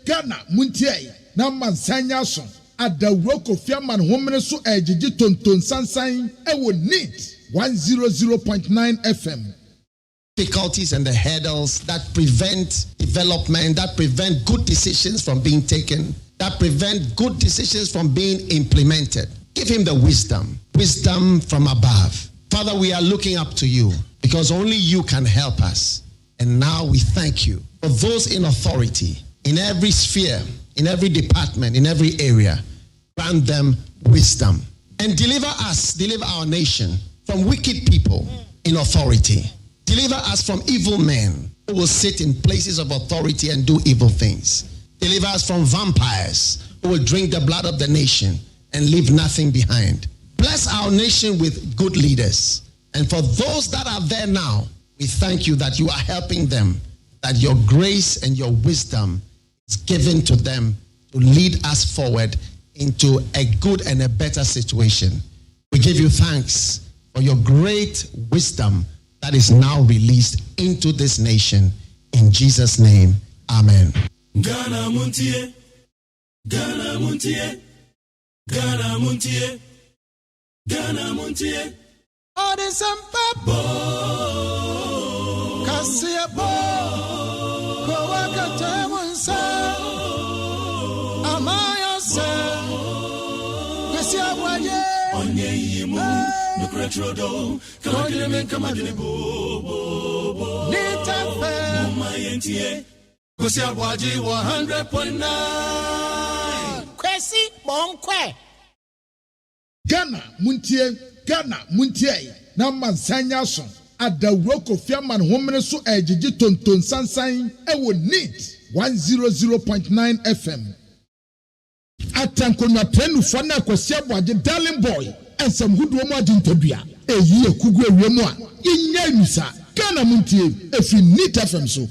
Ghana Muntie na mansanya so adawro kofiaman homene so ejiji tonton sansan ewo neat 100.9 FM. Difficulties and the hurdles that prevent development, that prevent good decisions from being taken, that prevent good decisions from being implemented. Give him the wisdom from above. Father, we are looking up to you because only you can help us. And now we thank you for those in authority, in every sphere, in every department, in every area. Grant them wisdom and deliver our nation from wicked people in authority. Deliver us from evil men who will sit in places of authority and do evil things. Deliver us from vampires who will drink the blood of the nation and leave nothing behind. Bless our nation with good leaders. And for those that are there now, we thank you that you are helping them, that your grace and your wisdom is given to them to lead us forward into a good and a better situation. We give you thanks for your great wisdom that is now released into this nation. In Jesus' name, amen. Ghana Montie, Ghana Montie, Ghana Montie, Ghana Montie. All the sampa Kasia bo Kowaka Tamunsa Amaya se Kasia Waye Onye yimu Nukretrodo Kamadile Kamadile bo Nita fe Mumayentie Kasia Waje 100.9 Kwesi Bonkwe Ghana Muntie na mansanya so adawro kofiaman homene so ejiji tonton sansan ewo neat 100.9 FM. Atankonnwa penufo na kwasi aboagye darling boy ensem hudu mo adi ntadua eyi ekugu ewemu a yinya nusa Ghana Muntie efi neat FM so.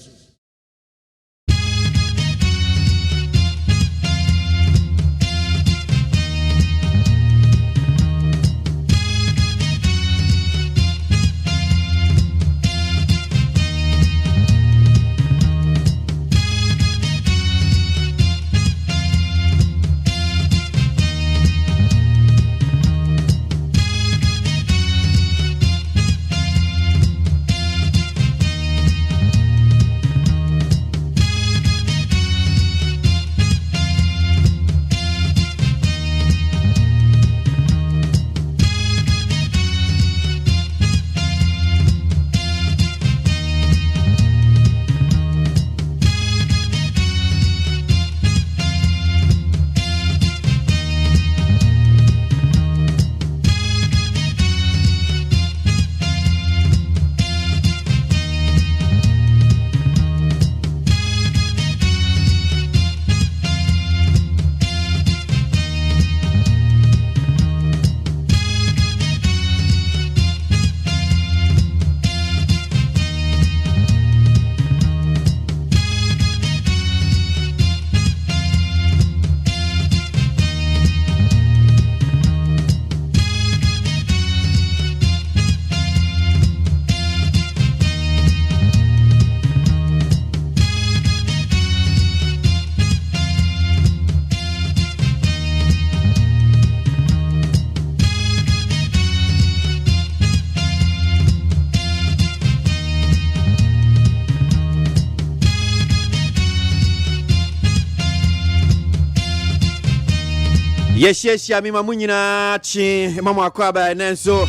Yes, mima munyina chi mama akwaba nenso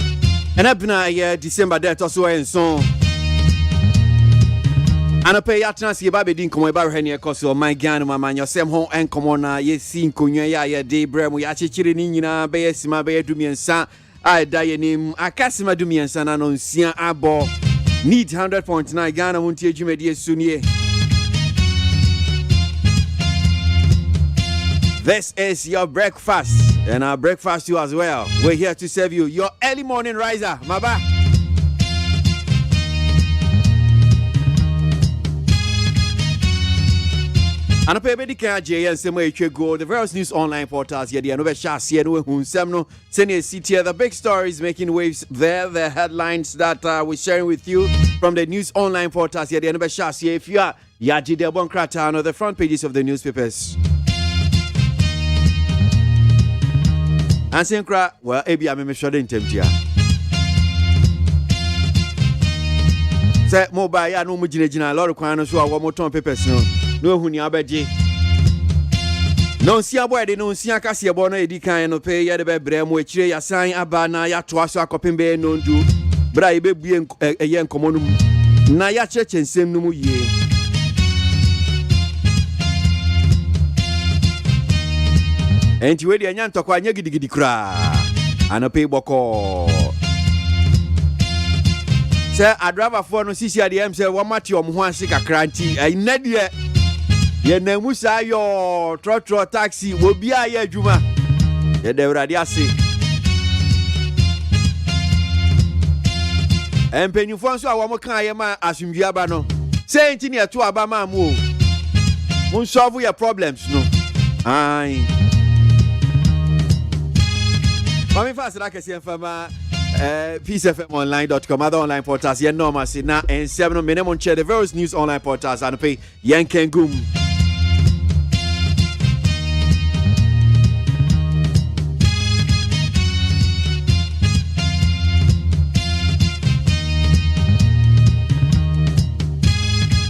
enabna ye December that also enso anope ya trans ye ba be din komo e ba hwe ne ekoso man Ghana mama nyosem ho enkomo na ye si nkonwa ya ye de bremu ya chechire ni nyina be yesima be dumiensa a da ye nim akasima dumiensa na no nsia abo need 100.9 Ghana Montie adwumadi esunie. This is your breakfast, and our breakfast too as well. We're here to serve you, your early morning riser, Maba. And a baby can and same way you go the various news online portals here. The Anova Shas here, no Hunsemno, send a city. The big stories making waves there, the headlines that we're sharing with you. from the news online portals here. The number shots here. If you are Yaji de Bonkrata on the front pages of the newspapers. And Senkra, well, Abi, I'm sure in Tempia. Say, mobile, ya no mujina, a lot of quanos who are one more ton papers. No, who near Bedji. No, see a boy, they don't see a cassia bono, Edica, and pay ya the bebrem, which ya sign a banner, ya twice a copy bear, no do. Bribe being a young common. Naya church and same no ye. And you ready and yan talk one yaggy cra. And a pay boko. Sir, I'd rather for no CCDM say one matio one sick a cranty. I need yet. Ye nemusa yo trotro taxi will be a ye juma. Ye de radiasi. And penny fonso a woman can ma assume Yabano. Say engineer to Abama move. Won't solve your problems, no. Aye. Mami fast like I say from peacefmonline.com, other online portals, yen normal na and 7 minimum share the various news online portals and pay yen kengum.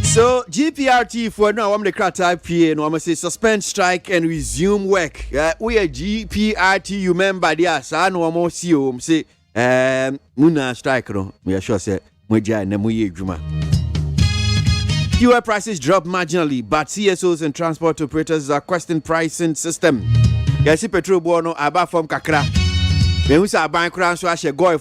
So GPRT for now I'm the crowd type here no I'm say suspend strike and resume work. We are GPRT member there so no I'm see you say muna strike no we are sure say moja na muye adwuma. Fuel prices drop marginally but CSOs and transport operators are questioning pricing system. Yes petrol boy no aba from kakra. Me hu say aban kra so ahye goy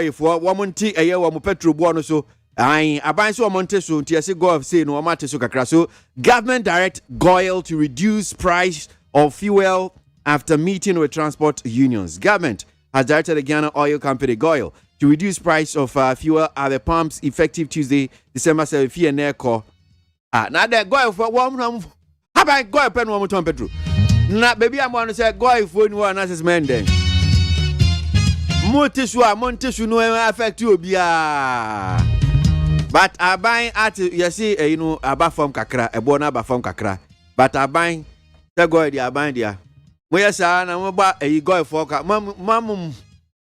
for wo monti eye wo petrol boy no so I aban so monte so nti go of say no amate so kakra so government direct GOIL to reduce price of fuel after meeting with transport unions. Government has directed the Ghana oil company GOIL to reduce price of fuel at the pumps effective Tuesday December 7th and now that GOIL for one aban GOIL pen one ton petrol na baby I'm want to say GOIL for no assessment then monte no affect you bia. But I buy at you see you know about from kakra a bona about from kakra but I buy the go the aband there moya sa na mo ba e go for ka mam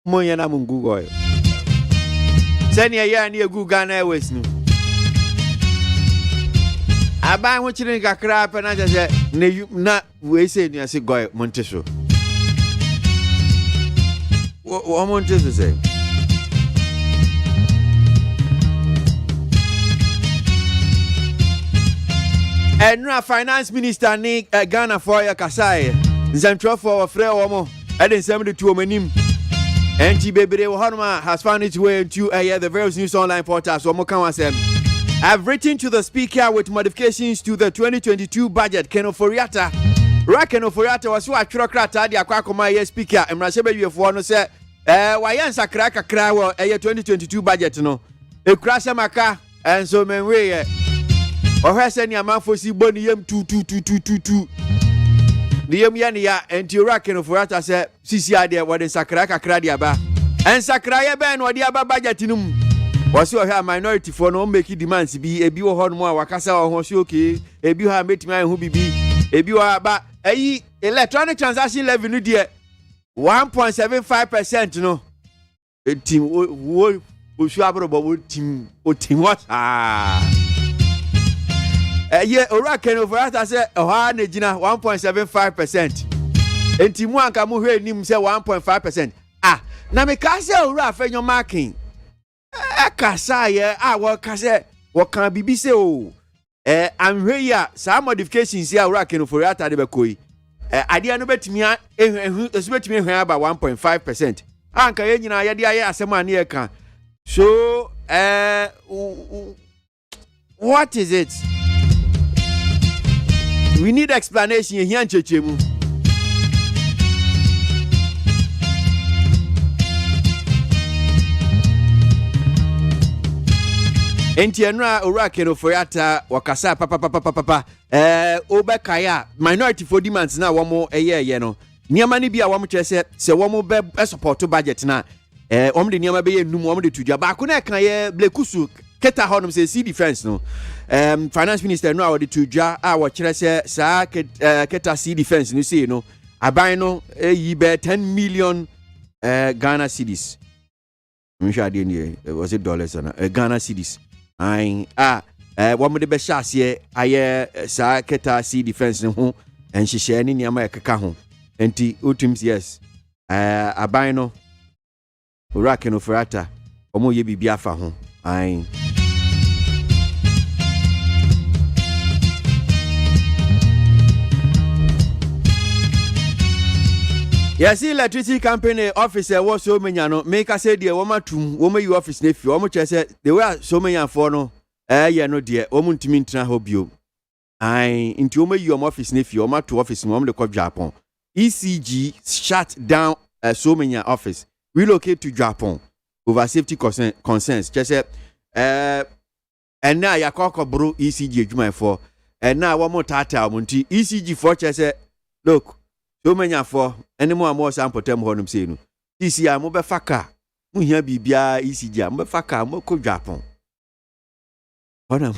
moya na mungu go send ya na egu Ghana Airways no I buy what you kakra pe na say na we say you say go monte so what monte so say. And now Finance Minister Nick Ghana for your Kasai. Central for Frey Omo. And then 72 Omenim. NT Baby Hanma has found its way into the various news online portals. Omo Kamasem. I've written to the Speaker with modifications to the 2022 budget. Kenoforiata. Kenoforiata was what Trocrata, the Aquacoma Speaker. And Rasebe you for no say, Wayansa Kraka Krawa, 2022 budget. No. A Krasamaka. And so, men way. Or has any amount for see bonny yam 2. The yam yania and Tirakan of Rata said, CCI there, what is Sakraka Kradiaba. And Sakraya ban or the Abba budgetinum. Was you have minority for no making demands be a bio horn more Wakasa or Hoshoki, a bio have met my who be a bio about a electronic transaction revenue dear 1.75%, you know. A team would team what? Yeah, Oraken over us, I said, oh, Nejina 1.75%. And Timuan Kamu him say 1.5%. Ah, Namikasa Ora for your marking. Kasaya, what Kasa, what can be say? Oh, I'm here, some modifications here, Oraken over at Adebakoi. I didn't bet me, expect me about 1.5%. Uncle Yena, Yadia, some near can. So, what is it? We need explanation here in Chechemu. Entienra Orakeno Foyata Wakasa papa Obekaya minority for demands na one more a year no. Niamani bia wamu chese se wamu be support budget na the niama be num wamu de tuja ba ko na kan ye blekusu keta honum say sea defense no finance minister no award to dwa a wo kire say sa keta sea defense no say no aban no yi be 10 million Ghana cedis. Was it dollars or Ghana cedis? What would the best shot here? I sa keta sea defense no and she share ni nyama kaka ho. Enti ultims yes. Aban no Urake no ferata. Omo ye bibia fa ho. Yes, electricity company officer was so many no make I say dear woman to woman you office nephew. Omo say they were so many for no yeah no dear omo ntimi ntra hobio. Into woman you office nephew omo to office no de ko Japan. ECG shut down so many office. Relocate to Japan over safety concerns. Just say and now ya kokko bro ECG adwuma for and now one more tata monti ECG for say look so many for any more sample term honum say no this year mo be faka mo hia bibia ECG mo be faka mo ko Japan honam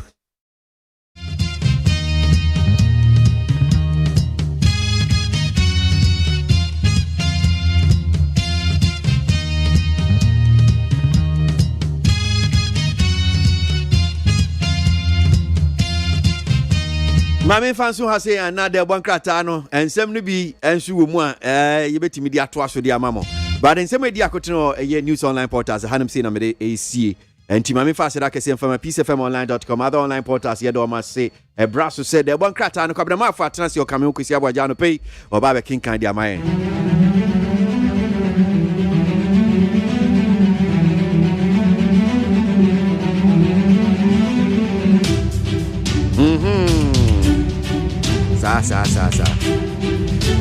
Mami fansu ha say another one krata no ensem no bi ensu wo mu a yebetimi di ato aso di amamo but ensem edi akotino news online portals hanum say na me dey AC enti mami fa say that kese from peacefmonline.com other online portals here do ma say braso said the one krata no kwabena ma fa atena say o kame kwesi aboagye no pay oba be kinkan di amaye Sa.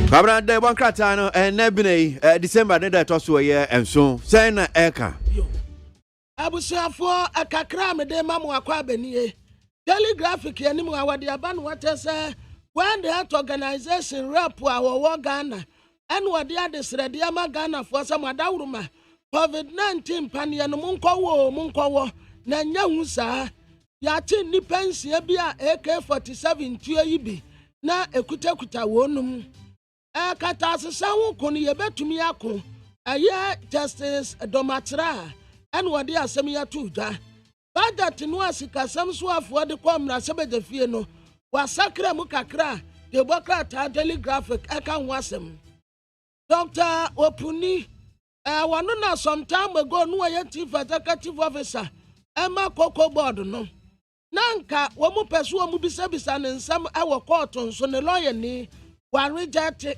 Kabra de one krata no nebine December de to so ye enso say na eka. Abusuafo akakra me de mamu akwa abanie. Telegraphic yanim awade aba no what say when the health organization rep our Ghana and what the adesrede ama Ghana for some adawruma COVID-19 pania no munkowo na nya hu saa ya ti ni pension bia AK47 tue yibi na ekuta wonum kata asesa ho kono ye betumi akọ aye justice domatra and what the asem ya tuja budget no asika sam so afọ de komna sebeje fie no wasakra mu kakra de bokra ta telegraphic aka ho asem Dr. Opuni wano na sometime ago no ye chief executive officer Emma Coco board no nanka womu pesu womu bisa ne nsam ewo court nso ne lawyer ni wa reject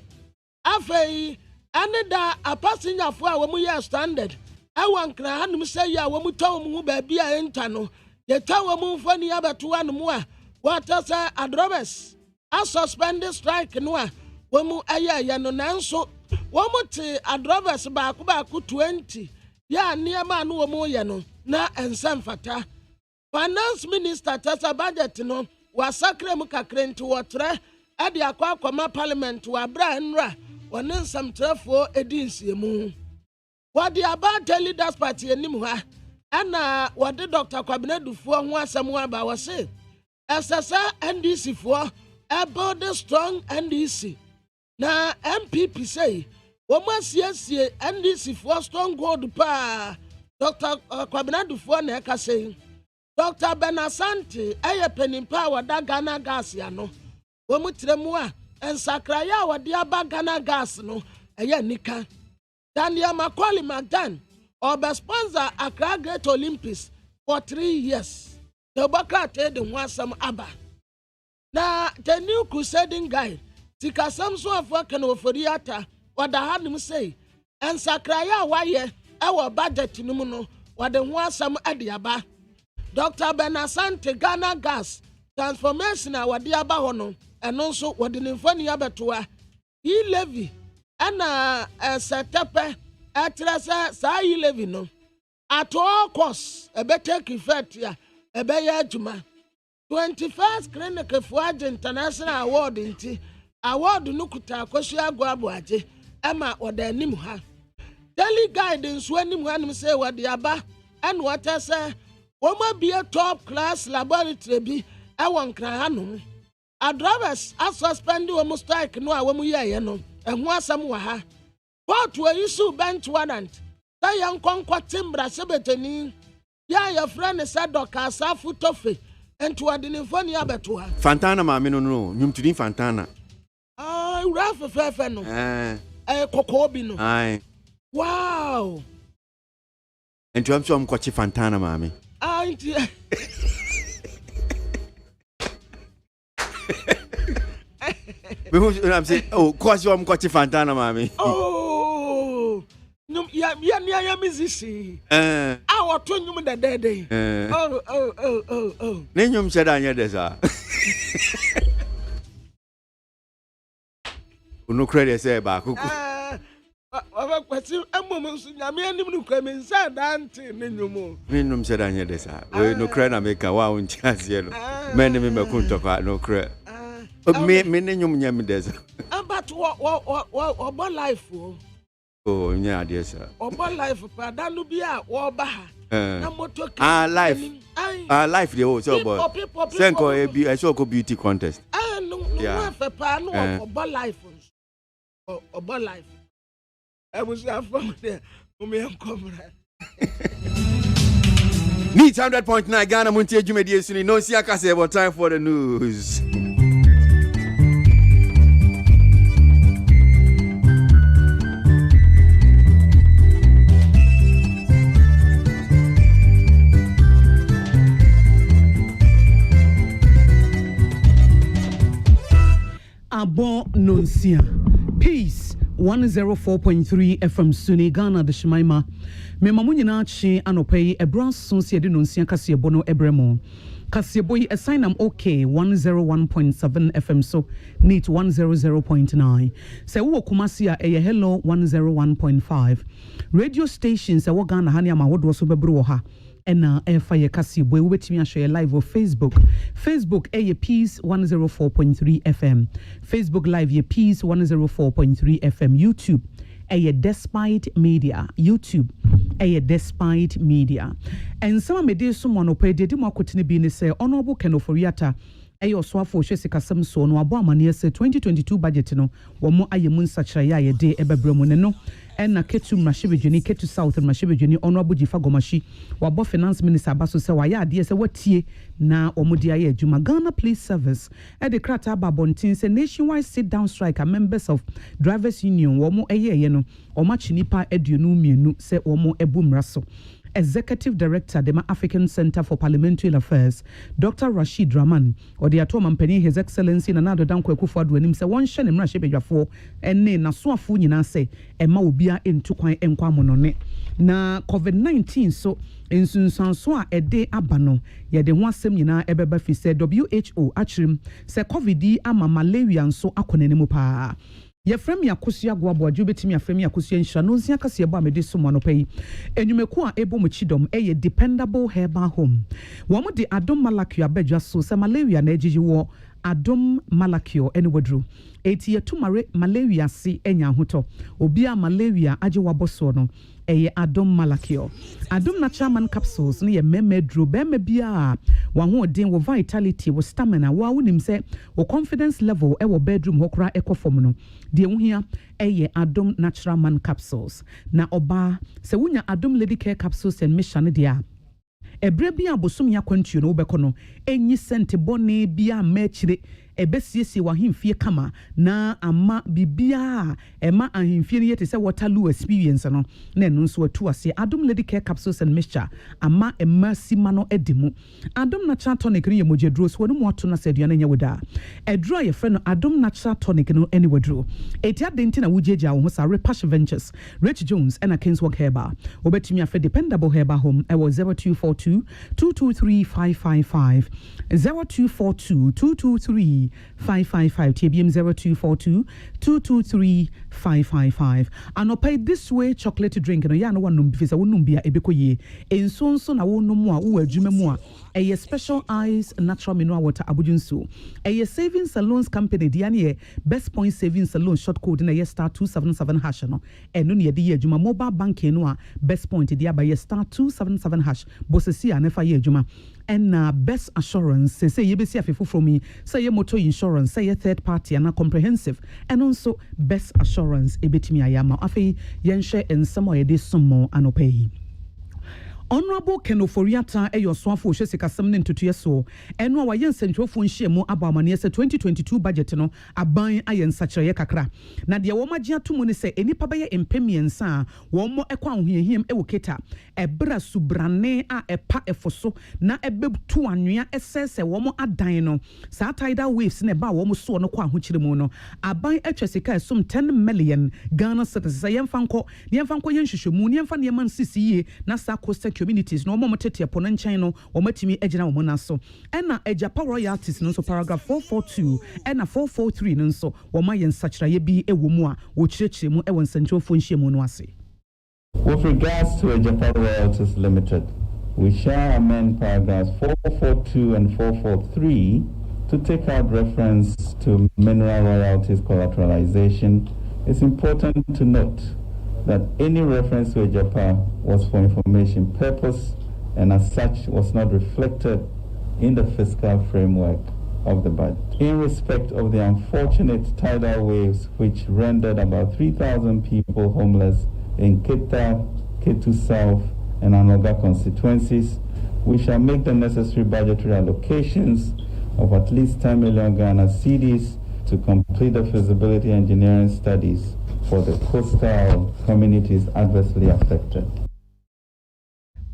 afei ane da apasinyafo a womu ye standard ewo nkra hanum say ya womu taw mu ba bia enta no ye taw womu mfani abeto anum a what say adrobes a suspend strike no a womu aya no nanso womu te adrobes ba ko 20 ya niema no womu ye no na ensam fata Finance Minister tasa budget no wasakre mu kakre nti wotre ade akwa Parliament wa bra nra wone nsam trefo edinsie mu wade aba leaders party enim ha ana wade Dr. Kwabena Dufuo ho asem aba wose SSA NDC fo build strong NDC na MPP say womasiesie NDC fo strong hold pa Dr. Kwabena Dufuo na eka say Dr. Benasante eye penimpa wada Ghana gas ya no womu tiremu a ensakraya wade aba Ghana gas no eye nika Daniel Macaulay Magdan obe sponsor Accra Great Olympics for 3 years the baka te de ho asam aba na the new crusading guide tika samso afo kana oforiata wada hanim say ensakraya waye ewo budget num no wade ho asam ade aba Dr. Benasante Ghana gas transformation awadi aba hono eno nso wodi nimfani abetoa e levy ana setepe atrasa sa e levy no at all costs ebe take effect ya ebe ya adwuma 21st clinic for international award nti award no kuta akosu ABOAGYE ema wodi anim ha daily guide nso anim ha nim say wodi aba and what say Woma be a top class laboratory bi ɛwɔ nkran a drivers are suspended almost strike no a womu ye no ɛho asɛm wɔ ha. Court will issue bench warrant. That young conquer timbra sebeteni. Ya your friend said Dr. Safu Tofe and to a dinifonia betua. Fantana ma no nyum tudin Fantana. Ah, Ralph Fefeno. Kokobino. Aye. Wow. And to am so kwachi Fantana mami. Auntie. I'm saying, oh, kwachi am kwachi Fantana mami. Oh. Ya musician. Our twin you the dead day. Oh. Nenyum said anya desa. No credit say back. Kwasi amom so nyame anim no kwame nsa dante nenyum. Nenyum said anya desa. We no credit make wa unchi ase no. Men me kuntopa no credit. Me nenyum nyame desa. But what life oh. Oh, nya ade sir. Obo life pa da no bia wo ba ha. Na moto life. Life dey o so boy. Senko e I show ko beauty contest. No fa pa no obo life. Obo life. I was from there. Me enkomra. Needs 100.9 Ghana Montie Jumedi Suni no see akase about time for the news. Abo Nonsia. Peace 104.3 FM Suni Ghana de Shimaima. Me mamunyi na chi anopai ebran sonsia de nonsia kasebo no ebremo. Kasebo yi assign am okay 101.7 FM so neat 100.9. Se wo Kumasi a eye hello 101.5. Radio stations e wo Ghana ha ne ama wodo so bebro ha. Ena efa ye kasebo we wetimi ahwe live on Facebook ye Peace 104.3 FM. Facebook live ye Peace 104.3 FM. YouTube ye Despite Media. YouTube ye Despite Media. And some me dey someone opede di makotini bi ne say honorable Kenoforiata eyo swafo hwesikasem so no abo amane se 2022 budget no wo mo ayemu nsachira ye de ebebremu ne no ena ketu mashibejuni ketu south mashibejuni honorable Jifa Gomashi wabo finance minister abaso se wa ya ade se watie na omudi aye adwuma Ghana Police Service e de krata babontin se nationwide sit down strike members of drivers union wo mo eye no o ma chinipa aduonu mienu se wo mo ebumraso. Executive Director, the African Center for Parliamentary Affairs, Dr. Rashid Rahman, or the Atom Penny, His Excellency, and another Danko Kufuor, when him say one shen and Rashi Bejafo, and ne na so afu say, and ma ubia into quite enquamonone. Na COVID-19 so in Sunsanswa a day abano, ye the one sem yina ebebafi said WHO achrim, se COVID ama malaria so akonenimupa. Ye frame ya kusia gwabo adwubetimi aframe ya kusia nshano nsia kase eba mede so manopai enyumeku a ebo mchidom eye dependable herbal home wo de adom malakio abedwa so se malaria na ejiji wo adom malakio ene wadru eti yetumare malaria si enya hoto obia malaria age waboso no eye adom malakio adom na chairman capsules ne ye memedro bema bia wa ho den wo vitality wo stamina wa wonim se wo confidence level e wo bedroom hokra ekofom no de wohia eye adom natural man capsules na oba se wunya adom lady care capsules and mission dia ebre bia bosom ya kwantuo no wobekọ enyi sente bone bia machire ebesiesie wa himfie kama na ama bibia ema ahimfie ne yete se waterloo experience no na enu nso atu ase adom lady care capsules and mixture ama emercy mano edimu adom natural tonic ne yemogedro so no moto na saduane nya woda edro ye frɛ no adom natural tonic no any wodro eti adenti na wujeja wo ho sa Repash Ventures Rich Jones and a Kingswalk Herba obetumi afa dependable herba home ewo 0242 223 555 0242 223 223-555. TBM 0242-223-555. And pay this way chocolate drink no ya no one numfisa wonumbia ebekoye. En so na wo no mo a wo adwuma mu a a special eyes natural mineral water abujunsu. A savings salons company diane best point savings salon short code na ye star 277 hash no. Eno ne ye adwuma mobile banking no a best point dia by ye star 277 hash. Bosesi anefa ye adwuma. And best assurance say you be see afifo from me say your motor insurance say your third party and comprehensive and also best assurance ebetimi ayama afei yen share in some way this some anopay. Honorable Kenoforiata eyo swafo hwesika samne ntotoye so eno a wayen sentrofo nhyiemu abamane se 2022 budget no aban ayen sachireye kakra na de wo magye atomu ne se enipa beye empemiensa a wo mo ekwa ahohiem ewo keta ebra subrane a epa efoso na ebetu anwea esese wo mo adan no sa tidal waves ne ba wo mo so no kwa ahokyeremu no aban atwesika esum 10 million Ghana cedis yemfanko yenhwehwemu yemfa ne man sisiye na sa costa communities no mo tete pono nchen no o matimi agina wo na so ena Ejapa royalties no so paragraph 442 ena 443 no so wo ma yen sachiraye bi ewo mu a wo kirechire mu ewo nsantrofo nhyiemu no ase. With regards to Ejapa Royalties Limited, we shall amend paragraphs 442 and 443 to take out reference to mineral royalties collateralization. It's important to note that any reference to Ejapa was for information purpose and as such was not reflected in the fiscal framework of the budget. In respect of the unfortunate tidal waves which rendered about 3,000 people homeless in Keta, Ketu South and Anoga constituencies, we shall make the necessary budgetary allocations of at least 10 million Ghana cedis to complete the feasibility engineering studies for the coastal communities adversely affected.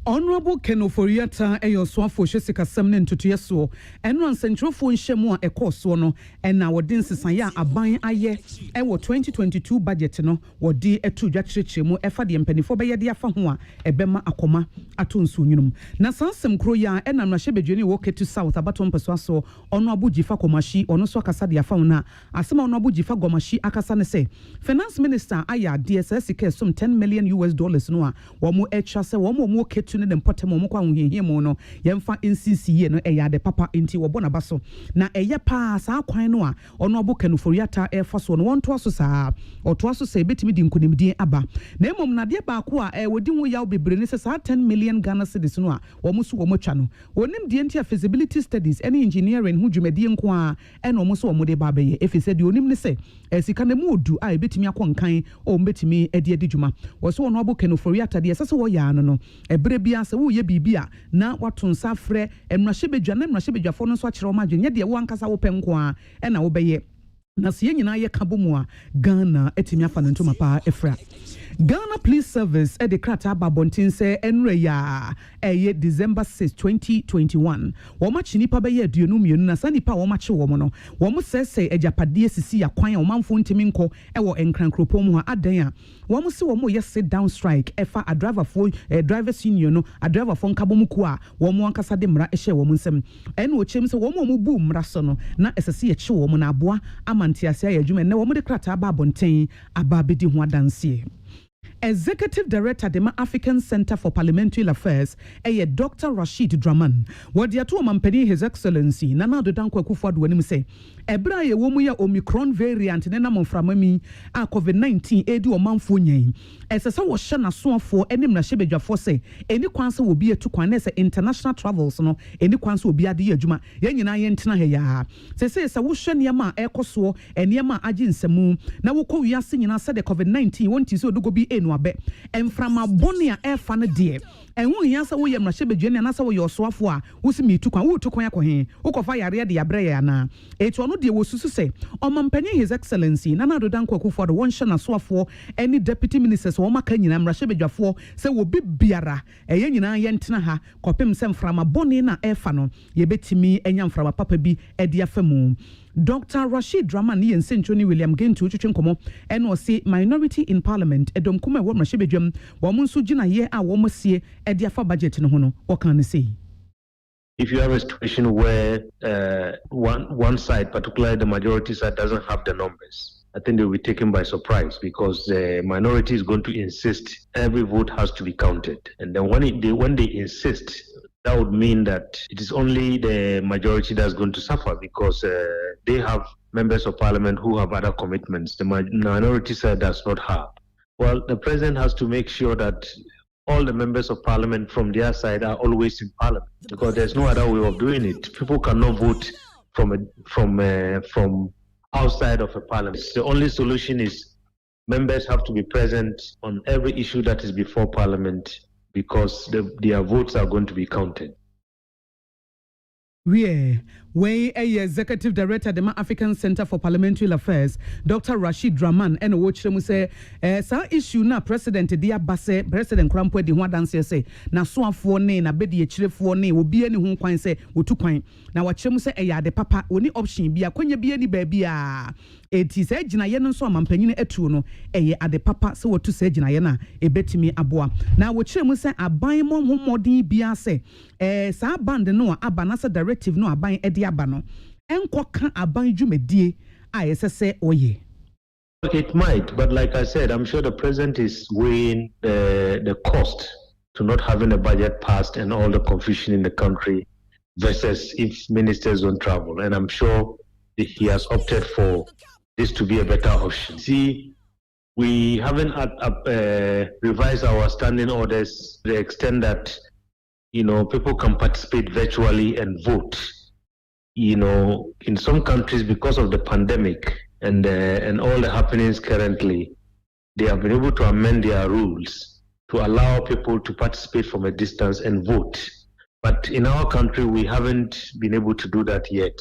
Honorable Kenoforiata eyo swafo hwesika samne ntotoye so eno ansentrofo nhyiemu a ekoso no ena wodin sesan ya aban aye ewo 2022 budget no wodi etu dwakirechiremu efa de mpanifo beye de afa ho a ebema akoma atonso nyunum na sansem kro ya ena nwahye bedwani wo Ketu South abato mpeso aso ono abujifa komashi ono so akasa de afa na asema ono abujifa gomashi akasa ne se finance minister aya DSS ke sum $10 million no a wo mo echa se wo mo Ketu ne dem potem mo kwa hohiehiem no yemfa NCCA no eya de papa enti wo bona baso na eye pa sa kwan no a ono obo Kenoforiata e faso no wonto aso saa oto aso sa betimi di nkonimdin aba na emom na de ba ko a wodi ho yaw bebre ne se saa 10 million Ghana cedis no a wo mo so wo mo twa no onim de enti feasibility studies any engineering hu dwumadi nko a e no mo so wo mo de ba beye efise de onim ne se esika na mu odu a betimi akonkan o betimi edi dwuma wo so ono obo Kenoforiata de sese wo ya no ebre bia se wo ye bibia na waton safre emrahye bedwa na emrahye bedwafo no so akire o madwe nye de wo ankasa wo penko a e na wo beye na se nyina ye kabomu a Ghana etimi afa no ntoma pa efra Ghana Police Service e de krata babontin se enre ya eye December 6 2021 wo ma chinipa be ye aduonu mienu na sanipa wo ma che wo mo no wo mo sese ejapade sisi ya kwan wo manfo ntimi nko e wo enkrankropom ho adan a wo mo se wo mo ye sit down strike e fa a driver for drivers union no a driver for nkabomuku a wo mo ankasa de mra e hye wo mo nsem ene wo chem se wo mo bu mra so no na esese ye che wo mo na aboa amantiase ya adwuma na wo mo de krata babontin aba bedi ho adanse. Executive Director Dema African Center for Parliamentary Affairs, Dr. Rashid Draman. What the two mampeni His Excellency Nana Dodanko Akufo-Addo wanim say, ebra ye wo mu ya Omicron variant ne na monframami a COVID-19 edu omanfo nyen. Esesa wo hye na soafo enim na hyebedwafo say, eni kwanse wo bi etu kwan na say international travels no, eni kwanse obi ade ye adwuma. Ye nyina ye ntena he ya. Se wo hye niam a ekoso, eniam a agi nsemu, na wo kɔ wiase nyina say the COVID-19 wonti so odogo bi enu abe. Enframa boni a efa ne de. Enwo hia say wo ye mra hyebedwane na say wo ye osoafo a wo si metu kwan wo tu kwan akɔhe. Wo kɔfa yare de yabre ya na. Etu ono de wo susu say, Omampani His Excellency Nana Dodanko Akufo-Addo won hye na soafo any deputy ministers wo maka nyina mra hyebedwafo say wo bi biara eye nyina ye ntena ha kɔpem say mframa boni na efa no ye betimi enya mframa papa bi e de afamu. Dr. Rashid Draman ni Sentoni William Gentu Chuchenkomo eno se minority in parliament edom kuma wo mrahye wo mo nso gina ye a wo mo sie e de afa budget no ho no wo kan ne sei if you have a situation where one side, particularly the majority side, doesn't have the numbers, I think they'll be taken by surprise because the minority is going to insist every vote has to be counted. And then when they insist, that would mean that it is only the majority that's going to suffer because they have members of parliament who have other commitments. The minority side does not have. Well, the president has to make sure that all the members of parliament from their side are always in parliament because there's no other way of doing it. People cannot vote from outside of a parliament. The only solution is members have to be present on every issue that is before parliament because their votes are going to be counted. We Executive Director the African Center for Parliamentary Affairs, Dr. Rashid Draman, and watch them say, sa issue na President Dia Basse, President Krampwe di Wadanse say, na so for ne na bedi echire for ne obi ani ho kwan say wotu kwan. Na watch them say de papa oni option bia kwanya bia ni baabi a eti say ginaye no so amampanyine etu no ade papa say wotu say ginaye na ebetimi aboa. Na watch them say aban mo homodin bia say sa band no aba na say directive no aban Abano and Kwaka Aban Jumedie, I say, oye. It might, but like I said, I'm sure the president is weighing the cost to not having a budget passed and all the confusion in the country versus if ministers don't travel. And I'm sure he has opted for this to be a better option. See, we haven't revised our standing orders to the extent that, people can participate virtually and vote. In some countries, because of the pandemic and all the happenings currently, they have been able to amend their rules to allow people to participate from a distance and vote. But in our country, we haven't been able to do that yet.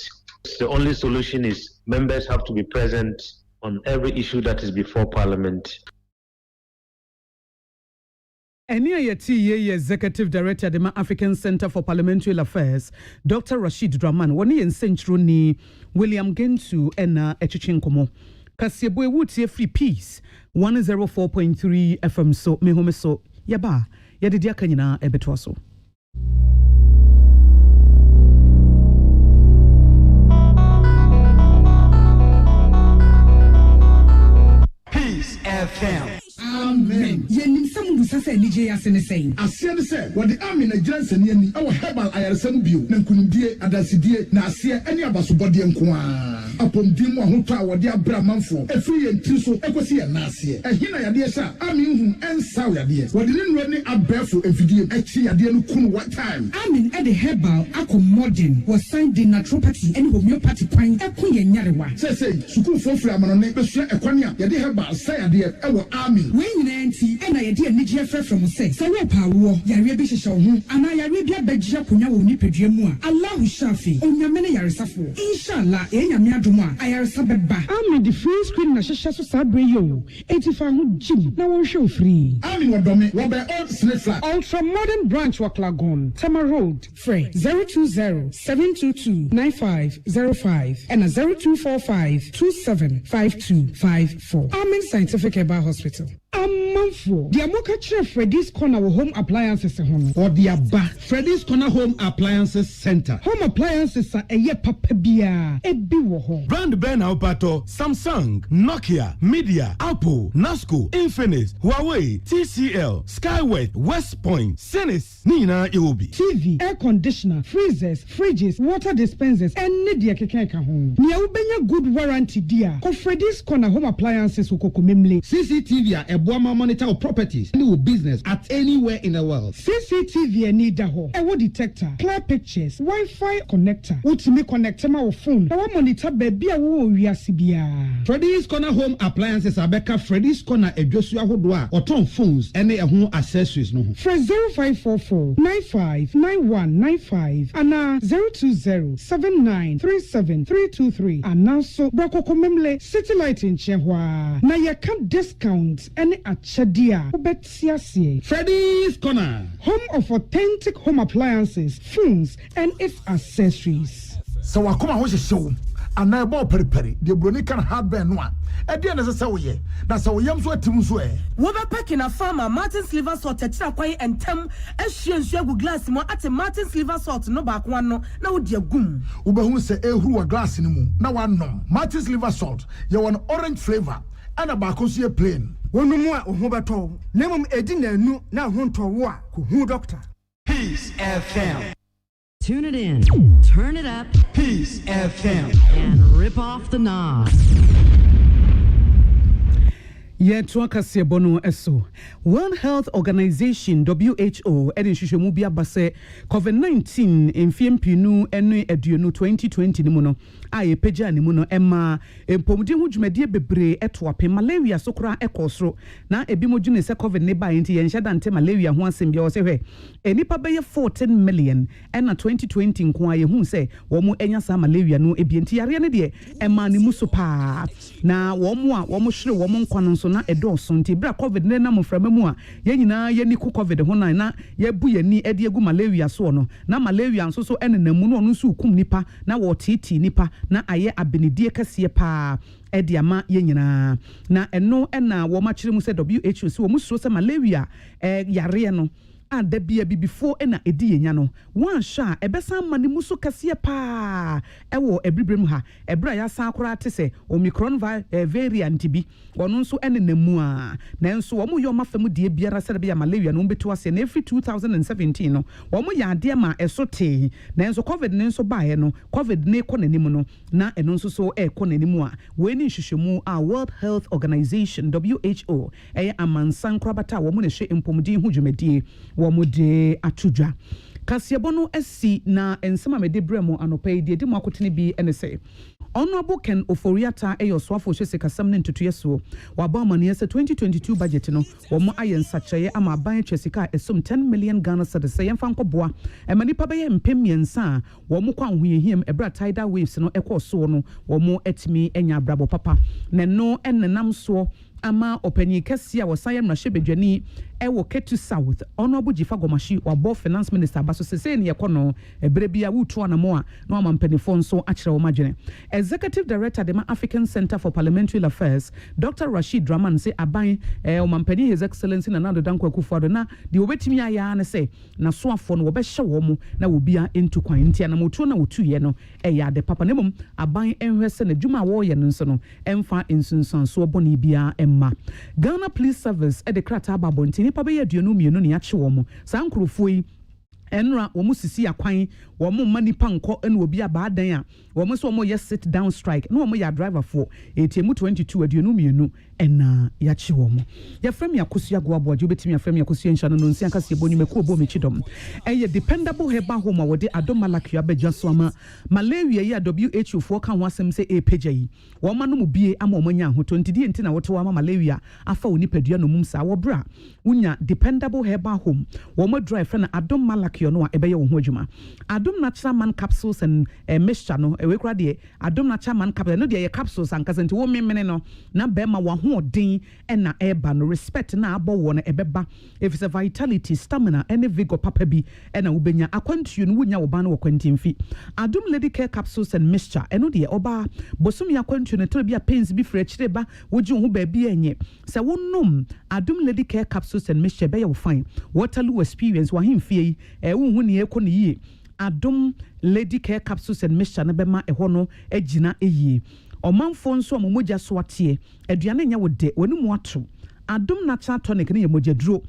The only solution is members have to be present on every issue that is before Parliament. Eni Executive Director the African Center for Parliamentary Affairs, Dr. Rashid Draman, woni ensenchro ni William Gentu ena echichinkomo. Kasiebo ewutie free peace 104.3 FM so me home so yaba yadidi aka nyina ebeto so. Peace FM. Amen. Yenim samu sasa nije asene sei. Asia ne se what the army na Johnson ni ani awo herbal ayaresam bio na nkunimdie adasidie na asia ani abasobode nkoa. Apomdim ahoto a wode abra manfo efiri yenti so ekosi ya na asie. Ehina yade sha ami hu ensaw yade. Wode ne nro ne abefo efidie echi yade no kunu what time. Amin e the herbal ako modern was signed the naturopathy and homeopathy kwan ekun ye nyarewa. Say sukuu fofre amanone besua ekwane a yade herbal say yade ewo army. We nyina enti e na yade anigye afre from say. Say we pa wo yare bi hyehyɛ ho ana yare bi abagye akonya wo nipadua mu a Allah shafi onyame ne yaresafo. Inshallah enyame adom a ayaresa beba. Amin the free screen na hyehyɛ so sabre yo. Etifa ho jim na won hwe free. Amin wadome wo be old snake flat. Ultra modern branch Waklagon, Tama Road, Frey 020-722-9505 and a 0245-275254. Amin Scientific Herbal Hospital. Amanfo. The Amoka Chere Freddy's Corner Home Appliances Home. Or the Abba Freddy's Corner Home Appliances Center. Home appliances are a ye papabia. A biwo. Brand Ben Alpato, Samsung, Nokia, Media, Apple, Nasco, Infinix, Huawei, TCL, Skyway, West Point, Sinis, Nina Iwobi. TV, air conditioner, freezers, fridges, water dispensers, and Nidia Kekeka home. Nia ubenya good warranty dia. Ko Freddy's Corner Home Appliances ukoko memle. CCTV a Boama monitor of properties, new business at anywhere in the world. CCTV need the home. Ewo detector, clear pictures, Wi-Fi connector. Ultimate connector ma phone. Ewo monitor baby a wo wiasibia. Freddy's Corner Home Appliances Abeka Freddy's Corner Ejosua Hodwa or ton phones any a home accessories no. Fresh 0544-959195 and 020-7937-323 and now so Brako Komemle City Light in Chehwa. Na ya can discount any achadia ubetiasie. Freddy's Corner, home of authentic home appliances, phones and its accessories. So wakoma ho show and I bought periperi, the brony can hard burn one. At the end, as I say, that's how we am so Timsway. Woba packing a farmer, Martin's liver salt, a chakwa and tem, as she and share with glass more at a Martin's liver salt, no back one, no dear goom. Uba who say, who a glass in the moon, now one no. Martin's liver salt, you want orange flavor, and a bacosia plain. One more, Hobato, Nemum Edina, no, now home to war, who doctor. Peace FM. Tune it in, turn it up, Peace FM, and rip off the knob. Yetwakase bono eso. World Health Organization WHO edi hwehwemu bia base COVID-19 emfiempinu enu eduonu 2020 ni mu no aye peja ni mu no ema empomudi hu dwumade bebre eto ape malaria sokora ekosoro na ebi modwune se COVID ne ba enti yenhya dante malaria ho asem bia wo se hwe enipa beye 14 million ena 2020 nko aye hu se wo mu enya sa malaria no ebienti yare ne de ema ni muso pa na wo mu a wo mu hwere wo mu nkwa no so na edoso nti bra COVID ne na mframa mu a yenyina ye ni ku COVID ho na ye bu ye ni ede egu malaria so no na malaria nso so enenamu no no so kum nipa na wo titi nipa na aye abenedie kase pa ede ama yenyina na eno na wo ma kire mu se WHO so wo mu so se malaria yare no ada bia before na edi yenya no wan sha ebesa mane muso kase pa ewo ebribrem ha ebra ya san akora te se omicron variant bi wono nso enenamu a na nso wo mo yo mafam de biara sere bia malaria no beto ase na every 2017 no wo mo ya de ma esote na nso covid ne nso baaye no covid ne ko nanim no na eno nso so ko nanim a we ni hwehwemu a World Health Organization WHO amansan krabata wo mo ne hwe empomdi hu dwumadie wo mo de atudwa kasiebono asi na ensema mede bremo anopai de mu akotene bi ene se Honorable Ken Oforiata eyoswafo hwese kasam ne ntutu yeso waba mane yese 2022 budget no wo mo ayen sachaye ama ban twesika esom 10 million Ghana cedis yemfa nkoboa emanipa beye mpemiensa wo mo kwa hoyehiem ebra tidal waves no ekoso no wo mo etimi enya brabo papa ne no enenam so ama opanyi kase a wosan na hwebedwani ewo Ketu South Honorable Jifa Gomashi wabo finance minister baso sese ne yekono ebre bia wutu anamo a no amampanifo nso akire wo madwene executive director de African Center for Parliamentary Affairs Dr. Rashid Draman say aban omampani his excellency na Nando Danko Akufo-Addo na de obetimi aya ne say na soafo no wobehye wo mu na wobia entu kwan ntia na motu na wotu ye no eya de papa nemum aban enhwese na dwuma wo ye no nso no emfa ensunsan so boni bia emma Ghana Police Service e de krata babonti nipa be yaduonu mienu ne yache wo mu sankrofo yi enra wo mu sisi akwan wo mu mani panko ene obi abadan a wo mu so wo ye sit down strike no wo mu ya driver for etemu 22 aduonu mienu ena yache wo mu ya frame yakosu agwaboagye obetimi ya frame yakosu enhya no nsi akase bonyimeku obo mechidom eye dependable heba home wode adomalakua badwa so ama malaria ya WHO for kan ho asem se epeja yi wo ma no mu bie ama wo manya ho tontidi enti na wote wa ama malaria afa oni padua no mum sa wo bra unya dependable heba home wo mo drive friend adomalakua no a ebeye wo ho adwuma Adom natural man capsules and mixture no we kura de Adom natural man capsule no de capsules ankasa nti wo memene no na bema wa ho odin na eba no respect na abo wo no ebeba if it's a vitality stamina any vigor papa bi na ubenya akwantu no wunya wo ba no kwantimfi Adom lady care capsules and mixture eno de oba bosom ya kwantu no to bia pains bi fra chire ba woji ho ba bi enye se wonnom Adom lady care capsules and mixture be you fine waterloo experience wa himfie wo hu ne ekọ ne yie Adom lady care capsules and mixture na bema ehọ no agina eyie omanfo nso omomogya so atie aduane nya wode wonu ato Adom natural tonic ne yemogya duro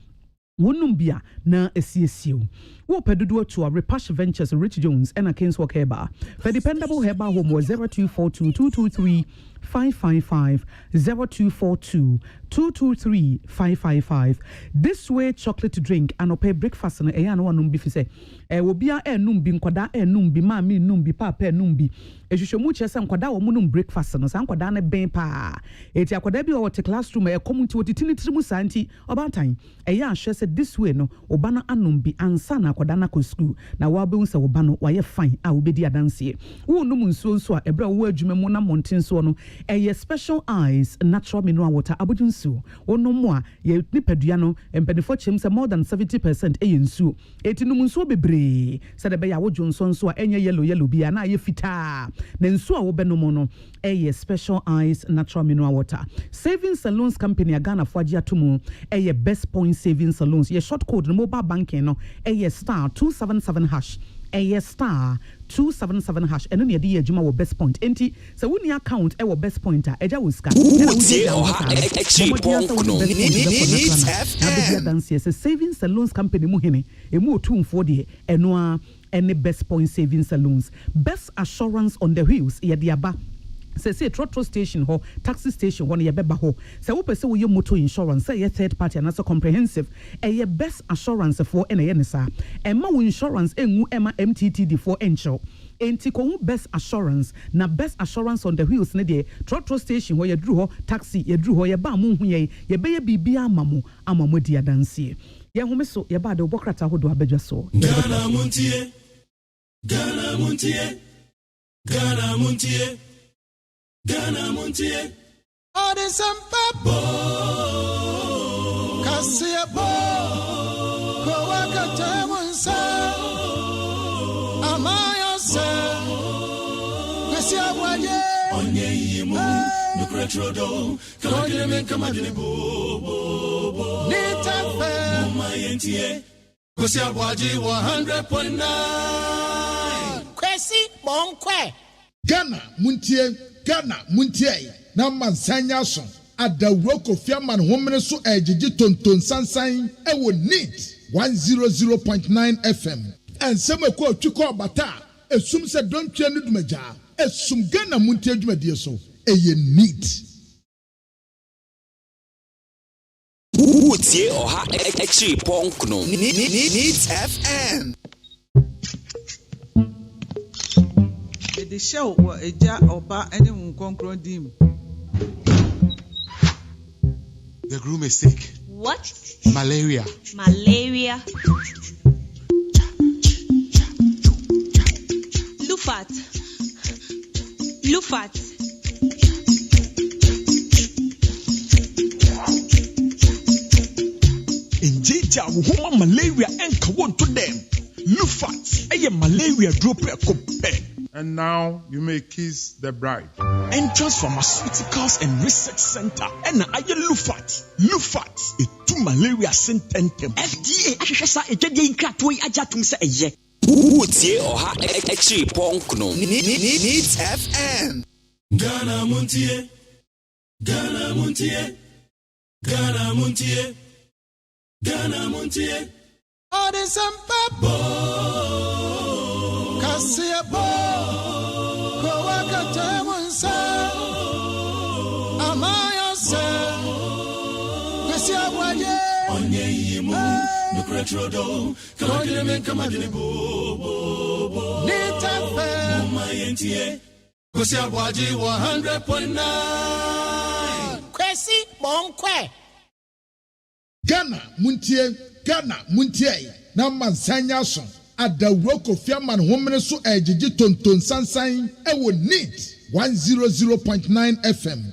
wonum bia na esiesio wo pedudu to a Repash Ventures Rich Jones and a Kingswalk Heba for dependable Heba home was 0242223555 0242223555 this way chocolate drink and pay breakfast na eya no wanum bi fi se wo bia enum bi nkoda enum bi ma mi num bi papa enum bi ehwehwemu chese nkoda wo munum breakfast no san nkoda na ben pa eti akoda bi wo te classroom e community wo titini trimu santi obatan eya ahwe se said this way no obana anom bi ansa na akwada na ko school na wa be unsa obano waye fine a obedi adanse wo no nsuo nso a ebra wo adwuma mu na mountain so no eye special eyes natural mineral water abodunsuo ono mo a ye nipadua no empenifo chem say more than 70% eye nsuo etinum nsuo bebre said be ya wodwo nso a enye yellow bia na ye fita na nsuo a wo benom no eye special eyes natural mineral water savings salons company Ghana for Agiatumu eye best point savings salons ye short code no mobile banking no eye star 277 hash eye star 277 hash eno ne de adwuma wo best point enti se woni account e wo best point a eja wo ska savings salons company mu hene emu otumfo de eno a any best point savings salons best assurance on the wheels ye de aba say trotro station ho taxi station one ye beba ho say wo pese wo ye motor insurance say ye third party and so comprehensive ye best assurance for ene ye nisa emma wo insurance engu emma mttd for ensure enti ko best assurance na best assurance on the wheels ne de trotro station ho ye dru ho taxi ye dru ho ye ba mu hu ye be ye bibia amamu di adanse ye hu me so ye ba de obokrata ho do abedwa so Ghana Montie Ghana Montie all the sampa Kasia bo Kowaka Tamunsa Amaya se Kasia Waye Onye Yimu Nukretrodo Kamadime Kamadine bo Nita Fe Mumayentie Kasia Waje 100.9 Kwesi Bonkwe Ghana Montie na mansanya so adawro kofiaman homene so ejiji tonton sansan e wo neat 100.9 FM ensem ko atwiko bata esum se dontwe no dumaja esum Ghana Montie adwumadie so eye neat Utie oha echi ponkno neat FM the show wa eja oba ene nkonkron dim. The groom is sick. What? Malaria. Malaria. Lufat. Injija wo malaria enka won to them. Lufat eye malaria drop e. And now you may kiss the bride. Entrance Pharmaceuticals and Research Center. And I Lufat. A two malaria sententem. FDA ahwehwesa ejade inkratoy ajatum se eye. Utie oha echi ponkno neat FM. Ghana Montie all the sampa Kasia bo Kowaka Tamunsa Amaya se Kasia Waye Onye Yimu Nukretrodo Kamadine bo Nita Fe Mumayentie Kasia Waje 100.9 Kwesi Bonkwe Ghana Montie na mansanya so adawro kofiaman homene so ejiji tonton sansan e wo neat 100.9 FM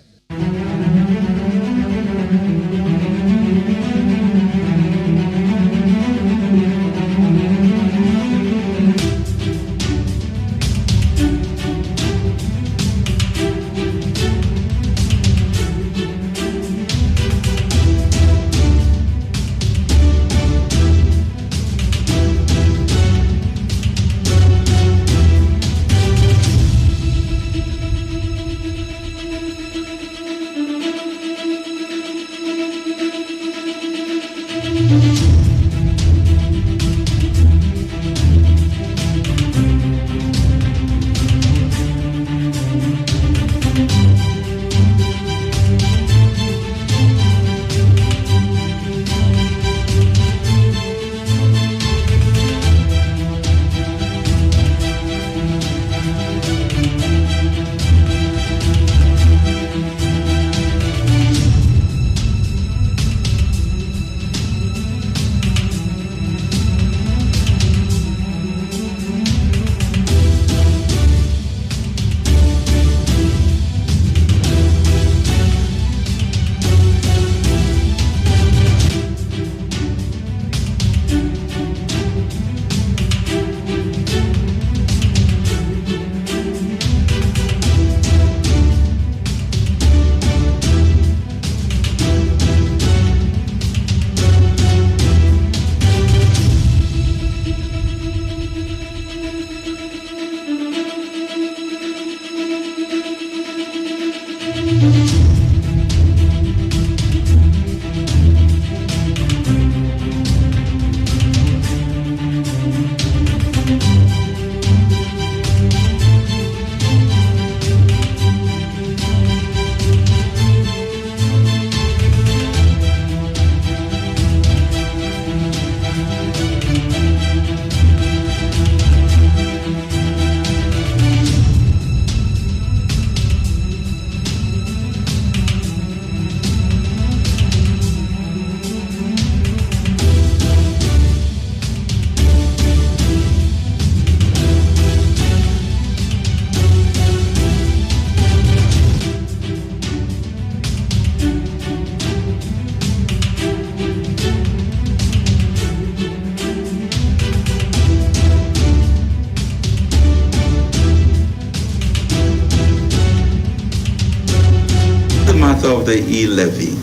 Of the e-levy,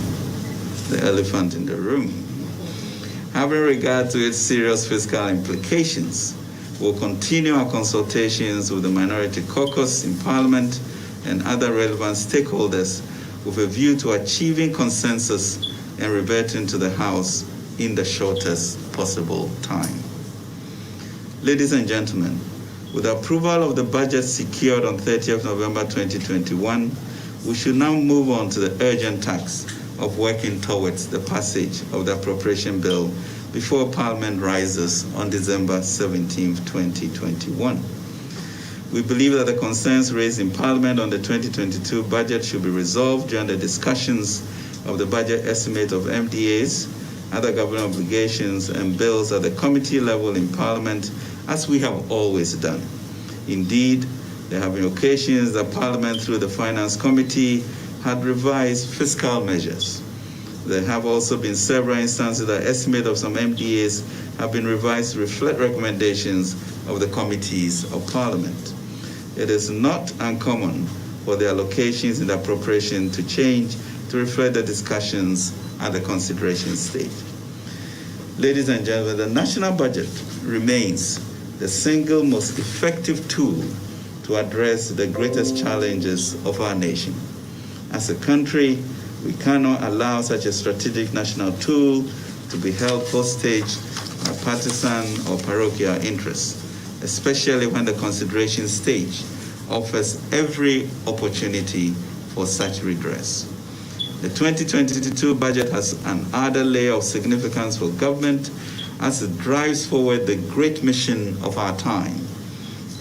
the elephant in the room. Having regard to its serious fiscal implications, we'll continue our consultations with the Minority Caucus in Parliament and other relevant stakeholders with a view to achieving consensus and reverting to the House in the shortest possible time. Ladies and gentlemen, with the approval of the budget secured on 30th November 2021, we should now move on to the urgent task of working towards the passage of the appropriation bill before Parliament rises on December 17, 2021. We believe that the concerns raised in Parliament on the 2022 budget should be resolved during the discussions of the budget estimate of MDAs, other government obligations, and bills at the committee level in Parliament, as we have always done. Indeed, there have been occasions that Parliament, through the Finance Committee, had revised fiscal measures. There have also been several instances that estimate of some MDAs have been revised to reflect recommendations of the committees of Parliament. It is not uncommon for the allocations in the appropriation to change to reflect the discussions at the consideration stage. Ladies and gentlemen, the national budget remains the single most effective tool to address the greatest challenges of our nation. As a country, we cannot allow such a strategic national tool to be held hostage by partisan or parochial interests, especially when the consideration stage offers every opportunity for such redress. The 2022 budget has an added layer of significance for government as it drives forward the great mission of our time,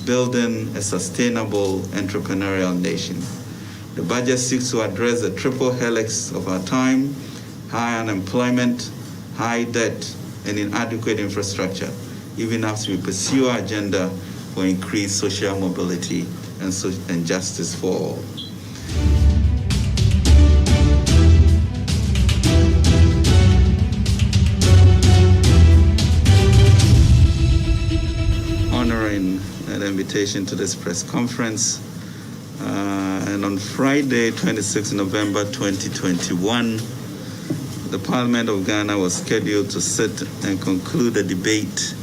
building a sustainable entrepreneurial nation. The budget seeks to address the triple helix of our time: high unemployment, high debt, and inadequate infrastructure, even as we pursue our agenda for increased social mobility and justice for all. Honoring an invitation to this press conference, and on Friday, 26 November 2021, the Parliament of Ghana was scheduled to sit and conclude a debate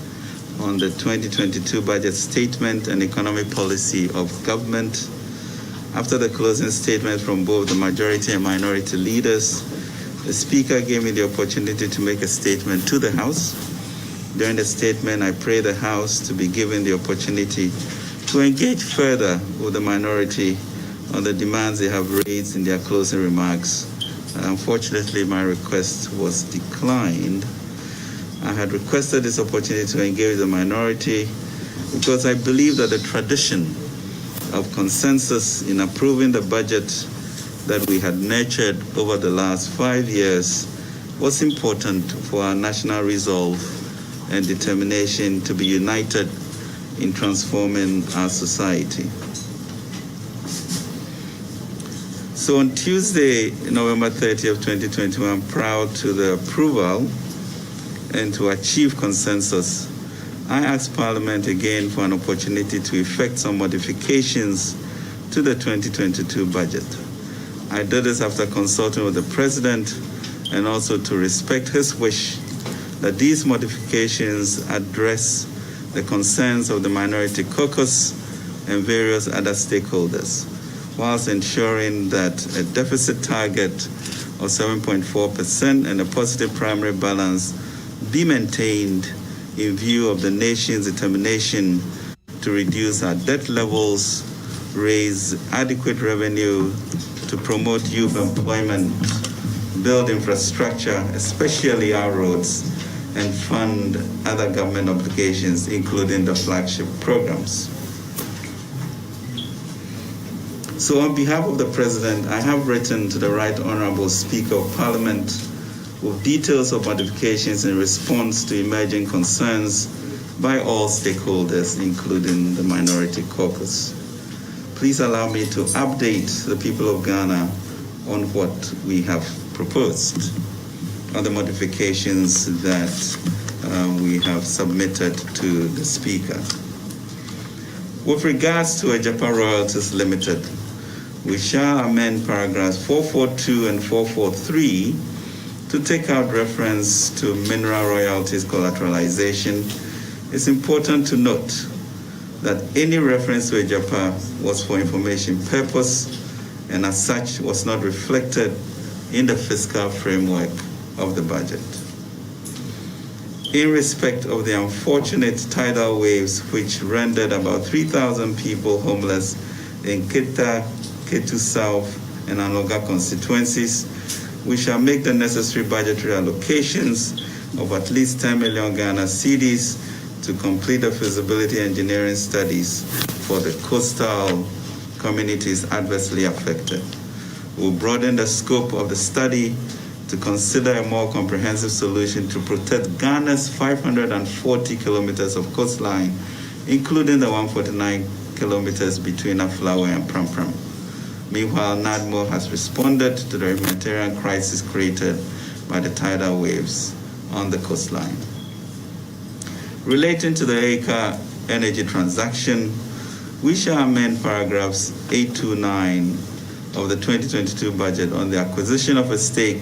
on the 2022 budget statement and economic policy of government. After the closing statement from both the majority and minority leaders, the Speaker gave me the opportunity to make a statement to the House. During the statement, I pray the House to be given the opportunity to engage further with the minority on the demands they have raised in their closing remarks. Unfortunately, my request was declined. I had requested this opportunity to engage the minority because I believe that the tradition of consensus in approving the budget that we had nurtured over the last 5 years was important for our national resolve and determination to be united in transforming our society. So on Tuesday, November 30th, 2021, I'm proud to the approval and to achieve consensus, I asked Parliament again for an opportunity to effect some modifications to the 2022 budget. I did this after consulting with the President and also to respect his wish that these modifications address the concerns of the Minority Caucus and various other stakeholders. whilst ensuring that a deficit target of 7.4% and a positive primary balance be maintained in view of the nation's determination to reduce our debt levels, raise adequate revenue to promote youth employment, build infrastructure, especially our roads, and fund other government obligations, including the flagship programs. So on behalf of the President, I have written to the Right Honorable Speaker of Parliament with details of modifications in response to emerging concerns by all stakeholders, including the Minority Caucus. Please allow me to update the people of Ghana on what we have proposed, on the modifications that we have submitted to the Speaker. With regards to Ajapa Royalties Limited, we shall amend paragraphs 442 and 443 to take out reference to mineral royalties collateralization. It's important to note that any reference to Ajapa was for information purpose and as such was not reflected in the fiscal framework of the budget. In respect of the unfortunate tidal waves which rendered about 3,000 people homeless in Kita, Ketu South, and Anoga constituencies, we shall make the necessary budgetary allocations of at least 10 million Ghana cedis to complete the feasibility engineering studies for the coastal communities adversely affected. We'll broaden the scope of the study to consider a more comprehensive solution to protect Ghana's 540 kilometers of coastline, including the 149 kilometers between Aflawe and Prampram. Meanwhile, NADMO has responded to the humanitarian crisis created by the tidal waves on the coastline. Relating to the ACA energy transaction, we shall amend paragraphs 829 of the 2022 budget on the acquisition of a stake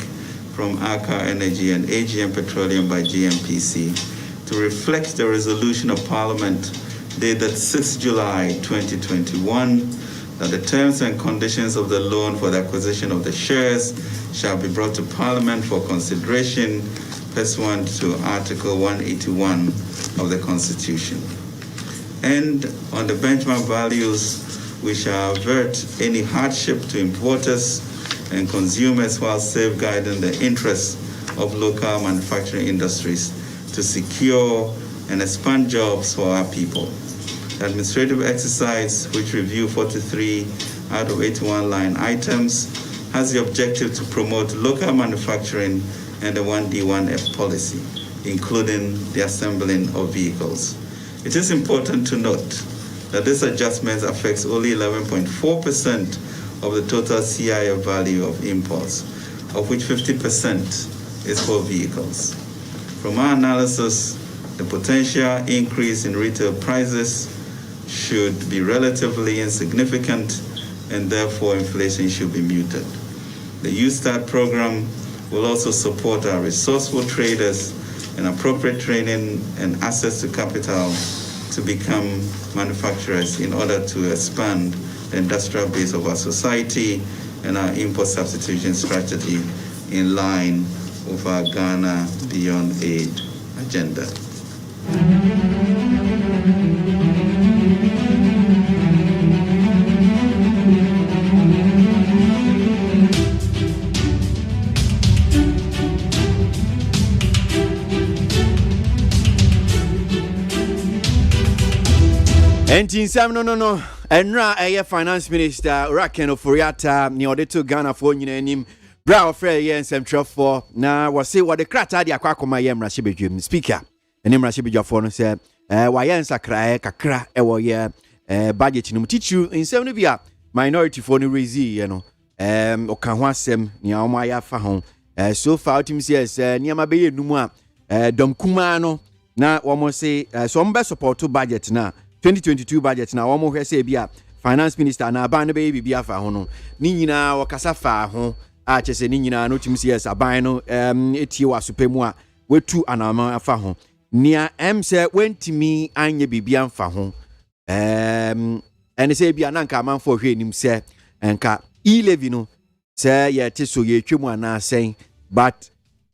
from ACA Energy and AGM Petroleum by GMPC to reflect the resolution of Parliament dated 6 July 2021 that the terms and conditions of the loan for the acquisition of the shares shall be brought to Parliament for consideration pursuant to Article 181 of the Constitution. And on the benchmark values, we shall avert any hardship to importers and consumers while safeguarding the interests of local manufacturing industries to secure and expand jobs for our people. The administrative exercise, which review 43 out of 81 line items, has the objective to promote local manufacturing and the 1D1F policy, including the assembling of vehicles. It is important to note that this adjustment affects only 11.4% of the total CIF value of imports, of which 50% is for vehicles. From our analysis, the potential increase in retail prices should be relatively insignificant, and therefore inflation should be muted. The U-Start program will also support our resourceful traders and appropriate training and access to capital to become manufacturers in order to expand the industrial base of our society and our import substitution strategy in line with our Ghana Beyond Aid agenda. Entin Sam no. Enra a finance minister Raken Oforiata ni odeto Ghana for nyina anim bra ofre ye nsɛmtwerɛfoɔ na wɔse wɔde krata de akwakoma ye mmra hyebedwem speaker enim mmra hyebedwafoɔ no sɛ wayɛ nsakrae kakra ɛwɔ ye budget no mutitu nsɛm no bia minority for no raise ye no ɔka ho asɛm ni a ɔmo ayɛ afa ho so far ultim says niama bɛyɛ numu a dom kuma no na wɔmo se so ɔmo bɛ support budget na 2022 budget na wɔn hwɛ sɛ bia finance minister na aban no bɛyɛ bibi afa ho no ni nyinaa wɔkasa fa ho a kyɛ sɛ ni nyinaa no tim CS aban no etie wa sopa mu a wetu anama afa ho nia sɛ wentimi anye bibi amfa ho ɛne sɛ bia na nka amanfo hwɛ nim sɛ enka e-levy no say ye te so ye twemu ana sen but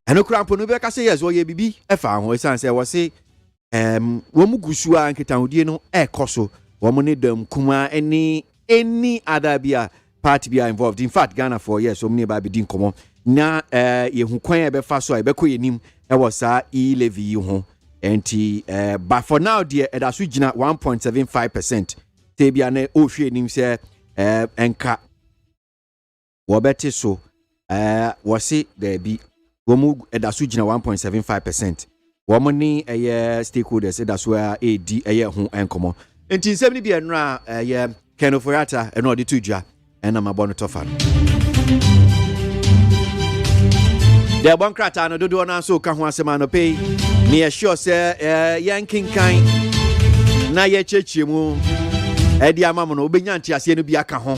eno krampo no be ka say yes wo ye bibi e fa ho san say wo say wo mu gusu a nketahudie no e koso wo mu ne dam kuma any other bia party bia involved. In fact Ghana for years so many ba be din komo na ye hu kwan e be fa so e be ko yenim e wo sa e-levy yi ho enti but for now dear it has gina 1.75%. Tebia ne o hwe nim se enka wo beti so wo se there be wo mu it has gina 1.75%. Wo mo ni stakeholders it has where AD ho enkomo enti nsem ni bia nra Kenofoyata eno de tudwa ena mabono tofa de bon krata no dodo na so ka ho asema no pay me sure say yankinkan na ye chechiemu edi amamu no obenya ntiase no bi aka ho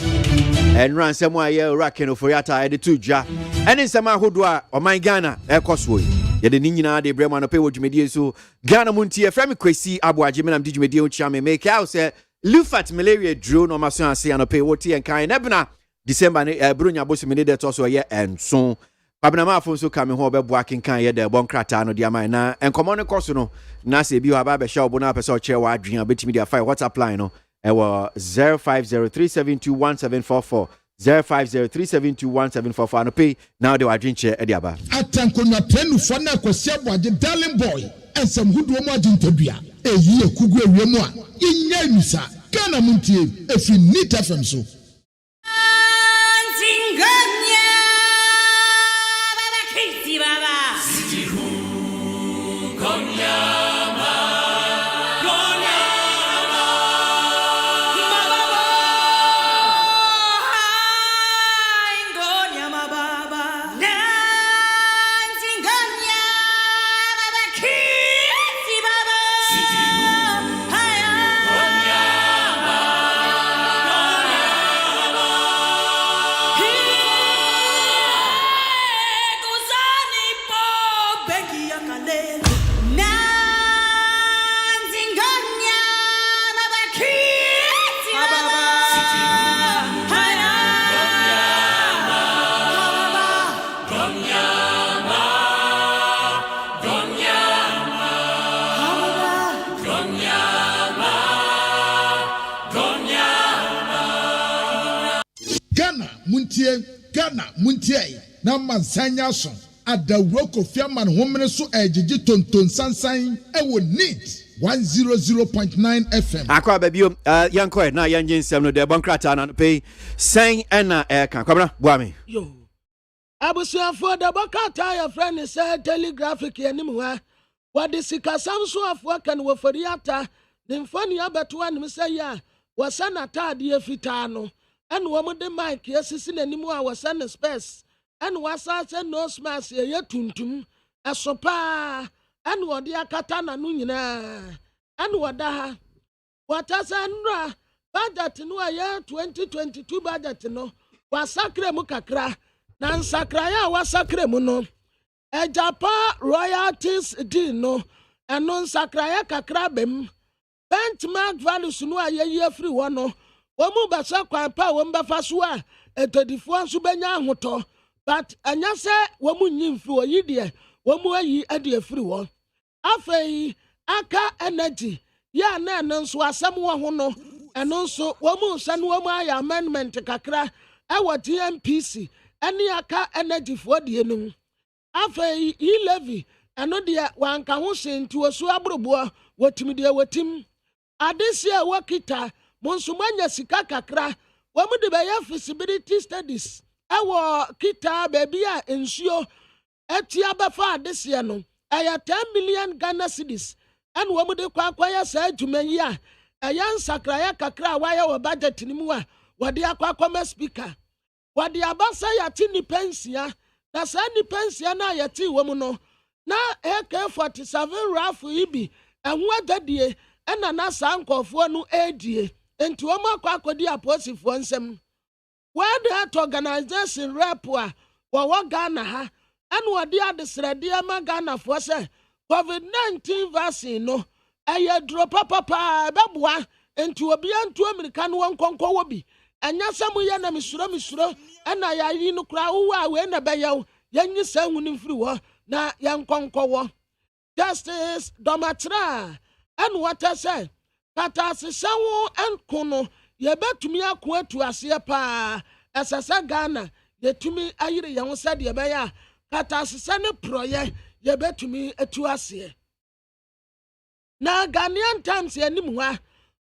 enra nsem a ye ora Kenofoyata de tudwa ene nsem ahodo a oman Ghana ekoso ye de nyina de brema no pay wodwumedie so Ghana MONTIE frame KWASI ABOAGYE menam de dwumedie o chia me make out say Lufat malaria drone no maso ase anope woti en kan nebna December brunya bosu me de to so ye enso kwabena ma afo so ka me ho obebo akenkan ye de bon krata no dia man na enkomo ne koso no na se bi ho aba be sha obo na pese o che wa adwen abetimi dia file WhatsApp line no e wo 0503721744 0503721744 anope now de adwen che e dia ba atankonwa penu fo na KWASI ABOAGYE darling boy ensem hudu mo adintadua eyi ekugu ewiem a yinya misa Ghana MONTIE efi NIT FM so Ghana MONTIE na mansanya so adawroko fiaman homene so ejiji tonton sansan ewo NIT 100.9 FM akwa babio yanko na yanjin sem no de bonkrata na pay sen na kan kwabna boame yo abusuafo de bonkrata ya friend say telegraphic yanim wa wade sika samso afo kan wo fariata ne mfani abeto anim say ya wasana tade afita no and woman de mic yes n'anim a wasan space and wasa say no smash ye tuntum asopa and wode akata na no nyina and wada ha watasa nra budget no ya 2022 budget no wasakre mu kakra na nsakra ya wasakre mu no ejapa royalties deal no eno nsakra ya kakra bem benchmark values no aye free one no womu basa kwampa womba fasua etodifo nso benya ahoto but anya se womu nyimfi oyide womu ayi ade afiri wo afei aka energy ya na nso asem wo ho no eno nso womu nsa no womu aya amendment kakra ewo TMPC eni aka energy fo de enum afei e-levy eno de wanka ho sentu osu abrobo wotimi de wotim adesia wakita Monsumanya sika kakra wamu de baya feasibility studies ewo kita baby a ensuo etia befa this year no aya 10 million Ghana cedis and wamu de kwakwaya sa adwumanyi a aya nsakra ya kakra waya wo budget ni mu a wode akwakoma speaker wode abasa ya tini pensia na sa ni pensia na ya ti wamu no na AK47 rafu ibi enhu adadie ena na sankofo no adie enti wo makwa aposifo nsem where that organization rep a wo Ghana ha anu wode adesrede ma Ghana fo se COVID-19 vaccine no eye dro papa beboa enti obi antu America no wonkonko wo bi anya samu ya na misuro ena ya yi no kra wo a we na beyew yanyi sanwu ni mfiri wo na yankonko wo Justice Domatra and what I say kata sesawo enkono ye betumi akọ atu ase pa esasa Ghana ye tumi ayire ye ho sade ye be ya kata sesa ne proye ye betumi atu ase na Ghanaian Times ye nim ho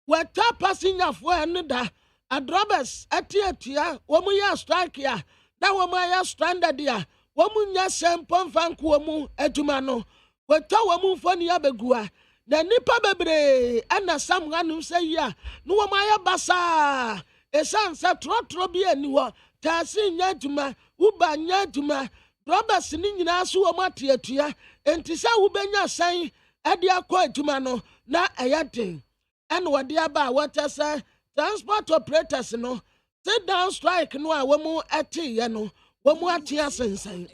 wata passenger fo ene da adrobes atiatia wo mu ya strike ya na wo mu ya stranded ya wo mu nya sempon fanko wo mu aduma no wata wo mu foni abegua na nipa bebre ana samwanu say ya no wo maya basa esansa trotro bi ani ho tasi nya duma uba nya duma drobes ni nyina so wo mateatua enti sa wo benya san e de akọ aduma no na eyaden en wo de aba wata say transport operators no sit down strike no a wo mu ete ye no wo mu atia sensan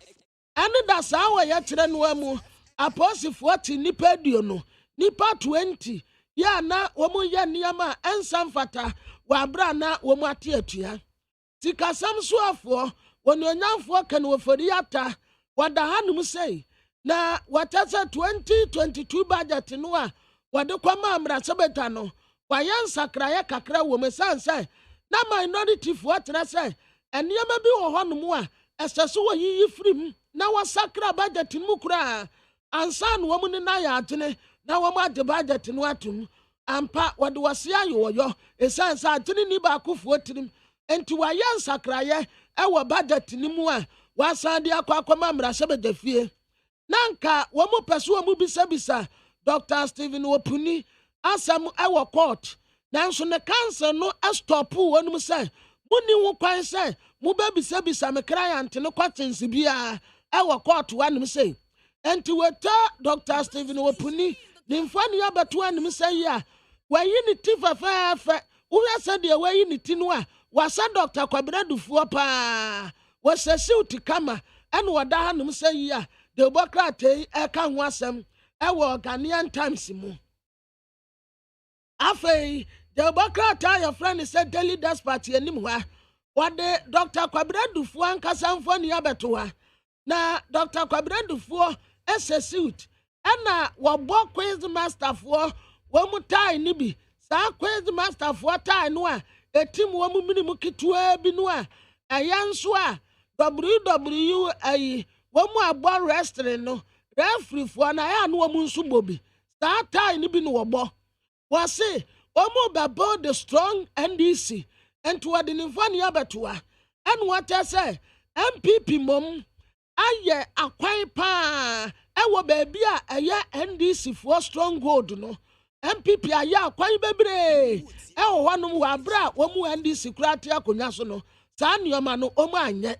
ane da sa wo ye kire no amu aposifo ti nipa dio no nipa 20 ya na womu ya niyama ensamfata wa bra na womu ate atua tika samsuafo wononyamfo kan wofori ata wada hanum sei na watasa 2022 budget no a wade kwama amra sebeta no wayansa kraye kakra wo mesanse na minority fo atra sei eniyama bi wo honum a eseso wo yiyi frim na wasakra budget mu kura ansan wo mu na ya atene na wo ma de budget no atum ampa wode wase ayo esansa atene ni ba akofo tirim enti wayansa kraye e wo budget ni mu a wasan de akwa mra sebeta fie nanka wo mu peso wo mu bisa Dr. Stephen Opuni asam e wo court nanso ne council no stop wonum say muni wo kwan say mu ba bisa me client no kwatensi bia e wo court wanum say enti weta Dr. Stephen Opuni nimfani abeto anum say ya wayi ni ti fafafa wo yasa de wayi ni ti no a wasa Dr. Kwabradufuo pa wasasi utikama ene wada hanum say ya de bokrate e ka ho asem e wo Ghanaian Times mu afei de bokrate your friend said daily dispatch enim ho wade Dr. Kwabradufuo ankasa mfani abeto ha na Dr. Kwabradufuo suit ena wobo quiz master for wo mu tai ni bi sa quiz master for tai no a etim wo mu minimu kitwa bi no a ayanso a WW ai wo mu abo restaurant no referee for na ya no wo mu nso bobi sa tai ni bi no wobo wo se wo mu babo the strong NDC ento wade ni fani abetoa en what say MPP mom aye akwai pa ewo baby a aye NDC for stronghold no MPP aye akwai bebre ewo honum wa bra wo mu NDC kurate akonya so no sa nioma no omu anye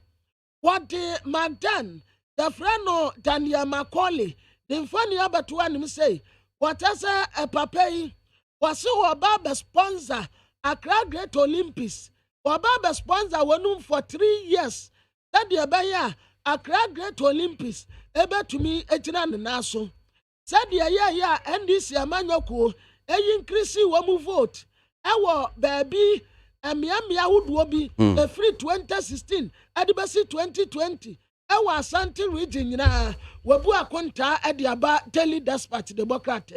what Magdan the friend no Daniel Macaulay the funny abeto anim say what say a papa yi was so baba sponsor Accra Great Olympics or baba sponsor wonum for 3 years that the abaya Accra Great Olympics ebe to me ejina na so said ya NDC amanyoko e increase wo mu vote ewo baby emiamia woduo bi e free 2016 adibasi 2020 ewo Asante region nyina wabu akonta e de aba daily dispatch Democrat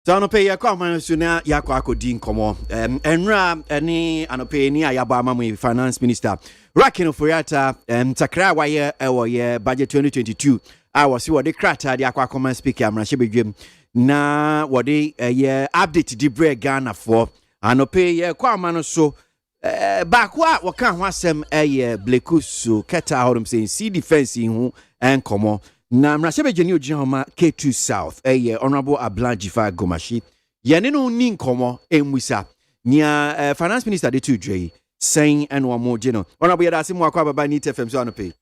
Anope ya kwa manusuna ya kwa akodi nkomo enra eni anope ni ayaba amamu finance minister Rakino Furiata takra waye ewo ye budget 2022 awasi wode krata de akwa common speaker amrahye bedwem na wode ye update di bre Ghana for anope ye kwa manu so bakwa waka ho asem ye blekusu keta hodum say see defense hu enkomo na mrahye bedwani ogihoma K2 South honorable Ablanjifa Gomashi yene no ni nkomo enmusa nia finance minister de tudre saying and one more general honorable yadasi mo akwa baba ni TFM so anope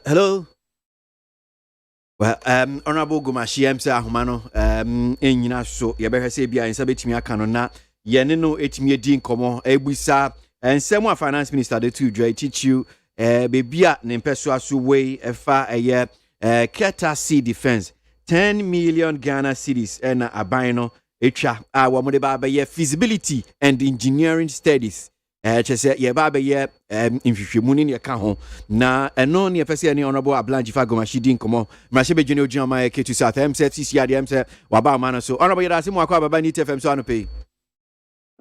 hello well honorable Gomashi amsa ahomano enyina so ye behwe se bia ensa betimi aka no na yene no etimi edi nkomo ebusa ensem a finance minister de tudre chichu bebia ne mpeso aso we efa keta sea defense 10 million Ghana cedis na aban no etwa a wo mo de ba ye feasibility and engineering studies chese ye ba ye nhwehwemu ni ye ka ho na eno ne pese ne honorable Ablanji Fagomashi din komo mrahye bedwene ogina ma ye ketu south MCFCC ade mse wa ba ma no so honorable ye da se mo akwa baba ni TFM so anope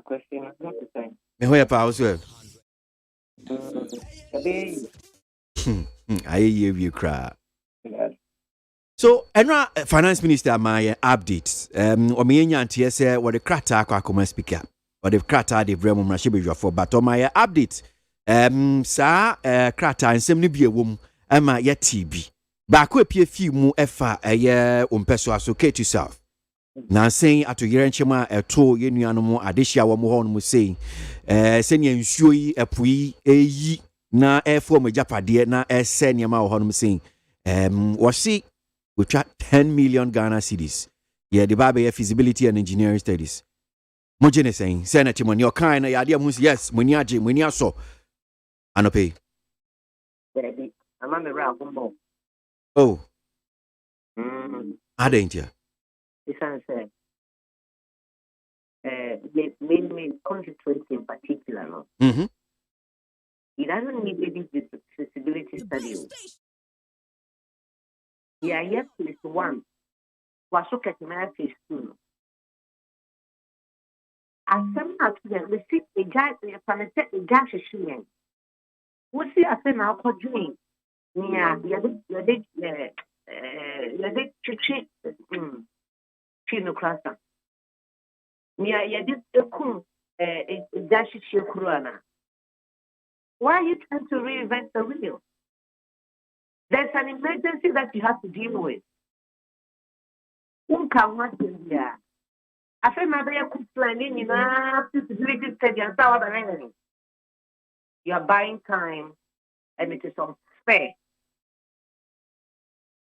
question not the same. me ho ye pa also aye we cry. So, enra finance minister my updates. Omiyenya antie se what the krata akwa speaker. Or the krata de bremo mrahye bedwafo but on my update. Sa krata nsem ni bie wom ama ye TB. Ba ko epie fi mu efa eye ompeso asoke to south. Na sen ato yere nchema eto ye nuanom adehia wo mo ho no sei. Se ne nsuo yi epui eyi na efo majapade na ese niam wo ho no sei. Wasi we track 10 million Ghana cedis. Yeah, the Bible feasibility and engineering studies. Mojene saying, Senator, when you're kind, I idea yes, Muniaji, Muniaso. Anope. Baby, I'm on the round. Oh. I didn't hear. This answer. Mainly constituency in particular. No? It doesn't need any feasibility study. Yeah, yes, it's one. Was look at my face too. As some have to see a guy, a planet, a gas machine. What's the affair now called doing? Yeah, you're the chichi, Chino Crasa. Yeah, you did a cool, a dash Kurana. Why are you trying to reinvent the wheel? There's an emergency that you have to deal with. I feel my very planning enough to study and so you are buying time and it is unfair.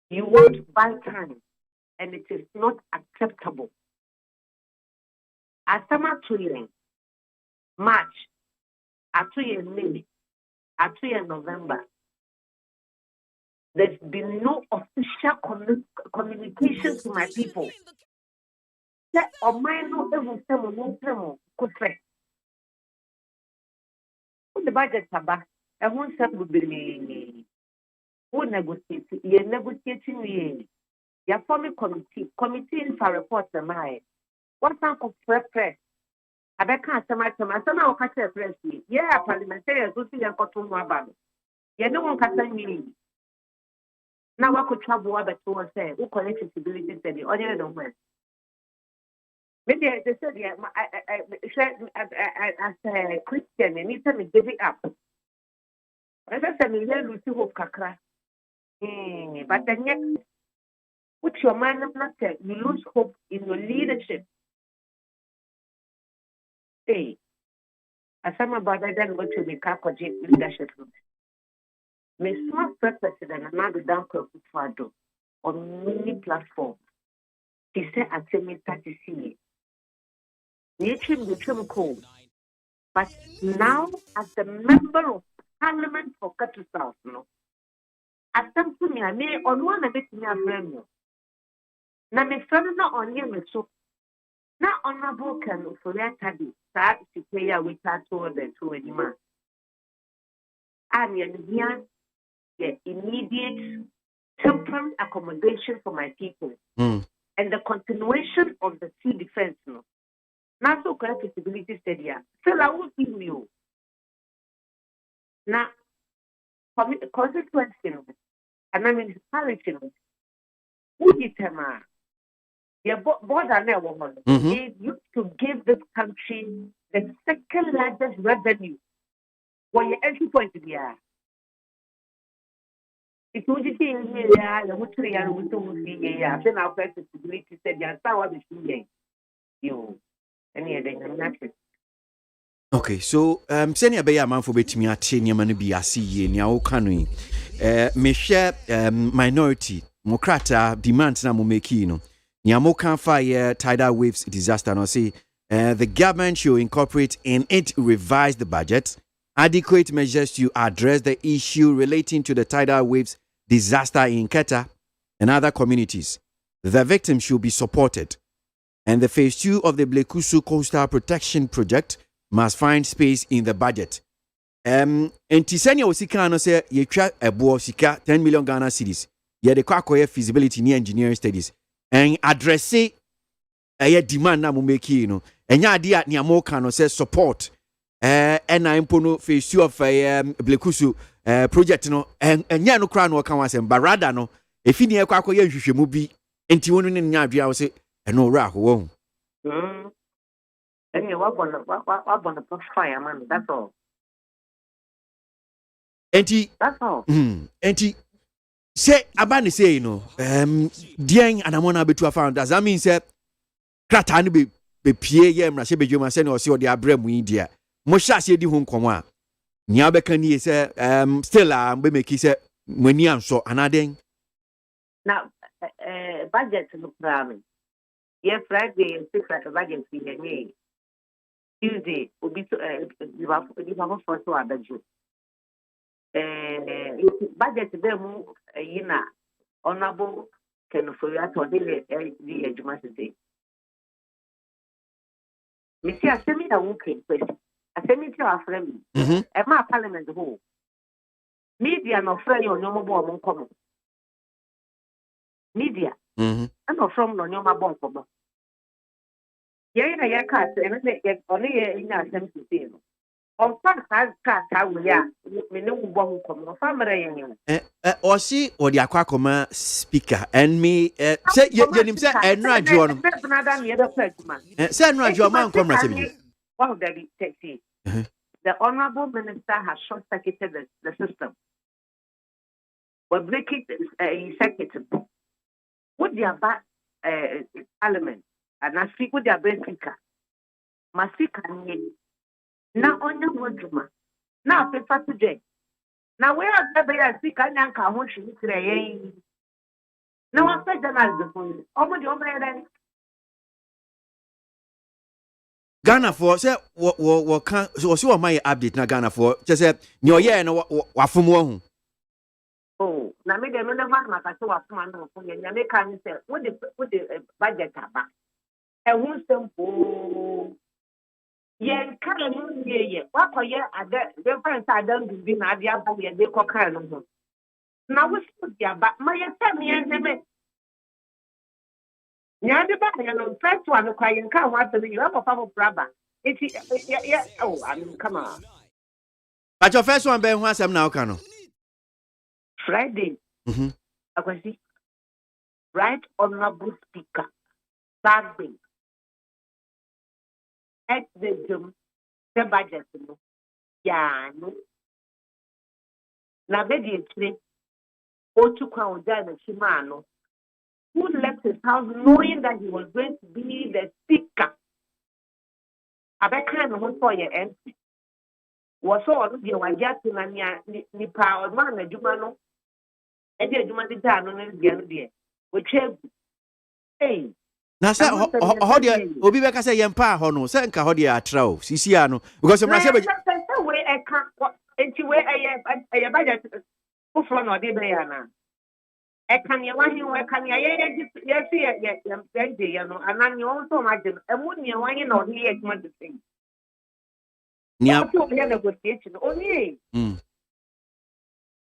You want to buy time and it is not acceptable. As summer 2 years, March, at 2 years May, at 2 years November. There's been no official communication to my people. That or my no even the budget aba, I won't say would be who negotiate, you're negotiating me. You're forming committee for reports am I. What time of press? I can't say my son catch a press. Yeah, parliamentary, so see, I got to know about it. You know one can tell me. Now I could travel about to say who connect feasibility study or the other. Maybe they said yeah, as a Christian, I need to give it up. As I said, we lose hope, kakra. But then yet, put your mind up, not you lose hope in your leadership. Hey, as some about that, then what to be leadership. May smart president and now the down Fado on many platforms. He said at me 30 the trim code. But now as a member of parliament for Katu South, no. As some to me, I may on one of it me a brand new. Now my friend not on you so now honorable can for that tadi start to pay a with that toward the two anymore. And here immediate temporary accommodation for my people and the continuation of the sea defense. No, now so correct feasibility study. So I will give you now consequence and I mean municipality. Who determine your border woman you to give this country the second largest revenue for your entry point to the air. It would be here, the Mutri and Mutu, after our flexibility said, you are you any other. Okay, so send your bay man for bet me at Yaman be a see in your canoe. Me share minority, Mokrata demands na Mumekino. Nyamo can fire tidal waves disaster. No say the government should incorporate in it revise the budget, adequate measures to address the issue relating to the tidal waves disaster in Keta and other communities. The victims should be supported. And the phase 2 of the Blekusu Coastal Protection Project must find space in the budget. Senior Osika no say yetwa ebo sika 10 million Ghana cedis. Ye de kwakoye feasibility ni engineering studies and address demand na mo make no. Enya ade a ne amoka no say support na impono phase 2 of Blekusu project no enya no kra no kan wasem barada no efi ne kwakoye hwehwemu bi enti wonu ne nya adua wo say eno ra ho Anyway, what on the fire, man? That's all. That's all. Enti say abani say dien anamona betu found does that mean say krata no be pie ye mra she bedwuma say no se ode abram yi dia mo sha se di ho nkomo a nia beka ni say still be make say mani anso anaden now budget no problem. Yes, Friday and 6 at the budget we Tuesday will be you have for so budget. Budget them honorable can for you to the education. Missy, I send me a working question. I send me to our friend. At my parliament hole. Media no friend or no more common. Media. I'm not from no more bomb. Yeah, I can't only in our sense to see. On fact, has cut how we are. We know one come family. Or see or the aquacoma speaker and me say him say and Rajon. Say Rajon man come right. One of the taxi. The honorable minister has short circuited the system. We're breaking executive. What the about parliament and I speak with their best speaker. My speaker now on your worduma. Now paper today. Now where are the speaker and can watch you today? Now I said that as the phone. Over the over Ghana for say what can so my update na Ghana for just say your year no wafum wo. Oh, na me dem no never na ka so wafum no for ya me kan say what the budget aba. E hu simple. Yen kan no ye wakoye ada reference adam bi na ade aba ye de kokran no. Na wo so dia ba ma ye say me en me. Nyande ba ya no first one kwa yen kan wa tell you have for braba. Yeah, oh, I mean come on. But your first one be hu asem na oka no. Friday. Akwasi. Right honorable speaker. Saturday. At the budget no. Yeah, no. Na be di tire. Otu kwa oja na chimano. Who left his house knowing that he was going to be the speaker? I bet kind of for your empty. Was all of the Wajatu ni power man, a Jumano, and the Jumani Dano and the which hey. Na say how dia obi be ka say yempa ho no say nka ho dia atra o sisia no because I'm say way I can't enti way I budget for no dey be na e kan ye wan we kan ye see ye no anan you also imagine e mu ne wan ye no he e the thing nia negotiation only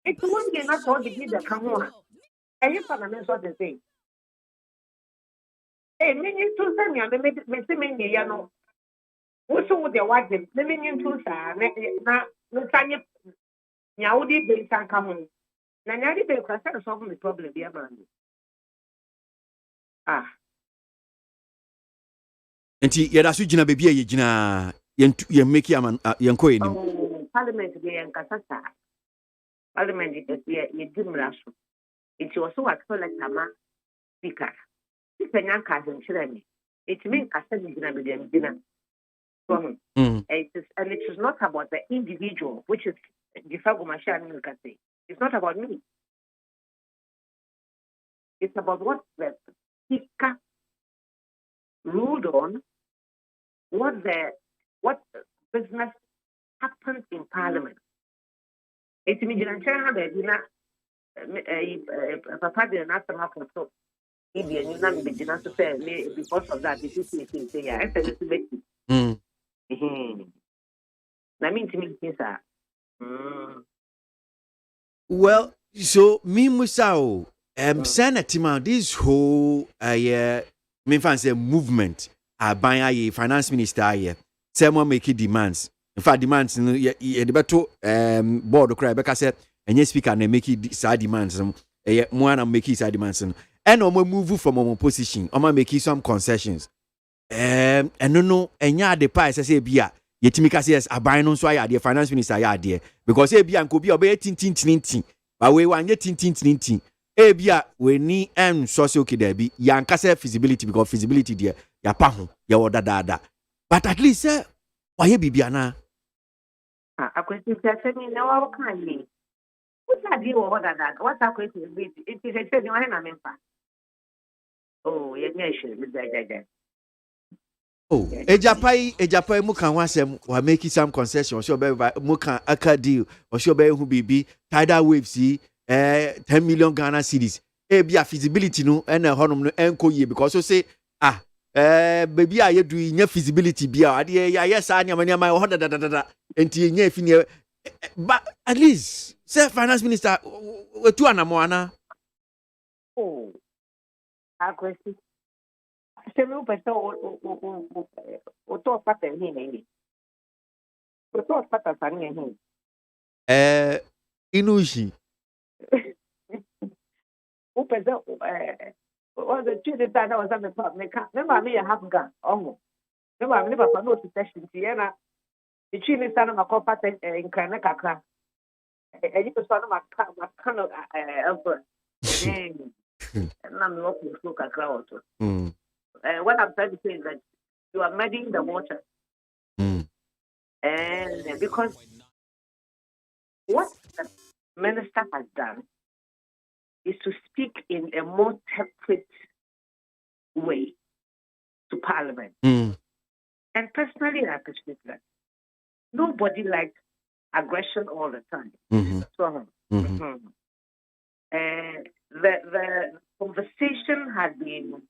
it won't be not all the leader come on and you parliament so the thing. Hey, many two send me see ya no. What's with the white? The minion two sa na sanya nyaudi be san come. Na nyadi be kwasa solve the problem be man. Ah. Enti yeda su gina bebi ye gina ye make am ye nko enim. Oh, parliament be yan kasasa. Parliament ye dimra so. It was so what like ama speaker. It means it is not about the individual, which is it's not about me. It's about what the speaker ruled on, what business happens in parliament. It means Papa did not Maybe you know be just to say because of that this is say yeah I said this bit. Na me intimi sir. Well, so me musao senator this whole me fan say movement aban finance minister aye someone make demands. In fact, demands no ye debato board cry because say any speaker na make side demands mo na make side demands no. And omo move from omo position, omo make some concessions. And no enya de pa say bia yetimi ka say yes aban no so aya de finance minister aya de because e bia nko bia obey tin but we wan tin e bia we ni so say okay there be yanka say feasibility because feasibility there ya pa ho ya woda dada but at least say why bibia na akwesi say me na wa kan ni what are you woda dada what akwesi be it is say ni wa na mempa oh ye nyeshe me jaja. Oh, Ejapai mu kan wasem wa make some concession so be mu kan aka deal or so be hu bibi tidal waves 10 million Ghana cedis e bia feasibility no and honom no enko ye because so say baby aye do nya feasibility bia ade ya yes anya mani ma ho da enti nya fini but at least say finance minister wetu anamo ana oh akwesi se me upesa o to pata ni o to pata sani ni inushi upesa o the two that was on the pub me can remember me have gun oh remember me papa no session ti na the chini sana makopa in kana kakra e you so na makano elfer na me walk through kakra auto what I'm trying to say is that you are muddying the water. And because what the minister has done is to speak in a more temperate way to Parliament. And personally, I appreciate that. Nobody likes aggression all the time. So, the conversation had been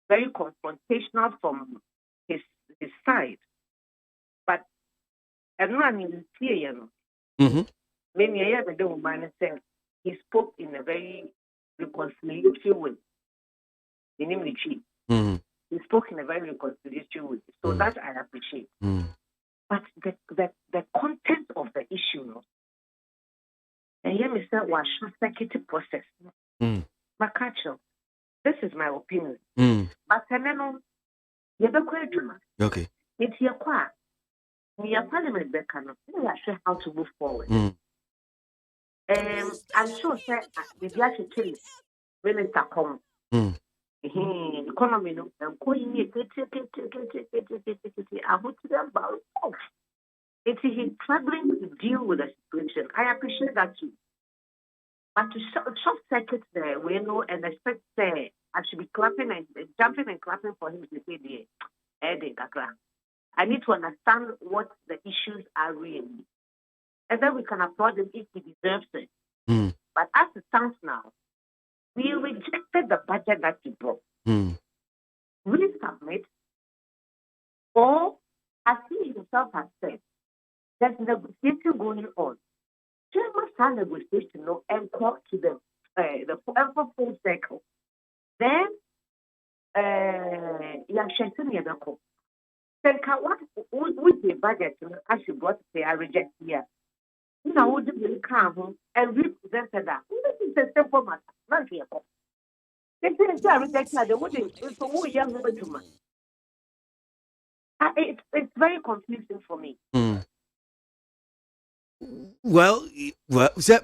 very confrontational from his side. But everyone is here, you know. Many years ago, man said he spoke in a very reconciliatory way. In him, he spoke in a very reconciliatory way. So that I appreciate. But the content of the issue, no. And here, Mr. was executive process. Makacho. This is my opinion. But then, you have a okay. It's your qua. We are Parliament back and we are sure how to move forward. I'm sure that the actually minister come. Economy no and going it's he's struggling to deal with the situation. I appreciate that too. But to short circuit there, we know and expect I should be clapping and jumping and clapping for him to say I need to understand what the issues are really. And then we can applaud him if he deserves it. But as it stands now, we rejected the budget that he brought. Resubmit, or as he himself has said, there's negotiation going on. There must have negotiation and talk to the full circle. Then, what with the budget as you brought to I reject here. Now, would you come and represent that? This is a simple matter. Not here. It's very confusing for me. Well,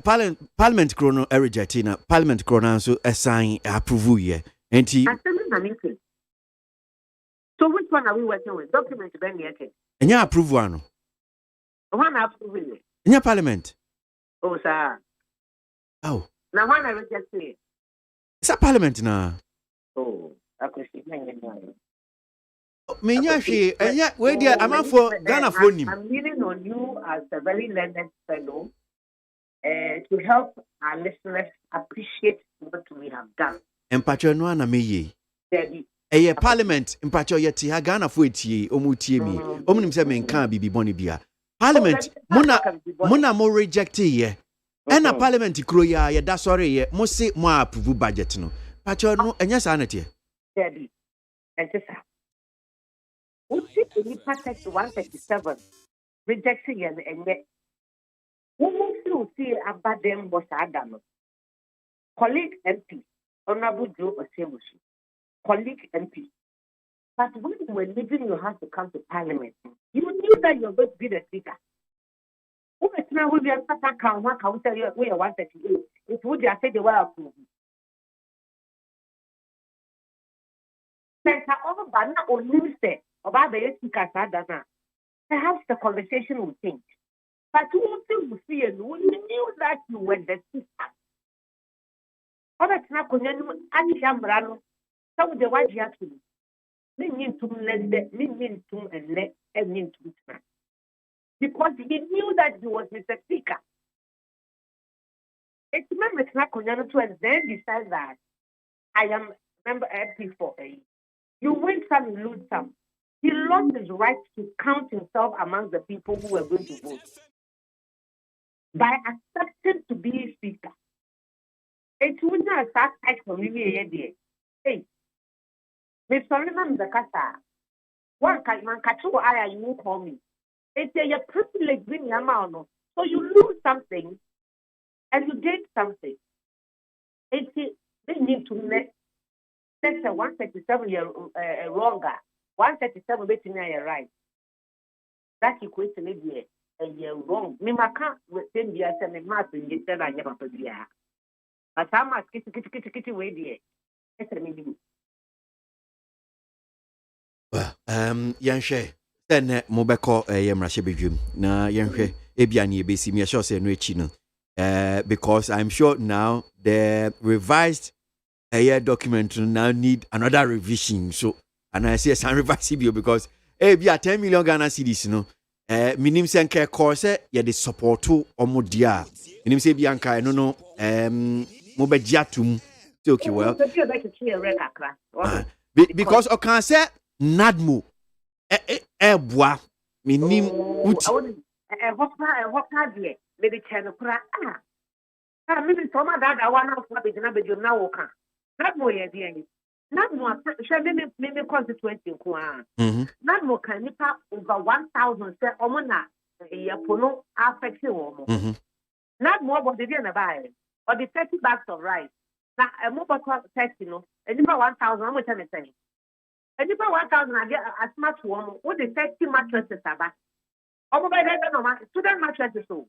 Parliament chrono rejectina, Parliament chrono so assign approve ye. So which one are we working with? Document Ben yet. And you approve one. One approve it. In your Parliament. Oh, sir. Oh. Now one I reject it. It's a Parliament now. Oh, I could see. Where dear, I'm for Ghana phone him. I'm leaning on you as a very learned fellow to help our listeners appreciate what we have done. Mpacho no ana meye. Debbie. Eye parliament mpacho yeti ha Ghana fo etie omu tie mi. Omu nim se menka bibi boni bia. Parliament muna mo reject ye. Ena parliament kro ya ye da sorry ye mo se mo approve budget no. Pacho no enya sa na tie. Debbie. And just Uti Text 137 rejecting and yet who see about them was Adam. Colleague MP, Honorable Joe Osemushi, colleague MP. But when you were leaving your house to come to Parliament, you knew that you were going to be the speaker. Who is now with your counter, we are 138. It would have said they were approved. But not only say about the speaker, perhaps the conversation will change. But you will see and we knew that you were the speaker. Other than that, I am Rano. Some of the white yakin. Meaning to let the meaning to and let and mean to. Because he knew that he was Mr. Speaker. It's member Snakoyano to and then decide that I am member MP for a. You win some, you lose some. He lost his right to count himself among the people who were going to vote by accepting to be speaker. It would not start for me. Hey, Mr. Solomon the Kasa, one man catch you call me. It's a privilege when you're amount. So you lose something and you gain something. It's they need to make. Section 137 year wronger, 137 betting year right. That equates to maybe a year wrong. Me can't within the SME math and get that I never put the air. But how much kitty way there? It's a minimum. Well, Yanshe, then Mobeko, Yamrashabijum, na Yanshe, Ebiani, Basi, me sure say no chino. Because I'm sure now the revised a year document now need another revision. So, and I say some revising because be a 10 million Ghana cedis, no. Minim senke course ya the support to omodia. Minim se bianca no mobejatum. Okay, well. Because I can say nadmo bois minim uti. What maybe Chanopra. Maybe some of that I want to be the now. Not more, dear. Not more, maybe Constituency. Not more can you tap over 1,000 set omona, a pono affection. Not more what they didn't buy, or the 30 bags of rice. Now, a mobile 30, no, and you 1,000, I'm saying. And you 1,000, I get a smart one with the 30 mattresses. Oh, my God, student mattresses. So,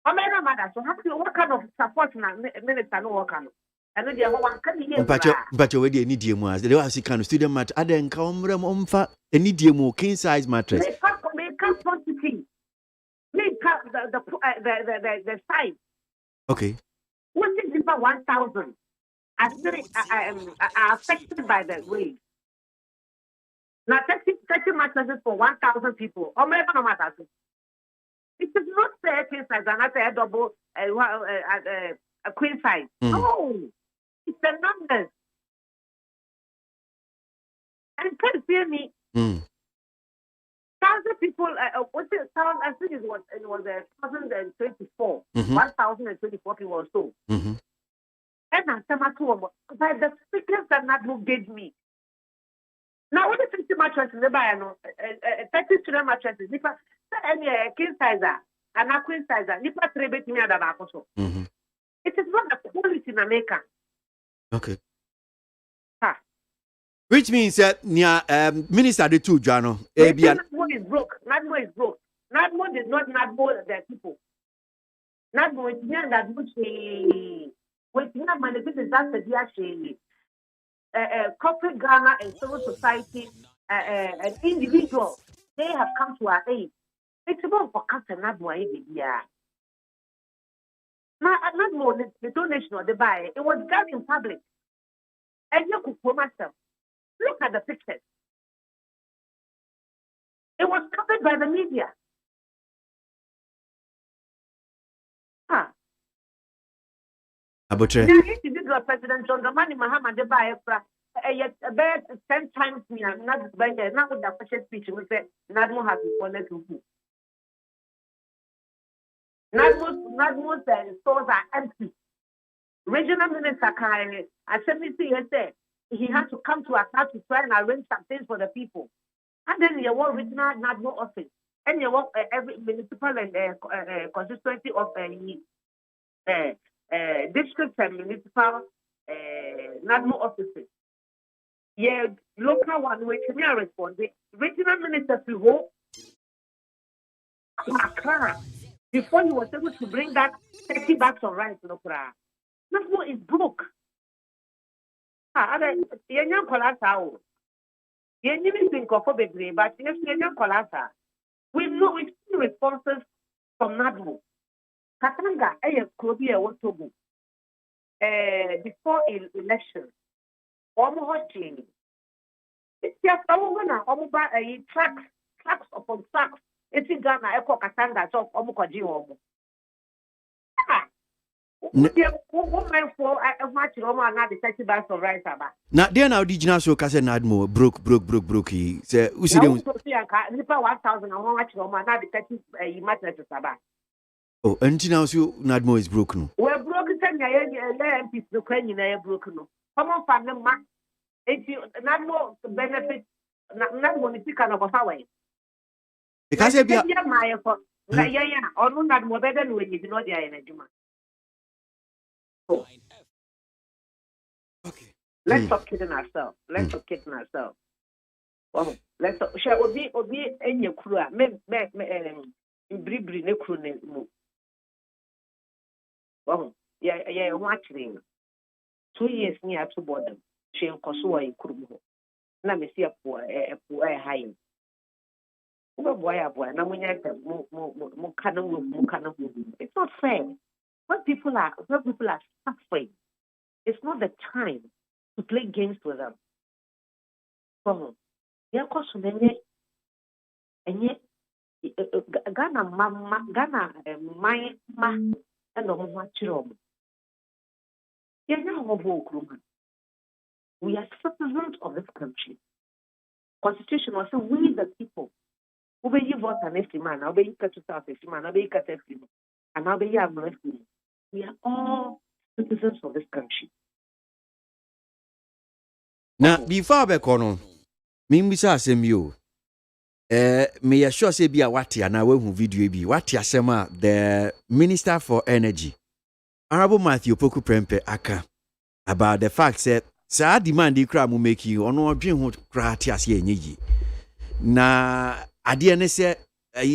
oh, my God, so what kind of support minutes I know what kind of. But you already need you as they was kind of student mat. I then come for any demo king size mattress. Make up quantity. Make up the size. Okay. What is about 1,000? I am affected by the wage. Now 30 mattresses for 1,000 people. Or maybe no matter. It is not fair king size and not a double a queen size. No. It's the numbers. And can you hear me? 1,000 people, what's it? I think it was 1,024. 1,024 people or so. And I'm by the speakers that Nadu gave me. Now, what is 50 mattresses? 30 student mattresses. If any king sizer and a queen sizer, if I trade it me at the it is not the quality in America. Okay. Which means that Minister the two Jano. Nadmo is broke. Nadmo is broke. Nadmo did not Nadmo the people. Nadmo is near that which with manifest disaster corporate Ghana and civil society and individuals, they have come to our aid. It's about for cancer Nadmo yeah. Now, not more the donation or the buy. It was done in public. And you could for myself. Look at the pictures. It was covered by the media. Abotre. Individual President John Dramani Mahama de Baefra, about 10 times me, not by the now with the first speech, we say, Nadmo has responded to who. Nadmo's stores are empty. Regional Minister Kyle, as MEC said, he had to come to Accra to try and arrange some things for the people. And then you want regional Nadmo office. And you want every municipal and constituency of district and municipal NADMO offices. Yeah, local one which me respond. Regional minister to go Accra before he was able to bring that 30 bags of rice in Accra. NADMO is broke. Yenyan kolasa. Yenyan think of baby, but yenyan kolasa. We've seen responses from NADMO. Katanga, Kobi, Wotobu. Before election, almost changing. It's just almost a tracks upon tracks. It's in Ghana, Echo Katanga, so Omukaji Omo. Now, then our digital show Kase Nadmo broke. Say, who see them? Nipa 1,000 and 1 Roma, now the 30 you might let us about. Oh, until now, so Nadmo is broken. We're broken, and MPs the Ukraine are broken. Come on, family, man. If you not more benefit, not one is kind of a way. Because if you are my for, or not more better than when you know the energy. Okay. Let's stop kidding ourselves. Oh, let's shall we be in your crew, Bribri Necru. Oh, yeah, watching 2 years near to boredom. She and Kosoa in Krumo. Now, me see a poor high. Boy, it's not fair. When people are suffering, it's not the time to play games with them. Oh, yeah, and yet, Ghana, my and no children. We are citizens of this country. Constitution was we the people. Who be you vote an man, I'll be you cut to South man, I'll be you cut every man, and I'll be you. We are all citizens of this country. now before I go on, me say you. May I sure say be a wati and I will video be wati asema the Minister for Energy, Honorable Matthew Poku Prempe Aka, about the fact that sa demand the crowd will make you on no dream who crati as ye na ade ne se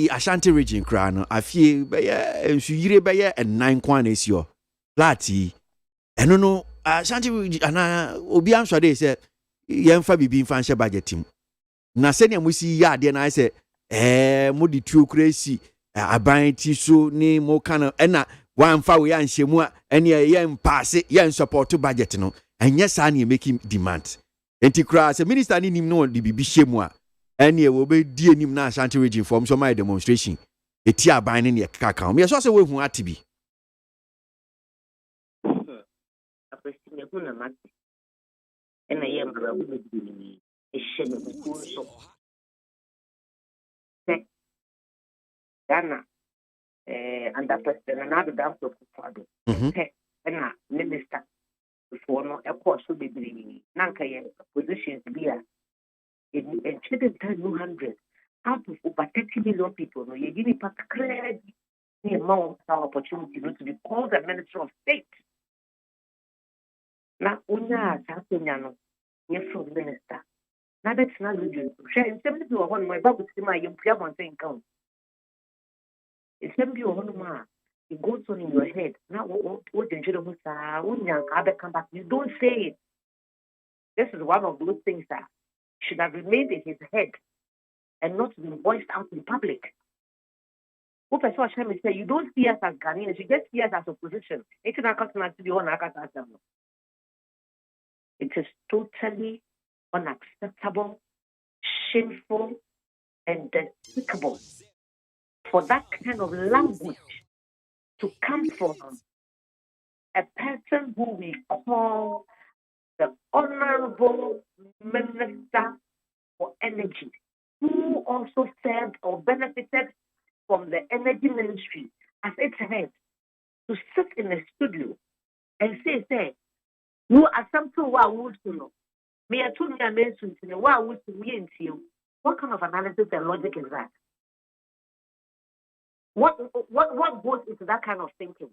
Ashanti region crowd no afie be nsuyire be and 9 kwan esio plati eno no Ashanti region ana obi answa dey say yemfa bibi mfa nhye budget team na senia musi ya ade na say mo di tuo crazy aban ti so ni mo kana ena wanfa we anhye mu a ene ye mpaase ye support budget no enye sa na make him demand enti kra say minister ni nim no di bibi hyemu a ene we be die nim na Ashanti region form so my demonstration eti aban ni ne kaka me so say we hu atibi apesi ne hu na mate ena ye mbra wo be isheme kuso Ghana under president another down to Fado ena minister before no e course be bring nanka ye positions be a in 200 out of over 30 million people no ye give me credit the amount of opportunity to be called a minister of state na unya asanya no ye from minister na that's not good share in some people on my babu sima you pia one thing count it's some you on ma it goes on in your head now what the jiro musa unya ka come back you don't say it. This is one of those things that should have remained in his head and not been voiced out in public. Say, you don't see us as Ghanaians, you just see us as opposition. It is totally unacceptable, shameful, and despicable for that kind of language to come from a person who we call the Honorable Minister for Energy, who also served or benefited from the Energy Ministry as its head, to sit in a studio and say, you are something who I would know. Me a two year mention to why would we into you? What kind of analysis and logic is that? What goes into that kind of thinking?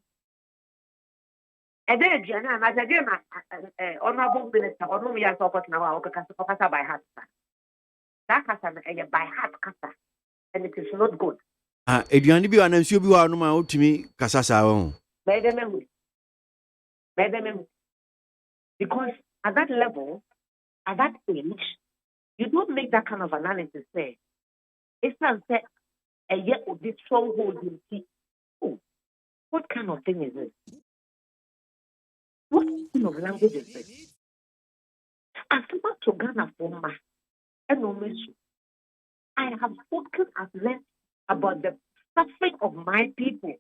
And then Jana, and again, honorable minister, or we are talking about Kasa by heart. That Kasa by heart Kasa, and it is not good. Eduani bi wana nsuo bi wa no ma otumi kasa sa won. Because at that level, at that age, you don't make that kind of analysis there. It's not that a year of this stronghold in see. Oh, what kind of thing is this? What kind of language is this? As much to Ghana for ma, I have spoken at length about the suffering of my people.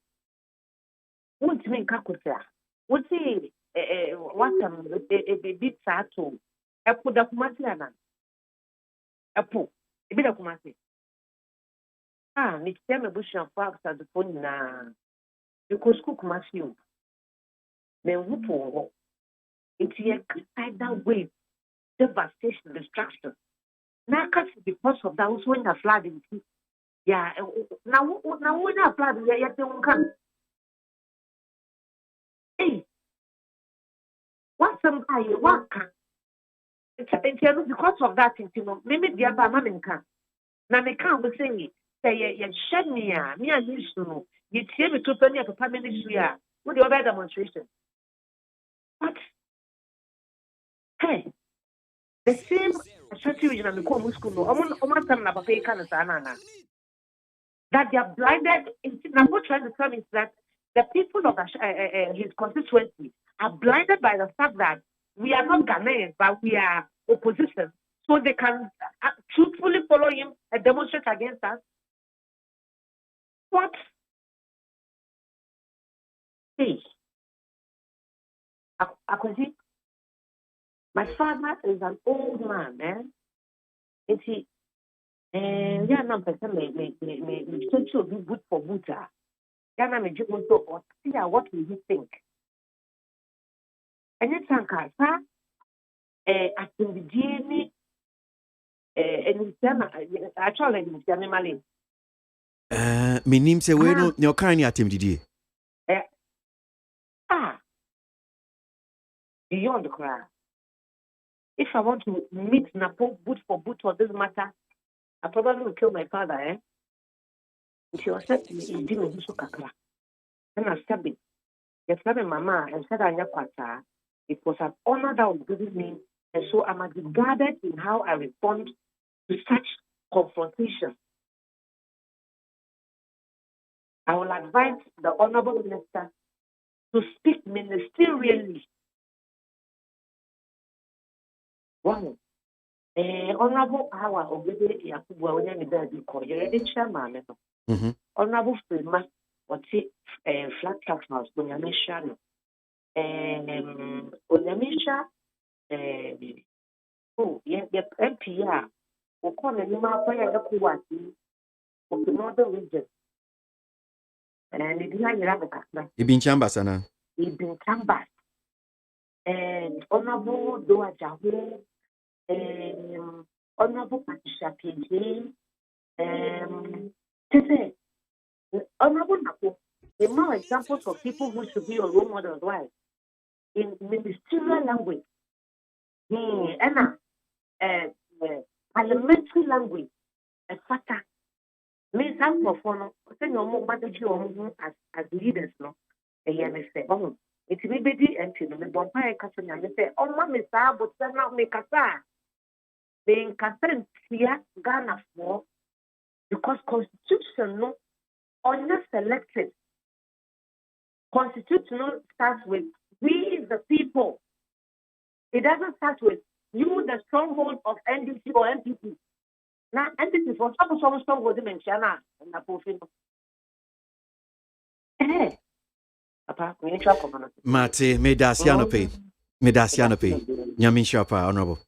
What mean Kakuta? What say what a bit sad to a put up Matiana? A poo, a bit of Mati. It's them a bush of facts at the phone now. You could cook Matthew. Then whoop for it's a either way, devastation, destruction. Now, because of that, was when the flood in yeah, now when I flood, yeah, don't come. Hey, what's somebody what can? It's because of that, you know, maybe the other man can. Now, they can't be saying, say, you shed me, I used to know. You tell me to penny at the ministry, with your bad demonstration. What? Hey, the same situation in the Congo school, almost about pay kind of that they are blinded. Now, what trying to tell me is that the people of his constituency are blinded by the fact that we are not Ghanaians, but we are opposition. So they can truthfully follow him and demonstrate against us. What? Hey, I could see. My father is an old man, and he, yeah, no, person me so be good for Buddha. Yeah, me just want to see what will he think. And it's Sankasa, at the DNA, and actually, Mr. Mali. Me name say we no kind at him did. Beyond the crowd. If I want to meet Napo boot for boot on this matter, I probably will kill my father, She was said to me, he didn't do so kakra. Then I said it. Yes, Mama, and said I kwata. It was an honor that was given me, and so I must be guarded in how I respond to such confrontation. I will advise the Honorable Minister to speak ministerially. One, Honorable Hawa Obede Yakubu, when you are called, you're a chairman. Honorable Freeman, what's it? Flat tax house, Onyamisha. Onyamisha, oh, yeah, MPR. We call the name of KWASI of the Northern region. And it is like Ibn Chambasana. Ibn Chambas. And Honorable Doa Jahu, Honorable Patricia PJ, Honorable Napo, the more examples of people who should be your role models, why? In ministerial language, and parliamentary language, a fata. Means some of them, saying no more as leaders, no, and say, oh. It may be the entry, the bonfire castle, and they say, oh, Mamma, but now make a star. They can here Ghana for because constitution no or not selected. Constitutional starts with we the people. It doesn't start with you, the stronghold of NDC or NPP. Now, NDC for some stronghold in China and Napofino. papa me twa kono Mate, Medasianope. Nyamin Shapa, Honorable.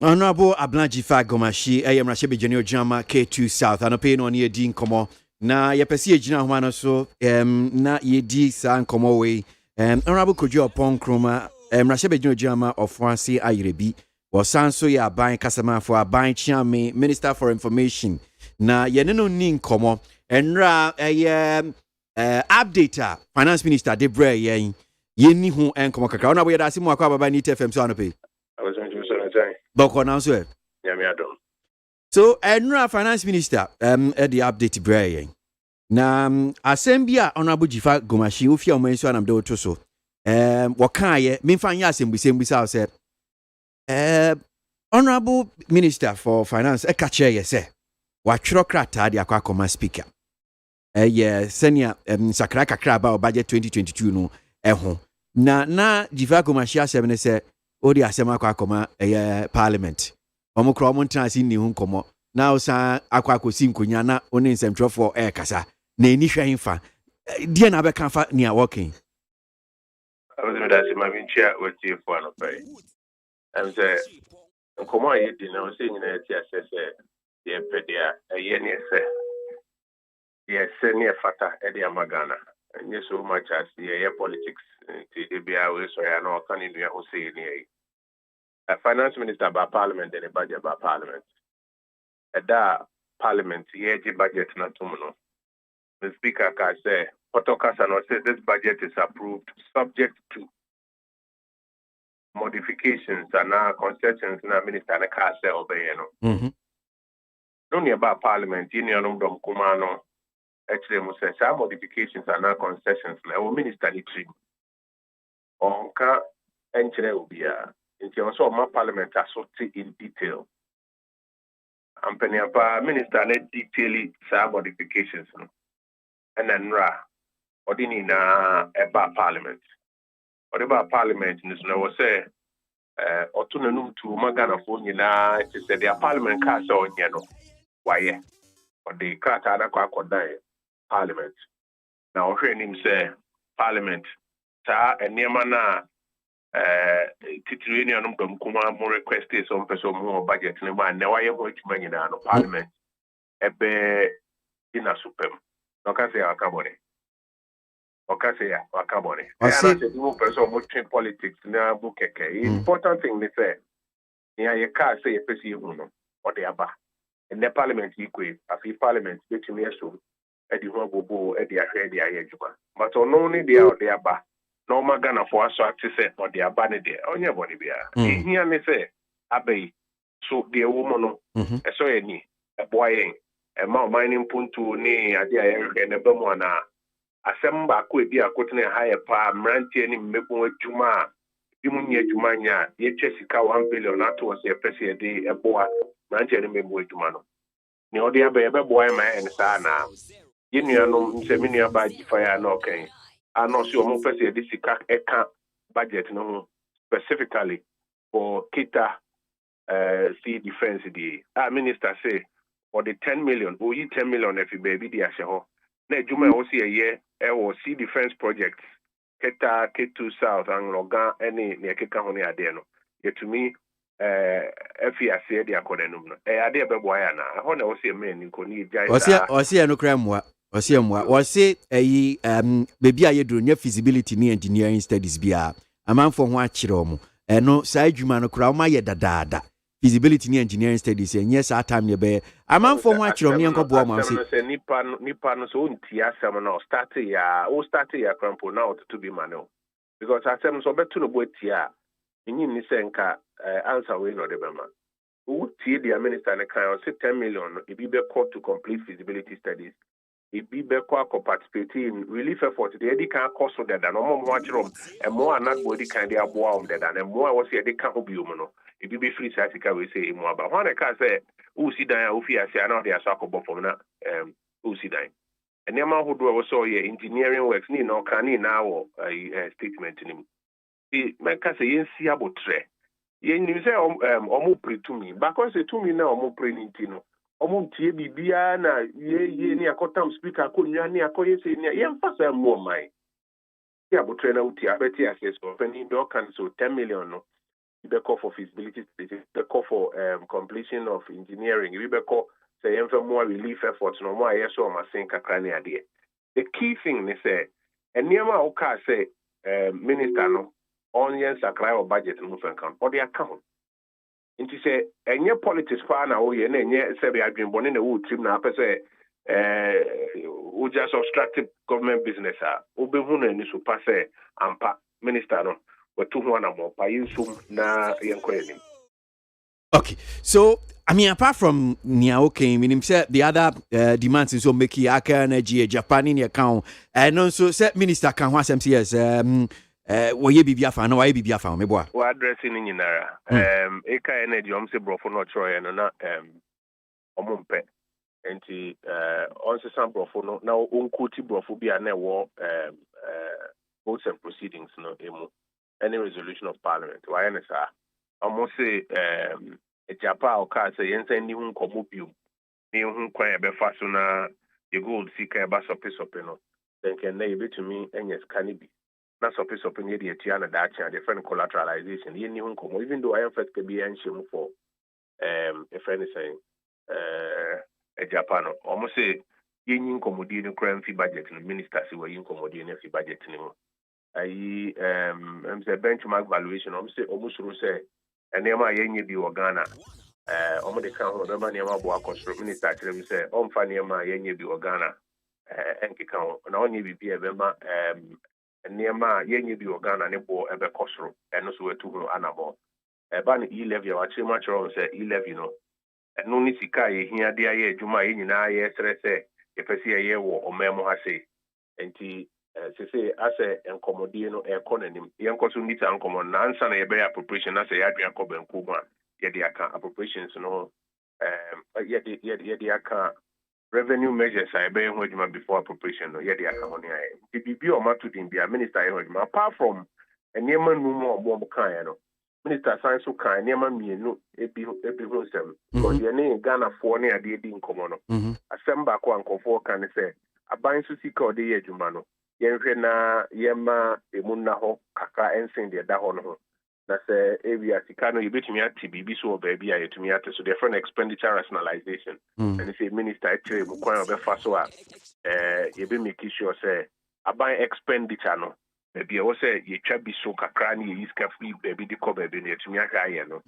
Honorable Ablanji Fagomashi, I am Rashabi Junior Jama, K2 South, and a pain on your dean como. Na Yapesi Jina Humano so, na ye di san como way, Honorable Kojo upon Kroma, Rashabi Junior Jama of Francie Ayrebi, was Sanso ya buying Casama for a buying Chiame, Minister for Information. Na Yeneno Nin como, and Ra updater, Finance Minister Debre Yen. Yeni hu en komo kakra ona boye da simu akwa baba ni TFM so anope boko na so so enra finance minister the update Brian na assembly honorable Jifa Gomashi ofia o menso anam de oto so wokan ye memfa nya asembisa say honorable minister for finance e ka chair ye say wa twiro krata de akwa koma speaker senior sakra kakra ba budget 2022 no eho na Jifa Gomashi asem ne say odi asem akwa koma parliament omukro omontra si ni hu komo na osa akwa akosi nkonya na oni nsɛmtwerɛfoɔ kasa na eni hwɛnfa die na bɛka fa nia working awon da se ma binchia wetie fo ano pay am say nkomo aye di na o se nyina ti asese ye pedia ye ne se ye se ne fata e de amagana nye so much as ye politics ti de bia we so ya no kan ni o se ni a finance minister by parliament and a budget by parliament. That parliament, ye budget na tumuno. The speaker can say, Potokasa no say this budget is approved subject to modifications and now concessions na minister na can say obey no. No nearby parliament, you know dom kumano. Actually, mo say some modifications and now concessions na o minister ni tri. Onka enchire obia. Nti also my parliament assorted in detail. And Peniapa minister let detail some modifications. And then ordini na eba parliament. Or about parliament is no say autonomous to magana for na it said their parliament cast on yano. Why or the cat ada kwa parliament. Now hearing him say parliament sa enyama titiri anum dom kuma mo request some person more budget ne ma na waye ho tuma nyina no parliament ebe ina supem no ka se akabone o ka se akabone ana se mo person mo train politics na bu keke important thing they say ya ye ka say e pesi hu no o de aba in the parliament equate afi parliament betimi eso e di ho bobo e di ahwe di ayejuma but ono ni dia o de aba no magana for us to say or the abane there onye body bia here me say abey so the woman no so any a boy e ma mining puntu ni ade aye ne bamu na asem ba ko bi akotene higher pa mrantie ni mmebon adwuma bi mu nya adwuma nya ye chesika 1 billion ato se pese de eboa mrantie ni mmebon adwuma no ni ode abey be boy ma en sa na yenuanom nsemi nua ba gifaya na okay I know si omo pese this eka budget no specifically for Kita sea defense the minister say for the 10 million o yi 10 million if baby di ahye ho na adwuma o si ye e wo sea defense projects Kita K2 South and Logan any ne keka ho ne ade no yetumi FIAC de akodanum no ade be boya na ho na o si men nko ni jai o si no kramwa Osiamwa wose eyi bebi ayedro nya feasibility ni engineering studies bia amanfo ho akire omo eno sa adwuma no kura o ma ye dadaada feasibility ni engineering studies enye sa time ne be amanfo ho akire omo yenko bo omo se nipa no so nti asem no start ya crampo na to be manual because asem so betu no botia nyin ni senka answer we no de bema who tie the minister na kan o say 10 million e bi be called to complete feasibility studies. If be ko participate in relief effort the edi kan cost that and mo achrom e mo anad body kan dey aboa that and mo was e dey kan obi no e be free certificate we say mo aba when I can say who see dan who fi ase na dey aso akobo from na who see dan and dem ahodo we so ye engineering works ni no kan ni na wo statement ni e me ka say yen si abotre yen ni say omo pretumi because to me na omo pre ni no omuntie bibia na ye ni akotam speaker ko nwa ni akoye se ni ye mfasa mo mai Yeah, but trainer with the abeti access for pending door can so 10 million no. You be call for feasibility study, you call for completion of engineering, you be call say more relief efforts no more yes or my sink crane idea. The key thing is say and near my oka say minister no onions sakrai or budget move account or the account. And to say any politics fan or ye and say we have been born in the wood trim now say who just obstructed government business obehunu ni so pass ampa minister no we to one more pa yusum na yenkwani. Okay, so I mean, apart from Niaoke, meaning the other demands in so make energy, Japan in your account, and also set minister can want some CS. Why you be fan? Why be fan? Me boy. What addressing in Yinara? Eka energy. Se brofo no troy and na omumpe. Enti onse some brofo no na unkuti brofo bi ane wo votes and proceedings no emu any resolution of parliament. Why na sa? Almost say Japan or car say yense ni hun komobium ni hun kwan e be fa so na the gold seeker e ba sope no then can na be to me enyes kanibi na sope ne de atia na da cha the friend collateralization ye ni hun komo even though I am first be enshim for a friend is saying Japan almost say yin komodi no crime fi budget no minister say we yin komodi no fi budget ni mo ayi say benchmark valuation almost say almost say and nema yenye bi Ghana omo de kan ho bema nema bo akosoro minister kirem say omfa nema yenye bi Ghana enkeka ho na onye bi e bema nema yenye bi Ghana ne bo ebe kosoro eno so wetu ho anabo ba ne e-levy wa chema choro say e-levy no eno ni sika ye hia de aye adwuma ye nyina ye sere se e pese ye wo omemo ha sei enti say ase enkomodie no ekononim yenkoso nita enkomon na ansa na ye be appropriation na say yadua ko banku ma ye de aka appropriations no ye de aka revenue measures I be ho adwuma before appropriation no ye de aka ho ne aye bibi o matu din bia minister ye ho adwuma apart from enema nu mo obo kan no minister san so kan enema mienu ebi ho sem because ye ne Ghana fo ne ade di nkomo no asem ko ankofo kan say aban so sika ode ye adwuma no yenhwe na yema emunna ho kaka ensin de da ho no na se area sika no yebetumi ati bibi so baabi a yetumi ati so different expenditure rationalization and say minister actually mu kwan obefa so a yebe make sure say aban expenditure no baabi a wo say yetwa bi so kakra ni yiska free baabi di ko baabi na yetumi aka aye no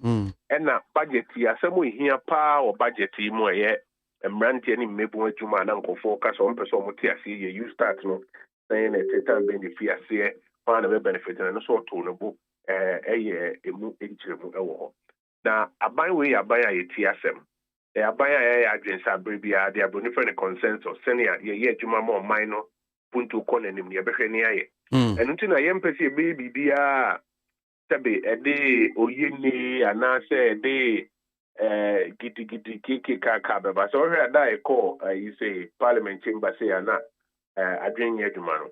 na budget ya asemo hia pa o budget yi mu eye emrantie ni mmebu adwuma na nkofo ka so mpeso mo ti ase ye you start no saying that it's time benefit here, find a benefit and so to bo emu enchiremu ewo. Na aban we aban ya TSM. E aban ya agents abribia they are different consensus senior ye adwuma mo minor punto konenim ye behwe ne aye. Enu ti na ye mpese baby bia tabe ede oyeni anase ede gidi kiki kaka beba so hwe da e call you say parliament chamber say ana adwenye adwuma no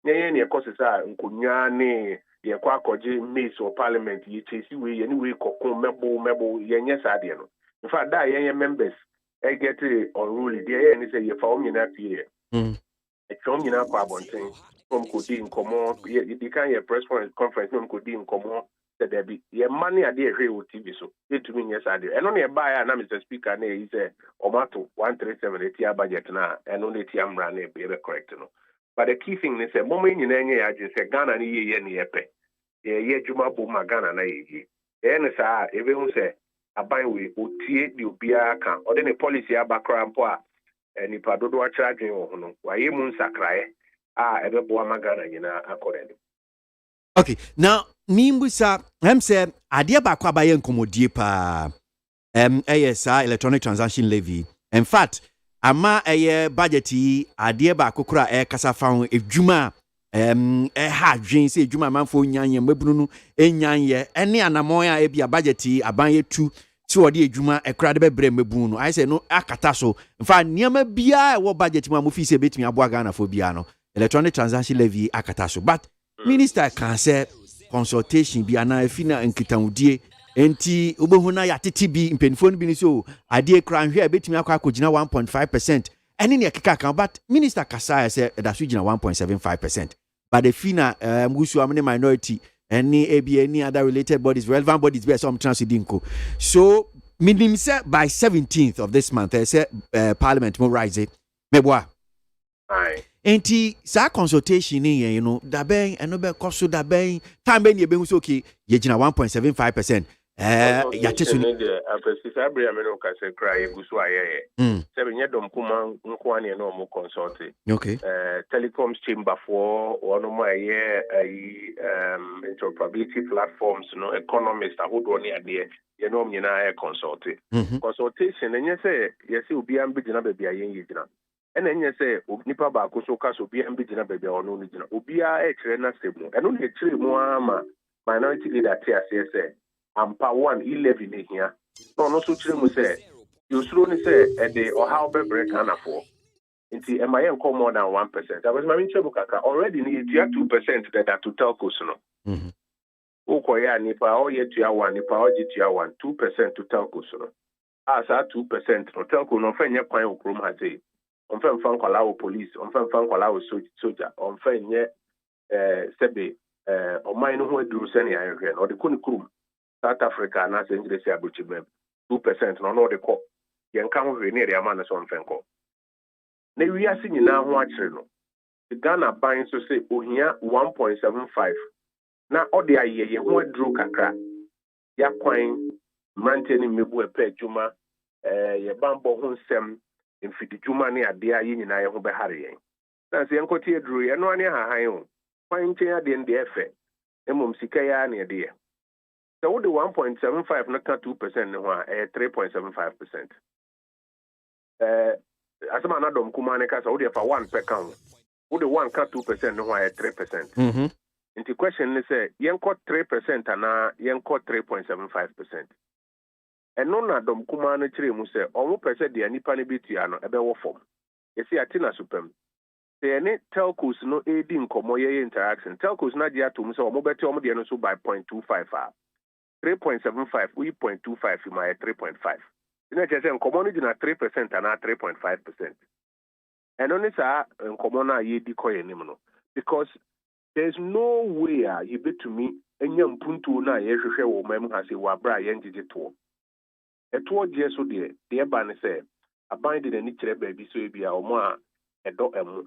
nye ne ekosisa nkonwa ne ye kwa akoje mace or parliament ye chesi we ye ni we kokon mebo ye sa de no in fact da ye members e get unruly there ye ni say ye fa omnyina period e fa omnyina kwa bonten from kodi nkomo ye di kan ye press conference from kodi nkomo there be ye money ade ehwe o TV so etumi nye sa de eno ne ba ya na Mr Speaker na yi say omato 137 etia budget na eno ne tia mra na be correct no but the key thing is say moment nyina nye ya je say Ghana ni ye ne yepe ye dwuma bo ma Ghana na ye ne sa ebe hu say aban we otie di obia kan ode ne policy abakra mpo a nipa dodo a charge wo ho no wa ye mu nsakrae ebe bo ma Ghana nyina akore. Okay, now Nimbusa, said, Adia Bakwa by Enkomodie pa ASA electronic transaction levy. In fact, Ama a budgety, Adia Bakokra air Casa found if Juma ha dreams, say Juma Manfo Yan Mebunu, Enyanye, any Anamoya Ebia budgety, Abanye 2 odi Juma, a credible Bremebuno. I say no Akataso. In fact, Niama Bia, what budget Mamufi say between Abuagana for Biano, electronic transaction levy Akataso. But Minister can say consultation bi ana afina nkitaudie enti obohuna ya TTB mpenfo bi ni so ade kra hwe betimi akwa akogina 1.5% ene ne keka kan but minister Kasaya say da so gina 1.75% but the FINA musu amene minority any other related bodies, relevant bodies be some transidinko. So meaning say by 17th of this month, I say Parliament will rise it. Meboa. Aye. Enti sa consultation ni you know da ben eno be koso da ben time ben ye be so okay ye gina 1.75%. Ya chesu ni afisa abria me no ka se cry egusu ayeye. Se be nyedom kuma nko ane no mo consult. Okay. Telecoms chamber for one of my interoperability platforms, no economists ahodo ne ade ye no nyina consult. Consultation enye se ye se obi am be gina be bia yen ye gina. And then you say, Nipa Bakuso Caso be and Bidina baby or no Nijina. Ubia a trena stable. And only 3 more minority leader TSA. Ampa 111 here. No such thing say. You should only say a day or how be break an afford. Inti MIM come more than 1%. That was my Chabukaka already need 2% that to tell Kusuno. Ukoya Nipa or yet you are 1, Nipa or you are 1, 2% to tell Kusuno. As 2% no tell Kuno Fenya Pine Krum Hate. On fait un kwala police, on fait un kwala soldier, on fait nye sebe on mine who do send ya here or the kunikrum South Africa na se English abuchi mem 2% no the call yen kan we near the man so on fen call na wi ase nyina ho akere no the Ghana ban so say ohia 1.75 na ode aye ye ho aduru kakra ya kwan manteni mebu epe adwuma ye bambo ho nsem mfiti juma ne ade ayi nyina ye ho behare yen na se enkotie duru ye no ane hahan o kwan chen ade nde efe emom sika ya ne ade ye so wo de 1.75 na ka 2% ne ho a 3.75% asema na dom kuma ne ka so wo de fa 1 per count wo de 1 ka 2% ne ho a 3%. Inti question ne say yenko 3% ana yenko 3.75%. Eno na dom kuma no kire mu se omo pese de anipa ne betua no ebe wo fom yesi atina supem se ene telcos no edi nkomo ye interaction telcos na dia to mu se omo beti omo de no so by 0.25 3.75 we 0.25 my 3.5 ina chese nkomo no dina 3% ana 3.5%. Eno ni sa nkomo na ye di koye nim no because there's no way you bet to me enya mpuntu na ye hwehwe wo mam ha se wa bra ye ngige to eto je so de ba ne se aban de ni kire ba bi so e bia omo a edo emu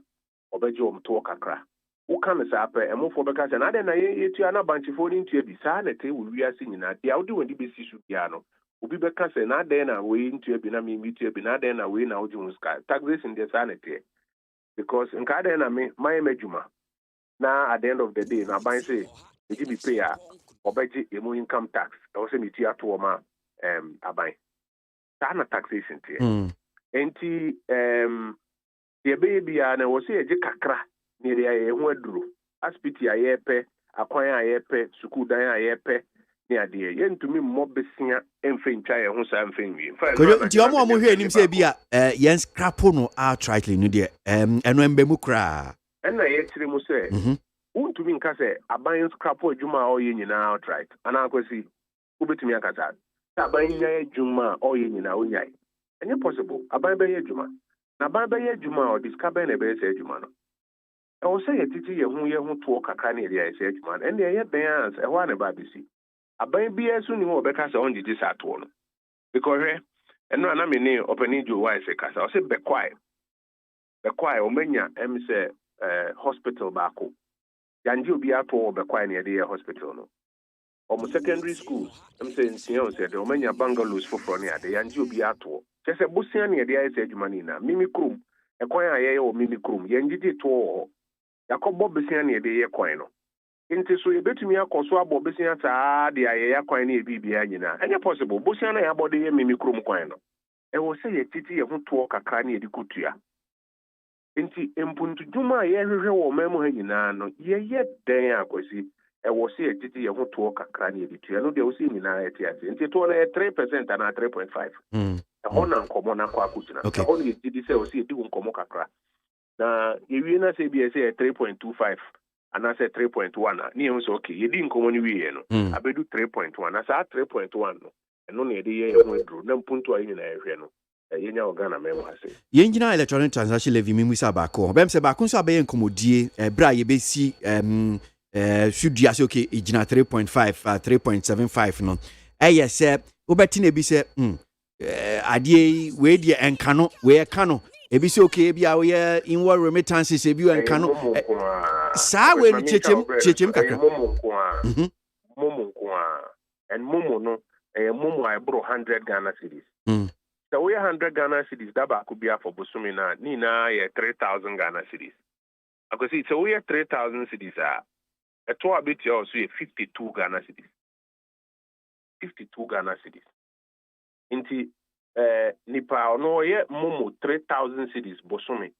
obeje om to kakra wo kan se apɛ emu fo beka se na de na ye tua na banchifo ni ntua bi sa na te wo wiase nyina de awde woni be si su bia no obi beka se na de na we ntua bi na mi tua bi na de na we na oju muska taxation de sa na te because nka de na me my medjuma na at the end of the day na ban say e be pay a obeje emu income tax o se mi tia to ma aban na taxation tie enti ye baby na wo se eje kakra ni ye ho aduro aspiti ayepe akwan ayepe sukuu dan ayepe ni ade ye ntumi mmɔ besia emfentwa ye ho sa mfenwi ko nti omo hwe nim se bia yen scrapo no outrightly no de eno embemu kra na ye tiri mu se untumi nka se aban scrapo adwuma o ye nyina outright ana akwasi ubetumi akasa aban nya adwuma o ye nyina onyai enye possible aban be ye adwuma na aban be ye adwuma o discover na be se adwuma no e wo se ye titi ye ho to kakra na ye se adwuma no ene ye ben ans e ho na ba bisi aban bi esu ni ho be ka se on didi sa to no because eno ana me ni openi jo wa se ka se be kwai o menya em se hospital baako yanji obi ato be kwai na ye hospital no omo secondary schools em say nsia say de omanya bungalows for ne ade yanji obi ato chese busia ne de ayese adwuma ni na mimi krum e kwan aye o mimi krum yanji di to yakobo busia ne de ye kwan no nti so yebetumi akoso abo busia ta de aye ya kwan ne bibia nyina enye possible busia na ya bode ye mimi krum kwan no e wo say ye titi ye ho to kakra ne de kutua nti empuntu dwuma ye hwehwe wo memu ha nyina no ye den akosi e wo se etiti ye ho to kakra ne editua no de wo se nyina eti ase nti to na 3% na 3.5 e ho na nkomo na kwa kutina e ho ne etiti se wo se edi nkomo kakra na ye wie na se bi e se 3.25 ana se 3.1 na ni so okay ye di nkomo ni wie no abedu 3.1 na sa 3.1 no eno na edi ye ho edru na mpuntu ayi na ehwe no yenya organa memo ase yenjina electronic transaction levy mi musa bako bem se bako so abaye nkomodie bra ye besi should you say okay ejina 3.5 3.75 no se obeti na bi se adie we die enkano we kano ebi se okay bia we inward remittances ebi enkano sa we ni chechem kakra momo kwa and momo no momo I bro 100 Ghana cedis so we 100 Ghana cedis that ba could be for bosumi na ni na 3,000 Ghana cedis because it's so we 3,000 cedis a to bit also 52 Ghana cedis 52 Ghana cedis inti nipa no ye momo 3,000 cedis bosumi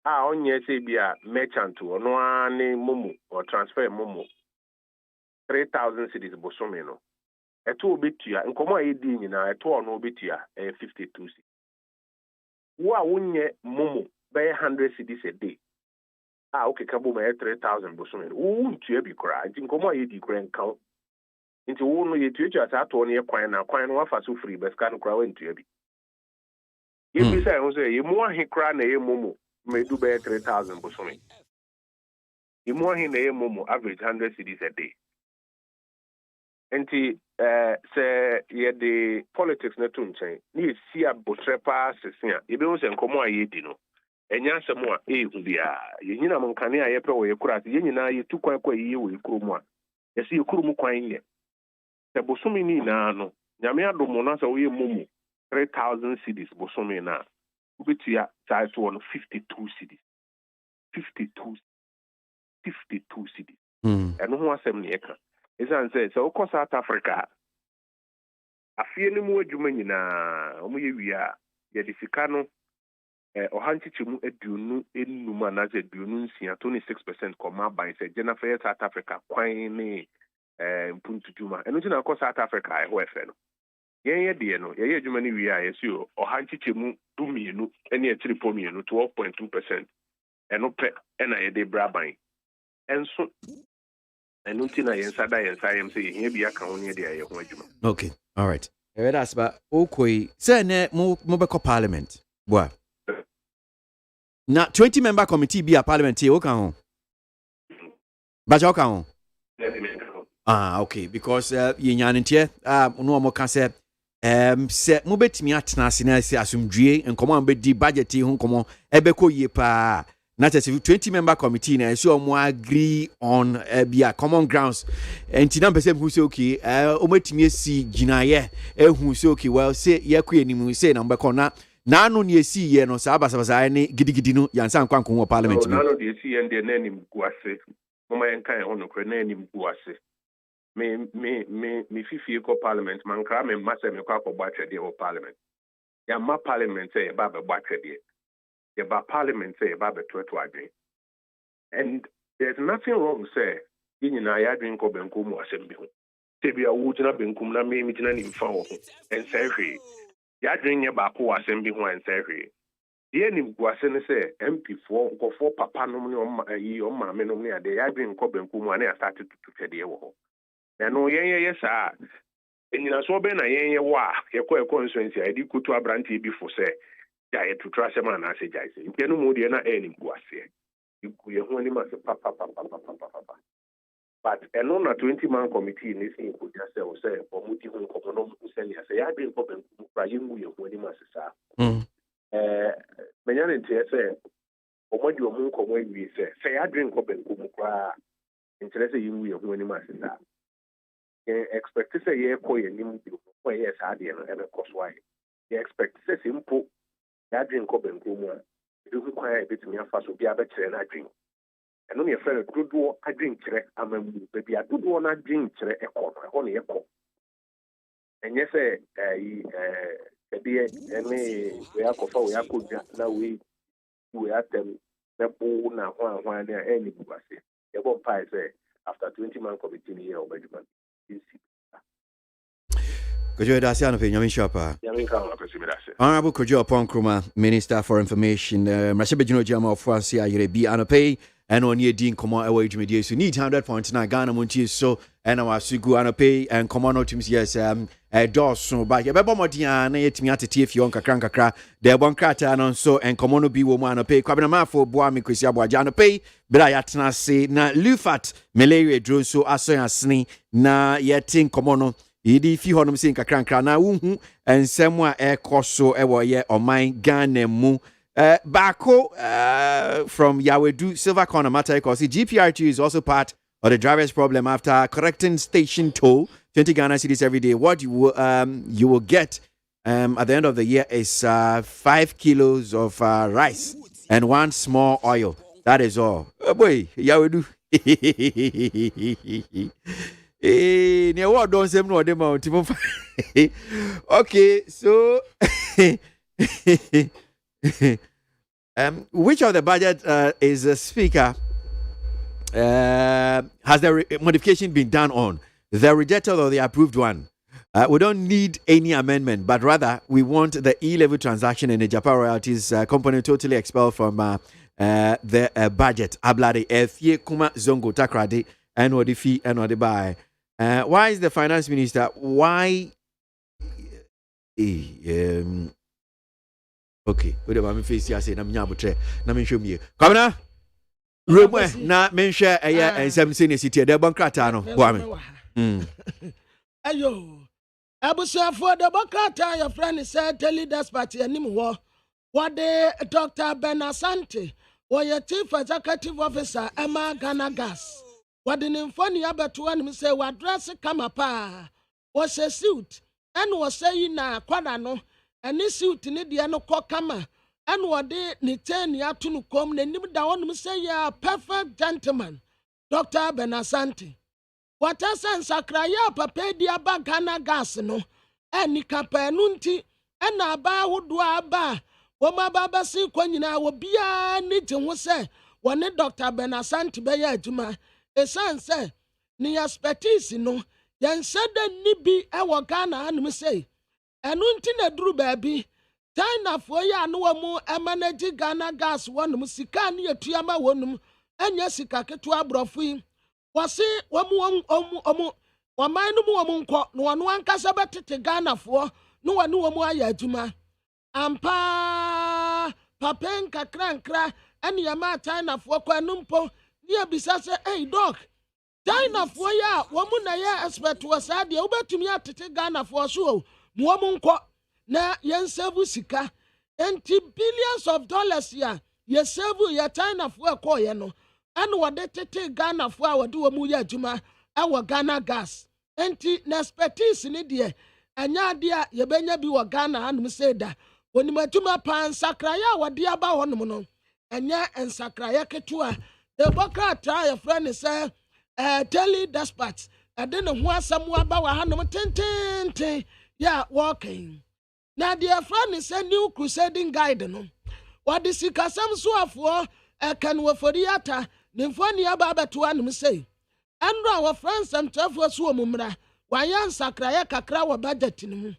onye say bia merchant no ani momo or transfer momo 3,000 cedis bosumi no eto obetua nkomo ayedi nyina eto no obetua 52 cedis wo a wonye momo be 100 cedis a day okay kabo me 3,000 bosumi wo ntua bi kora nkomo ayedi kora nkan nti wo no yetua ata ato no ye kwan no afa so free beska no kora wantua bi yebi say ho say ye mo ahe kora na ye momo me do be 3,000 bosumi ye mo ahe na ye momo average 100 cedis a day enti se ye the politics na tunchen ni si abotrepa sesia ye be se nkomo ayedi no enya asem a ehu bia ye nyina mo nkane a ye pe wo ye kura ye nyina ye tu kwan kwa ye wo ye kuromu a ye se ye kuromu kwan ye se bosumi ni na no nyame adomo na se wo ye momo 3,000 cedis bosumi na ubetia sai to 52 cedis 52 cedis eno ho asem ne ye ka isan say so ko South Africa afie ni mu adwuma nyina omo ye wia ye de sika no ohanchichimu aduonu enuma na ze aduonu nsia 26% koma ban say jena for South Africa kwan ni mpuntu dwuma eno tina ko South Africa ho efe no ye de no ye adwuma ni wia ye si ohanchichimu dumienu ene e 12.2% eno pe ena ye de braban enso enu tina yensada yensayem say here bia kan woni de aye ho adwuma. Okay, all right. That's ba okoi say ne mo be ko parliament boy na 20 member committee be a parliament here o kan ho ba ja o kan ho okay because ye nyanentie no mo kan say se mo betimi atena ase na ase asumdue nkomo am be di budget ho nkomo ebe ko yie pa na 20 member committee na so mo agree on be a common grounds and na person who say okay o matimi esi ginaye ehun say okay well say ye ko enimu say na mbeko na anu ne esi ye no sa abasabasa ne gidigidi no yansa nkwankon wo parliament no anu de esi ye de na enim guase mama yenkan ono kre na enim guase me fifie ko parliament man kra me mase me kwa ko batwede wo parliament ya ma parliament say ba be batwede about parliament say about the adwin. And there's nothing wrong say in na ya adwin ko benkum mo asem ho say bia wo gina benkum na me mi gina ni mfa wo en say hwe ya adwin ye ba ko asem bi ho en say hwe ye ni guase ne say MP4 nkofo papa no ne o ma me no ne ade ya adwin ko benkum mo na ya start to twede wo ho na no ye sa enyina so be na ye wa ye ko constituency adi kutu abranti bi fo say ya to trust man na say jai say nkenu mu de na eni guase ikuye ho ni ma se papa but eno na 20 man committee ni say ko just say omuti ho ko no mu say ya say ya be ko ben ku pra yemu ye ho ni ma se sa menya ne tie say omodi omu ko mo wi say ya drink ko ben ku mu pra interest yemu ye ho ni ma se sa expect say ye ko ye ni mu ko ye sa de no e be ko so ai ye expect say simple ya drink ko ben ko mu a do kwa ya betimi afa so bia be kire na drink eno ne fere dodo adwin kire amamu be bia dodo na adwin kire ekọ no ho ne ekọ enye se ebie ene we akofa we akodwa na we atem na bo na ho na eni buase e bo pai say after 20 man committee ni here obeduma Kojo Dasi ano pe nyame shapa. Honorable Kojo Upon Kruma, Minister for Information, Mrasebe Juno Jama of France Ayrebi ano pe and on ye din komo ewa ejumedie so need 100.9 Ghana Montie so and our Sugu and pay and common teams, yes, Dawson, but your Bebo Modia, and yet me at TF Yonka Crankakra, the Bonkrata, and so and common be woman pay, Cabinama for Boami Chrisia Boajano pay, but I at na say, na Lufat, malaria drone so as so as snee, na yet in commono. Idi fi honum sin kakra nkra na wuhu ensem a ekoso ewo ye oman Ghana mu bako from Yawedu Silver Corner matter because GPRT is also part of the driver's problem after correcting station toll 20 Ghana cedis every day. What you will get at the end of the year is 5 kilos of rice and 1 small oil. That is all. Oh boy, Yawedu. Near what don't say no the mount. Okay, so which of the budget is the speaker has the modification been done on? The rejected or the approved one? We don't need any amendment, but rather we want the E-level transaction and the Japan royalties component totally expelled from the budget. Ablade Fye Kuma Zongo Takrade and what the fee and what the buy. Why is the finance minister? Why? Okay, we don't have a face here. Say, "I'm nyabutre." Na me show me. Come na. Remwe na me share aya ensem senior city. The bankrata no. Boame. Ayo. Abusia for the bankrata. Your friend said, "Tell leaders party anim wo." What the Dr. Benasante, or your chief executive officer Emma Ghana Gas. What the nymphony abetu and me say what dress come pa was a suit and was saying na quadano and this suit in the no kama and what they ni 10 ya to come the nim down me say ya perfect gentleman Dr. Benasante. What a sense akraya papa dia Ghana Gas no and ni kapenunti and aba would aba woma baba si kwanyina wo bia ni je ho say one Dr. Benasante be ya adwuma. Esan say ni expertise no yen said ni bi e wo Ghana anu say enu nti na duru baabi China fo ya no mu manage Ghana Gas wonum sika ne atuama wonum enya sika keto abrofo yi wose omu waman no mu omu nko no wano ankasa betete Ghana fo no wano omu aya adwuma ampa papen kakrankra ene ya ma China fo kwanumpo Dear Bisasa, hey, dog. China for ya, woman, I expect was sad. You bet to me at Ghana for so. Woman, na yen serve sika. $20 billions ya. Ye serve ya China for a coyano. And what they take Ghana for our do a muya juma, our Ghana gas. Enti na expertise in India. And ya dear, ye benya be wa Ghana and say that. When you matuma pan sakraya, what dear ba on mono. And ya and sakraya ketua. The Boka try a friend is telly despatch. I didn't want someone about 110 yeah, walking. Now, dear friend is a new crusading guide. No, what is it? Some so for a can work for the atta, the funny about to one say. And our friends some tough was woman. Why yan sakraya kakra wa budget in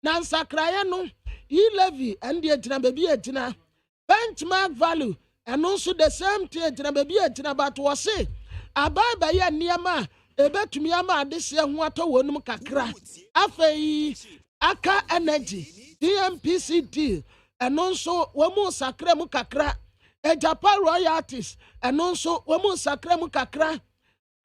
Nan sakraya no, ye levy and the baby a benchmark value. And also the same thing na baby atina but was say abai ba ya niama ebetumi ama this year ho ato wonum kakra afei aka energy DMPCD and also womu sakra mu kakra e Japan royalties and also womu sakra mu kakra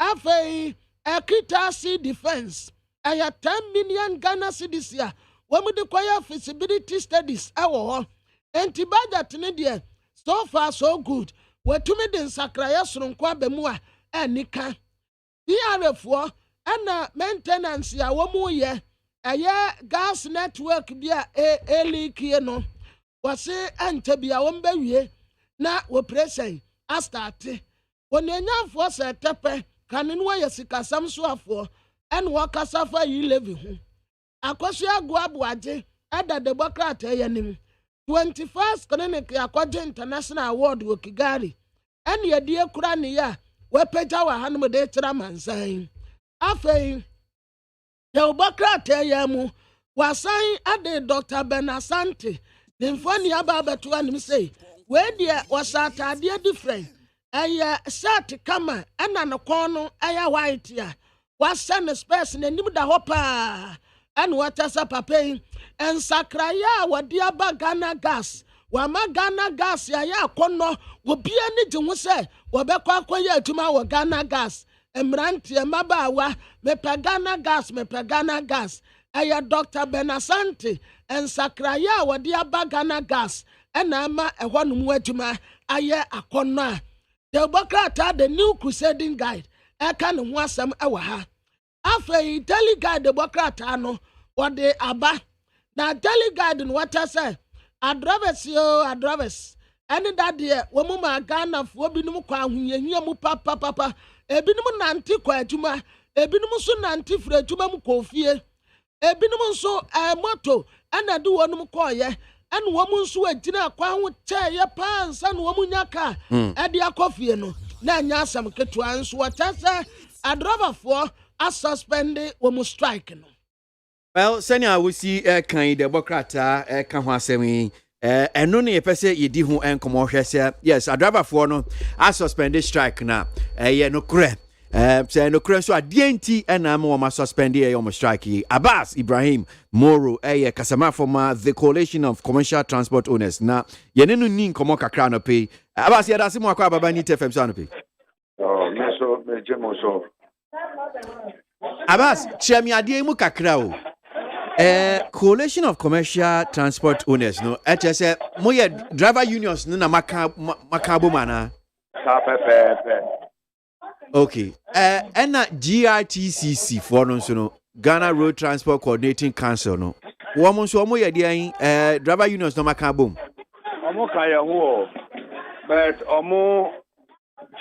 afei Ekitasi defense aya 10 million Ghana cedis ya womu de kwaya feasibility studies awo enti budget ne de so far so good. We to me den sakraya sonkwa bemua enika. DRF and maintenance ya womu ye gas network bia leak no. Wase ante bia wombe wie na we pressure astarte. Onenya fo se tepe kanenwa ye sikasam so afo en wakasafa yi levi ho. Akoso agwa aboagye ada de bokrata ye nim. 21st Clinic Yakwaje International Award wo Kigali. And ye dear Kurani ya, we peja wa hanum de tramansan. Afei, ya ubakra te yamu, wasai ade Dr. Benasante, the funny about to one say, where dear was at a dear different. Aya shirt kama, and an corner, aya white ya. wasan space n'anim da hɔ paa ɛna wɔtasa papa yi nsakraya a wɔde aba Ghana gas wama Ghana gas ya akɔnɔ wɔbia ne gye ho sɛ wɔbɛkɔ akɔyɛ adwuma wɔ Ghana gas mmeranteɛ mmabaawa mepɛ Ghana gas ɛyɛ Dr. Benasante nsakraya a wɔde aba Ghana gas ɛna ama ɛhɔ nom adwuma ayɛ akɔnɔ a Democrat the new crusading guide ɛka ne ho asɛm ɛwɔ ha afei daily guide Democrat ano wɔde aba na daily guide no wɔtɛ sɛ adrivers ɛne dadeɛ wɔn mu ma Ghana fo binom kɔ ahoyehia mu papa ebinom nante kɔ adwuma ebinom nso nante firi adwuma mu kɔ fie ebinom nso moto ɛna de wɔnom kɔɔyɛ ɛna wɔn nso agyina akwan ho kyɛɛ paa nsa na wɔn nya kaa ɛde akɔ fie no na nya asɛm ketewa nso wɔtɛ sɛ adriverfoɔ asuspend wɔn strike no. Well, senior we see kan Democrat kan ho asɛm yi ɛno ne yɛpɛ sɛ yɛdi ho nkɔmmɔ hwɛ sɛ yes adriverfoɔ no asuspend strike na ɛyɛ no korɛ sɛ no korɛ so adeɛ nti ɛna ma wɔn suspend yɛ strike yi. Abbas Ibrahim Moro ɛyɛ kasamafo ma the Coalition of Commercial Transport Owners na yɛne no ni nkɔmmɔ kakra no pɛ Abbas yɛda se mo akɔ ababa ni TFM so no pɛ me jemo so Abbas kyerɛ me adeɛ mu kakra o Coalition of Commercial Transport Owners no ɛkyɛ sɛ moyɛ driver unions no na maka bom anaa okay ɛna GRTCC for no nso no Ghana Road Transport Coordinating Council no wɔn nso wɔn yɛ deɛ driver unions no maka bom ɔmo ka yɛ ho but ɔmo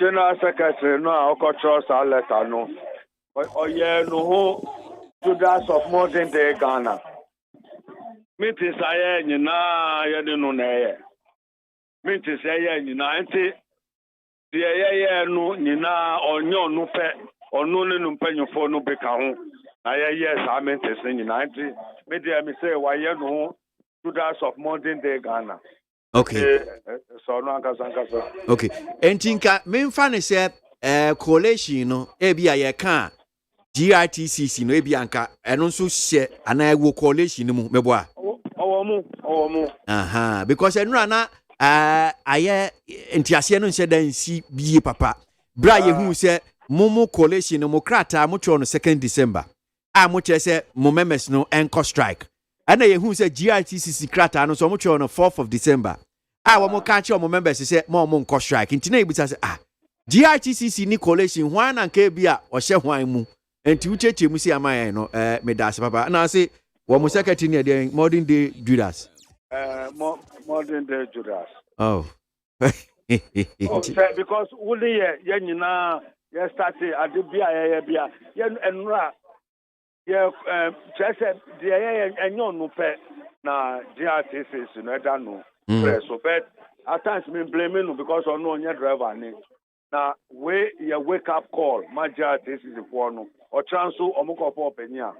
general secretary no a ɔkɔtwerɛ saa letter no ɔyɛ no ho Judas of modern day Ghana. Minti saye nyina yɛde no na ɛyɛ. Minti saye nyina nti deɛ yɛyɛ no nyina ɔnyɛ ɔno pɛ ɔno ne no mpanyinfo no beka ho na yɛyɛ saa minti se nyina nti me deɛ me sɛ wayɛ no ho Judas of modern day Ghana. Okay. So no ankasa. Okay. Entinka memfa ne sɛ coalition no ebi a yɛka GRTCC no ebi anka eno nso hye ana wo coalition mu meboa owo aha because enura na aye entiase no nse dan si bie papa bra ye hu se momo coalition no krata mo tro no 2nd December mo kire se mo members no enco strike ana ye hu se GRTCC krata no so mo tro no 4th of December wo mo ka kire mo members se mo enco strike ntina ebisa se GRTCC ni coalition hwan na nka bia o hye hwan mu enti ucheche mu si amaye no medase papa na say wo mu secretary ne dey modern day Judas modern day Judas oh because we ye nyina ye start ade bia ye enura ye chese de ye enyo no pe na GRTC no da no so but at times me blame no because ono onye driver ni na we ye wake up call ma GRTC for no or transfer omukofo openya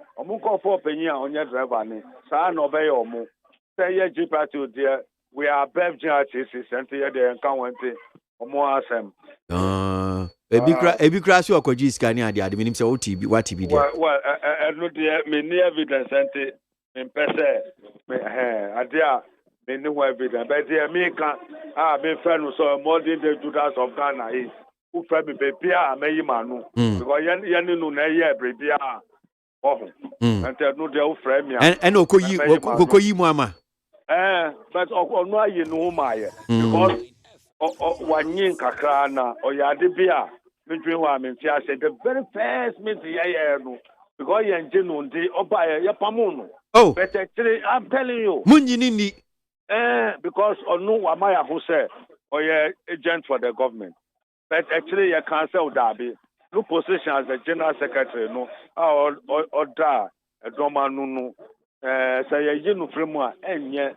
onye driver ni saa na obeye omu say ye party there we are above GRTC center ye dey nkan wante omu asem ebi kra so okoji scan ade minim say OTB what TB there well no there me ni evidence ante me pese me ade a me ni evidence but there me kan me friend so modern day Judas of Ghana is who friend me baby meyi manu because yen no na ye baby and no dey friend me and okoyi mu ama but no aye no ma ye because wanyin kakra na oyade bia me dwen wa me tia say the very first meeting ye no because yen je no ndi oba ye pamu no but actually I'm telling you munyini ni because onu wa ma ya ho say oye agent for the government. But actually, you can't say that. No position as a general secretary, no, or a drama, no, say you know from what, and yet,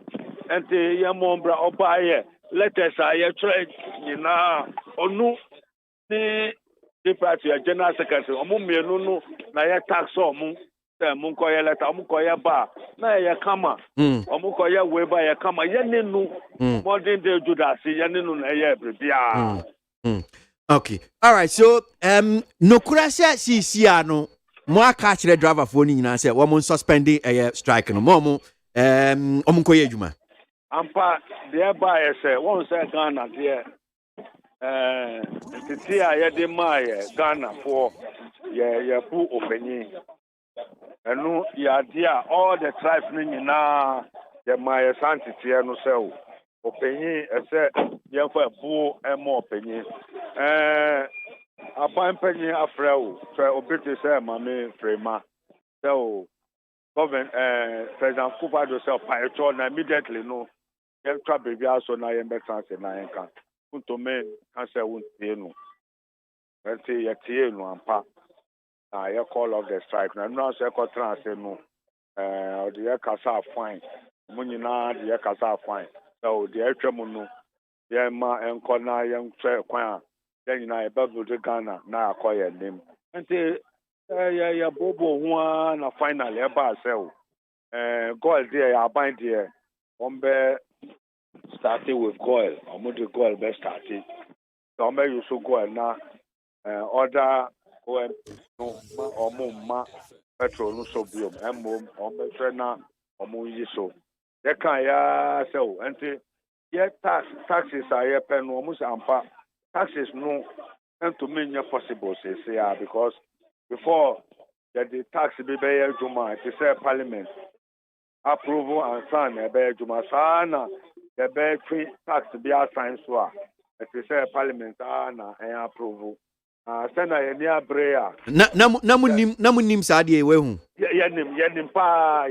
and the Yamombra or buy letters I try, you know, or no, the party, a general secretary, or Mummy, no, na tax or moon, Munkoya letter, Mukoya bar, na ya kama, or Mukoya way by a kama, Yaninu, modern day Judas, Yaninu, yeah. Okay. All right. So, no kurasa CCR no More catch the driver for ni na say woman suspending a strike no mo koye adwuma. Ampa thereby say one say Ghana there entity a yɛde maa yɛ Ghana for yɛbu opanyin ɛno yɛade a all the tribes no nyinaa yɛmaa yɛ santiteɛ no sɛ o opanyin ɛsɛ yɛmfa bu ɛma opanyin aban panyin afrɛ o sɛ obete sɛ mame frema sɛ o government President Kufuor sɛ ɔpaetɔ na immediately no yɛtwa baabi aso na yɛmbɛka sɛ na yɛnka Kuntome answer won't see no. Let's say you're no ampa. You call off the strike. Now, no, second say no. The Kasa fine. Munina, the Kasa fine. So the Etramuno, the Ma and Kona, young Choir, then you know, above the Ghana, now acquire name. And say, yeah, Bobo one, finally, about sell. Gold there, I bind here. Ombe. Starting with goil, I'm going to goil best starting. So I'm going to goil now. Order goil or more petrol no so biom. I'm on the trainer or more so. They can ya so and say yet taxes are here pen almost ampa taxes no and to me possible say because before that the tax be bear juma to say Parliament approval and sign a bear juma sana. The battery tax be assigned to her. It is a Parliament na approval. Send a near Brea. Namunim Sadi, we who? Yenim pa,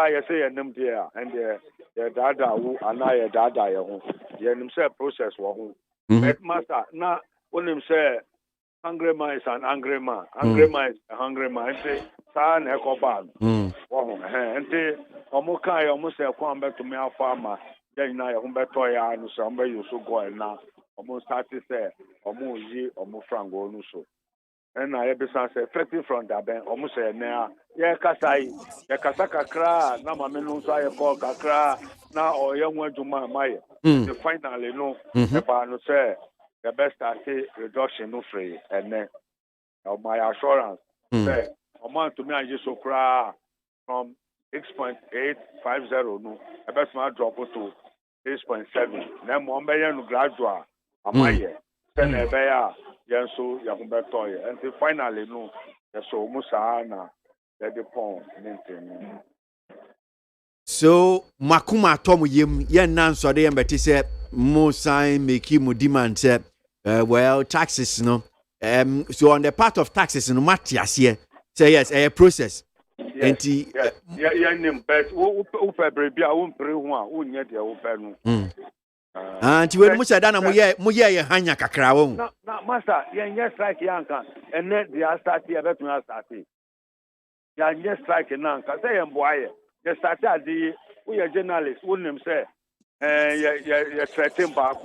you say yenim dear, and the dada who and I dada yahu. Yenim say process wahu. But master, na when him say hungry man is an angry man. Angry man is a hungry man. Say, San Echo Band. And say, Omokai almost a come back to me a farmer. Then I am better and somebody you so go now. Almost started say, almost ye, almost frango no so. And I be say effective from that ben almost say now. Yeah, Kasai, ya Kasaka cra, na mamenu say call kakra, na or young one to my. The finally no, about no say. The best I say reduction no free and then my assurance say amount to me I just so cry from 6.850 no the best man drop to 6.7 then one million gradual am I here then a bear yes so you have better and finally no so musana the pond maintain. So makuma tomu yen nan so de mbeti se mo sign make mu demand se well taxes no so on the part of taxes no matias here say yes a process enti nim but who February bia who pre ho a who nye de wo pe no anti we no say da na mo ye hanya kakra wo na master yen yes strike yanka and then they are start here bet me start yen yes strike nanka say yen boaye the start the we are journalists who name say ya threaten back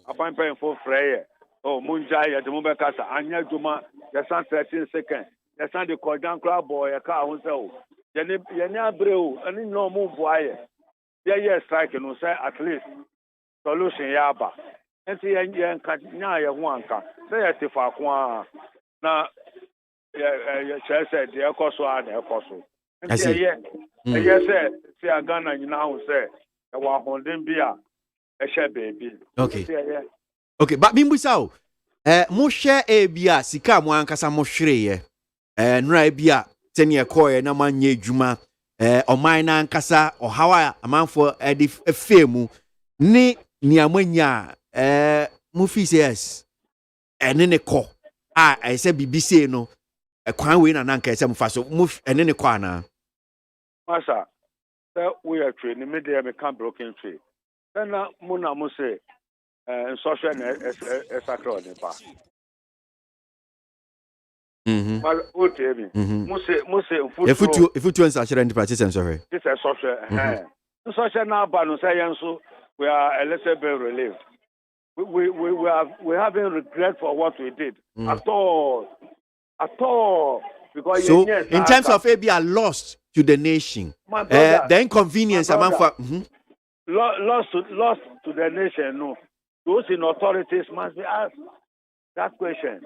apan pen for frey oh munja ya de mobile kasa anya juma ya san 13 seconds ya san de kodan kra boy ya ka ho say o ya ni abreu ani no mu boaye ya strike no say at least solution ya ba enti ya nya ya ho anka say ya tifa ko na ya say de ekoso a na ekoso enti ya say Ghana nyina ho say e wa honden bia e hye baby okay but mimbusa mo share e bia sika mo ankasa mo hwere nra bia tene e koye na manye adwuma oman na ankasa ohawa amanfo edi efemu ni amanya mo yes ene ne ko I say BBC no kwan we na nanka ese mo faso mo ene ne ko ana masa we are training media me can broken trade then muna mo say social esacro ne pa but o tell me mo say if you answer share practice and sorry this is social now ba no say yenso we are a little bit relieved we having regret for what we did at all because so in terms of ABA lost to the nation the inconvenience among for lost to the nation no those in authorities must be asked that question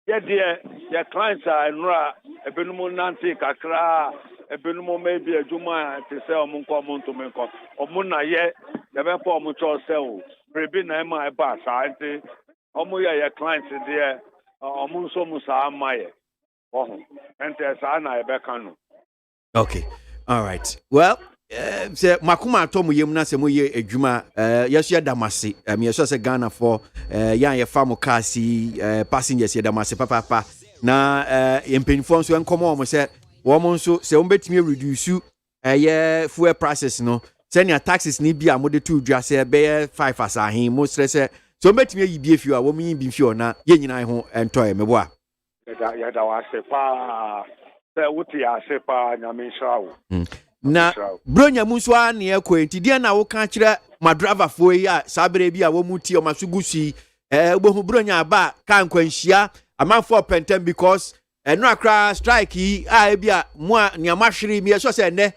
Your clients are nra ebenum nanti kakra ebenum maybe adwuma te say omunko omuntu menko omuna ye be po omucho sell rebi na ma ba sa anti omu your clients there omunso musa amaye oh ente sa na ebe kanu. Okay. All right. Well, se makuma to mu yem na se mu ye adwuma yeso yadamase me yeso se Ghana for yan ye famo kasi passengers yadamase papa na empenfo nso enkomo mo se wo mo nso se wo betimi reduce ye fuel prices no se nia taxes ni bia mo de to dwa se be 5 asahin mo stress se wo betimi yibie fi a wo mo yibi fi ona ye nyina ho entoy mebo a yada wa se pa se wuti ya se pa nyame shawo na bronya munso a ne akwenti dia na wo ka kire ma driver fo yi a sabere bi a wo muti o masugusi obohu bronya ba ka nkwanhia amanfo pentem because no akra strike yi a bia mo a ne amahwere mi so se ne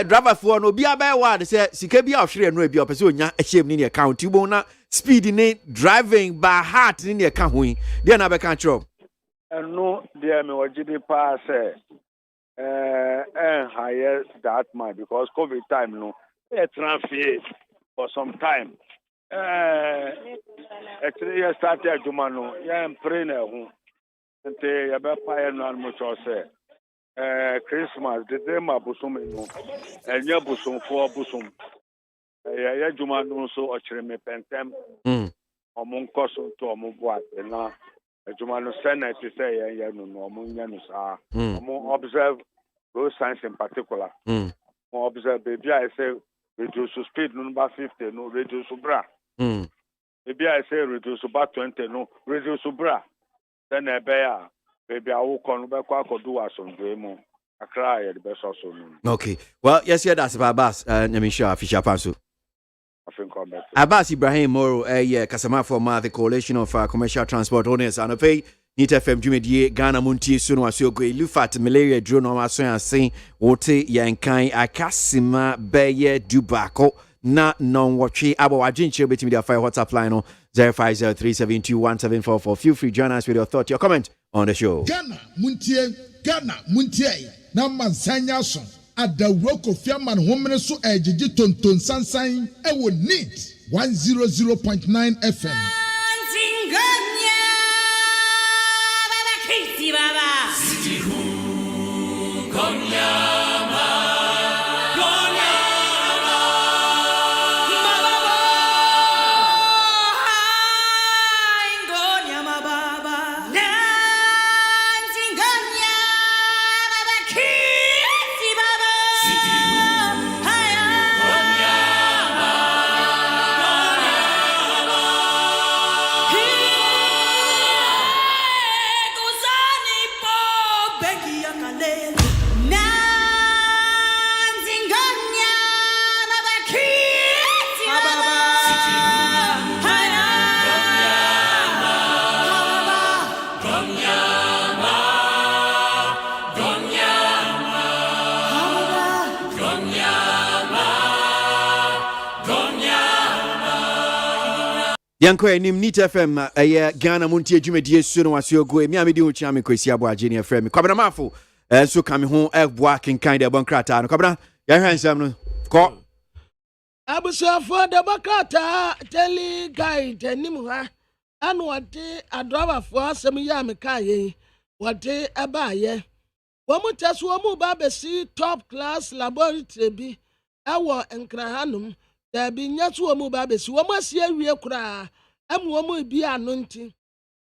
driver fo no bia ba wa de se sika bia ohwere no bia opese onya ahyem ni account bo na speed ni driving by heart ni ka hoyi dia na be ka kire no dia me wajidi pa se higher that much because COVID time no transfer for some time actually you started jumano ya pray na hu nte ya be pa ya no much say Christmas the day ma busum no enya busum for busum ya jumano so ochire me pentem omun koso to omun boat na jumano senate say ya no omun no sa omun observe road signs in particular observe baby I say reduce speed number 50 no reduce bra maybe I say reduce about 20 no reduce bra then e be ya baby I will come back do asomdwe mu akra ya the best also. Okay, well yes yeah that's Abbas Nyamisha official panso Abbas Ibrahim Moro Kasama for the Coalition of Commercial Transport Owners and pay Nit FM Jumedie Ghana Montie Sunu Asiogo Lufat malaria drone no aso asen wote yankan akasima beye dubako na non watchi ABOAGYE nche betimi dia fire WhatsApp line no 0503721744. Feel free join us with your thought, your comment on the show. Ghana Montie na mansanya so adawro kofiaman homene so ejiji tonton sansan e wo NEAT 100.9 FM. Yanko enim NEAT FM Ghana Montie Jumedie Sunu Asiogo mi amedi ho chia me kwesi ABOAGYE ne frɛ me kwabena mafo so ka me ho eboa kenkan de bonkrata no kwabena ya hwansam no ko abusuafo de bonkrata tele guide anim ha anu wode adrobafo asem ya me ka ye wode abaye wo mu teso wo mu ba besi top class laboratory bi ewo enkrahanum da bi nyatu wo mu ba besi wo mu asie wie kura amu wo mu bi anu nti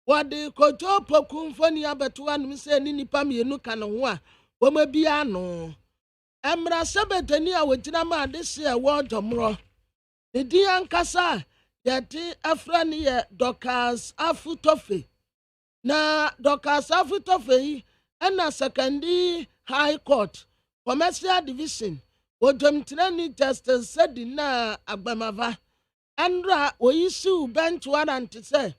wode kojo pokum foni abeto anum se ni nipa mienu kan ho a wo mu bi anu emra sabetani a wogina ma de se e wo domro ne di ankasa yati afra ni ye Dokas Afutofe na Dokas Afutofe yi na secondary high court commercial division Wodamtrani Justice said na agbamava andra oyisu bench warrant say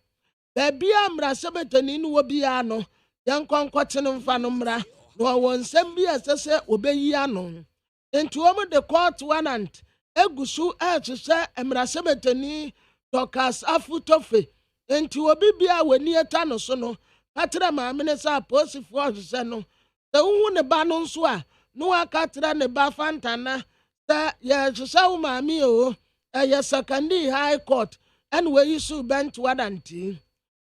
baby amra sebetani no wobia no yankonkwoche no mfa no mra no wonsem bi asese obeyi ano enti omo the court warrant egusu ehwehwe amra sebetani Dokas Afutofe enti obi bia wani eta no so no katra maame ne sa posifoɔ hwehwɛ no sɛ wohu ne ba no nso a no akatra ne ba fantana sɛ yɛhwehwɛ wo maame o ɛyɛ secondary high court ɛne wɔyi so bench warranty.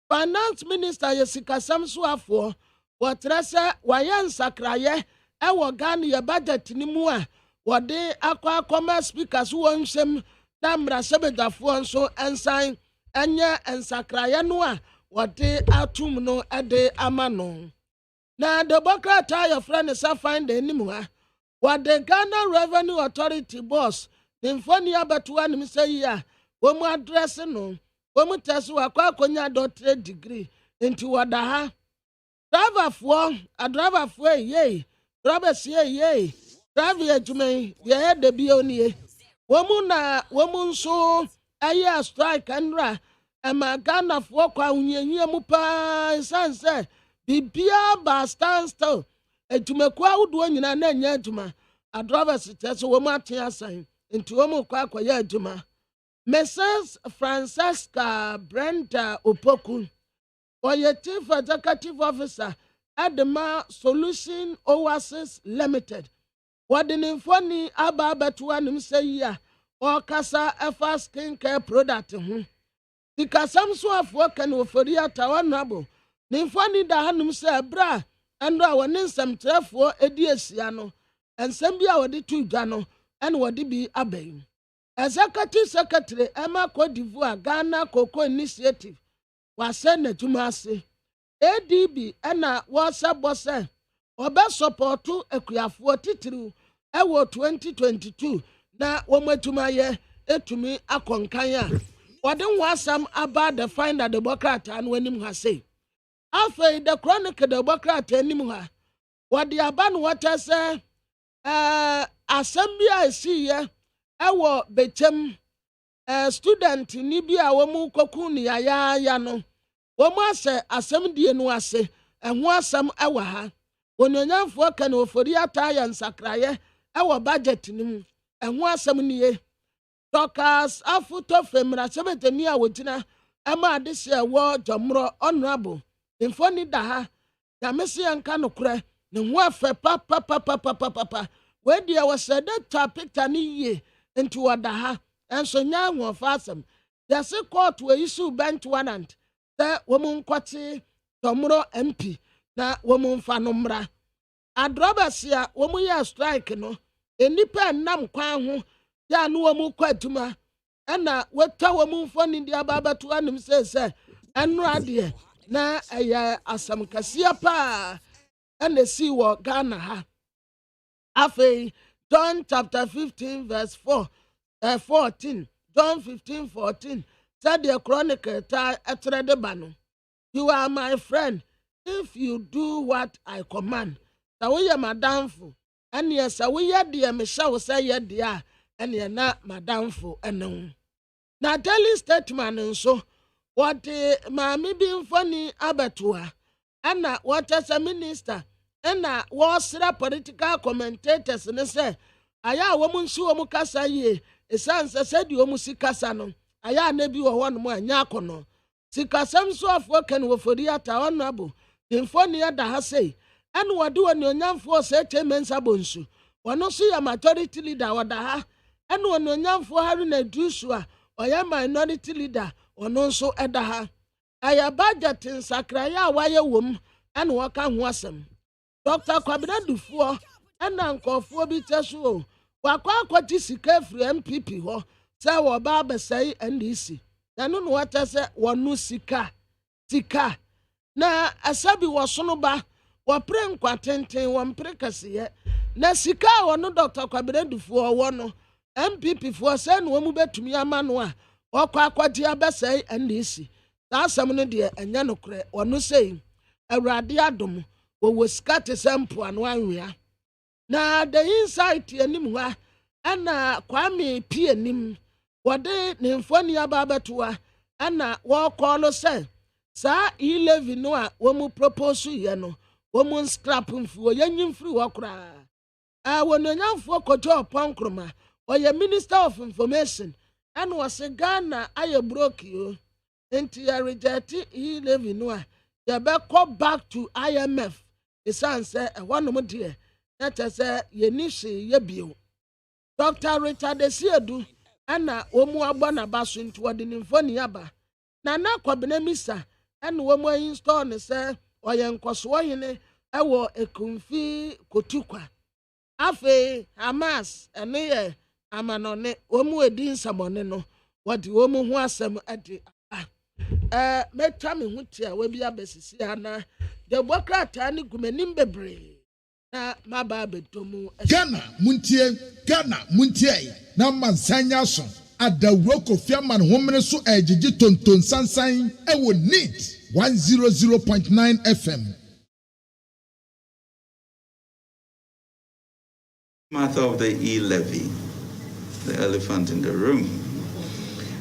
Finance minister yɛ sikasɛm so afoɔ wɔtrɛ sɛ wɔyɛ nsakrayɛ ɛwɔ Ghana yɛ budget ne mu a wɔde akɔma speakers wɔn nsɛm na mmarahyɛbadwafoɔ nso nsan ɛnyɛ nsakrayɛ no a wɔde atum no ɛde ama no. Na Democrat a yɛfrɛ ne sɛ find anim ha wɔde Ghana Revenue Authority boss ne mfoni abɛtoa ne sɛ yi a wɔn mu adresse no wɔn test wakɔ akɔnya doctorate degree nti wɔda ha driverfoɔ yie drivers yie driver adwuma yɛ de bi onie wɔn nso ɛyɛ strike nra ɛma Ghanafoɔ kwa unyanyia mu paa sanse bibia ba stand still adwumakuo ahodoɔ nyinaa na nya adwuma drivers test wɔn ate asan nti wɔn kɔ akɔyɛ adwuma. Mrs. Francesca Brenda Opoku, Oye Chief Executive Officer at the Ma Solution Oasis Limited. What the Nymphoni Aba Betuanim say ya, or Casa Efa skincare product. The Casam Swaf working with Foria Tawan Rabo. Nymphoni da Hanum say bra, and our ninsam trefo Ediesiano, and Sambia or the two Jano, and what be Abbey. Executive Secretary Emma Cote d'Ivoire Ghana Cocoa Initiative was sent to Marcy. ADB ena wasa bosse obe supportu ekuafo titiri ewo 2022 na wometumaye etumi akonkan a wode wasam about the finder Democrat and wenim ha say afei the chronicle Democrat anim ha wode aba no wata say assembly asiye ewo bechem student ni bi a womu koku ni ya no womu ase asem die no ase eho asem ewa ha ononyamfo ka na ofori ataya nsakraye ewo budget ni mu eho asem niye tokas afuto femra sebetani a wotina ema adese ewo jomro honorable infoni da ha ya mesi anka no kure ne ho afa papa we dia was said that picture ni ye into wada ha enso nya ho fasem yase court we issue bench warrant that woman kwati tomro MP na woman fa no mra adrobasia woman ya strike no enipa nam kwan ho ya no woman kwatuma na weta woman foni dia babatu anim se enu ade na eya asam kasia pa na si wo Ghana ha afei John chapter 15 verse 14 John 15:14 said the chronicle etrede bano you are my friend if you do what I command sa we ya madamfo ene ya sa we ya de me sha wo say ya de a ene na madamfo ene na daily statement nso what maami bi mfoni abetoa ana what as a minister ena wasra political commentators ne say aya wo mu nso wo mu kasa ye esanse said wo mu sikasa no aya na bi wo ho no mu anya akono sikasam so afo kan wo fori ata honorable infoni ya da ha sei ene wode woni onyamfo se chemensa bonsu wono so ya majority leader wada ha ene woni onyamfo haru na dusu a oya minority leader wono so eda ha aya budget nsakraya waye wom ene wo ka ho asem Dr. Kwabena Dufuo ena nkofo bi teso wakwa akwati sika fri MPP ho se wo ba besai NDC nanu no wata se wonu sika na asabi wo sono ba wo pre nkwatenten wo mpre kase na sika wonu Dr. Kwabena Dufuo wo no MPP fo se no mu betumi ama no a okwa akwati abesai NDC na asam no de enya no kre wonu sei awurade adom wo skate sample anu anwea na the insight anim ha ana kwame pie anim wode ne mfoni ababetoa ana wo call say sa 11 no a wo mu propose ye no wo mu scrap mfuo yanyimfiri wo kra wononyamfo kojo ponkroma oye minister of information ana wo se Ghana aye broke yo enti ya reject 11 no a yɛbɛkɔ back to IMF ɛsiane sɛ ɛhɔ nom deɛ na kyerɛ sɛ yɛni hwee yɛ bio. Dr. Richard Esiedu ɛna wɔn abɔ n'aba so nti wɔde ne mfoni aba Nana Kwabena Misa ɛna wɔn install ne sɛ ɔyɛ nkɔsoɔhene ɛwɔ Ekumfi Kotukwa afei Hamas ɛne yɛ amanɔne wɔn edi nsɛmɔne no wɔde wɔn ho asɛm ɛde aba mɛtwa me ho tia wɔbi abɛsisi ana de bɔkrataa ne gumanim bebree. Ghana muntie na mansanya so adawro Kofi Aman homene so ejiji tonton sansan ewo NEET 100.9 FM. Matter of the e-levy, the elephant in the room.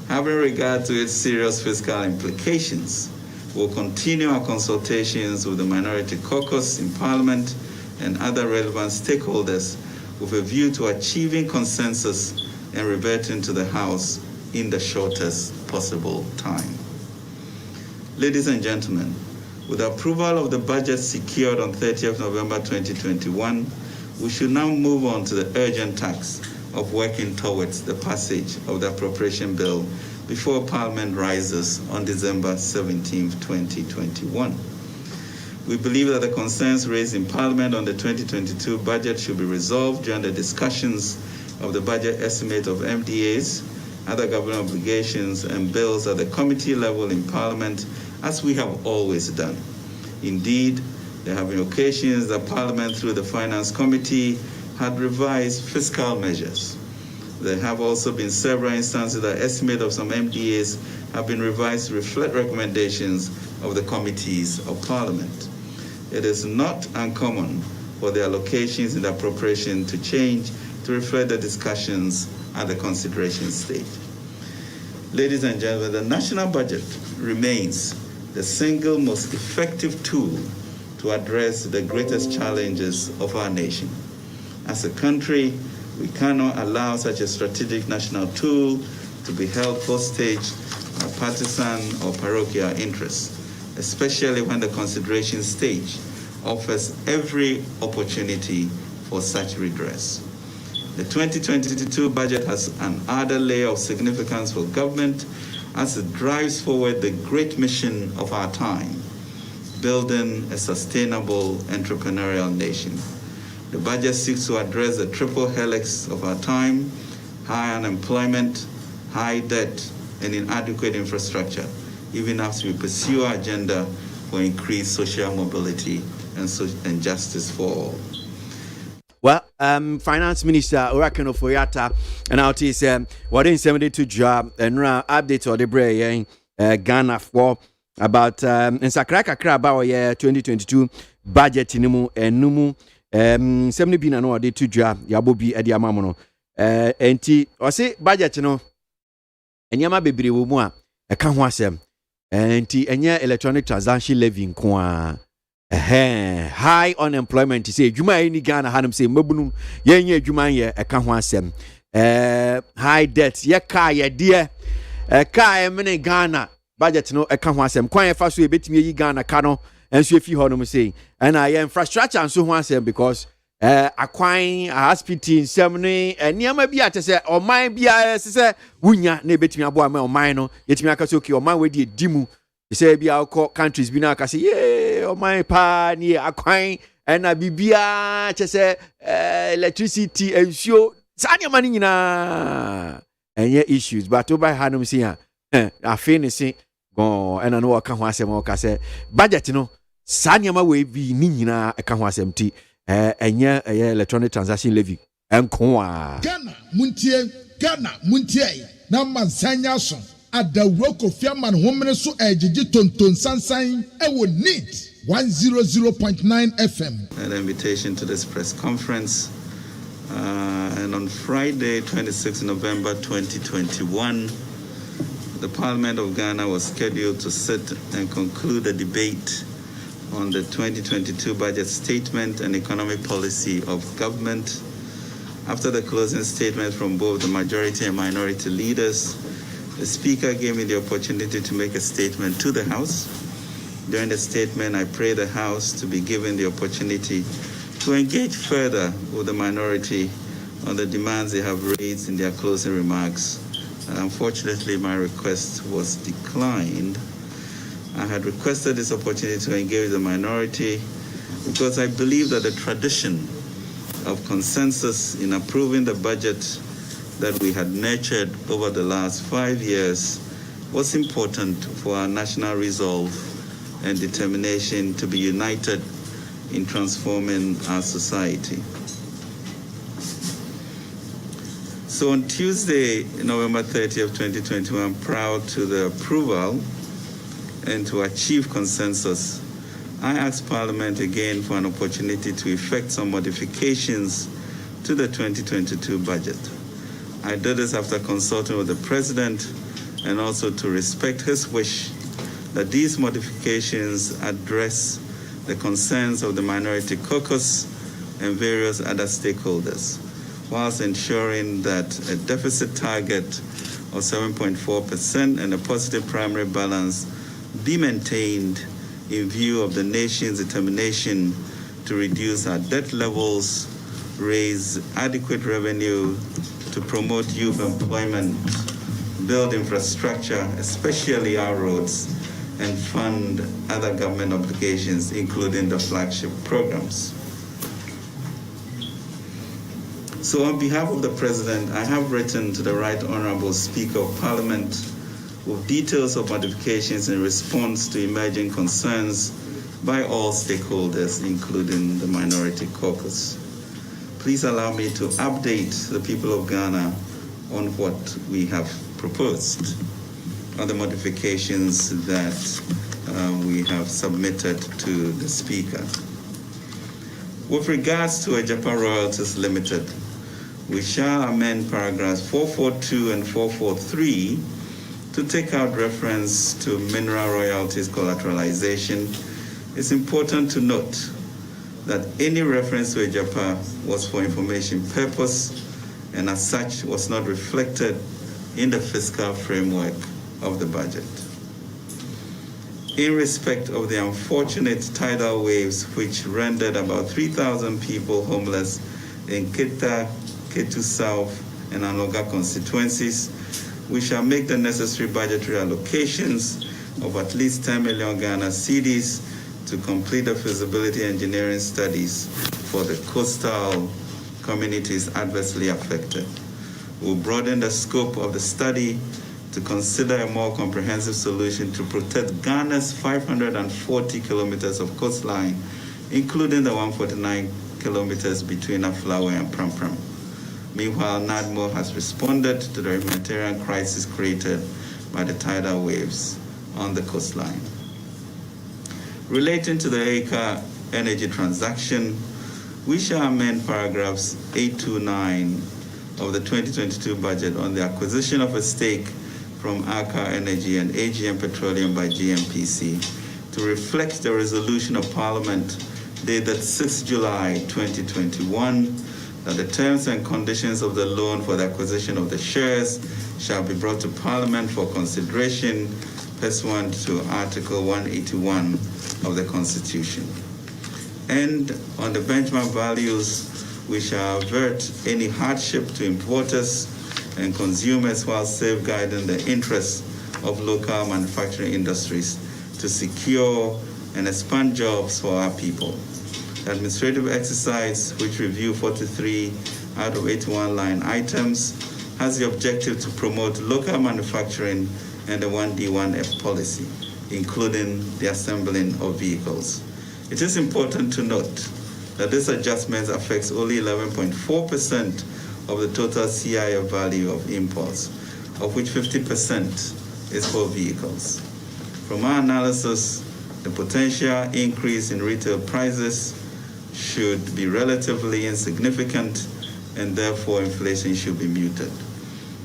Having regard to its serious fiscal implications, we'll continue our consultations with the Minority Caucus in Parliament and other relevant stakeholders with a view to achieving consensus and reverting to the House in the shortest possible time. Ladies and gentlemen, with approval of the budget secured on 30th November 2021, we should now move on to the urgent task of working towards the passage of the appropriation bill before Parliament rises on December 17, 2021. We believe that the concerns raised in Parliament on the 2022 budget should be resolved during the discussions of the budget estimate of MDAs, other government obligations, and bills at the committee level in Parliament, as we have always done. Indeed, there have been occasions that Parliament, through the Finance Committee, had revised fiscal measures. There have also been several instances that estimate of some MDAs have been revised to reflect recommendations of the committees of Parliament. It is not uncommon for the allocations in the appropriation to change to reflect the discussions at the consideration stage. Ladies and gentlemen, the national budget remains the single most effective tool to address the greatest challenges of our nation. As a country, we cannot allow such a strategic national tool to be held hostage by partisan or parochial interests, especially when the consideration stage offers every opportunity for such redress. The 2022 budget has an added layer of significance for government as it drives forward the great mission of our time, building a sustainable entrepreneurial nation. The budget seeks to address the triple helix of our time: high unemployment, high debt, and inadequate infrastructure, even as we pursue our agenda for increased social mobility and justice for all. Well, Finance Minister Orakano Foyata and out is what in 72 job and update or the brain Ghana for about in Sakraka Kraba year 2022 budget inimu and numu 70 bin and the 2 job Yabobi Eddie Amamono enti or say budget no and Yama Bibri Wumwa a canwasem enti enya electronic transaction levy kwa high unemployment say juma any Ghana hanum say mabunu yenye juma ye eka ho asem high debt ye ka ye de ka e mene Ghana budget no eka ho asem kwan ye fa so e betimi yi Ghana ka no enso efi ho no say and I infrastructure and so ho asem because akwan hospital nsem ne eniama bi atese oman bia se wunya na betimi abo ama oman no yetimi aka so ki oman we di dimu say be our countries be now say yeah oh my pa ni akwan and bibia say electricity and show sanya mani nyina enye issues but to buy hanum say afi ni say go and no ka ho asem o ka say budget no sanya ma we bi ni nyina ka ho asem ti enye electronic transaction levy enko a Ghana muntie na mansanya so adawro Kofi Aman homene so ejiji tonton sansan ewo NEET 100.9 FM. An invitation to this press conference and on Friday 26 November 2021 the Parliament of Ghana was scheduled to sit and conclude a debate on the 2022 budget statement and economic policy of government. After the closing statement from both the majority and minority leaders, the Speaker gave me the opportunity to make a statement to the House. During the statement, I pray the House to be given the opportunity to engage further with the minority on the demands they have raised in their closing remarks. Unfortunately, my request was declined. I had requested this opportunity to engage the minority because I believe that the tradition of consensus in approving the budget that we had nurtured over the last 5 years was important for our national resolve and determination to be united in transforming our society. So on Tuesday, November 30th, 2021, I'm proud to the approval and to achieve consensus, I asked Parliament again for an opportunity to effect some modifications to the 2022 budget. I did this after consulting with the President and also to respect his wish that these modifications address the concerns of the Minority Caucus and various other stakeholders, whilst ensuring that a deficit target of 7.4% and a positive primary balance be maintained in view of the nation's determination to reduce our debt levels, raise adequate revenue, to promote youth employment, build infrastructure, especially our roads, and fund other government obligations, including the flagship programs. So on behalf of the President, I have written to the Right Honourable Speaker of Parliament with details of modifications in response to emerging concerns by all stakeholders, including the Minority Caucus. Please allow me to update the people of Ghana on what we have proposed, on the modifications that we have submitted to the Speaker. With regards to Ajapa Royalties Limited, we shall amend paragraphs 442 and 443 to take out reference to mineral royalties collateralization. It's important to note that any reference to Ajapa was for information purpose and as such was not reflected in the fiscal framework of the budget. In respect of the unfortunate tidal waves which rendered about 3,000 people homeless in Kita, Ketu South, and Anoga constituencies, we shall make the necessary budgetary allocations of at least 10 million Ghana cedis to complete the feasibility engineering studies for the coastal communities adversely affected. We'll broaden the scope of the study to consider a more comprehensive solution to protect Ghana's 540 kilometers of coastline, including the 149 kilometers between Aflawe and Prampram. Meanwhile, NADMO has responded to the humanitarian crisis created by the tidal waves on the coastline. Relating to the ACA energy transaction, we shall amend paragraphs 829 of the 2022 budget on the acquisition of a stake from ACA Energy and AGM Petroleum by GMPC to reflect the resolution of Parliament dated 6 July 2021 that the terms and conditions of the loan for the acquisition of the shares shall be brought to Parliament for consideration pursuant to Article 181 of the Constitution. And on the benchmark values, we shall avert any hardship to importers and consumers while safeguarding the interests of local manufacturing industries to secure and expand jobs for our people. The administrative exercise, which reviewed 43 out of 81 line items, has the objective to promote local manufacturing and the 1D1F policy, including the assembling of vehicles. It is important to note that this adjustment affects only 11.4% of the total CIF value of imports, of which 50% is for vehicles. From our analysis, the potential increase in retail prices should be relatively insignificant, and therefore inflation should be muted.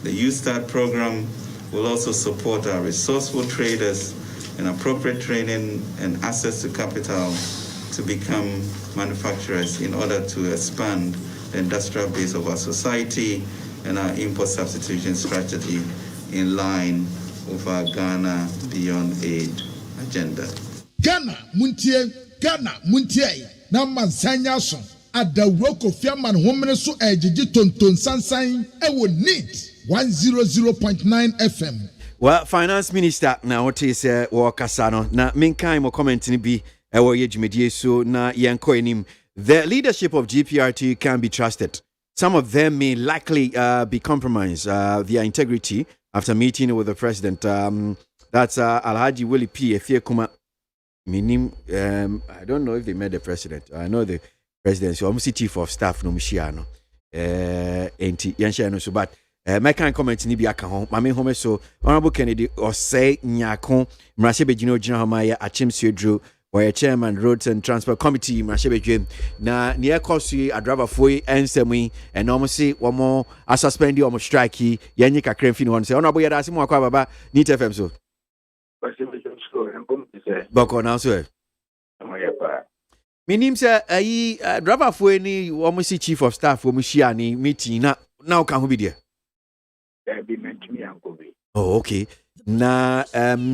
The U-Start program will also support our resourceful traders and appropriate training and access to capital to become manufacturers in order to expand the industrial base of our society and our import substitution strategy in line with our Ghana Beyond Aid agenda. Ghana muntie na mansanya so adawro Kofi Aman homene so ejiji tonton sansan ewo need 100.9 FM. Well, Finance Minister na what is wakasano na minkai mo comment ni bi ewo yejumedie so na yenko enim. The leadership of GPRT can be trusted. Some of them may likely be compromised their integrity after meeting with the president. That's Alhaji Willie P. Efiekuma. Minim, I don't know if they met the president. I know the president. So I'm chief of staff no Mishiano. Enti Yanshano so but my kind comment ni bi aka ho. Mame home so Honorable Kennedy or say nyako Mrashebe Jino Jina Homaya Achim Siodro or chairman Roads and Transport Committee Mrashebe Jim na near kosi a driver foi ensemi and almost one more a suspend almost strike yanyi kakren fin one say Honorable Yadasi mo akwa baba Neat FM so. Boko now so. Minim say driver foi ni almost chief of staff for Mushia ni meeting now can who be there? Oh, okay. Na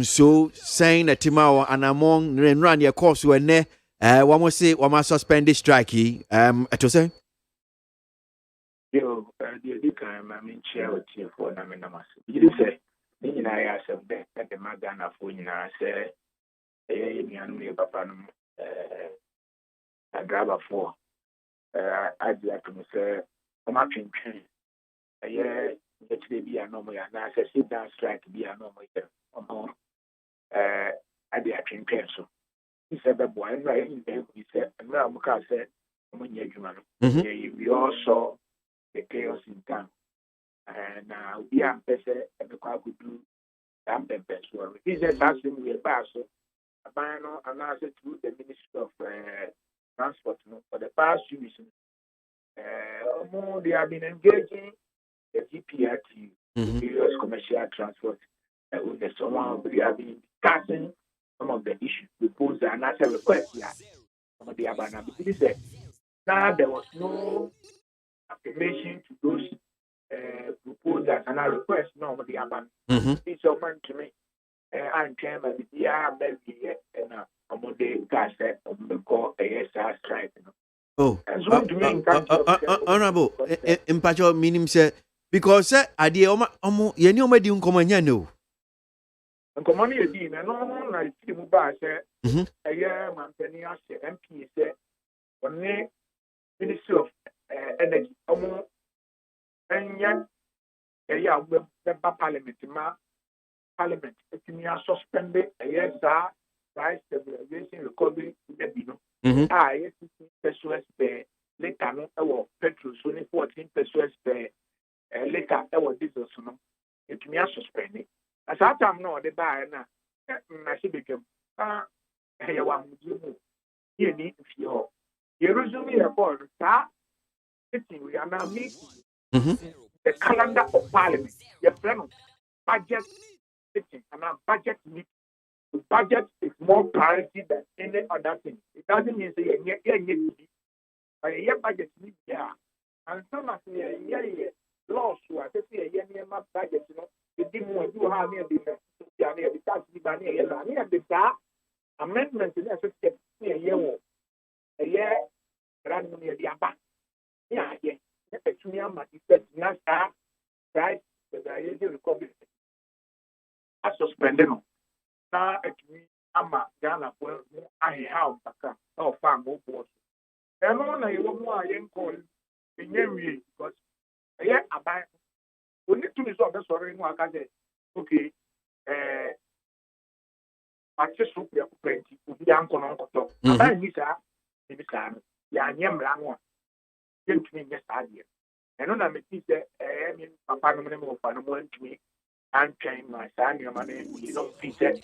so saying that Timao and among run your course when one more say one must suspend the strike at your say? Yo, the kind I mean chair or chair for Namamas. You say, I asked them that the Magana for you say, me papanum a driver for I'd like to say, I'm up in train. It be a normal, and I said, sit down strike be a normal. I did a train pencil. He said, the boy, right in there, he said, and now Muka said, we all saw the chaos in town. And now we are better and the car could do that best. He said, that's him, we are back. So, a banner announced through the Ministry of Transport for the past 2 weeks. They have been engaging the GPRT, various commercial transport, with the someone we have been discussing some of the issues proposed and answer requests. Some of the Abana said, now there was no affirmation to those proposals and I request no of the Abana. It's open to me. I'm chairman, maybe and a modern cassette of the call ASR strike. Oh, honorable, Impacho meaning say. Because idea yeni omedi unkomanya no. Unkomanya edi na no na iti mu ba say mampani ase MP say onne Ministry of Energy omo enya Parliament etimi suspend sa price stabilization recovery the bino pesos per later no petrol so 14 pesos per later was this also it me suspended. As I time no the buy na she became you want you need to you resume your board sitting we are now meeting the calendar of Parliament your plan budget sitting and our budget meeting. The budget is more priority than any other thing. It doesn't mean say you budget need and some of laws who are saying a budget, it didn't want to have near the tax the amendment in a year run near the abba. Yeah, to me, I'm not right, but I recovery. I suspended now. I'm a Ghana for I have no farm more. And on I want more call in every because about we need to resolve the story. Okay, I just hope you are plenty. We are going to talk. About this, Yam Lanwa came to me yesterday. And on I met Papa no went to me and came my son, your money, you don't see that.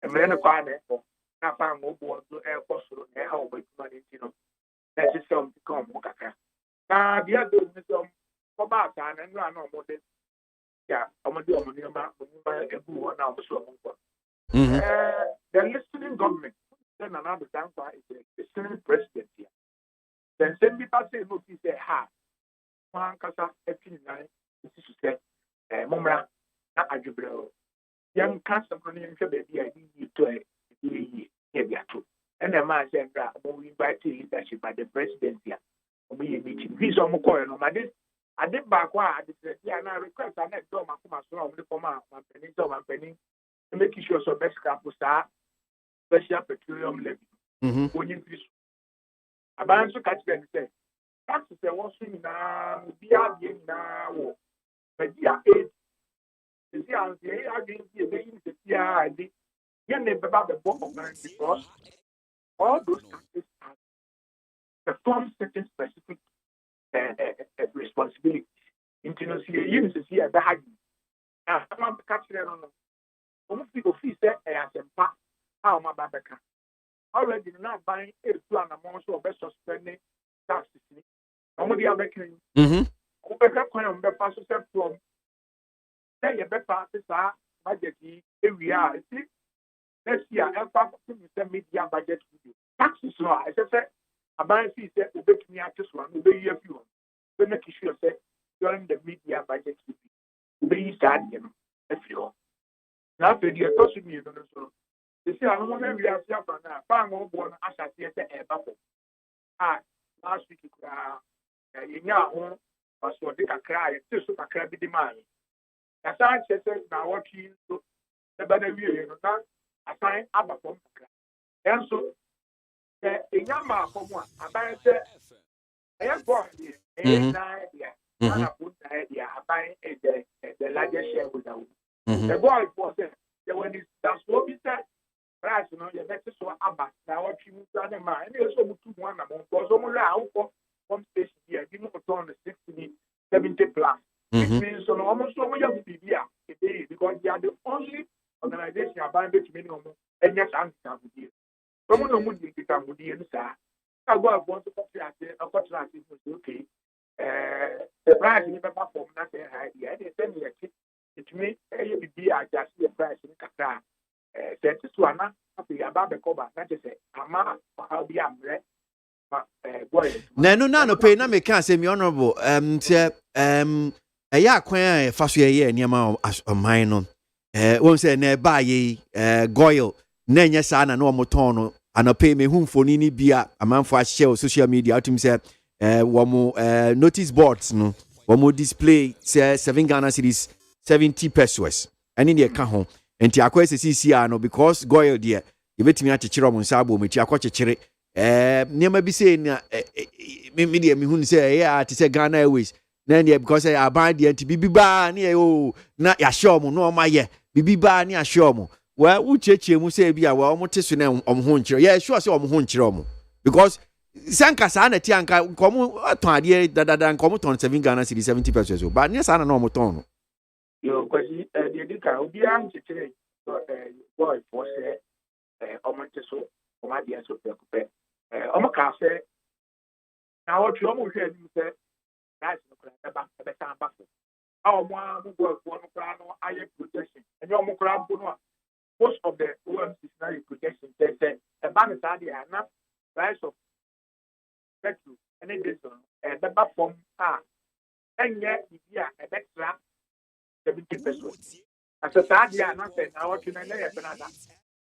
And then a father for Papa Mobo to air cost and how much money, that's just some come. Now, the other is about time and run on more. Yeah, I'm going to do the listening government, then another time is the listening president here. Then send me back say, look, he said, ha, one casa, 89, this is said, Momra, not a jubilo. Young cancer from the baby, I need you to a Yeah, yeah, true. And the man said that we invite leadership by the presidency. We meeting. We saw Mukoy no madis. I did back one. I said, yeah, now request I next door. My so the former penny to penny to make sure so best capusta special petroleum levy. When you fish, a balance to catch them say. Taxes are washing now. Be out now. But yeah, it. You see, I'm saying against the yeah, you never about the book of man because all those taxes are perform certain specific responsibilities. Into you see a bag. Now, I'm catching it on almost people feel that I am how my babaka. Already not buying a plan among so best spending taxes. Nobody are making. Better coin the pastor from. Then you better pass our budget area. Next year, I'll pass the media budget video. Taxes law, as I said, a man sees that will make me at this one, will be a few. The next issue said during the media budget video. Will be sad, if you now, the toss me, you see, I don't want to be a self and a farm on board as I see a bubble. Last week, in your home, was what they can cry, just a crabby demand. As I said, now what you do, the better you know, assign Abba from and so a young man from one, a man said, I am born here, and I put the idea, I buy the largest share with the boy was there when that's what we said. Right, you know, your next so Abba, now what you done in mind, and also to one among was almost out from station here, give him a ton of 60, 70 plus. It means so almost so much of the year because they are the only organization about which minimum and yes, I'm here. Someone would be and sir. I go want to copy a contract is okay. The price in the paper form, not a idea. They send me a tip. It may be just the price in Qatar. That is one about the cover. That is a man how be am red. No, pay na me can say me honorable. Ɛyɛ akwan a ɛfa so yɛyɛ nneɛma ɔman no wɔn sɛ na ɛbaa yɛ goil na ɛnyɛ saa na wɔn tɔn no anɔpɛ mehu mfoni ni bia amanfo ahyɛ wɔ social media wotum sɛ wɔn notice boards no wɔn display sɛ 7 Ghana cedis 70 pesos ɛne deɛ ɛka ho nti akɔ sisi no because goil deɛ yɛbɛtumi akyekyere wɔn nsa abɔ wɔn akyi akɔ kyekyere nneɛma bi sɛ na me deɛ mehu sɛ ɛyɛ a te sɛ Ghana Airways then because I abandon the anti-biba near oh, not ya show mo no my ye, biba near show mo. Well, Uche mu say be a well, motisune huncher. Yeah, sure, so huncher because Sankasana Tianka come at than come on 7 Ghana city 70 pesos, but near Sana no moton. You because the Dika will be anxious boy for say, Omonteso, or my dear so prepared. Omaka say, now what you almost said, you said. That's the back. Our one who work one I protection. And your Mukram, most of the OMC is not protection. They say a bank is not price of petrol and it is the back from and yet, yeah, an extra 70 pesos. As a sad, yeah, not saying I want to know another.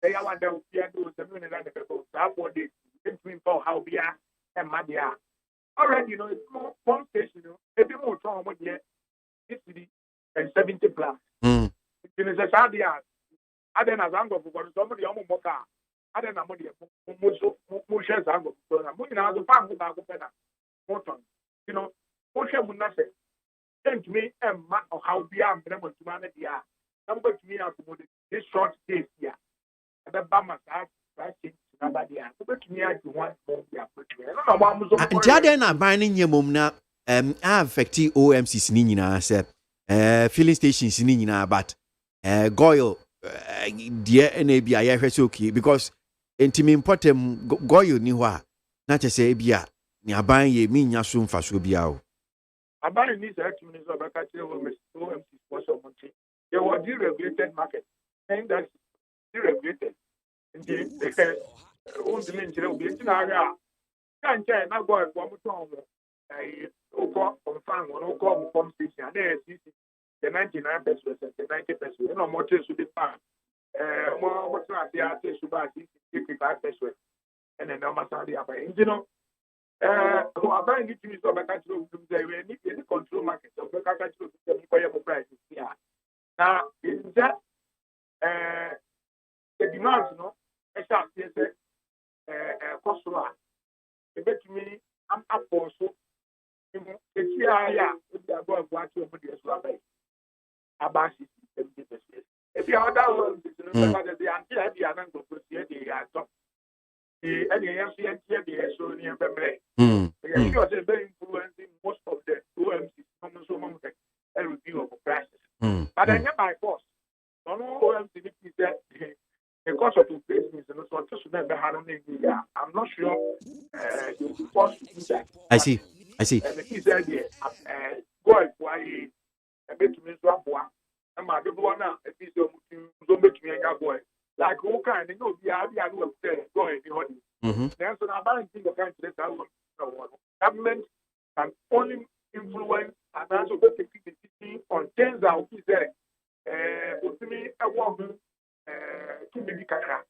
They are one that will be able to do the people. How this between how we are and Madia. Already, you know, it's more one station, you know, a bit more strong with the 60 and 70 plus. It is a sad year. I don't know, I'm going to go to somebody on Moka. I don't know, most shares are going to go. You know, the farm will go better. You know, most share would not say, send to me and how we are able to manage the year. Number to me, this short days here. And the Bama side, right? Nti ade na ban ne nyemom na affect OMCs ni nyina sɛ filling stations ni nyina but goil deɛ na bia yɛ hwɛ sɛ okay because ntimi important goil ni hɔ a na kyɛ sɛ bia ne aban yɛ mi nya so mfa so bia o aban ni sɛ tumi so ba ka kyerɛ OMC sponsor monte they were deregulated market and that's deregulated nti the ministry will be in area. Can't say not go for Muton. I go on farm or go from station. There is the 99 pesos and the 90 pesos. No more to the farm. what's not the artist about 55%, and then no matter the other. You know, who are buying it to me so back at you, they will need any control market, so back at you, the prices. Yeah. Now, is that the demands, you know, I shall say, cost a bit to me, I'm up for so. It's yeah, it's about what you're putting as well. About 60%. If you are that one, the anti-idea and go to the top. The NAFC so near Bebre. You are very influencing most of the OMC, so a review of prices. But I get my boss. No OMC is that the cost of business and so I'm not sure you force to do that. I see. And he said, go a bit to me to a and my good one now, a piece of so much me a boy. Like who kind of know the idea of going in the then so now I think of country that government can only influence and also take the city on things that will be there. To me, a woman to be the kaka.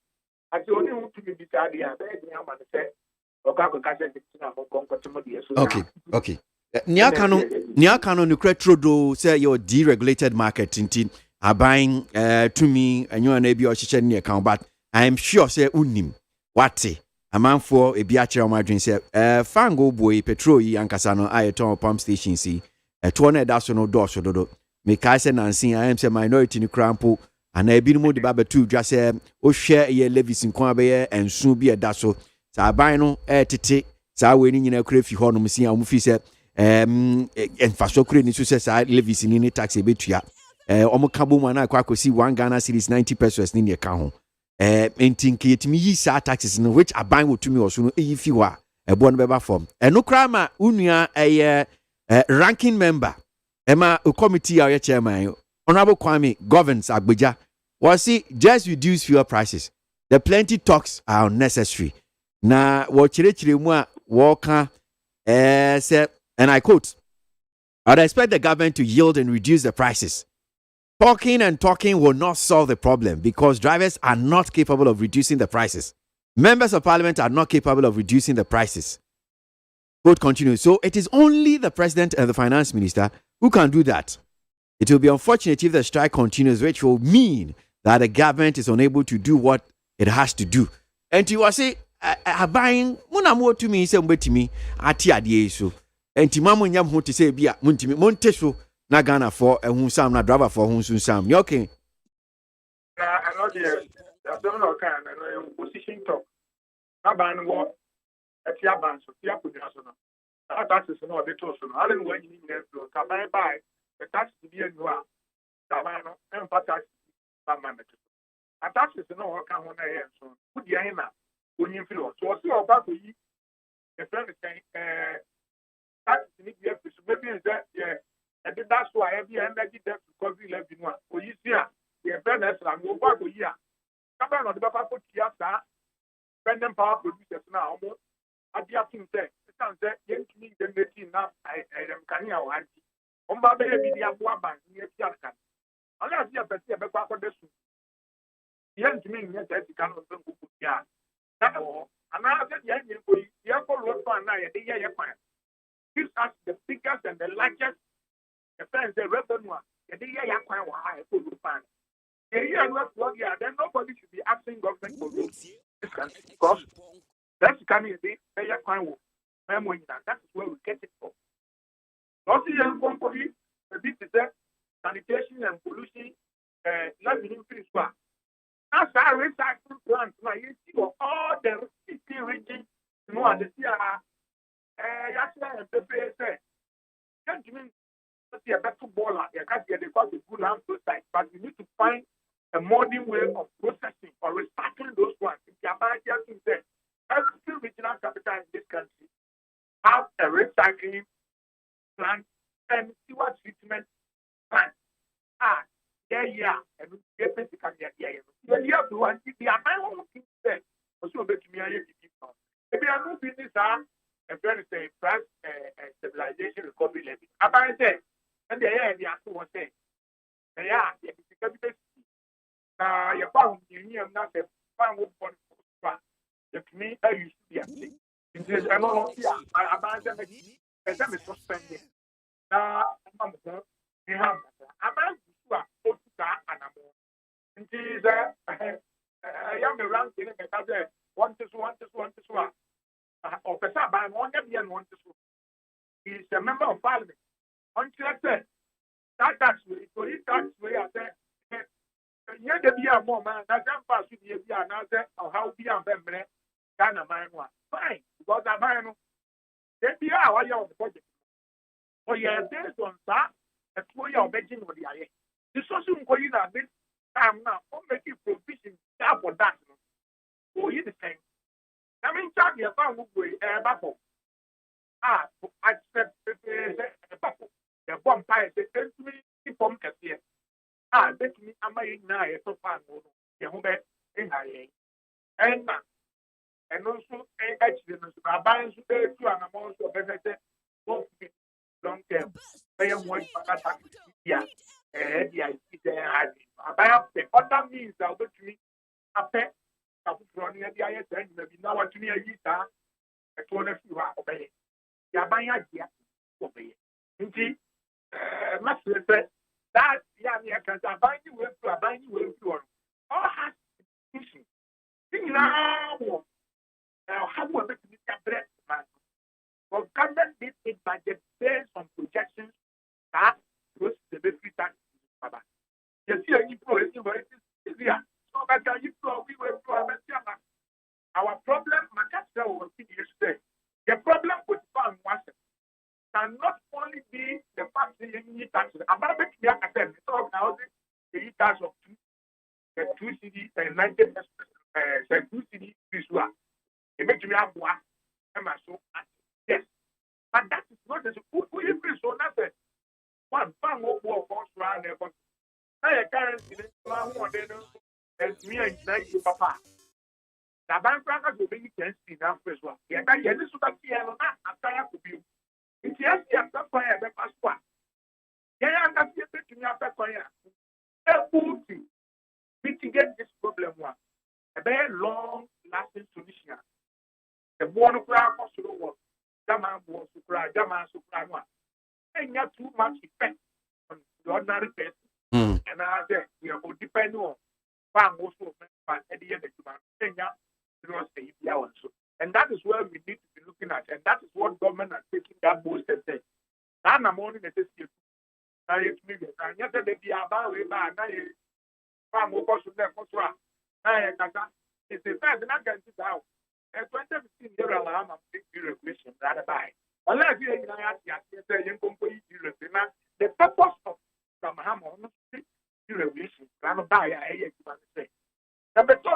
I only want to be the idea. Okay. Niakano Nukretrodo say your deregulated market intin are buying to me and you and a bio account, but I am sure say unim what a man for a biacher margin say fango boy petrol yankasano I pump station see a 200 no dorsal dodo make I say Nancy I am say minority in crampo and I been more the baba too just say o share ye levies in Kwabe and soon be a dasso sa bino tete sa winning in a crayfy honum see a mufi say infrastructure ni so say levies in tax ebetua omo kabo mu na akwa see 1 Ghana cedis 90 pesos ni ne ka ho entinke yetimi yi sa taxes no which aban wo tumi oso no eyi fi wa ebo no beba form eno kra ma unua ranking member ema committee a chairman honorable Kwame governs Agbeja was see just reduce fuel prices the plenty talks are unnecessary na wo chire mu a wo ka say and I quote, I'd expect the government to yield and reduce the prices. Talking will not solve the problem because drivers are not capable of reducing the prices. Members of parliament are not capable of reducing the prices. Quote continues. So it is only the president and the finance minister who can do that. It will be unfortunate if the strike continues, which will mean that the government is unable to do what it has to do. And you will say, buying, Munamo to me, some to me, Ati so. Enti mamu nyam ho te say bia muntimi monte so na Ghana for ehun sam na driver for hun sun sam you okay I know the don't know kind of position talk na ban wo etia ban so tia pudra so no that taxes no be to so no ale no wanyi ni no ka buy the tax be anu a ka ban no em tax ba man to a taxes no wo ka ho na ye so udi ahin na onyi fi o so o ba ko yi the friend saying that maybe is that and that's why every energy that because we live in one. Oh, you see, the fairness and go back to here. Come on, the Papa put here, spending power producers now. I dear thing say, it sounds that young to me, the making now. I am coming out. On my baby, the Abua Bank near Piacan. Unless you have a better back for this. Young to me, yes, I cannot go to here. That's all. And I said, young, you have road for an eye, the year gives us the biggest and the largest defense revenue. The year you acquire high for the fund. The year you have then nobody should be asking government for roads. Because that's coming the year acquire memory. That is where we get it from. Also, young company, the bit is that sanitation and pollution, not being finished. That's our recycling plant. Now you see all the city regions, you know, the yes, the PSA. Can't you mean see a better baller? You can't get the good land site, but you need to find a modern way of processing or recycling those ones. If you are buying things there, every regional capital in this country have a recycling plant and sewage treatment plant. Yeah, and we get it. You have to want the amount of things there. Also, bet me I have to keep on. If you are not business, and then say price stabilization recovery levy. About that, and the air the answer was saying, yeah, You found you not a found one for me. I used to be a thing. I know, I abandoned it. As I'm suspended. Now, you have a man who are put that and a more. And is I am around in it because one to one. Officer by one and one to one. He is a member of Parliament. Until I said, that's way, so he that's way I said, yeah, there be a moment, I can't pass you the idea, and I said, or how be a member, kind of mine one. Fine, because I mind, there be a way of the budget. For your days on that, a 2 year making with the eye. This was going to this time now, making provision for that. Oh, you the same. I mean, Charlie, a found way, a bubble. I said, a bubble. The bomb pie said, from Cassia. Bet me, am I now so far? The home in I and also accidents are buying to pay to an amount of benefit long term. I am one attack. Yeah, and yeah, I buy up the other means I'll bet me a pet of running at the ISN, maybe now to me a guitar. I told if you are obeying. Yeah, my idea obey. Indeed, Master said that, yeah, I can't buy you with to buy you with you. All has institution. Now, how will it be a breath, man? For government did it budget based on projections that goes to the free tax. You see, you pro is easier. So that you pro, we will pro. Our problem, Macastra will be yesterday. The problem with farm was can not only be the fact that you need taxes. I'm not making the academic. So now the tax of the 2 CD and 90%, 2 CD visual. It makes me have one. Yes. But that is not the food we increase so nothing. One farm will go for round there. But I can't see and me and you, Papa. The bank crackers will be 10 CD now as well. Yeah, this is what I'm tired of you. It's yes, after fire, the past one. Yeah, I'm not here to me after fire. Able to mitigate this problem one. A very long lasting solution. The one of our possible work. Jaman was to cry, Jaman to cry one. And not too much effect on the ordinary person. And I said, we are going to depend on farm also at the end of the month. And that is where we need to be looking at, and that is what government are taking that bold step. I'm only necessary. Now, it's me. And yet, they be about way back. Now, farm will go to them. It's a fact that I can sit down. And 2015 year alarm, I'm taking regulation rather by. Unless you are the purpose of some hammer, regulation rather by a say. Number 2,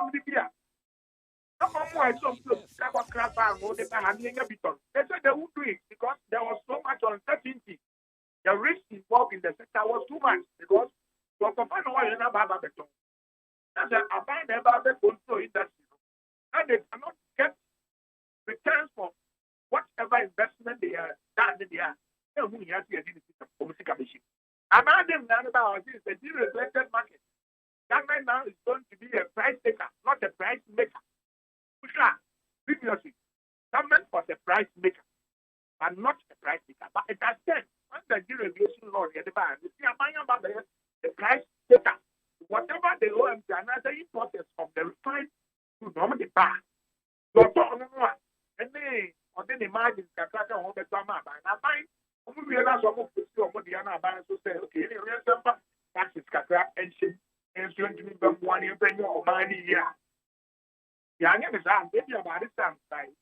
I saw they said they would do it because there was so much uncertainty. The risk involved in the sector was too much because for company why you never have a beton. That's a find about the control industry. And they cannot get returns for whatever investment they are done in there. Who has to get in the system? I'm adding about this, the deregulated market. Government now is going to be a price taker, not a price maker. Previously, government was a price maker, but not a price maker. But it has said, when the deregulation law is about the price taker, whatever the OMC and other importers of the refined food normally buy. So, and then the margins can crack on the summer. And I find, we realize some of the Diana Banks to say, okay, taxes can crack and shit, and it's going to be 1 year or money here. Yeah, I never said maybe about this time.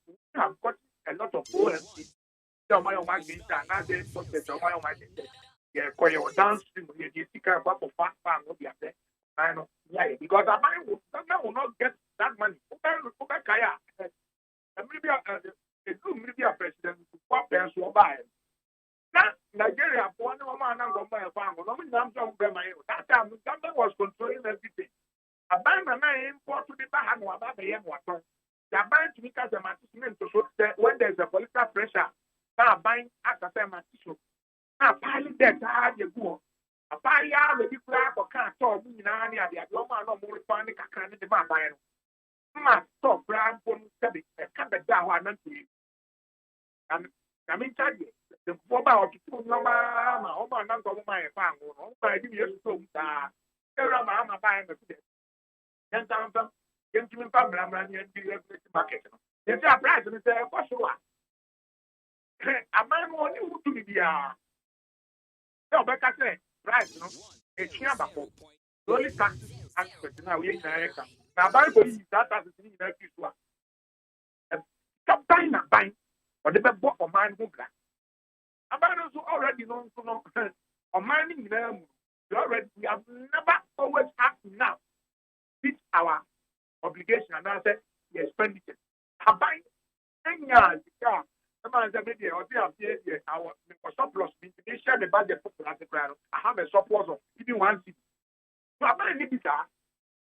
We have got a lot of OMC. Tell my own market, and now they put the my own market. Yeah, because you're downstream, you see, kind of a fast farm will be up there. I know, yeah, because I will not get that money. Maybe a president to pop and so buy. Now, Nigeria, one woman, I'm going to buy a farm. That time, the government was controlling everything. A bank and I import to the Bahan or about the water. They are buying to make as a management to show that when there's a political pressure, they are buying as a management. Now, piling that, you go. A pile of the people for can't talk me now, the Adoma no more Parliamentary. And I mean, the former of the two number, my man, my family, my dear, so that I'm a buying the then down some gentlemen family and the market. It's a price and it's a for sure. A man only to be there. No, but I say, right, no, it's here about only taxes aspect now. We America. Now, by police, that has been in that one. Stop buying and buying, or the best book of mine who black. A man also already known to know or mining them. We have never always asked now. It's our obligation and I said, the expenditure. A buying 10 years, yeah. Our surplus, they share the budget for the I have a surplus of even 1 city. So I buy it,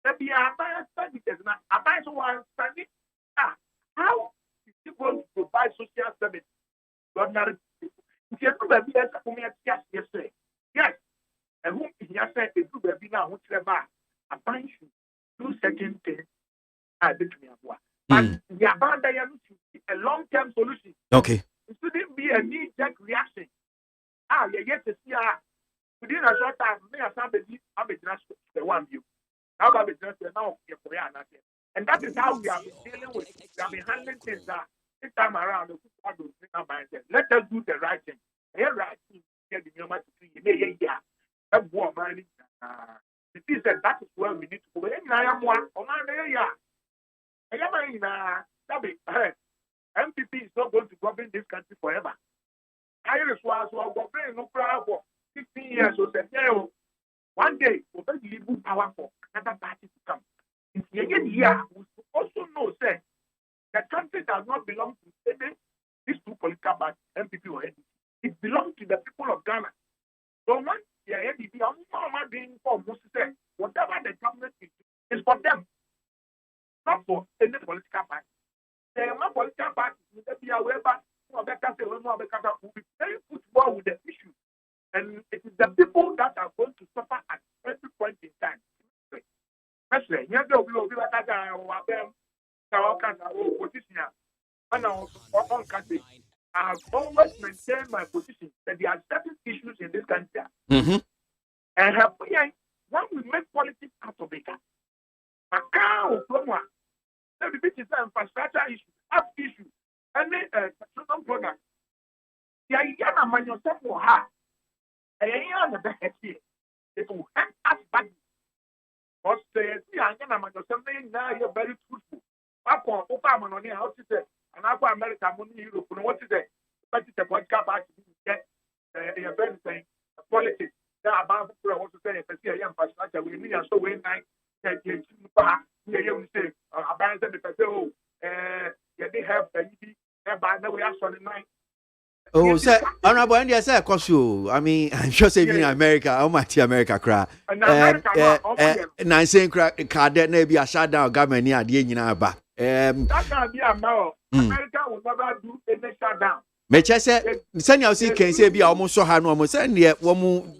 that be a buy expenditures now. I buy so one spending. How is it going to provide social service? Ordinary people. If you have to be a community, yes, yes. And whom he has said, if you have been now, whatever, I buy you do certain things. I did me a boy. But the abandon a long-term solution. Okay. It shouldn't be a knee-jerk reaction. You get to see within a short time, me as somebody, I'm a the one view. Now I'm a now and that is how we are dealing with. We have been handling things that this time around. Let us do the right thing. The right thing get the number to see. Yeah. It is that is where we need to go. MPP is not going to govern this country forever. Irish was governing no for 15 years. So said, one day we'll be leaving power for another party to come. Here, we also know that the country does not belong to these two political parties, MPP or NDP. It belongs to the people of Ghana. So once the NDP, whatever the government is for them, not for any political party. The political parties will be aware will be very football with the issue. And it is the people that are going to suffer at every point in time. Especially, you know, we will be like I've always maintained my position that there are certain issues in this country. And when we make politics out of it, the infrastructure issue, health issue, any personal product. Yana man yourself for her. It will help us badly. Because Yana man yourself now you're very truthful. How to say, and I've America money Europe. What is it? But it's a podcast party get a very thing, politics. There are about what to say, infrastructure, we need so way night. You say, abandon the person, they have the way I saw the night. Oh, sir, Honorable India, sir, cause you, I mean, I'm sure saving America, how much America cry. Nancy card that may be a shutdown government near the Union Abba. That can be a no. America will never do any shutdown. Mecha said, Sanya see can say be almost so hard, almost, and yet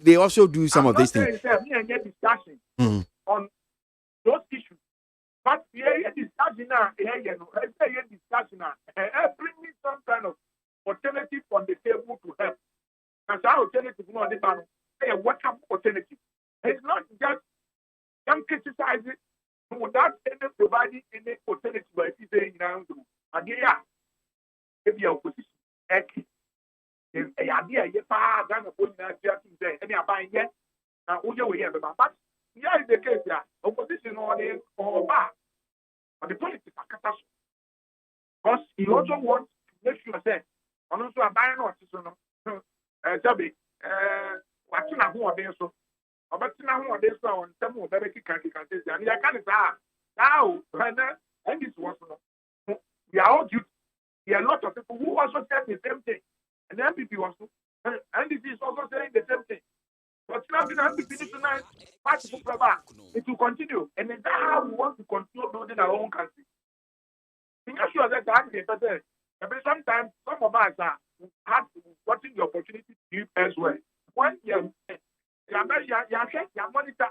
they also do some of these things. Discussion on those issues. But here discussion now, discussion now, bringing some kind of alternative on the table to help. And so alternative no the man say what alternative. It's not just them criticizing without any providing any alternative by saying now and if you opposition if a idea you pa Ghana for any buying yet now we have but here is the case here opposition or the politics because he also wants to make sure that and also a buying or so Jabi watching a who are there so about now who are there so on some of the can say and I can't now and this was we are all due. There are a lot of people who also said the same thing. And the MPP also. And it is also saying the same thing. But now the MPP tonight, it will continue. And that's how we want to continue building our own country. I'm not sure that sometimes some of us have gotten the opportunity to live elsewhere. When you monitor,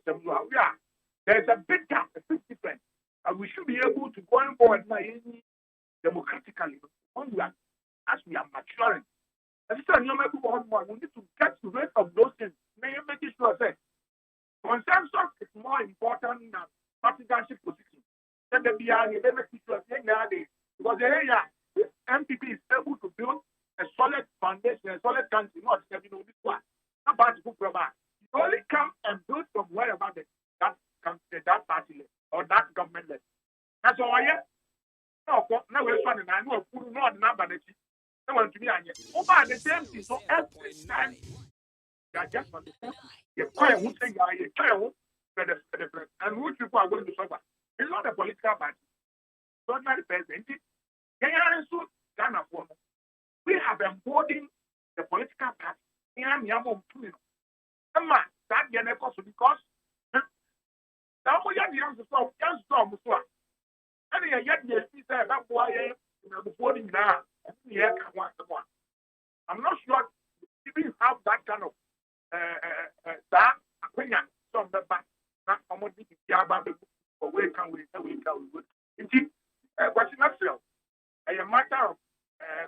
There's a big gap, a big difference. And we should be able to go forward now democratically as we are maturing. And so, we need to get rid of those things. May you make it sure that consensus is more important than partisanship position. Then the BR, they make it sure because the area, the MPP is able to build a solid foundation, a solid country, not this one. Not about to put you only come and build from wherever that party or that government led. That's all I am. No, we're trying to know who know the number that no one to be on yet. Over the same thing, so every time you are just on the phone, you're quiet, who say you're quiet, and who people are going to suffer. It's not a political party. It's not the president. We have emboldened the political party. That because now we have the young storm. And yet, that boy before him now. I'm not sure if you have that kind of that opinion. Some the back, not someone did or where can we indeed, what's natural? A matter of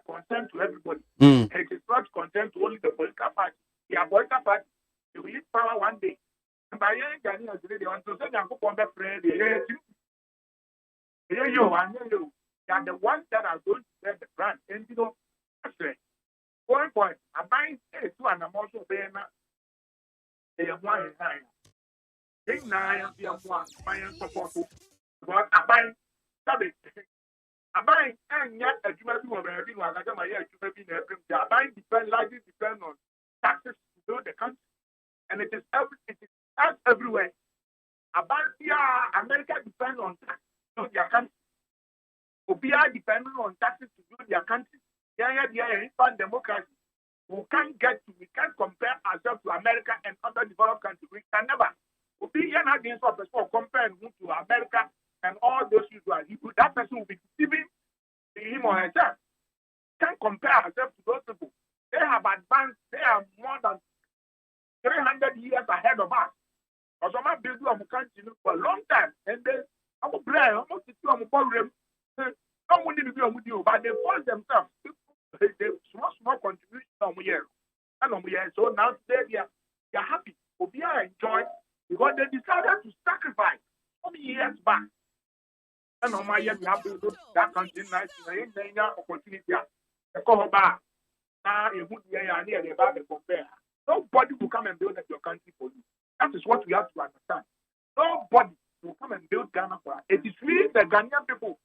concern to everybody. It is not concern to only the political party. The political party, they will use power one day. And by any Ghanaians, they want to say, I'm going to pray. They are the ones that are going to set the brand. And going point, I'm buying two and I'm also paying. They are one in nine. They are one, buying support. But I'm buying, I'm buying, and yet, as you may be aware, I got my ear to be in every day. I'm buying largely depend on taxes to build the country. And it is everywhere. About America depends on taxes to their country. Obia depending on taxes to build their country. In democracy. We can't compare ourselves to America and other developed countries. We can never. Obia against us comparing to America and all those usual. That person will be deceiving him or herself. Can't compare ourselves to those people. They have advanced. They are more than 300 years ahead of us. Because I'm not building a country for a long time. And then I'm a brand, I'm not sitting on the ballroom. I'm going to be with you, but they force themselves. They small contribution on here. And on here. So now they are happy. We are enjoying because they decided to sacrifice so many years back. And on my year, we have to do that country nice in the opportunity. The cover bar. Now, a good year, and near about the compare. Nobody will come and build your country for you. That is what we have to understand. Nobody will come and build Ghana for us. It is we, the Ghanaian people,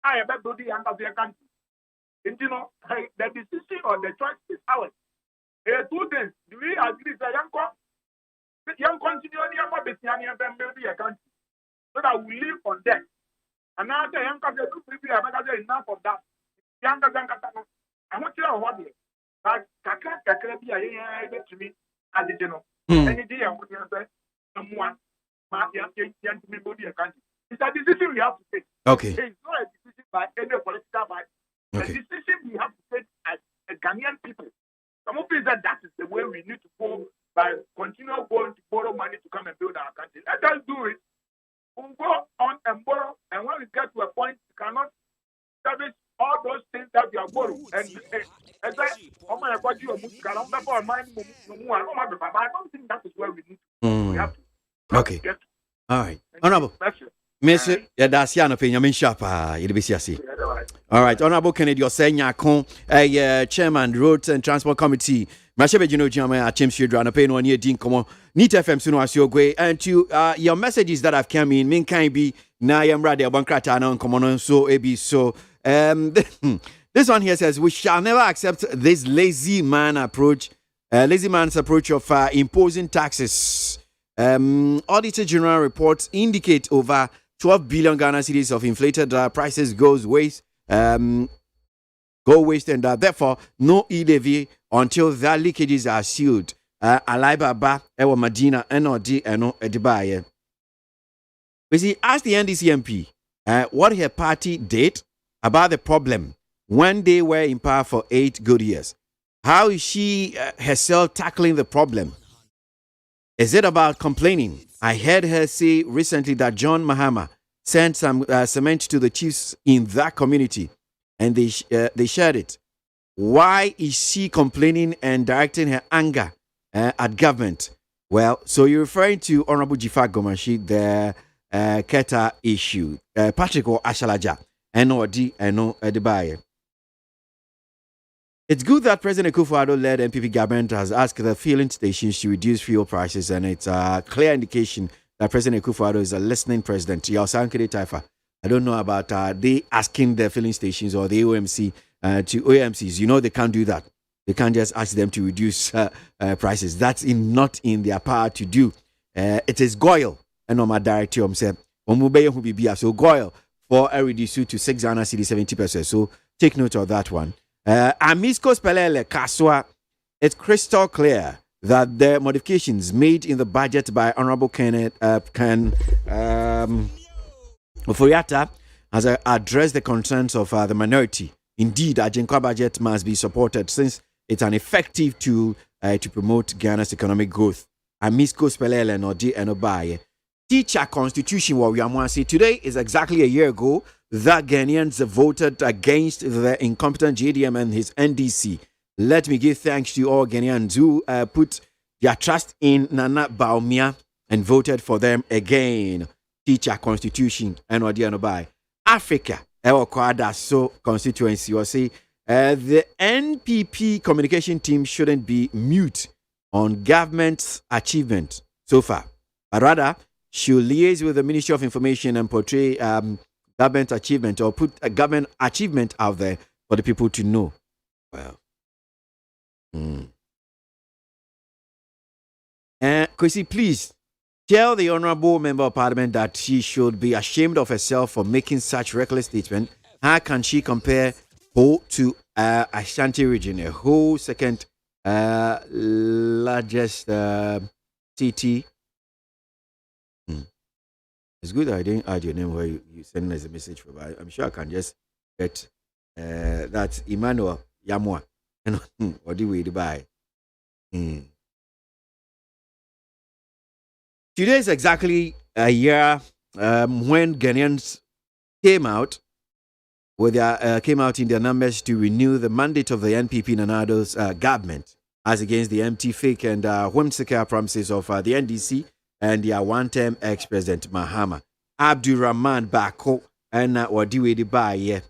I have built the under their country. And the decision or the choice is ours. There are two things. Do we agree that young continue on your business and build your country so that we live on that? And now the young country to prepare enough of that. Younger than Katana. I want you to hold it. But Kaka be a to me as the general. Any day I would have someone, it's a decision we have to take. Okay. It's not a decision by any political party. Okay. The decision we have to take as a Ghanaian people. Some of us that is the way we need to go by continue going to borrow money to come and build our country. Let us do it. We'll go on and borrow, and when we get to a point, we cannot service all those things that we are borrowing. And oh my God, I don't think that is where we need to. We have to. Okay. All right. Honorable. Mr. Yadasiano Penyamin Shapa, Yidibisiasi. All right. Honorable Kennedy Osenya Kon, Chairman, Roads and Transport Committee. Mashebe Jino Jama, Achim Shidra, and Pain 1 year Dean Common. Neat FM Suno Asiogwe. And to your messages that have come in, Min Kind be Nayam Radia Bankratana and Common so AB. So, this one here says, we shall never accept this lazy man's approach of imposing taxes. Auditor General reports indicate over 12 billion Ghana cedis of inflated prices go waste, and therefore no e-levy until their leakages are sealed. Alaibaba, Ewa Madina, NOD, and Edibaye. We see, ask the NDC MP what her party did about the problem when they were in power for 8 good years. How is she herself tackling the problem? Is it about complaining I heard her say recently that John Mahama sent some cement to the chiefs in that community, and they shared it. Why is she complaining and directing her anger at government? Well, so you're referring to Honorable Jifa Gomashi, the Keta issue. Patrick or Ashalaja, NOD, Edibaye. It's good that President Akufo-Addo-led NPP government has asked the filling stations to reduce fuel prices, and it's a clear indication that President Akufo-Addo is a listening president. I don't know about they asking the filling stations or the OMC to OMCs. You know they can't do that. They can't just ask them to reduce prices. That's not in their power to do. It is Goyle and my director said, so Goyle for a reduce to 6 Ghana cedi 70%. So take note of that one. Amisco Spelele Kaswa, it's crystal clear that the modifications made in the budget by Honorable Ken Oforiata has addressed the concerns of the minority. Indeed, Ajinkwa budget must be supported since it's an effective tool to promote Ghana's economic growth. Amisco Spelele Nodi Enobaye. Teacher Constitution, what we are saying today is exactly a year ago that Ghanaians voted against the incompetent JDM and his NDC. Let me give thanks to all Ghanaians who put their trust in Nana Baumia and voted for them again. Teacher Constitution and Odianobai. Africa, so constituency, or say the NPP communication team shouldn't be mute on government's achievement so far, but rather should liaise with the Ministry of Information and portray government achievement or put a government achievement out there for the people to know. Well, Kwesi, please tell the Honorable Member of Parliament that she should be ashamed of herself for making such reckless statement. How can she compare Ho to Ashanti region, a whole second largest city? It's good that I didn't add your name where you send us a message for, but I'm sure I can just get that Emmanuel Yamwa. What do we buy? Today is exactly a year when Ghanaians came out in their numbers to renew the mandate of the NPP Nanado's government as against the empty, fake, and whimsical promises of the NDC and their one-term ex-president Mahama. Abdurrahman Bako and Wadiwe Dibaye.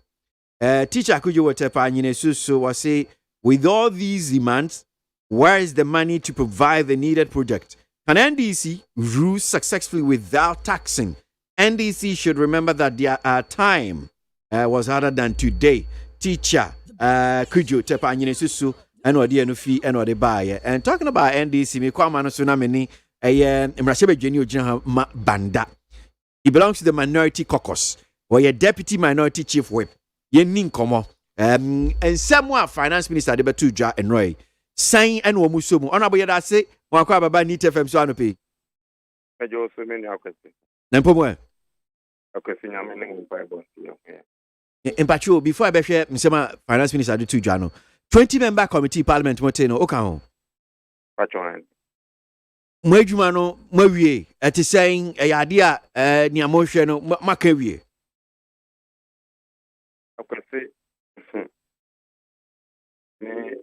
Teacher Kujo Watepa so was say, with all these demands, where is the money to provide the needed project? Can NDC rule successfully without taxing? NDC should remember that their time was harder than today. Teacher Kujo Tepa Susu and Wadianu Fi and Wadibaye. And talking about NDC, me kwa mano sunamini Banda. He belongs to the minority caucus, or a deputy minority chief whip. Yenin Komo. And somewhere finance minister Debetu Ja and Roy. Sign and Womusumu. Honorable Yada say, Wakwa Baba Nita FM Swanopi. Pedro Sumini Akwesi. Nampomwe. Akwesi Yamini Bible. In Pacho, before I be share, Mr. Finance Minister Debetu Jano. 20-member committee parliament Moteno Okaho. Pacho. Mwejuma no mwawie ati saying idea ni amohwe no makawie akwese ni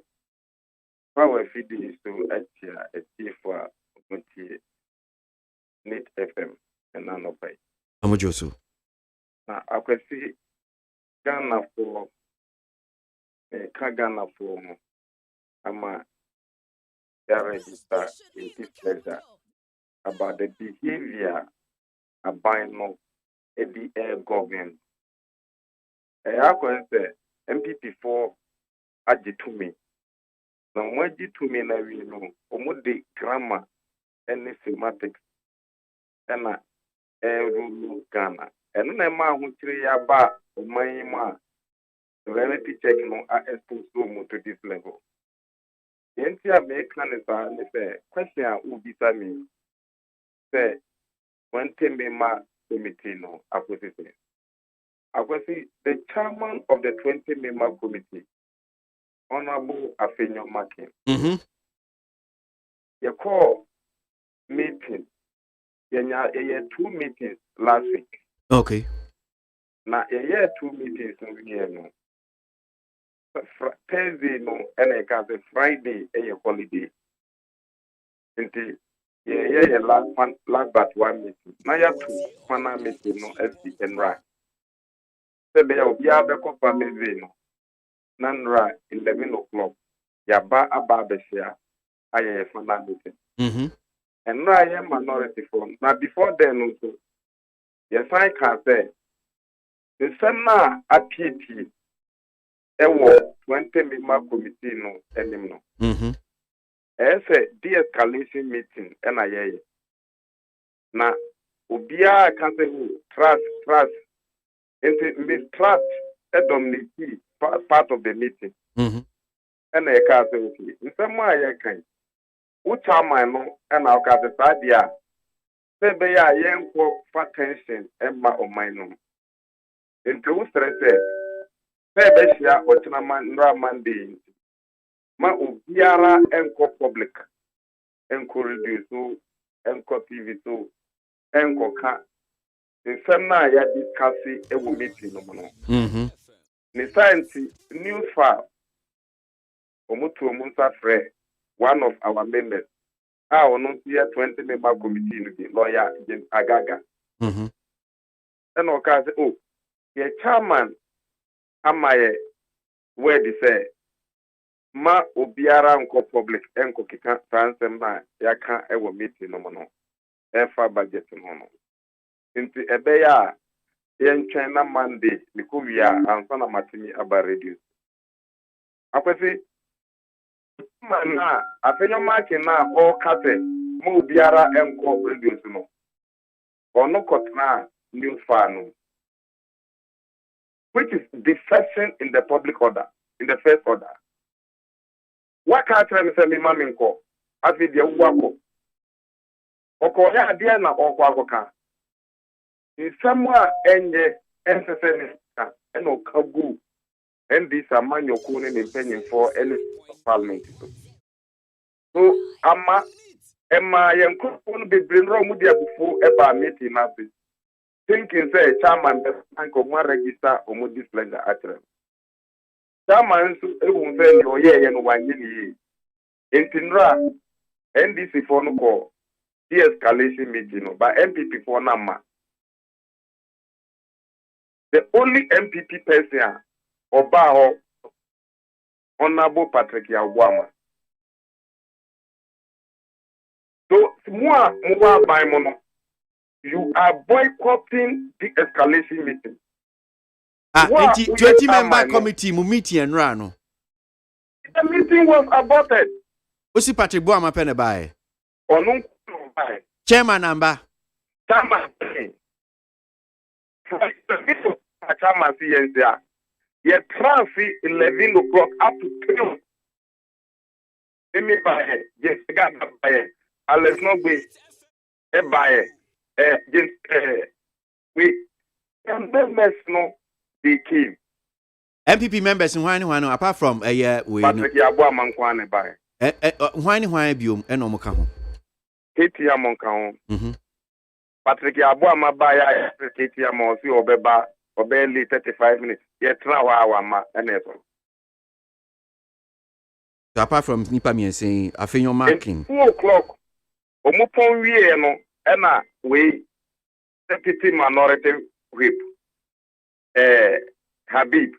power feed so atia for MONTIE net FM and anopai amojoso na akwese Ghana for Ghana for ama register in this letter about the behavior of buying the air government. I say MPP for Ajitumi. Now, when Jitumi na we know, the grammar and semantics and rule Ghana. And then ma who three about my ma reality check no are exposed to this level. Yenti American is a question who be me say one member committee no opposition. I will see the chairman of the 20-member committee, Honorable Afenyo Makin. You call meeting yenya 2 meetings last week. Okay. Na yenya 2 meetings no. Thursday no and a Friday a holiday. Until last but one meeting. Now you have 2 mana meeting no SDN right. So they will be able to come no. Nanra 11 o'clock. Yaba Ababesia. I have a meeting. And now I am minority phone. Now before then also, yes I can say the same at PT. Ewo 20 member committee no enim no. Ese de-escalation meeting na yeye. Na obia can say trust. Into mistrust dominate part of the meeting. And I can say okay. In some way I can. Uchama no and I can say dia. Say be ya yenko for tension emma o mine. Into stress Besia or Chinaman Ramandi. Ma Ubiara enco public, enco reduce, enco TV, enco cat. The same night, I discuss a meeting. The science news file. Omutu Munsa Frey, one of our members. I will not see a 20 member committee, lawyer James Agaga. And okay, oh, the chairman. Amaye where they say ma obiara nko public enko kika tansem na yaka ewo meeting no no efa budget no no nti ebe ya yentwen na Monday nikowia anfa na matimi aba reduce akwesi mana afenyo market na o kate ma obiara enko reduce no ono kotna new fan which is deception in the public order, in the first order. What can't I say, Maminko? As with the Wako. Oko ya dia na Oko ka. In somewhere, and the and Okagu, and this a man you're calling in penny for any parliament. So, Emma, young couldn't be bring wrong with you before ever meeting nothing. Thinking say chairman and come register or more display the address. Chairman who say oh yeah and 1 year. In Tinra NDC for no call de-escalation meeting by MPP for Nama. The only MPP person Obaho Honorable Patrick Yawama. So more by mono. You are boycotting the escalation meeting. 20 member committee mu meeting and run. The meeting was aborted. Osi Patrick Boama pene bae. Onu bae. Chairman number. Chairman. Chairman CNCA. Ye transfer 11 o'clock up to 3. Emi bae. Yes, got bae. Alex no be. E bae. We members no they came. MPP members in one apart from a year we Patrick Yabua Mankwane by why biom and omoka ho. Ketia Monka ho. Patrick Yabua Mabaya Ketia Monsi Obeba Obeli 35 minutes. Yet now ma and apart from Nipa me saying I think you're marking 2 o'clock. Omupon wie no Ena we deputy minority whip Habib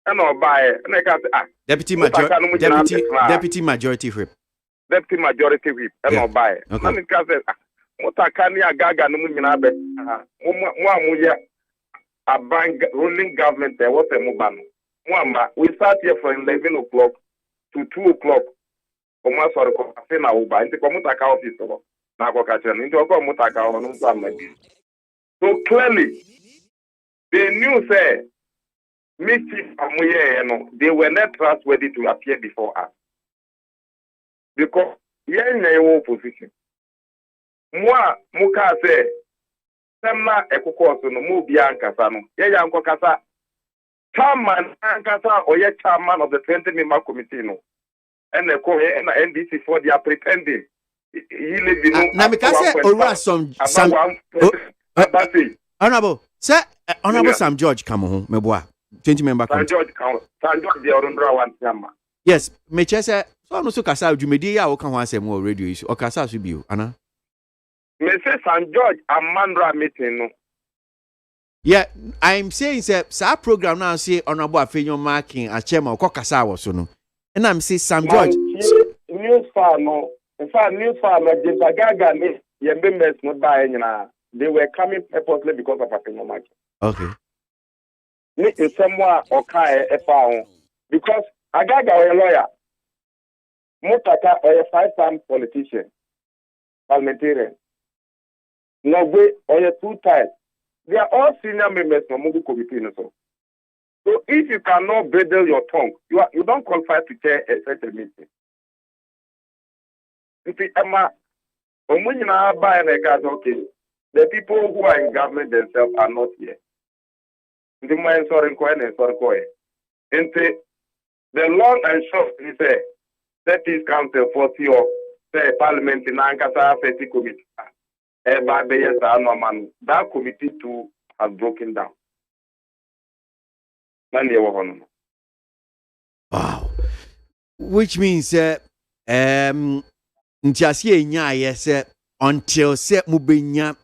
Ena by deputy majority whip Ena by Mutakani Agaga no nyina be mo amuye aban ruling government there was a mobano Mwamba we start here from 11 o'clock to 2 o'clock Oma sorry ko na uba nti ko mutaka office to na ko ka chen nti ko mutaka ono nsamadi. So clearly they knew say meeting amuye no they were not trustworthy to appear before us because yen na your position moi muka say semna ekoko so no mu bia nkasa no ye ya nkokasa chairman nkasa or ye chairman of the 20 member committee no and the NDC for they are pretending na me ka say owura some honorable sir honorable Sam George come ho me boa 20 member Sam George the orundra one yama. Yes, me che say so no so kasa adwumedi ya wo ka ho asem wo radio is o kasa so bio ana Me say Sam George Amandra meeting no. Yeah, I'm saying say program now say honorable Afenyo marking a chairman o kasa wo so no. And I'm say Sam George News far no. In fact, news far no James Agaga me ye members no buy nyina. They were coming purposely because of Afenyo marking. Okay. Me in somewhere okay because Agaga a lawyer. Mutaka a 5-time politician. Parliamentarian. No way or 2 times. They are all senior members of the committee. So if you cannot bridle your tongue, you don't qualify to chair such a meeting. If you okay, the people who are in government themselves are not here. The long and short is that is council 40 or say parliament in Ankasa 30 committee. That committee too has broken down. Wow. Which means ntiasie nya yes until se mubenya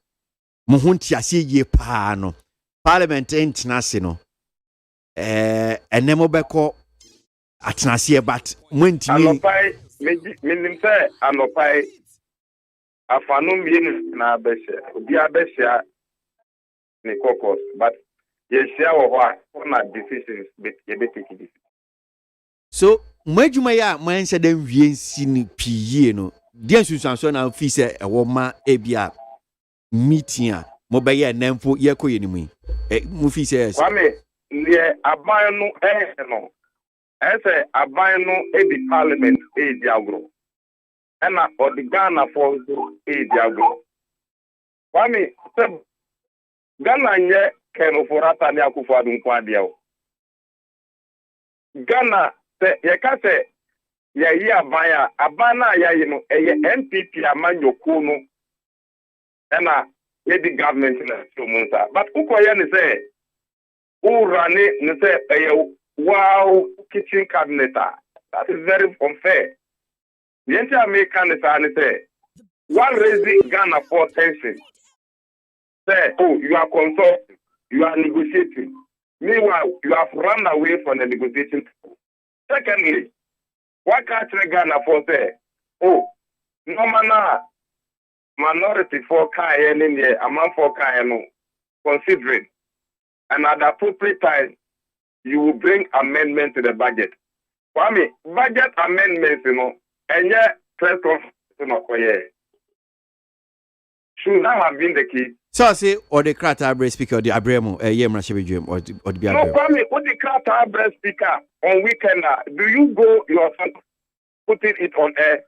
mo ho ntiasie ye pa no parliament international enemo beko atenasie but mwentimi anopai menim say anopai afanu mienu na abeshe obi abeshe ni caucus but ye share wo na decisions be take it. So mwajuma ya mwanse dem wiensi ni piye no dia sunsanso na fi se ewo ma ebia meeting a mo be ye namfo ye koye ni mu mu fi se yes kwame ne aban no no ese aban no e di parliament e di agro ena odigana for e di agro kwame Ghana nye keno forata ni akufo adun kwa dia o Ghana se ye ka se ye yi abana ya yi no eye NPP amanyoko no ena ye di government na so munsa but ukoye ni se urani ni se eye wow kitchen cabinet that is very unfair. The anti-American is say one raising Ghana for tension. Say, oh, you are consulting, you are negotiating. Meanwhile, you have run away from the negotiation. Secondly, why can't Ghana for say, oh, no man, minority for Kayan in the amount for Kayan, considering, and at the appropriate time, you will bring amendment to the budget. For me, budget amendments, and yet, press conference, should not have been the key. So I say, or the Krata Abre speaker, or the Abremo, Yemrashabi or the Biabre. No, Kwame, what the Krata Abre speaker on weekend, do you go yourself putting it on air?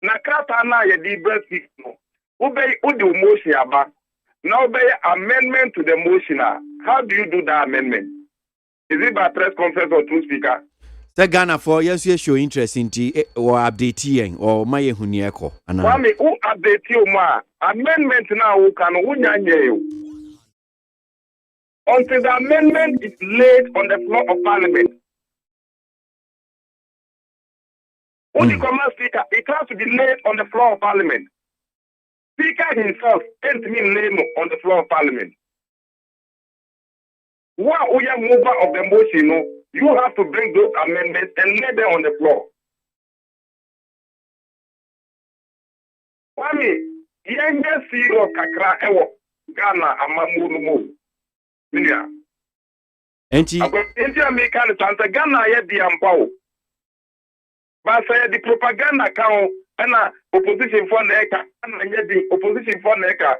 Na Krata na ye di Abre speaker, obey the motion about. Now obey amendment to the motion. How do you do that amendment? Is it by press conference or two speaker? The Ghana for yes, you show interest in or updating or my huniako. Kwame, who update you ma? Amendment now who can you until the amendment is laid on the floor of Parliament. Who the command speaker? It has to be laid on the floor of Parliament. Speaker himself can't mean name on the floor of Parliament. What we are mover of the motion, you have to bring those amendments and lay them on the floor. Kwame, yenge siro kakra ewo Ghana amamunu mo. Minia. Enti American chance Ghana ye di ampawo. But say the propaganda kan na opposition for neka na ye di opposition for neka.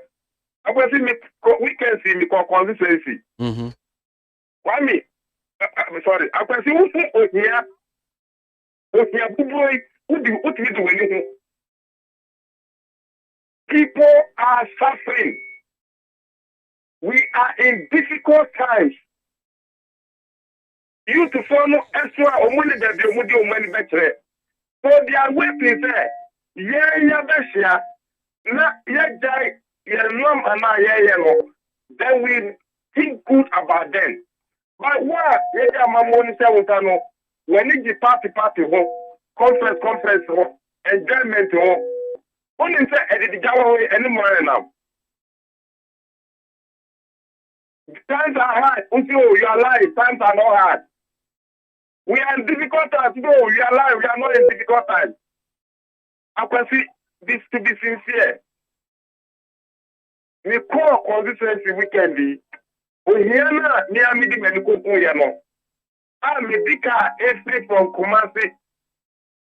Akwesi mi weekend see mi constituency. Kwame, I'm sorry. Akwesi ufu ohia buboi udi do anything. People are suffering. We are in difficult times. You to follow extra or money that they would do money better. So they are waiting there. Beshia, na jai, nom and I, then we think good about them. But what, Mamoni Sawutano, when it the party home, conference home, enjoyment home, only say the Jawaway anymore now. Times are hard. Until you are alive, times are not hard. We are in difficult times. No, we are alive. We are not in difficult times. I can see this to be sincere. We call constituency weekend. We hear now near me the medical no. I'm medical estate from Kumasi,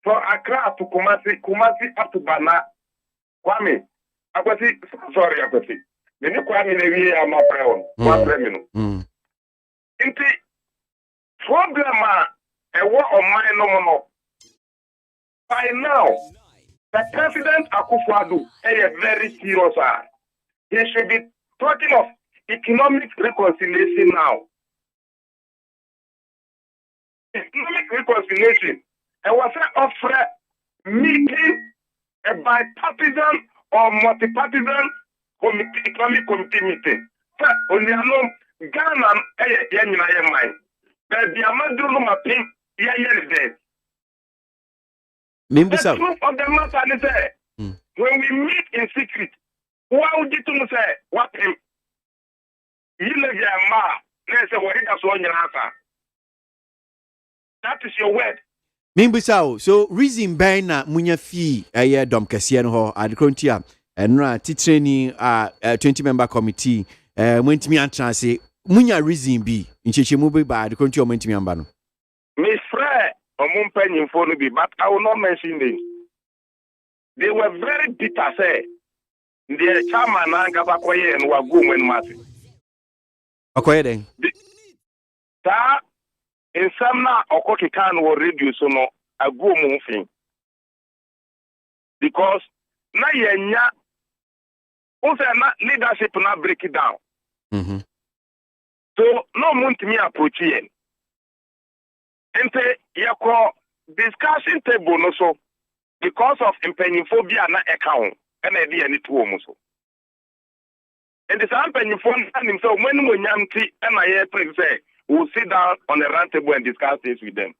from Accra to Kumasi up to Bana. Kwame, I can see. Sorry, I can see. Mene Kwame na wie am apre one minute. Inti problem ewo on my no. By now, the President Akufo-Addo is very serious. He should be talking of economic reconciliation now. Economic reconciliation. And was offer meeting a bipartisan or multi-partisan economic committee meeting. Only alone Ghana yenina mind. But the amadu no mapim there. The truth of the matter is that when we meet in secret, why would you say what him? You live your ma, let's say what it has on your answer. That is your word. Mimbusao, so reason by na munya fee a dom kasian ho adkrontia enra titreni 20-member committee went me and say munya reason be in chechemu be ba adkrontia went me amba no. Miss Frey Omumpenyin for be, but I will not mention them. They were very bitter, say. The chairman and Gabakoye and Wagum and Martin. Okay, then. In some now, Okokikan will reduce no a good moving. Because na yenya, also leadership not break it down. So no MONTIE approach yen. Ente yako discussion table no so because of impenyophobia na account and idea ni two so. And the same impenyophobia himself when we nyamti and I say we'll sit down on a round table and discuss this with them.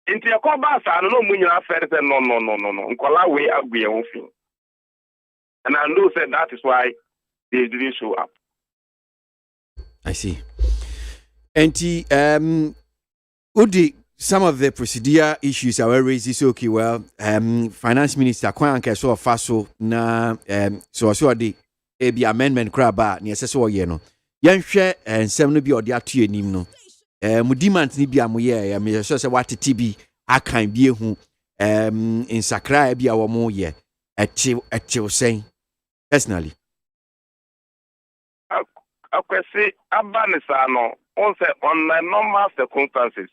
Ente yako basa no munya affair say no. Nkola we agbe won fin. And I know said that is why they didn't show up. I see. Enti Udi, some of the procedure issues are raised is okay. Well, Finance Minister Kwan Keso Faso na so the AB amendment craba ni so ye no. Yanhwe ensem no bi odi ato anim no. Mu demand ni bi amoye ya me so se watete bi akan bi ehu in sakra bi awo mo ye eche sen personally. Akwesi abanisa no on the normal circumstances.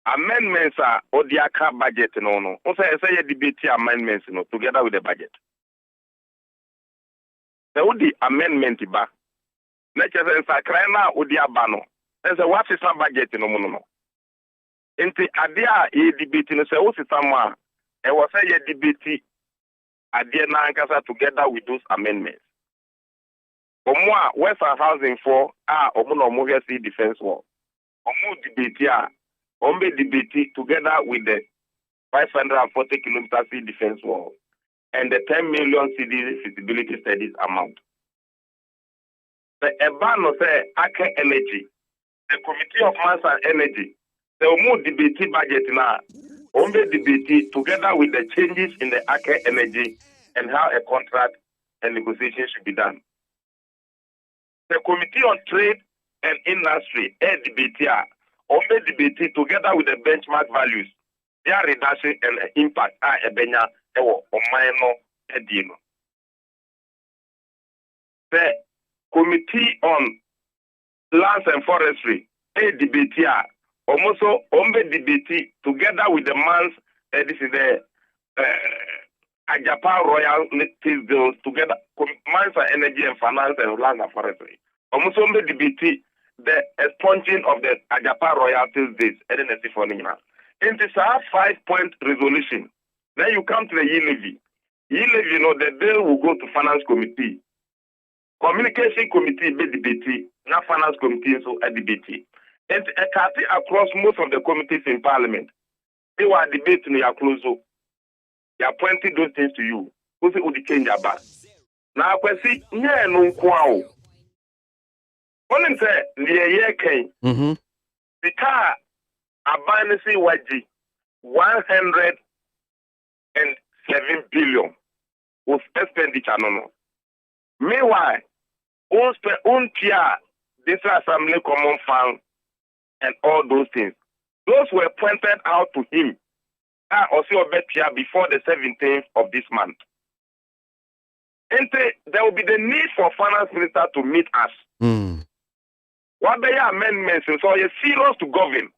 Amendments are Odiaka budget no. Also, say debate amendments no together with the budget. The Odi amendment ba. Let's say Sakrana Odiabano. There's a what is a budget no. Inti adia e debate no say what is someone. E was say debate adia na ankasa together with those amendments. Omwa Western Housing for omo defense wall. Omo debate Ombe debate together with the 540 kilometer sea defense wall and the 10 million CD feasibility studies amount. The Ebano say Ake Energy, the Committee of Mass and Energy, the Omo debate budget now, Ombe debate together with the changes in the Ake Energy and how a contract and negotiation should be done. The Committee on Trade and Industry, debate Ombe debate together with the benchmark values, their reduction and impact ebenya ewo omaino edino. The Committee on Lands and Forestry, debate almost Ombe debate together with the months, this is the Ajapa Royalties Bills together, Mines and Energy and Finance and Land and Forestry. Almost Ombe debate the expunging of the Ajapa royalties days, and then for Nima. In this 5-point resolution, Then you come to the e-levy. E-levy, the bill will go to finance committee. Communication committee be debate, not finance committee so a debate. And across most of the committees in parliament, they were debating your close. They are pointing those things to you. Who's it would change your back? Now I see no kwao. One say the year came. The car abanisi waji 107 billion was expenditure no. Meanwhile, this assembly common fund and all those things. Those were pointed out to him also before the 17th of this month. And there will be the need for finance minister to meet us. What they are amendments, so you're serious to govern.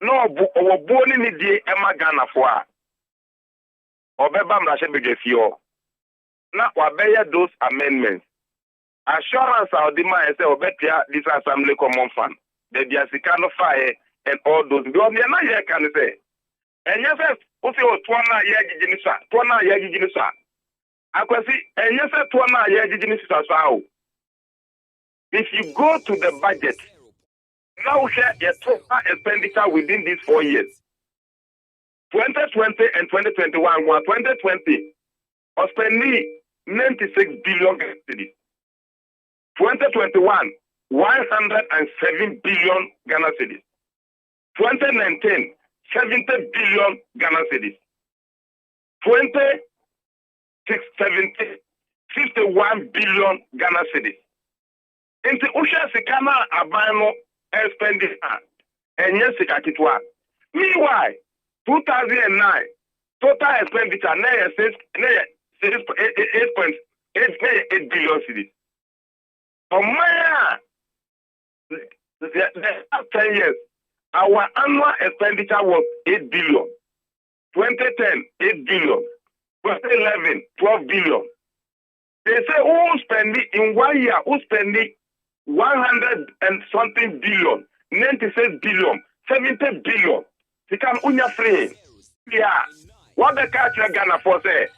No, we're born in the Emma Ghana for Obebam Rashabegefio. Now, what those amendments? Assurance of the man say Obetia this assembly common fund. The Diasicano fire and all those. Because they're not here, can say. And yes, what's your Twana Yaginisa? Twana Yaginisa. I can see, and yes, Twana Yaginisa. If you go to the budget, now share your total expenditure within these 4 years. 2020 and 2021, 2020 was spending 96 billion cedis. 2021, 107 billion Ghana cedis. 2019, 70 billion Ghana cedis. 2070, 51 billion Ghana cedis. Into Usha Sikana Abano expenditure and yes, Sikatitwa. Meanwhile, 2009 total expenditure 8.8 billion cedis. For the last 10 years, our annual expenditure was 8 billion. 2010, 8 billion. 2011, 12 billion. They say who spending in 1 year, who spending 100 and something billion, 96 billion, 70 billion. Sikan unya free. Yeah. What the culture Ghana for say?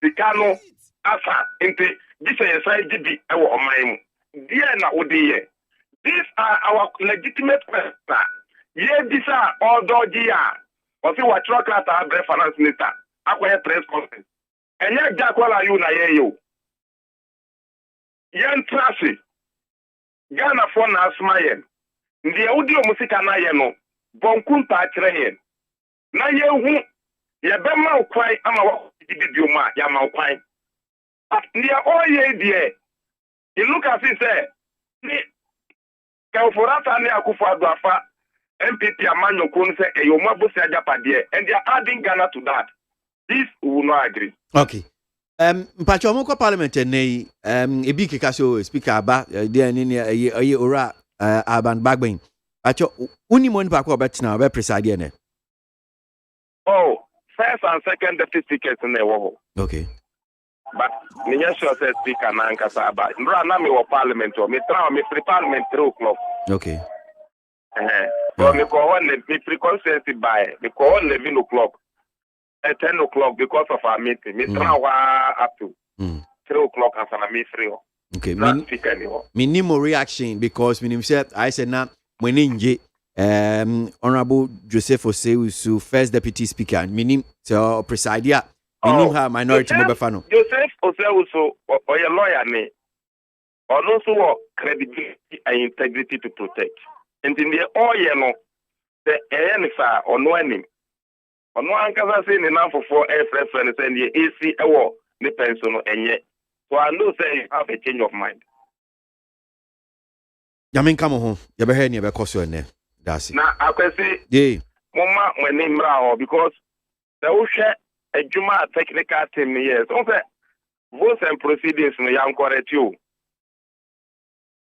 Sikano asa into this is side DB ewo omaim. Dear na odiye. These are our legitimate questions. Yeah, these are all dogia. Or see what truck at our finance minister. Acquire press conference. And yet Jakwala you na ye. Yan trasi. Ghana for na asmayen. Ndi audio musika na ye no. Bonkunta achreyen. Na ye hu. Ye bema ukwai ama wako dibidiuma ya ma ukwai. Ndi all ye die. You look at it say. Ni Kauforata ni Akufo-Addo afa MPP Amanyo Kun say Eyomabusi Ajapade and they are adding Ghana to that. This we will not agree. Okay. Mpacho mo ko parliament nei ebi keka so speaker aba dey ni aye ora aban bagben. Pacho uni mo ni pa ko betina be preside ne. Oh, first and second deputy speakers in the world. Okay. But me sure say speaker na nkasa aba. Mbra na me wo parliament o me tra me free parliament 3 o'clock. Okay. So me go on me free constituency by me go on 11 o'clock. At 10 o'clock because of our meeting. Me tra up to 3 o'clock as an me free. Okay. Minimum reaction because minim say I said na mweninje Honorable Joseph Osei first deputy speaker minim so presidia minim ha minority mo befano. Joseph Osei or your lawyer ne or also credibility and integrity to protect. And in the all no the ANSA or no any. Or no ankasa say enough for air friends and the AC award the pension and yet. So I know say you have a change of mind. Yamin come home. You be here near be cause you ne. That's it. Now I can say yeah. Mama when name ra because the ushe a juma technical team yes. So say votes and proceedings no yan correct you.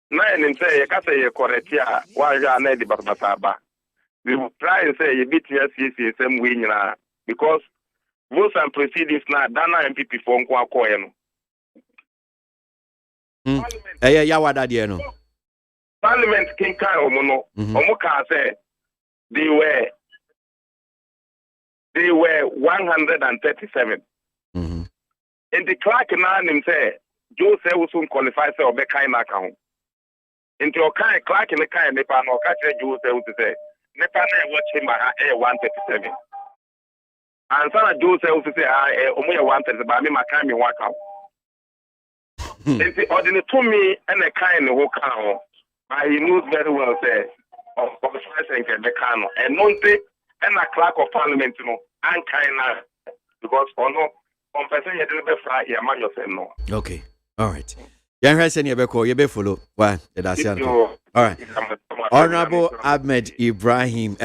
Na en say you can say you correct ya wa ja na di bataba. We will try and say you beat yes same way na because votes and proceedings na Dana MPP for nko akoye no. Ya wada die no. Parliament king kai omo no. Omo ka say they were they were 137. Mm-hmm. In the clerk now, him say, Joe say we soon qualify say or be kind account. Into your kind clerk in the kind Nepal no catch Joe say what to say. Nepal watch him by 137. And some Joe say what to say only 137, but me my kind me work out. Into ordinary to me and the kind who can, but he knows very well say of president the can and Monte and a clerk of parliament no and kind because for no. Okay. All right. Young Hassan, you follow. Why? All right. Honorable Ahmed Ibrahim,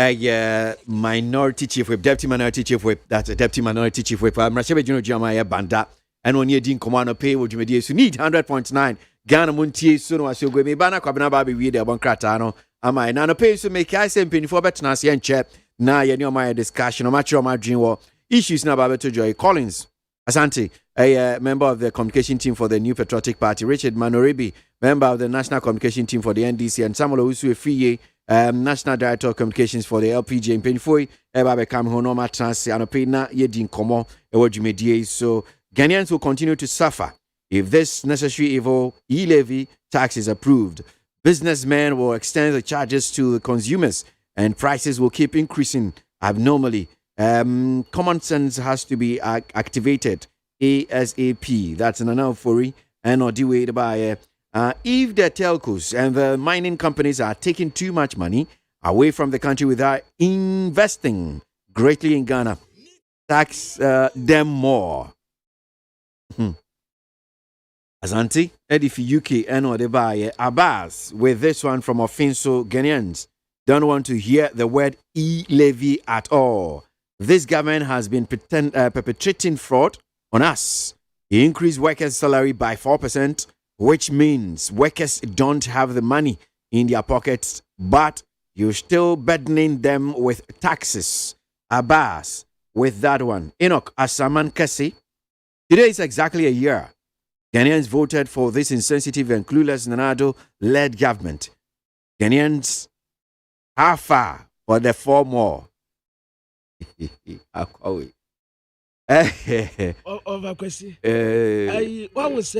minority chief whip, deputy minority chief whip, that's a deputy minority chief whip. I'm Rashid Jeremiah Banda, and when you didn't command or pay, would you need 100.9 Ghana Montier soon as you go me banner Kabana Baby with the Boncratano. Am I now pay to make I send penny for better and check. Now you know my discussion, or much of my dream war issues now about to Joy Collins. Asante, a member of the communication team for the New Patriotic Party, Richard Manoribi, member of the national communication team for the NDC, and Samuel Usu-Efiye, national director of communications for the LPG in Penfoy, Eba Bekam Honoma Trans, and Opena Yedin Komo, Ewojumedie. So Ghanaians will continue to suffer if this necessary evil e-levy tax is approved. Businessmen will extend the charges to the consumers, and prices will keep increasing abnormally. Common sense has to be activated ASAP. That's an announce and or delayed by if the telcos and the mining companies are taking too much money away from the country without investing greatly in Ghana, tax them more. Asante, Edifi UK and or by Abbas with this one from Ofinso. Ghanaians don't want to hear the word e-levy at all. This government has been perpetrating fraud on us. He increased workers' salary by 4%, which means workers don't have the money in their pockets, but you're still burdening them with taxes. Abbas, with that one. Enoch Asaman Kasi. Today is exactly a year. Ghanaians voted for this insensitive and clueless Nanado-led government. Ghanaians, how far for the 4 more? Over question. What was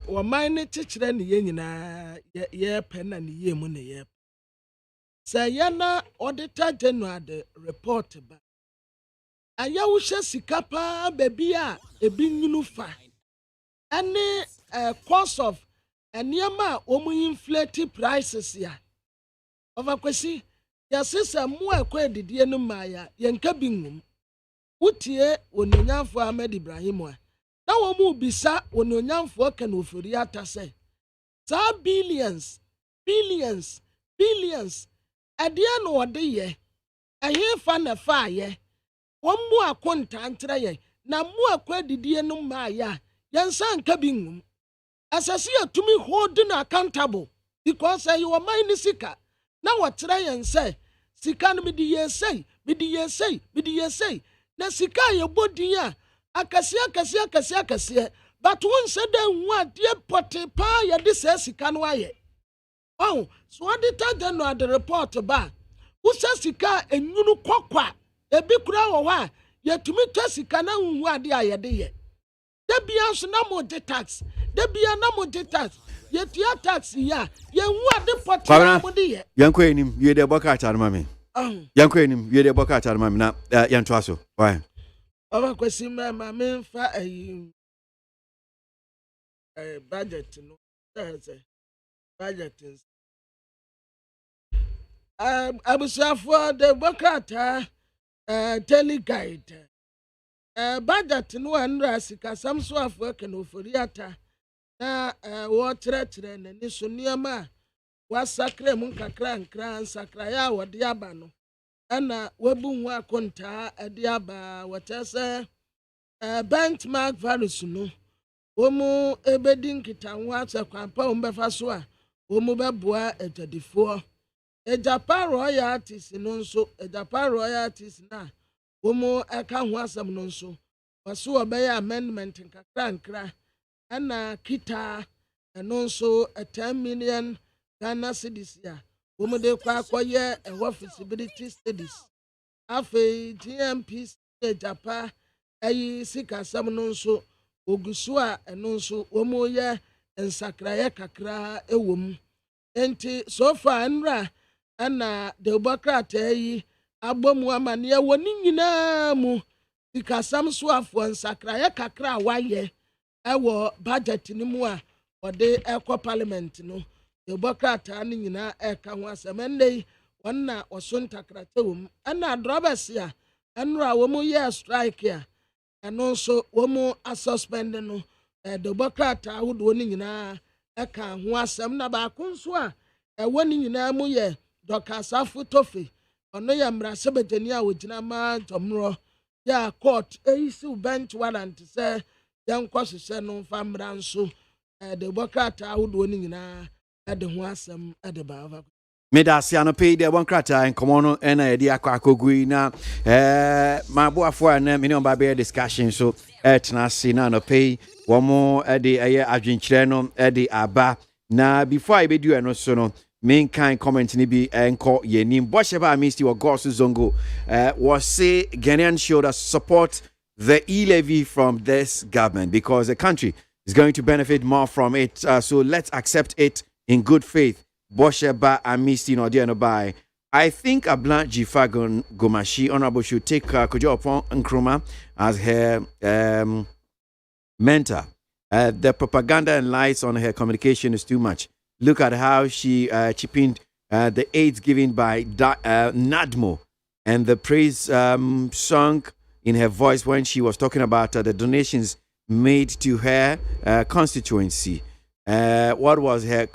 mine teacher and ye pen and ye money ye. Say yana auditor general the report ba. Aya wusha sikapa bebia ebin yunufa. Any cost of niyama omu inflate prices ya. Over question. Yasisa mu akwa didie no maya yenka bingum utie ononyamfo Ahmed Ibrahim a na wo mu bisa ononyamfo kan ofori ata se sa billions ade no wode ye ahefa na fa ye wo mu akonta antre ye na mu akwa didie no maya yensa nka bingum asase atumi hold na accountable because you are mine sika na watra yen say sika no medi yesay na sika ye bodi a akase but won say den hu ade pote pa ye de say sika no aye oh so auditor then no the report ba who say sika enwunu kwakwa ebi kura wo ha ye tumi ta sika na hu ade aye de ye da bia so na mo de tax ye tia tax ya ye hu ade pote mo de ye yanko enim ye de boka atar mami yanko enim ye de boka atar mami na yanto aso why over question ma me fa budget no budget is abusafo de bokata daily guide budget no andra sika samso afo ke no foriata na wo tretre na ni so niama wa sakre mun kakra nkran sakra ya wode aba no ana wabu nwa akonta ade aba wotese benchmark values no omu ebedin kitanwa akwampa ombefa so a omu beboa etadifo Japan royalties no nso Japan royalties na omu aka ho asem no nso waso obey amendment nkakra ana kita no nso 10 million Ghana cedis ya omu de kwa akoye feasibility studies afi GMP Japa ayi sikasam no nso ogusu a eno nso womo ye ensakraye kakra ewom enti so far nra ana de obokrata yi agbomu amane woni nyina mu sikasam so afo ensakraye kakra waye ewo budget ni mu a ode ekọ parliament no de obokrata ni nyina eka ho asemende wonna osontakrata wom ana drobes ya enra womo ye strike ya eno nso womo suspend no de obokrata ahodo ni nyina eka ho asem na ba konso a ewo ni nyina mu ye dokasafo tofe ono ya mrase betani a wogina ma tomro ya court isi bench warrant say yankọ hyehyẹ no fa mra nso de obokrata ahodo ni nyina de ho asem de ba Medasi anope de one krata en komono ena edi akogui na maboafo na mini on ba discussion so etnasi na anope womo de aye adwenkyerɛ no de aba na before I bedu eno so no main kind comment ni bi enko yenim bosheba misti wa gosu zongo was say Ghanaian should support the e-levy from this government because the country is going to benefit more from it, so let's accept it in good faith. Bosheba Amisti no dear no by. I think Ablan Jifagon Gomashi Honorable should take Kojo upon Nkrumah as her mentor. The propaganda and lies on her communication is too much. Look at how she chippened the aids given by Nadmo and the praise sung in her voice when she was talking about the donations made to her constituency. What was her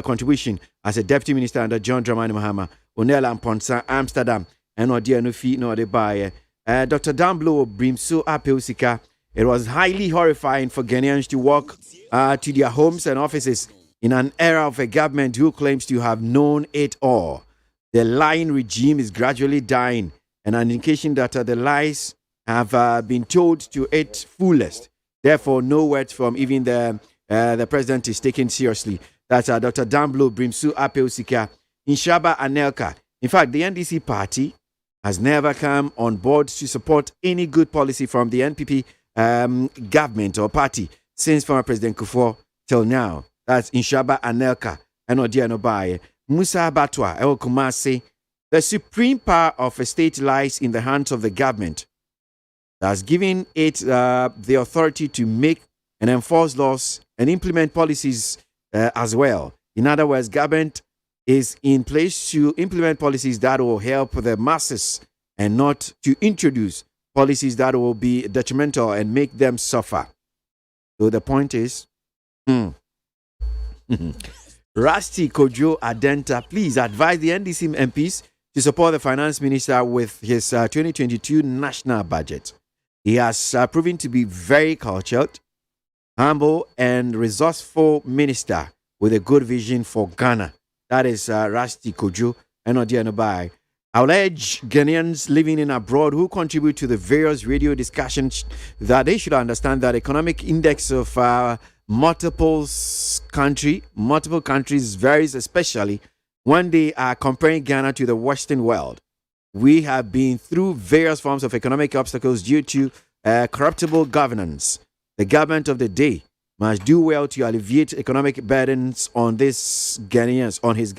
contribution as a deputy minister under John Dramani Mahama, Onela Mponsa, Amsterdam, and Odia no fee no de buy. Dr. Damblo Brimso Apeusika. It was highly horrifying for Ghanaians to walk to their homes and offices in an era of a government who claims to have known it all. The lying regime is gradually dying, and an indication that the lies have been told to its fullest. Therefore, no words from even the president is taken seriously. That's Dr. Damblo Brimsu Apeusika Inshaba Anelka. In fact, the NDC party has never come on board to support any good policy from the NPP government or party since former President Kufuor till now. That's Inshaba Anelka and Odiano Baye. Musa Batwa El Kumasi. The supreme power of a state lies in the hands of the government. That's giving it the authority to make and enforce laws and implement policies as well. In other words, government is in place to implement policies that will help the masses and not to introduce policies that will be detrimental and make them suffer. So the point is, Rusty Kojo Adenta, please advise the NDC MPs to support the finance minister with his 2022 national budget. He has proven to be very cultured, humble and resourceful minister with a good vision for Ghana. That is Rusty Kojo and Odianobai. I will urge Ghanaians living in abroad who contribute to the various radio discussions that they should understand that economic index of multiple countries varies, especially when they are comparing Ghana to the Western world. We have been through various forms of economic obstacles due to corruptible governance. The government of the day must do well to alleviate economic burdens on these Ghanaians, on his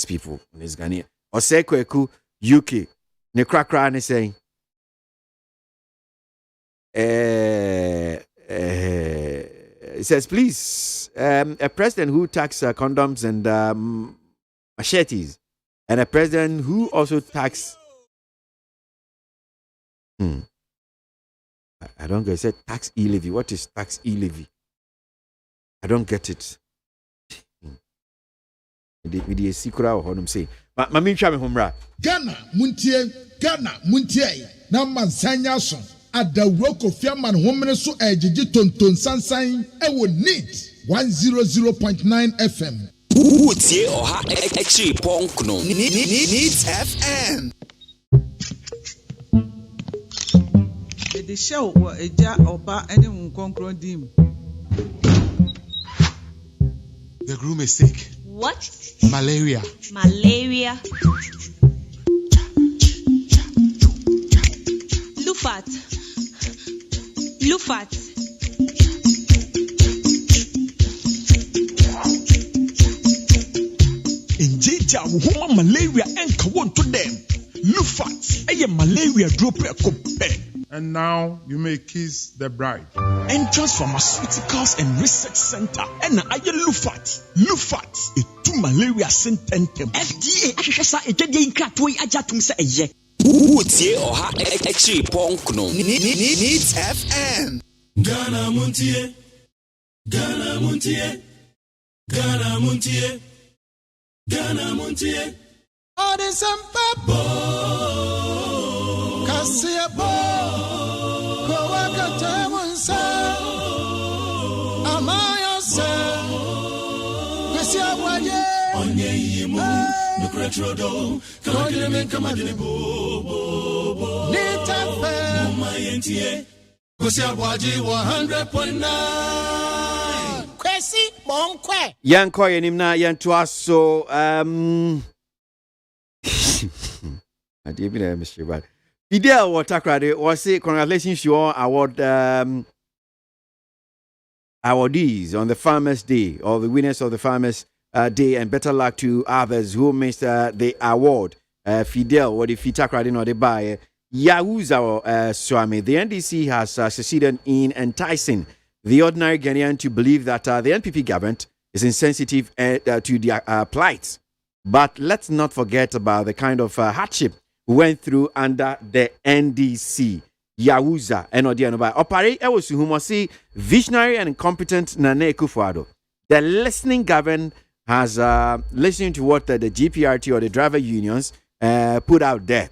people, on his Ghanaians. Osekweku UK, ne krakra ne saying, it says, please, a president who tax condoms and machetes, and a president who also tax. I don't get it. It said tax e-levy. What is tax e-levy? I don't get it. With the secret of what I'm saying. But my main channel home Ghana Muntie, Naman Sanyason, at the rock of Yaman Homene so ejiji tonton sansan, I would need 100.9 FM. Utie oha extra ponkno. Needs FM. The show was a jar or bar anyone concrete dim. The groom is sick. What? Malaria. Lufat. Lufat. Injeja wohoma malaria enka won to them. Lufat, eye malaria drop a cope. And now you may kiss the bride. Entrance Pharmaceuticals and Research Center. And aye Lufat. Lufat, a two malaria sententem. FDA ahwehwesa ejade nkratoyi ajatum se eye. Utie oha extra ponkno. Needs FM. Ghana Montie. Ghana Montie. Ghana Montie. Ghana Montie. Ode Sampa Kasia Bo Kowaka Tamunsa Amaya Se Kasia Waye Onye Yimu Nukretrodo Kawagile Kamadini Bo Nita Fe MONTIE Kasia Waji 100.9 Kwesi Monkwe Yanko yenimna yantuaso I did be a mystery, but Fidel Watakrade was say congratulations to all award awardees on the Farmers' Day, or the winners of the Farmers' Day, and better luck to others who missed the award. Fidel, what if Fitakrade no de buy Yahuza Swami? The NDC has succeeded in enticing the ordinary Ghanaian to believe that the NPP government is insensitive to their plight. But let's not forget about the kind of hardship we went through under the NDC. Yahuza and Odianoba. Opare Ewosuhumosi, visionary and incompetent Nane Kufuado. The listening government has listened to what the GPRT or the driver unions put out there.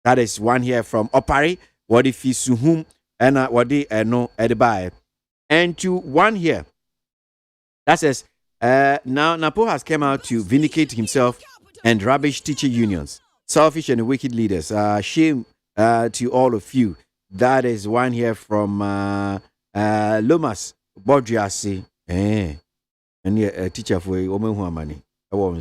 That is one here from Opare, Wadifi Suhum, and Wadi no Edibai. And to one here that says, now Napo has come out to vindicate himself and rubbish teacher unions, selfish and wicked leaders. Shame to all of you. That is one here from Lomas Bodriasi. And a teacher for a woman who are money. Fellow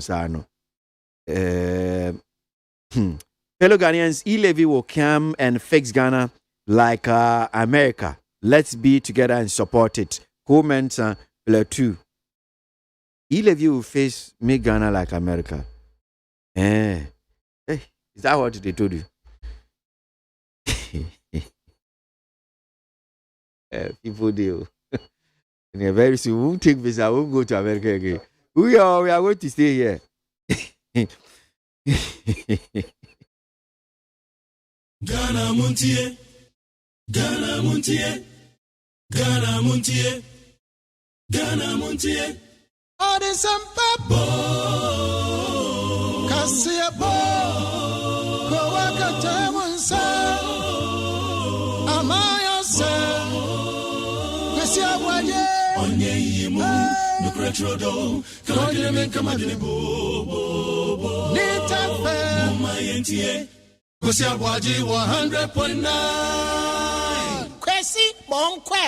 Ghanaians, e-levy will come and fix Ghana like America. Let's be together and support it. Comment two. E-levy will make Ghana like America. Is that what they told you? People do. And very soon, we won't take visa. I won't go to America again. We are going to stay here. Ghana Montie. Ghana Montie. Ghana Montie. Ghana Montie. Ode Sampa Kasia Bo Kowaka Tamunsa Amaya Se Kasia Waye Onye Yimu Nukretrodo Kawagile Kamadini Bo Nita Fe MONTIE Kasia Waji 100.9 Kwesi Monkwe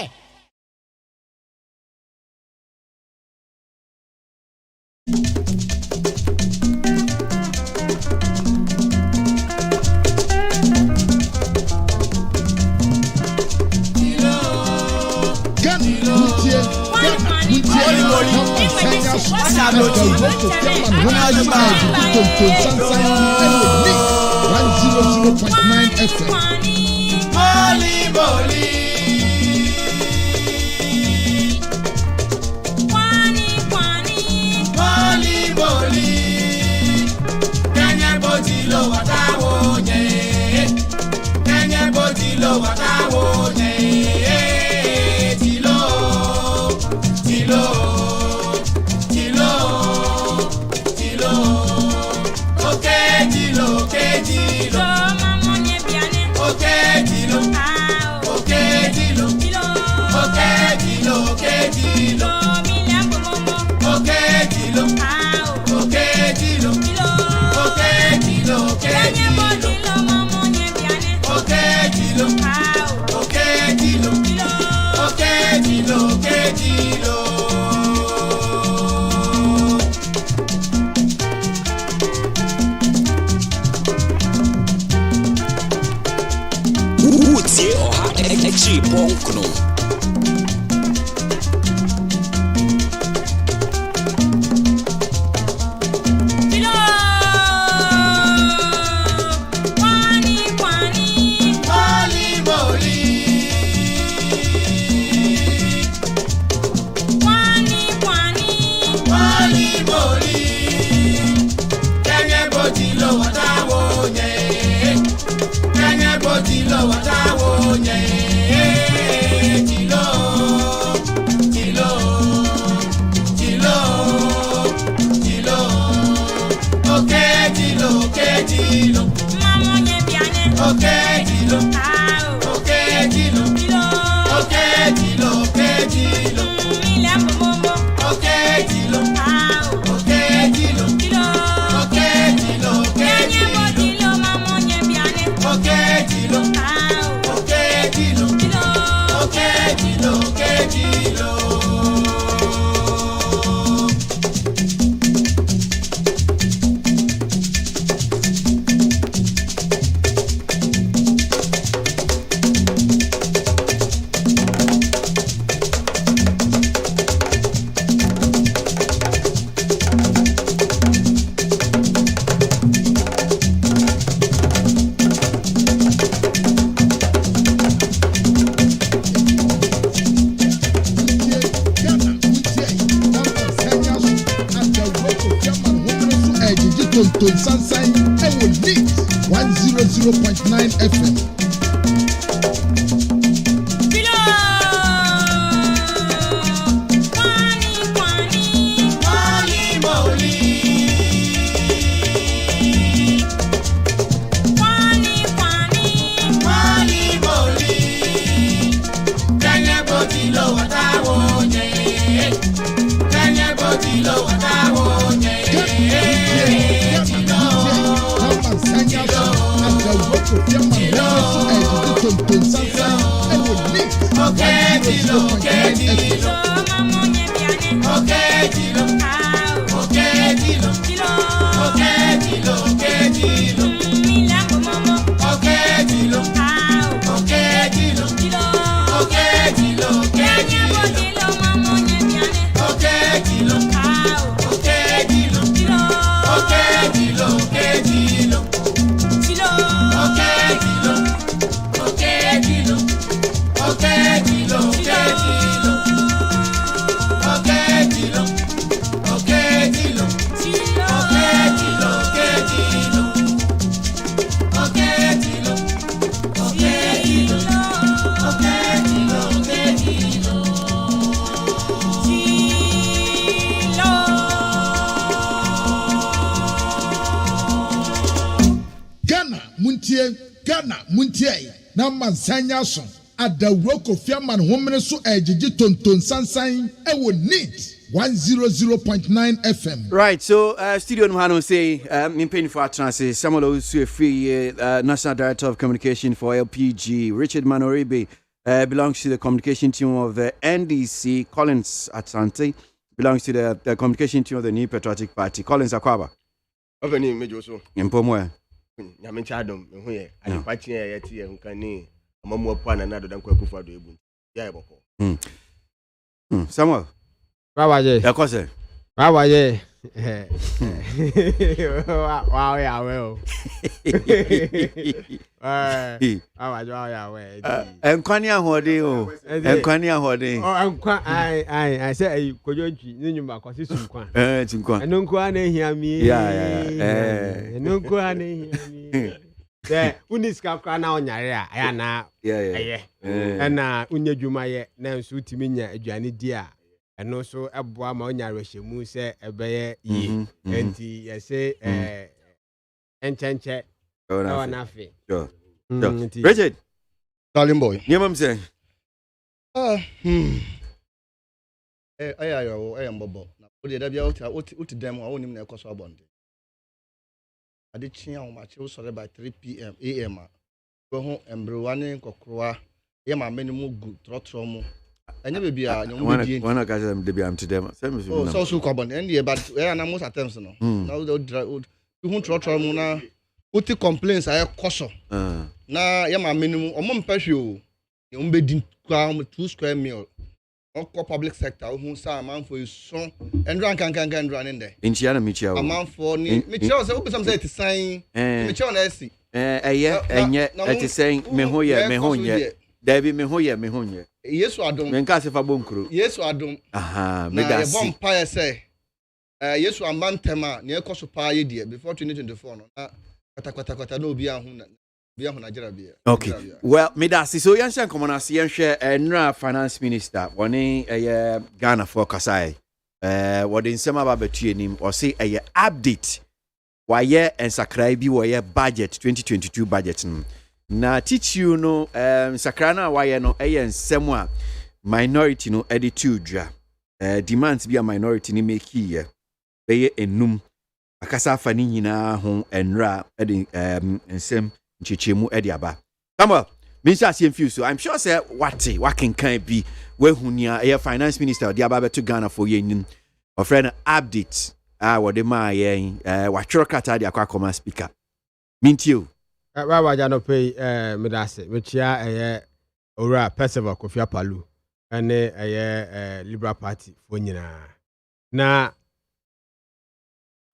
Okay, tonton sansan ɛwɔ Leeds 100.9 FM. Ghana Montie na mansanya so adawro kofiaman homene so ejiji tonton sansan ewo neat 100.9 FM. Right, so studio no hano say in pain for trans Samuel Osu free National Director of Communication for LPG. Richard Manoribe belongs to the communication team of the NDC. Collins Atante belongs to the communication team of the New Patriotic Party. Collins Akwaba. Oveni mejoso. Impomwe. Nyamenchadom ehuye alipachi yeti nkani amamu apana na do dankwa kufa do ebu. Ya eboko. Samuel. Babaje. Yakose. Babaje. Wow ya well. Babaje wow ya well. Enkwani ahode o. Enkwani ahode. Oh enkwa I say kojonchi nyuma kwasi sunkwa. Tunkwa. Enunkwa na ehia mi. Yeah. Enunkwa na ehia mi. Uniska kwa na onyare a ya na. Yeah. Na unyadwuma ye na nso utimi nya aduane di a eno so eboa ma onyare hyemu se ebeye yi enti yese enchenche na afi. Sure. Richard. Darling boy. Nyemam say. Ayo mbobo. Na odi da bia uti dem a wonim na ekoso abonde. Ade chia o ma che usore by 3 p.m. am. Go ho embrewane kokroa ye ma menimu gu trotro mu. Anya be bia nyom di. Wanna catch them dey am to them. So carbon and but na most attempts no. Now you trotro mu na uti complaints aye koso. Na ye ma menimu omo mpahwe o. Ye mbe di kwa 2 square meal. Oko public sector who sa man for so and run can run in there. In Chiana Michel. A man for ni Michel say open some say to sign Michel na see. It is saying me hoye. David me hoye. Yesu adom. Menka se fa bonkru. Yesu adom. Aha, me da si. Na vampire say Yesu amantema na ekoso pa ye die before 2024 no. Na kwata no obi ahun Okay. Well, Midasi, so Yanshan Commonasi Yansha and Finance Minister, one a Ghana for Kasai. What in some about him or say a update. Why and Sakrabi why budget 2022 budget. Na teach you no Sakrana why no and somewhere minority no attitude demands be a minority ni make here. They enum akasa fani nyina ho enra ensem Chichemu Ediaba. Samuel, Minister CMFU, so I'm sure say what can be where Hunia, a finance minister, Diaba to Ghana for yen or friend update. What the my what your kata the aqua speaker. Mintio. Jano pay Medase, which ya ora Percival Kofia Palu, and a Liberal Party for Nina. Na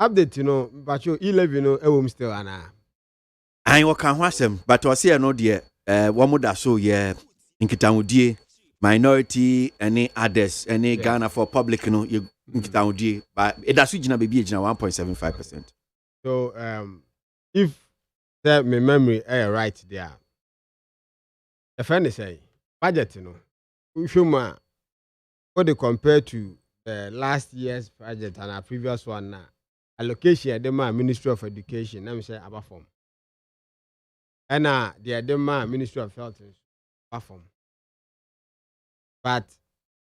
update, but you 11 still ana. I can watch them, but was here no dear. One would so yeah, in Kitamudi, minority, any others, any Ghana for public, you in Kitamudi, but it does regional baby 1.75%. So if that my memory is right there, the friend is say budget, if you what they compare to the last year's budget and our previous one now, allocation the Ministry of Education, let me say about form. And the Ministry of Health about form. But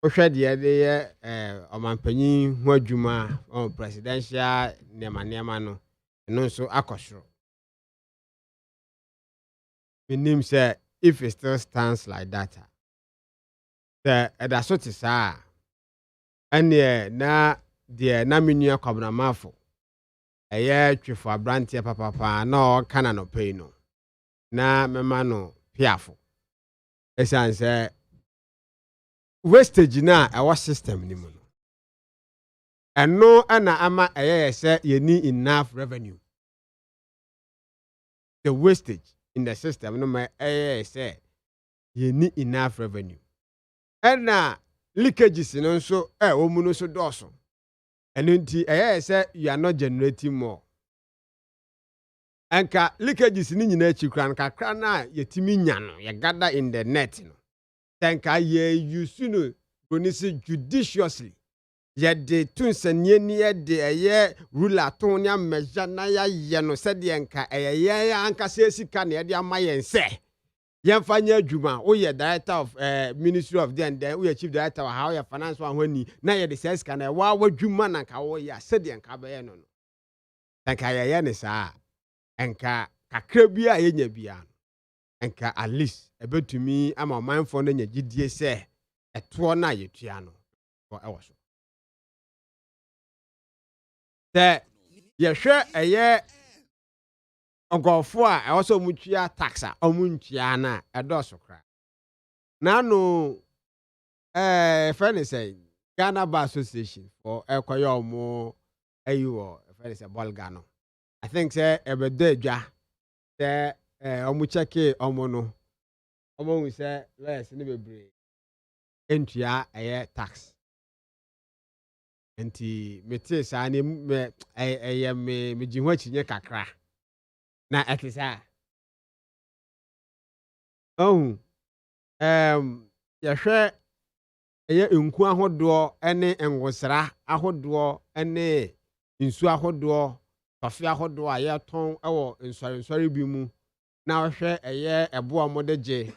the idea Omanpanyin ho adwuma on presidential nema no no so akosro. Meaning say if it still stands like that, that's what is and na the naminua kwabnamafo twefo abrantie papa na kana no pay no na mema no piafo esan say wastage na our system ni mu no eno ana ama say you need enough revenue. The wastage in the system no say you need enough revenue. And leakages no so omu no so doso. And nti say you are not generating more. Anka leakages ni nyina chikran kakra na yetimi nya no ye gather in the net no. Tanka ye use no bonisi judiciously. Ye de tunsanye ni de ruler ton ya measure na ye no said yanka ye anka se sika na ye de amaye nse. Yemfanya adwuma wo ye director of Ministry of then wo ye chief director of how your finance one hwani na ye de sales ka na wa wadwuma na nka wo ya said yanka be ye no no. Tanka ye ne sa enka kakra bia ye nya bia enka at least ebetumi ama manfo no nya gidie se eto na yetua no for ewo so te ye hwe ogofo a also mutua tax a omuntua na edoso kra na no friend say Ghana Bar Association for ekoyo omo ayiwo friend say Bolgano. I think say ebede dwa say omu cheke omo no omo we say less ni bebre entua tax enti mete sa ni me jinwa chinye kakra na etisa yahwe enku ahodo ene engosra ahodo ene nsu ahodo tofe ahodo aye ton ewo nsori bi mu na hwe ebo amodeje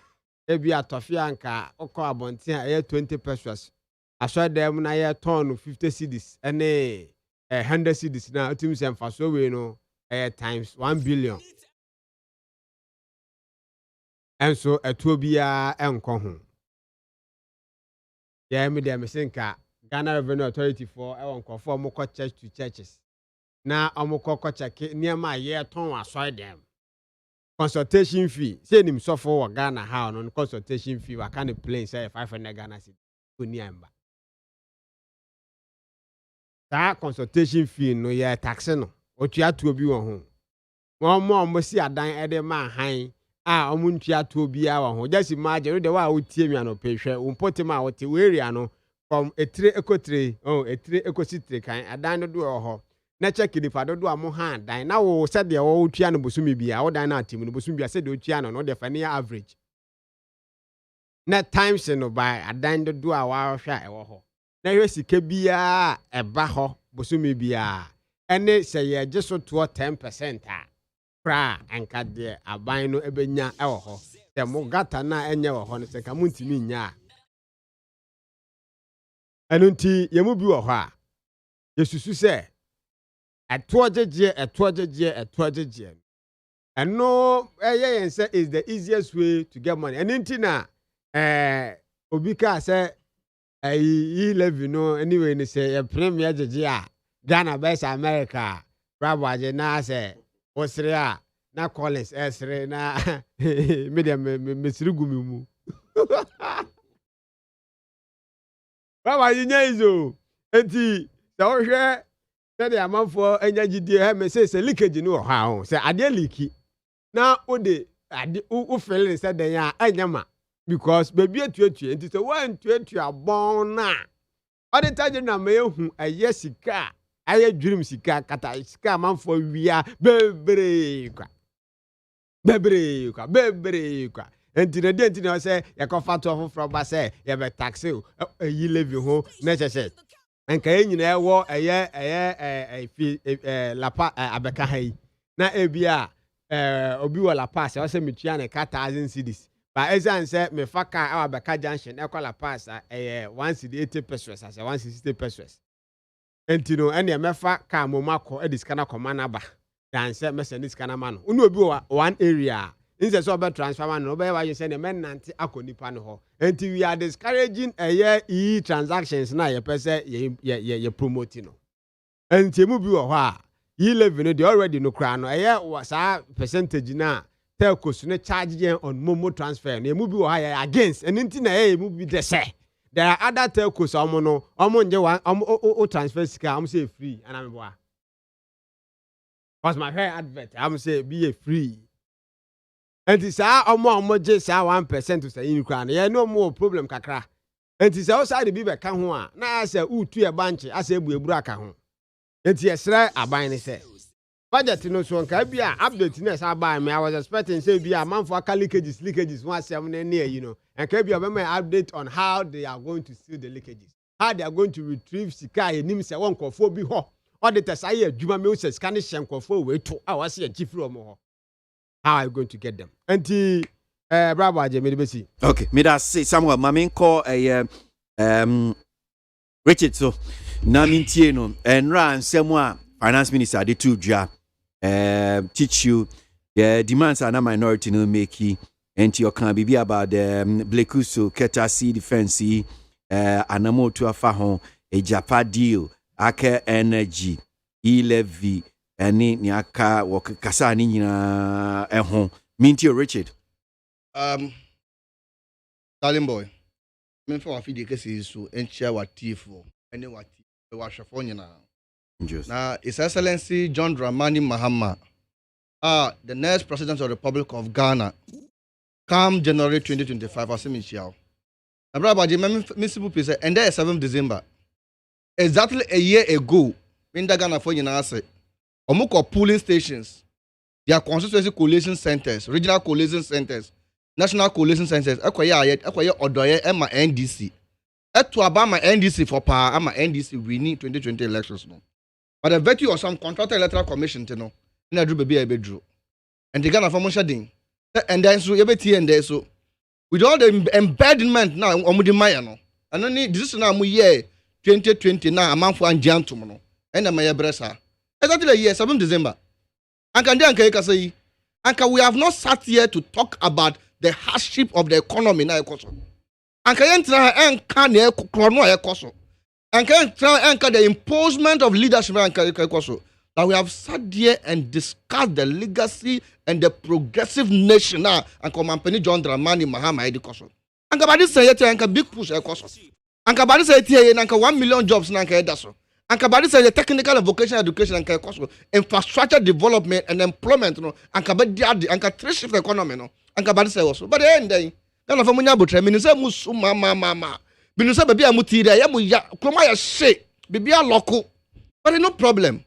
ebi atofe anka okọ abonten aye 20 pesos aso dem na aye ton 50 cedis ene 100 cedis na otim se mfaso we no times 1 billion. And so a tobia enko ho. Yeah, me dem senka Ghana Revenue Authority for enko for moko church to churches. Na omoko check niam ye ton aso dem. Consultation fee. Say nim so for Ghana how no consultation fee wa can plane say 500 Ghana cedi. Oni amba. That consultation fee no ye tax no. Otua to obi wo ho. Mo si adan ede ma han omuntua to bia wa ho just imagine the wa otie mi anopehwe umpotima wote area no from etire ekotre etire ekositre kan adan no do ho na check the fado do am han dan na wo said de wo tua no bosumi bia wo dan na atim no bosumi bia said de otua no the final average na times no by adan do a wa hwa e wo ho na hwe sika bia eba ho bosumi bia ene say ye jeso to 10% pra anka de aban no ebenya ewo ho te mo gata na enye wo ho no se ka muntimi nya anunti yemu bi wo ho a yesusu se etojeje eno yen say is the easiest way to get money anunti na obi ka say yi levi no anyway ni say premier jeje a Ghana best America ABOAGYE na say Osrea na Collins esre na media mesirigu mu ABOAGYE nyaizo enti da wo hwe se de amanfo anya gidie ha me se leakage ni wo ha ho se ade leaki na ode ade u feel se den ya anyama because baby atuatu enti se wan tuatu abon na ode taje na me hu ayesika aye dream sika kata sika manfo wia bebre kwa enti na de enti na say yakofa to ofofro ba say ye be tax yi levy ho na chese enka enyina ewo lapa abeka hai na ebia obi wo lapa say o say metua na 1000 cedis ba ezan say me faka abeka junction e kwala pass 180 pesos as 160 pesos enti no ene mefa ka momako ediskana komana ba dan say mese ni skana ma no unu obi one area inse so be transfer man no be wa you say ne men nanti akonipa no ho enti we are discouraging transactions na ye pese ye promote no enti mu bi wo ho a ye levy no dey already no kra no sa percentage na telcos no charge on momo transfer no mu bi wo ha ye against enti na mu bi de say there are other telcos omo nje one transfer sika am say free and am boa was my hair advert am say be free. And it's omo just 1% to say in Ukraine. Yeah, no more problem kakra. And it's outside the bibe kan ho a na say utu e banche asa ebu aka ho. And it's aban ni say. Budget no so nka bia update na say aban me I was expecting say bia man for leakages one sem na near you know. And ka bia be update on how they are going to seal the leakages. How they are going to retrieve sika enim say won kofo bi ho. Auditors aye adwuma me say sika ne hyenkofo we to a wase ya chifro mo ho. How are you going to get them? Anti bravo aje me besi. Okay, me that say Samuel mamin call Richard so na mintie no enra nsemu finance minister de to dwa teach you the demands are na minority no make and you can be about the Blekuso Ketasi defense anamo to afa ho a Japa deal aka energy levy eni ni aka kasa ni nyina ehon mintie Richard darling boy me for afi de kesi so enchia watifo ene wati wa hwefo nyina na His Excellency John Dramani Mahama the next president of the Republic of Ghana come January 2025 aseminchiao na braba je me sibu pese and there 7th December exactly a year ago in the Ghana for nyina ase omuko polling stations their constituency coalition centers regional coalition centers national coalition centers ekoye odoye ema NDC eto aba ma NDC for power ama NDC winning 2020 elections no but the virtue of some contractor electoral commission no na dru baby e bedru and the Ghana for shading and then so you beti and there so with all the embedment now omudi maya no and only this na mu year 2020 na amanfo anjantum no and na maye bresa exactly a year 7th December and we have not sat here to talk about the hardship of the economy na ekoso anka yentra enka na ekrono ekoso anka yentra enka the imposement of leadership anka ekoso that we have sat here and discussed the legacy and the progressive nation now and company John Dramani Mahama education anka badi say yete anka big push ekoso anka badi say tie anka 1 million jobs na anka edaso anka badi say the technical and vocational education anka ekoso infrastructure development and employment no anka badi anka three shift economy no anka badi say also but end then Ghana for munya botre me say musu mama binu say baby amuti there ya mu ya kroma ya she baby aloko but no problem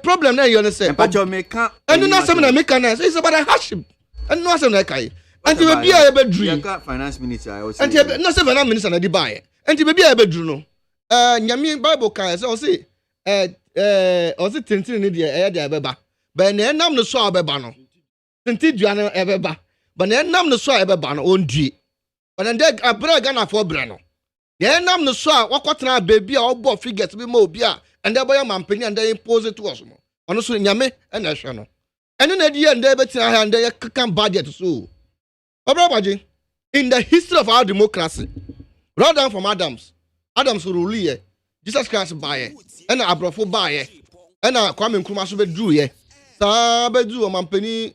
problem na you understand but you make and no say na make na say about a hardship and no say na kai and baby a be dream finance minister I was and no say finance minister na di buy and baby a be dream no nyame bible kan say o say tintin ni de de abeba but na enam no so abeba no tintin dua no abeba but na enam no so abeba no ondue but then abra Ghana for bra no na enam no so a wakotena baby a obo figures bi ma obi a and the boy mampany and they impose it to us no ono so nyame na hwe no eno na di and they betina ha and they can budget so obrabage in the history of our democracy rather than from Adams rule here Jesus Christ buy and abrofo buy and Kwame Nkrumah so be do ye sa be do mampany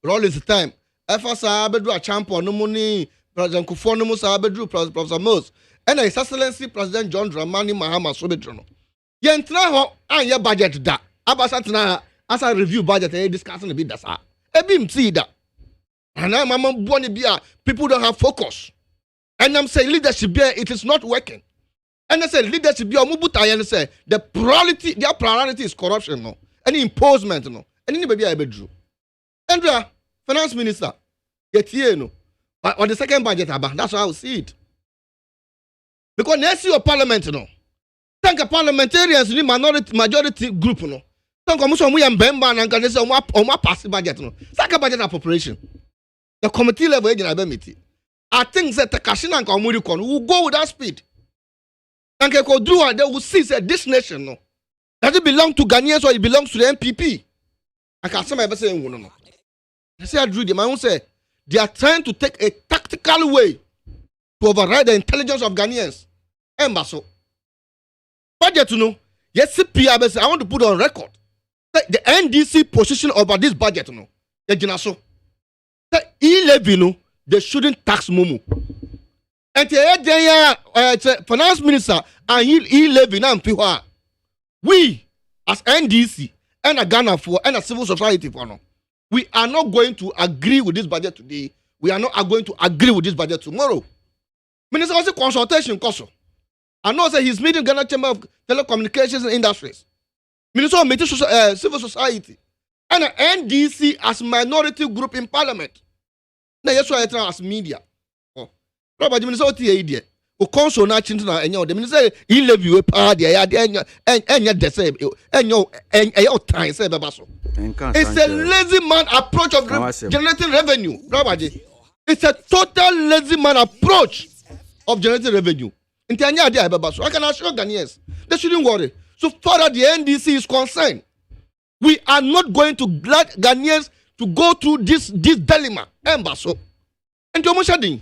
Rollins time efa sa be do a champion no money President Kufuor no mo sa be do Professor Mills and His Excellency President John Dramani Mahama so be do no yentra ho anya budget da abasa tena asa review budget and discussing a bit that sa ebi mti da ana mama boni bia people don't have focus and I'm saying leadership here it is not working And I say leadership be omubuta say their priority is corruption no. Any imposement no. Any baby I bedru. Andrea, finance minister, get here no. But on the second budget that's how I see it. Because next year parliament no. Thank a parliamentarians ni majority group no. Thank a muso mu yambemba na nka say omo pass budget no. Saka budget appropriation. The committee level agent I be meeting. I think that the Kashina and Kamurikon will go with that speed. And they will see that this nation no. Does it belong to Ghanaians or it belongs to the MPP? I can't say my saying no. I say I drew them. I won't say they are trying to take a tactical way to override the intelligence of Ghanaians. Embasso. Budget to know. Yes, CPI, I want to put on record the NDC position about this budget no. The Jinaso. The E-levy no. They shouldn't tax Momo. And the finance minister and E-levy now we as NDC and a Ghana for and a civil society for no, we are not going to agree with this budget today. We are not going to agree with this budget tomorrow. Minister was a consultation cost. I know that he's meeting Ghana Chamber of Telecommunications and Industries. Minister meeting civil society and an NDC as minority group in parliament. Na yeso ayetna as media. Oh. Robert minister oti e die. O console na chintu na enye o de minister he levy we pa de ya de enye de say enye o time say beba so. It's a lazy man approach of generating revenue. Robert, it's a total lazy man approach of generating revenue. Inti anya de beba so. I can assure Ghanaians they shouldn't worry. So far as the NDC is concerned, we are not going to let Ghanaians to go through this dilemma. Embasso. And Tomoshadin.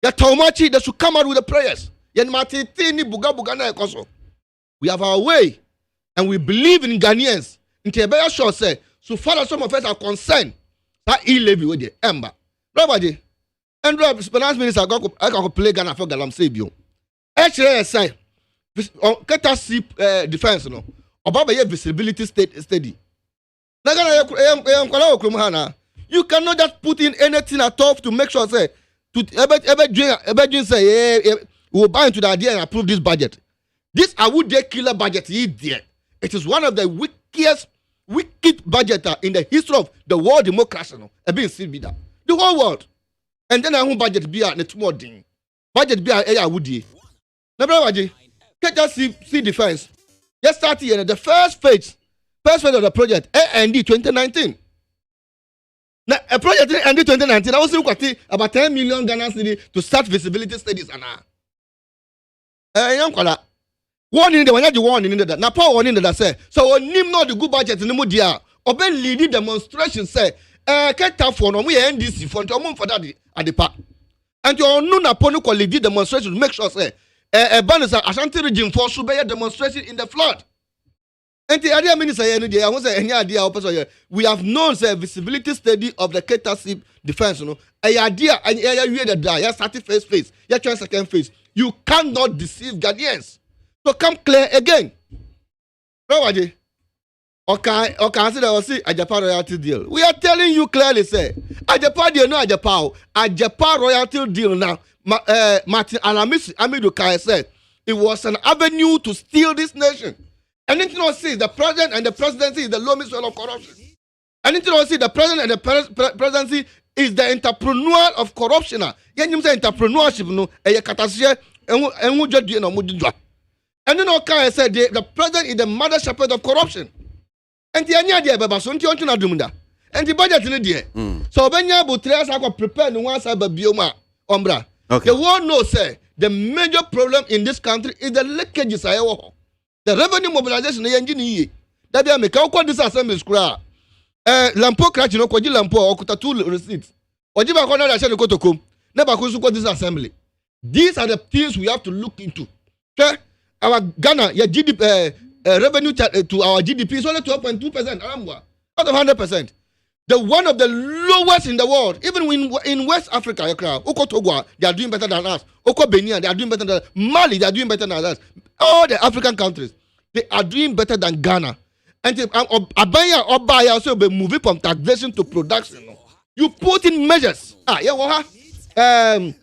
The Taumachi, they should come out with the prayers. We have our way. And we believe in Ghanaians. Intebeya Shaw said, so far as some of us are concerned, that e-levy with the Ember. Nobody. And finance minister, I can play Ghana for Galam Sabio. Actually, I say, courtesy defense, no. About a visibility study. You cannot just put in anything at all to make sure say to say we will buy into the idea and approve this budget. This I would killer budget there. It is one of the wicked budget in the history of the world democracy. No, the whole world. And then I won't budget be a net more thing. Budget be a woody. Never can't just see defense. Just start here the first phase of the project, AND 2019. Now, a project AND 2019, I was looking at about 10 million Ghana cedis to start visibility studies. Warning, the one you warning in that. Now, power warning that say, so when you know the good budget in the media, or ben leading demonstration say, can't have for no, we NDC for that at the park. And you know, upon lead demonstration to make sure say, a banner Ashanti region for Subaya demonstration in the flood. And the idea minister I want to say any idea we have known the visibility study of the Ketasip defense. You know, a idea and you the die. You start first phase, you try second phase. You cannot deceive Ghanaians. So come clear again. Nobody. Okay, consider was see a Japan royalty deal. We are telling you clearly, say a Japan deal, no a Japan royalty deal now. Martin Alamisi Amidu Kai said it was an avenue to steal this nation. And you know, see the president and the presidency is the lowest level of corruption. And you know, see the president and the presidency is the entrepreneur of corruption. You say entrepreneurship, no, a catastrophe, and you know, Kai said the president is the mother shepherd of corruption. And the idea, Baba, so you want to do that. And the budget in the so when you have to prepare the one side of bioma, Ombra. The world knows, say the major problem in this country is the leakages. The revenue mobilization the engine that they make how this assembly scra lampo crash no kwaji lampo okuta two receipts ojiba ko na da share ko to kom never ko this assembly. These are the things we have to look into. Okay? Our Ghana GDP revenue to our GDP is only 12.2% out of 100%. The one of the lowest in the world, even in West Africa, Oko Togo, they are doing better than us. Oko Benin, they are doing better than us. Mali, they are doing better than us. All the African countries, they are doing better than Ghana. And Abaya Obaya also be moving from taxation to production. You put in measures. The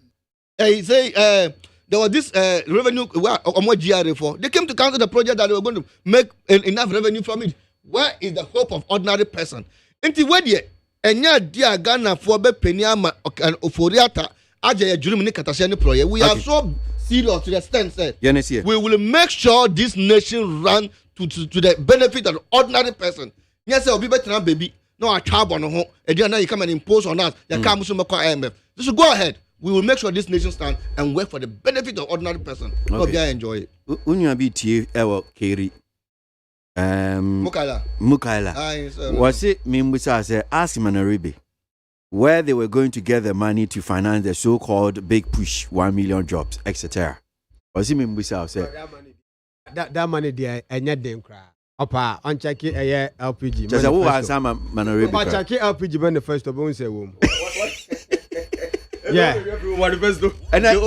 there was this revenue where GRA for. They came to cancel the project that they were going to make enough revenue from it. Where is the hope of ordinary person? Until when ye enya dia Ghana for be penny ama oforiata aja ya juru mini katasiani project. We are so serious to the extent that we will make sure this nation run to the benefit of the ordinary person. Yes, I'll be better than baby. No, a child on home. And then you come and impose on us. You can't IMF. So go ahead. We will make sure this nation stand and work for the benefit of ordinary person. Okay. I enjoy it. Unya BT ewo Keri. Mukaila. Was it Mimbusa said ask Manaribe where they were going to get the money to finance the so-called big push 1 million jobs, etc. Was it Mimbusa said that money there and yet them cry. Opa on check it LPG. Just who was Manaribe? Opa check it LPG when the first of all say womb. Yeah. What first do? And then no.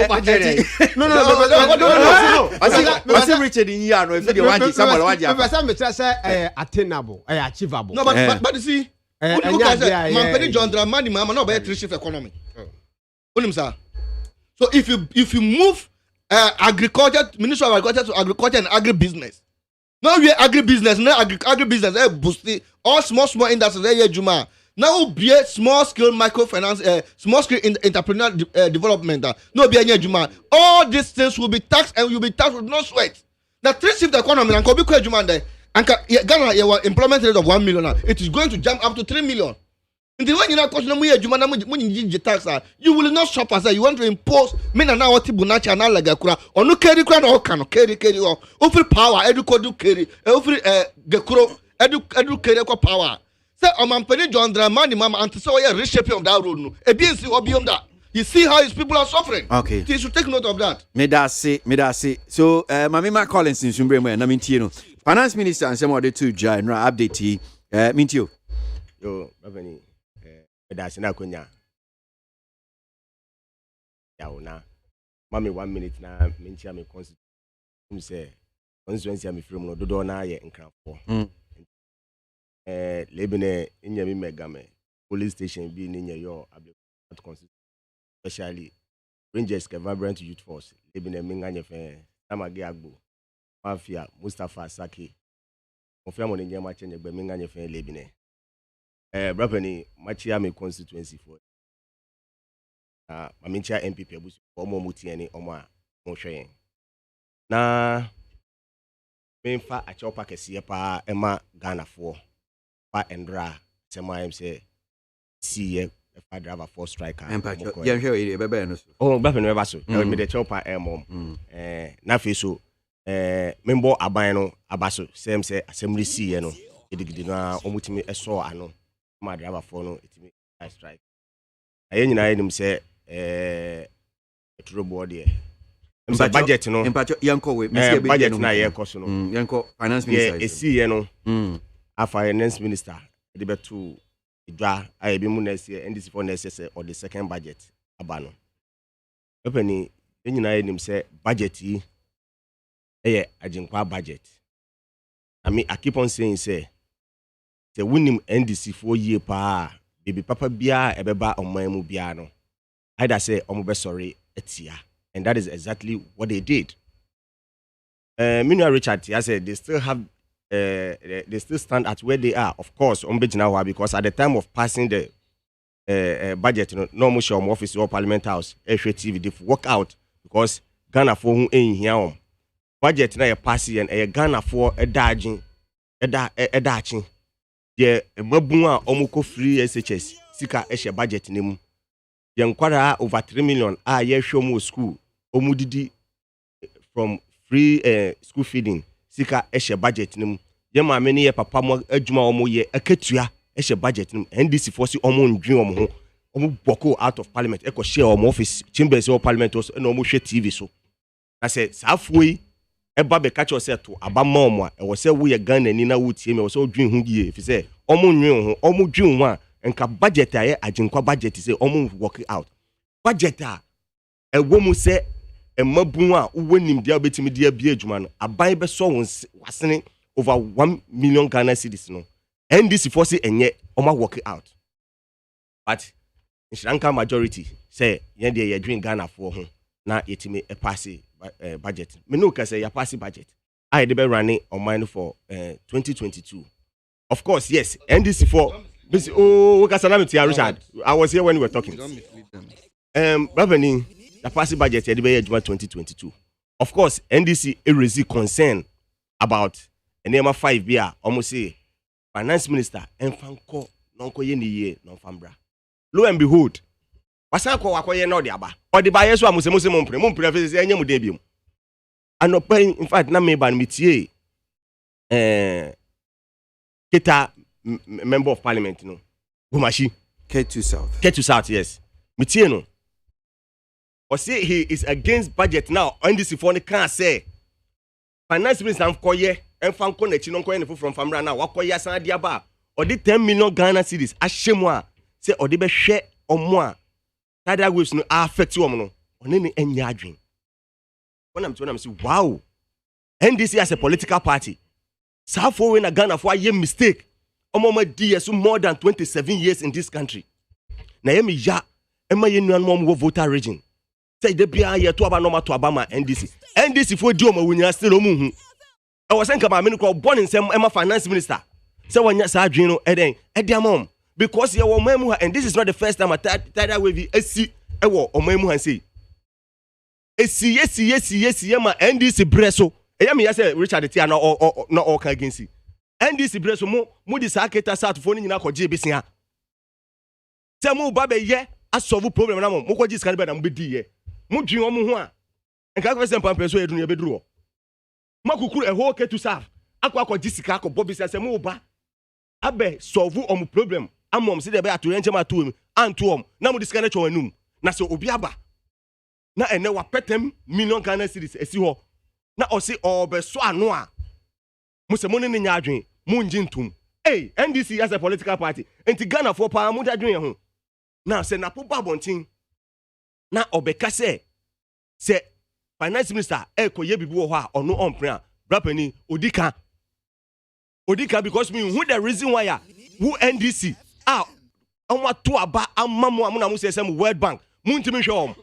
I see Richard in here. No, if you want someone want you. But some say attainable, achievable. No, but you see, man, John Dramani, mama, no better 3 shift economy. So if you move agriculture, Ministry of Agriculture to agriculture and agribusiness. Now we agribusiness, now agribusiness, boosting all small industries. Juma. Now be a small scale microfinance, small scale entrepreneur development. No be a Juma. All these things will be taxed and you'll be taxed with no sweat. The 3 shift economy and could be Juma there. And Ghana, your employment rate of 1 million. It is going to jump up to 3 million. And when you're not costing Juma, when you tax, you will not shop as you want to impose men and now what Tibunacha and Alagakura or no carry crown or can carry or offer power, educate carry, offer Gakuro, educate power. Say, Penny John Dramani, Mama, and so a reshaping of that road. A BNC or beyond that. You see how his people are suffering. Okay. You should take note of that. Me da say. So, Mamima Collins in Sumbremo, and I mean, Finance Minister and some of the two general update. Mintio. Yo, Babani, that's na kunya. Yauna. Mami 1 minute na Mintia me constituency me from no do na ye nkranfo. Lebene inyami megame police station be ninya yo at constituency, especially Rangers ke vibrant youth force lebene minganye fe Tamage Agbo Mafia Mustafa Saki Mofia mo ninya ma change gbe minganye fe lebene brapani machia me constituency for mamincha MPP abusu omo mutiani omo a mo hwe na menfa achopa kese pa ema Ghana for and dra sema say see if I drive a 4 striker yeah here bebe no so oh bebe no eba so me the chopper na fe so membo aban no abaso same say assembly see no edigidi na omutimi eso ano ma drive 4 no etimi strike aye nyina enim say trouble there budget no yanko we budget na ye koso no yanko finance minister esi no finance minister the betu idwa ayebi mu next year NDC for next year or the second budget abano openi enyina enim say budget yi ajinkwa budget. I keep on saying say winim NDC for year pa baby papa bia ebeba oman mu bia no either say omobe sorry etia, and that is exactly what they did. Minister Richard, I said they still have they still stand at where they are, of course, because at the time of passing the budget, no more show office or Parliament House, TV, they work out because Ghana for who ain't here. Budget na passing and Ghana for a dodging, yeah, Mabua Omoko free SHS, Sika Esha budget name. Young quarter over 3 million year show more school, Omudidi from free school feeding, Sika Esha budget name. Yama many ye papa mo adwuma omo ye aketua ehye budget nim NDC force omo ndwen omo ho omo boko out of parliament e ko share omo office chambers of parliament also na omo hwe TV so na say safoi e ba be catch yourself to abama omo e wo say wo ye Ghana ni na wo tie me wo say odwen ho die fi say omo ndwen ho omo dwen ho a enka budget aye aginkwa budget say omo work out budget a e wo mu say e mabun a wo nim dia betimi dia bia adwuma no aban be so wasene over 1 million Ghana cedis no NDC force enye oma work out, but in Sri Lanka majority say yen dey ye drink Ghana for ho na yetime a pass budget. Me no ka say ya pass budget. I dey be running on mine for 2022. Of course, yes. NDC for Richard. I was here when we were talking. Revenue, the pass budget ya dey be 2022. Of course, NDC raise concern about NEMA 5 beer almost say finance minister enfanko nonko ye ni ye non fambra. Lo and behold, wasan ko wakoye no de aba. O de ba yeso amuse mompre fe se enye mu de biom. Anopa in fact na me ban metie Kita member of parliament no. Gumashi K2 South. K2 South, yes. Metie no. Or say he is against budget now. NDC for the can say finance minister koye enfanko na chi no koye ne from famra na wakoye san dia ba. Or the 10 million Ghana cedis ashemu a say or the be hwe omo a tidal waves no affect omo no. One ne enya adwen. When I'm say wow. NDC as a political party. So for when a Ghana for a mistake. Omo DS more than 27 years in this country. Na yemi ya ema ye nuan mom voter region. Say de bia ye to aba no ma to aba ma NDC. NDC for di omo wunya still omo hu. I was saying about me born in some Emma finance minister. So when you say no mom because you were and this is not the first time I tidal wave AC ewo omemu han say. Yes ma NDC breso. Eya me say Richard Tia no all can against it. NDC breso mo di saketa sat phone nyina ko je besia. Say mo ba be ye asolve problem na mo ko ji scan be na mo be di ye. Mo dwin omo ho a. Enka ko se mpampe so edunu ye be duru. Makukuru eho K2 South akwa jisika akọ bobi se mo ba abe solve om problem amom se de be ato yenche ma to anto na mo disika na cho anum na se obi aba na ene wa petem million Ghana cedis esi ho na o se obe so ano a mo se mo ne nya adwen mo njintum NDC as a political party enti Ghana for pa mo dadwen ho na se na po babontin na obeka se finance minister koye bibi wo ho a ono onpre brapani odika because me who the reason why who NDC onwa to aba amamu amuna mu say World Bank muntimi hwe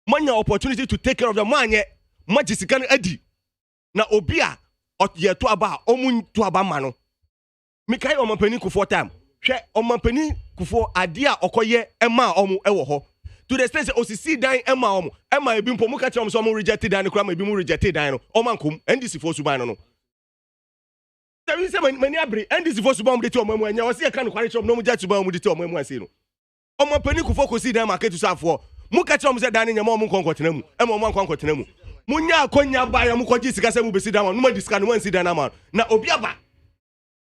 manya opportunity to take care of the manye majisika no adi na obi a ye to aba omun to aba ma no me kai omampani kufo time hwe omampani kufo ade a okoye ema omu ewo ho to the extent osisi dan ema omu ema ebi mpo mu ka kire omu rejected dan kura ma ebi mu rejected dan no omankom NDC for suban no there is many abri NDC for suban de ti omu anya o se ka no kware kire omu no mu ja suban omu de ti omu ase no omampani kufo kosi dan market to safo mu ka kire omu se dan nyama omu konkotena mu ema omu konkotena mu munya akonya ba ya mu koji sika se mu besi dan no ma disika no wansi dan na obi aba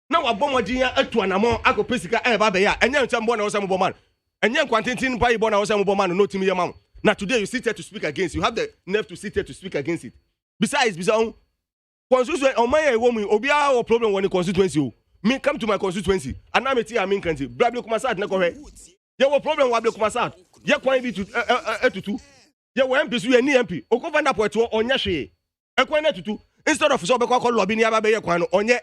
na wabomodin ya atu anamo akopesika ba be ya enya nchembo na wo se mu boman enya kwantintin pa ibo na wo se mu boman no timi yamam na today you sit here to speak against you have the nerve to sit here to speak against it besides constituency on my woman obi a problem when constituency me come to my constituency and na meti am nkanti brable kuma sat na ko hwe ye wo problem wa ble kuma sat ye kwan bi to etutu ye wo MP so ye ni MP okova na poeto onya hwe ekwan na tutu instead of so be kwa lobby ni aba be ye kwan no onye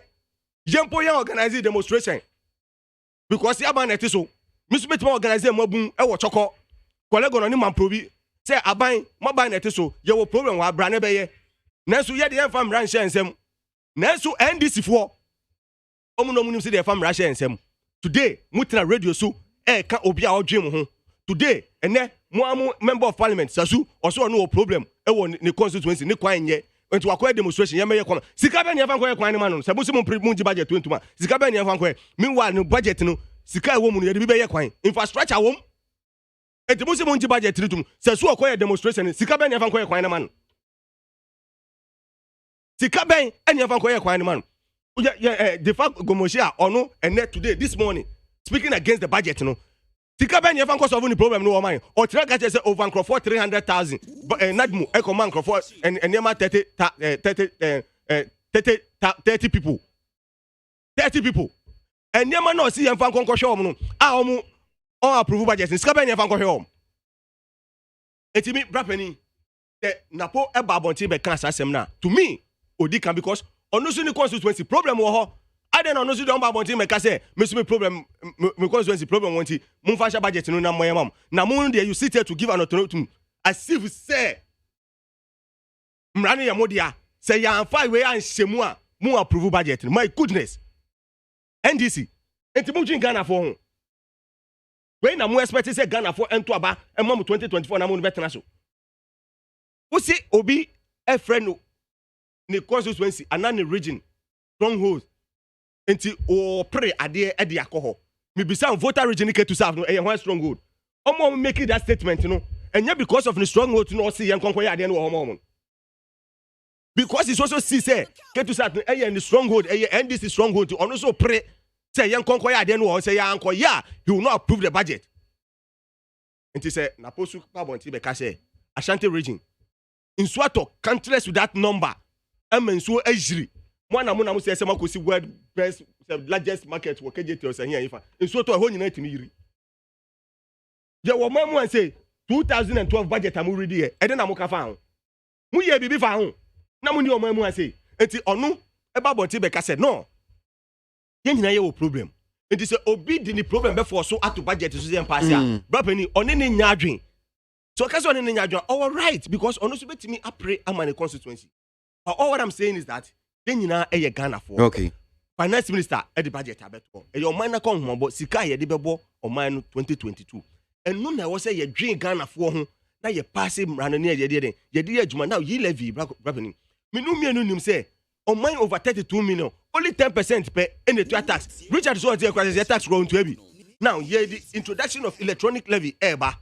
yempo ya organize demonstration because ya ban net so misu beti organize mabun e wo choko kolego no ni mamprobi say aban mo ban net so ye wo problem wa bra ne be ye nanso ye de fam ran hye ensem nanso NDC fo omuno munim se de fam ran hye ensem today mutina radio so ka obi a odwem ho today ene mo amu member of parliament sasu oso no problem e wo ne constituency ne kwan nye enti wakoye demonstration ye meye koma sika be ne fan koye kwan ne ma no se busi mu ji budget 20 ma sika be ne fan koye meanwhile no budget no sika e wo mu no ye de be ye kwan infrastructure wo enti busi mu ji budget 3 se so koye demonstration sika be ne fan koye kwan ne ma no sika be ne fan koye kwan ne ma no the fact gomoshia ono ene today this morning speaking against the budget no sika be ne fan ko solve the problem no man o tira ka say over for 300,000 nadmu e command for and nema 30 people 30 people and nema no see yan fan kon ko hwe om no a om on approve budget sika be ne fan ko hwe om etimi brapani the napo e ba bonti be kan asem na to me odi kan because onusu ni constituency problem wo ho I don't know, don't buy bonti me say, me problem, me constituency problem wanti, mun fasha budget no na moye mam. Na mun there you sit here to give an authority. As if say, mrani ya modia say ya anfa we anhyemu a mu approve budget. My goodness. NDC enti mu twin Ghana for ho. We na mu expect say Ghana for ento aba emma mu 2024 na mu no betena so. Wo see obi a friend no ne constituency anani region stronghold enti o pre ade e de akoho. Me bisa voter region ke to serve no e one stronghold. Omo making that statement no enya because of the stronghold no see yen konko ya ade no omo. Because it's also see say get to start the stronghold and this is stronghold to also pray say yan konko ya de no say yan konko ya he will not approve the budget. And he say na posu Parliamentary be ka say Ashanti region in Swato countless with that number so ejiri mo na mo say makosi world best largest market wo KJT o say here ifa in Swato ho nyina timi yiri je wo mamu an say 2012 budget am ready here e de na mo ka fa ho mu ye bibi fa ho na mo ni o mamu an say enti onu e ba bonti be ka say no yen nyina ye wo problem enti say obi di ni problem be for so ato budget so say pass ya brapani oni ni nya adwen so kasi oni ni nya adwen all right because onu so betimi apre amani constituency. All what I'm saying is that then you know a Ghana for okay. Finance Minister at the budget abeto. E your mind come home but sika ye de bebo o man 2022. And no na was say ye dream Ghana for ho na ye pass him ran near ye de adwuma now ye levy brapani. Me no nim say o man over 32 million only 10% per any tax. Richard so say kwase tax grow to heavy. Now ye the introduction of electronic levy eba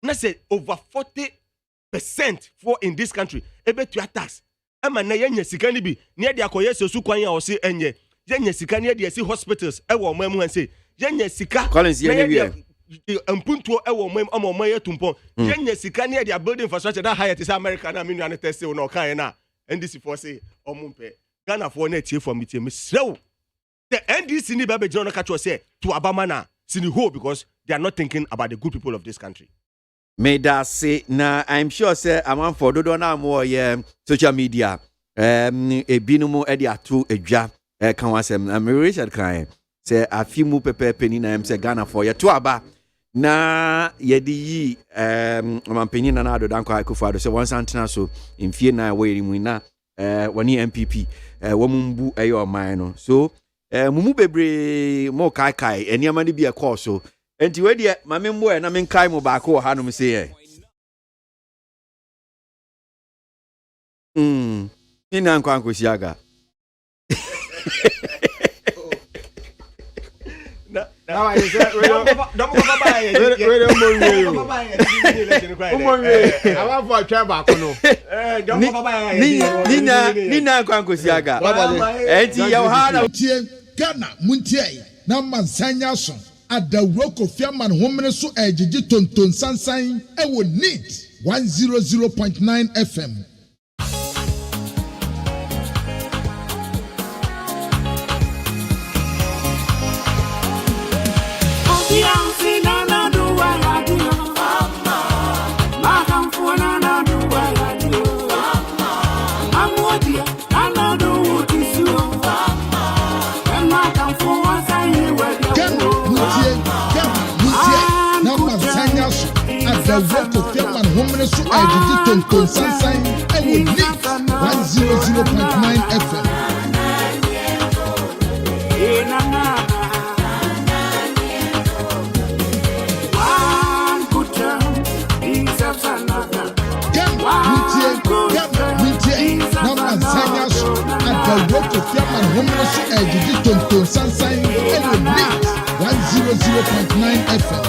na say over 40% for in this country ebe to tax. Ama na yenya sika ni bi na de akoye sesu kwan ya o se enye yenya sika na de esi hospitals e wo mamu han se yenya sika Collins ye ni wi ampuntuo e wo mamu ama maye tumpon yenya sika na de building infrastructure that higher is America na menu an test na o kan na NDC for say omumpe Ghana for na tie for meeting me sew the NDC ni ba be jino ka cho say to abama na sini ho because they are not thinking about the good people of this country. May that say na I'm sure say among for do na more social media a binumu e dia to edwa kan wasem na me Richard kan say afimu pepe peni na say Ghana for ye to aba na ye di yi amampeni na ado dan kwa akufo ado say one santena so mfie na we mu na woni MPP wo mumbu eyo man no so mumu bebre mo kai eniama ni bi e call so enti we de mame mbo e na men kai mo ba ko ha no me say ni na nkwa nkosiaga na wa ye say we don't go baba ye we don't mo we awa for twa ba ko no don't go baba ye ni na nkwa nkosiaga enti ye ha na tie Ghana muntie na mansanya so adawro kofiaman homene so ejiji tonton sansan e wo need 100.9 FM. The work of Fiaman Women so I did it on Sunshine and would need 100.9 FM. One good term deserves another. Number Sanyas at the work of Fiaman Women so I did it on Sunshine and would need 100.9 FM.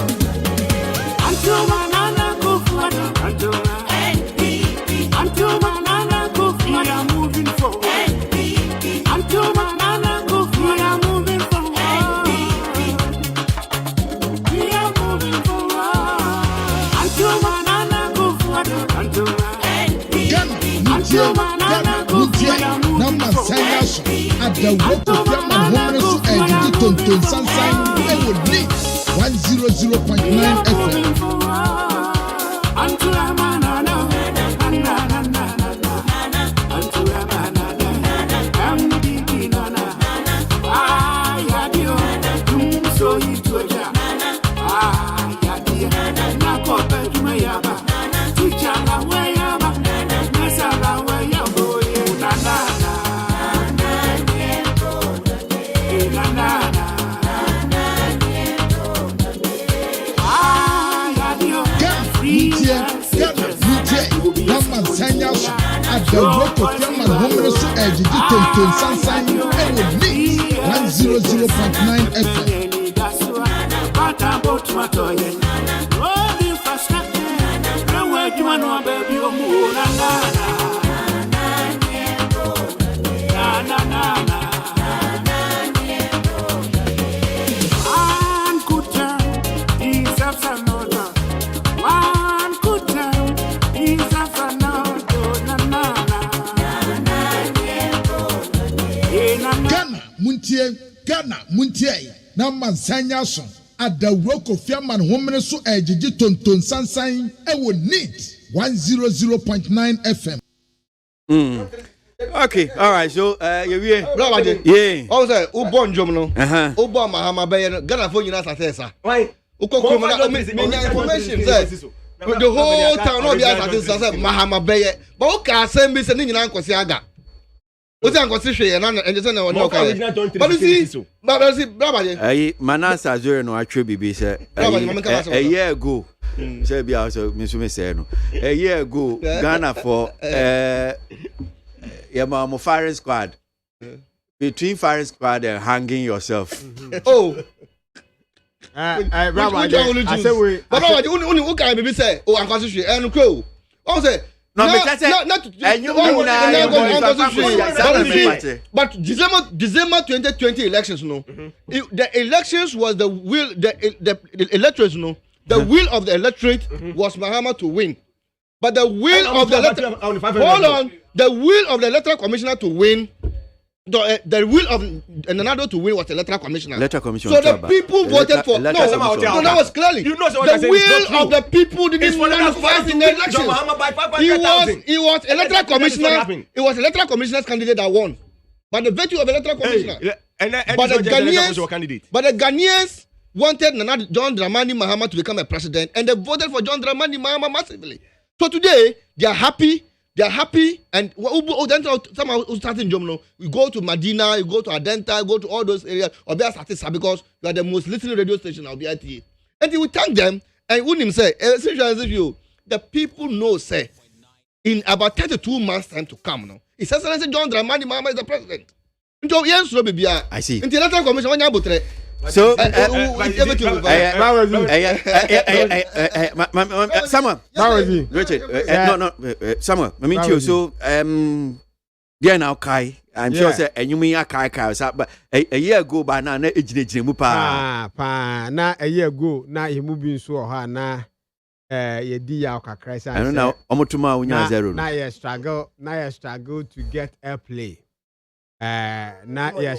At the work of Yaman Women so I did it on Sunshine and would need 100.9 FM. adawuro kofiama no homre so ejiji tonton sansan ewo ni 100.9 FM. Ghana muntie na mansanya so adawuro kofiama no homre so ejiji tonton sansan ewo need 100.9 FM. Okay, all right. So, yeah. What was it? Who born Jom no? Who born Mahama Bayer? Ghana for you na satesa. Why? Who come information say the whole town no be satesa say Mahama Bayer. But who can say me say ni nyina nkosi aga? What's the constitution? And just no okay. But you see, brother. Manasa Zero no actually be said a year ago. Say be also me say no. A year ago, Ghana for your firing squad. Between firing squad and hanging yourself. Oh. Brother, I say we. But only who can be say oh constitution and crow. Oh say. No, but December 2020 elections, no. The elections was the will, the electors, no. The will of the electorate was Mahama to win, but the will of the the will of the electoral commissioner to win. The will of Nanado to win was the electoral commissioner. So the people voted for no, that was clearly the will of the people didn't manifest in the elections. He was electoral commissioner. It was electoral commissioner's candidate that won, but the virtue of electoral commissioner. But the Ghanaians wanted John Dramani Mahama to become a president, and they voted for John Dramani Mahama massively. So today they are happy. They are happy, and somehow starting Jomno, you go to Medina, you go to Adenta, go to all those areas, or be a statista because you are the most listening radio station of the ITA. And he will thank them, and wouldn't say, the people know, say, in about 32 months' time to come now. His Excellency John Dramani Mahama is the president. I see. In the electoral commission, so, Samuel, Richard, no, Samuel, I mean, so, yeah, now Kai, I'm sure, and you mean a Kai, but a year ago by now, na a year ago, now he moving so hard now. Ye dia Christ. I don't know. Omotuma unya zero. Now you struggle to get airplay. Now you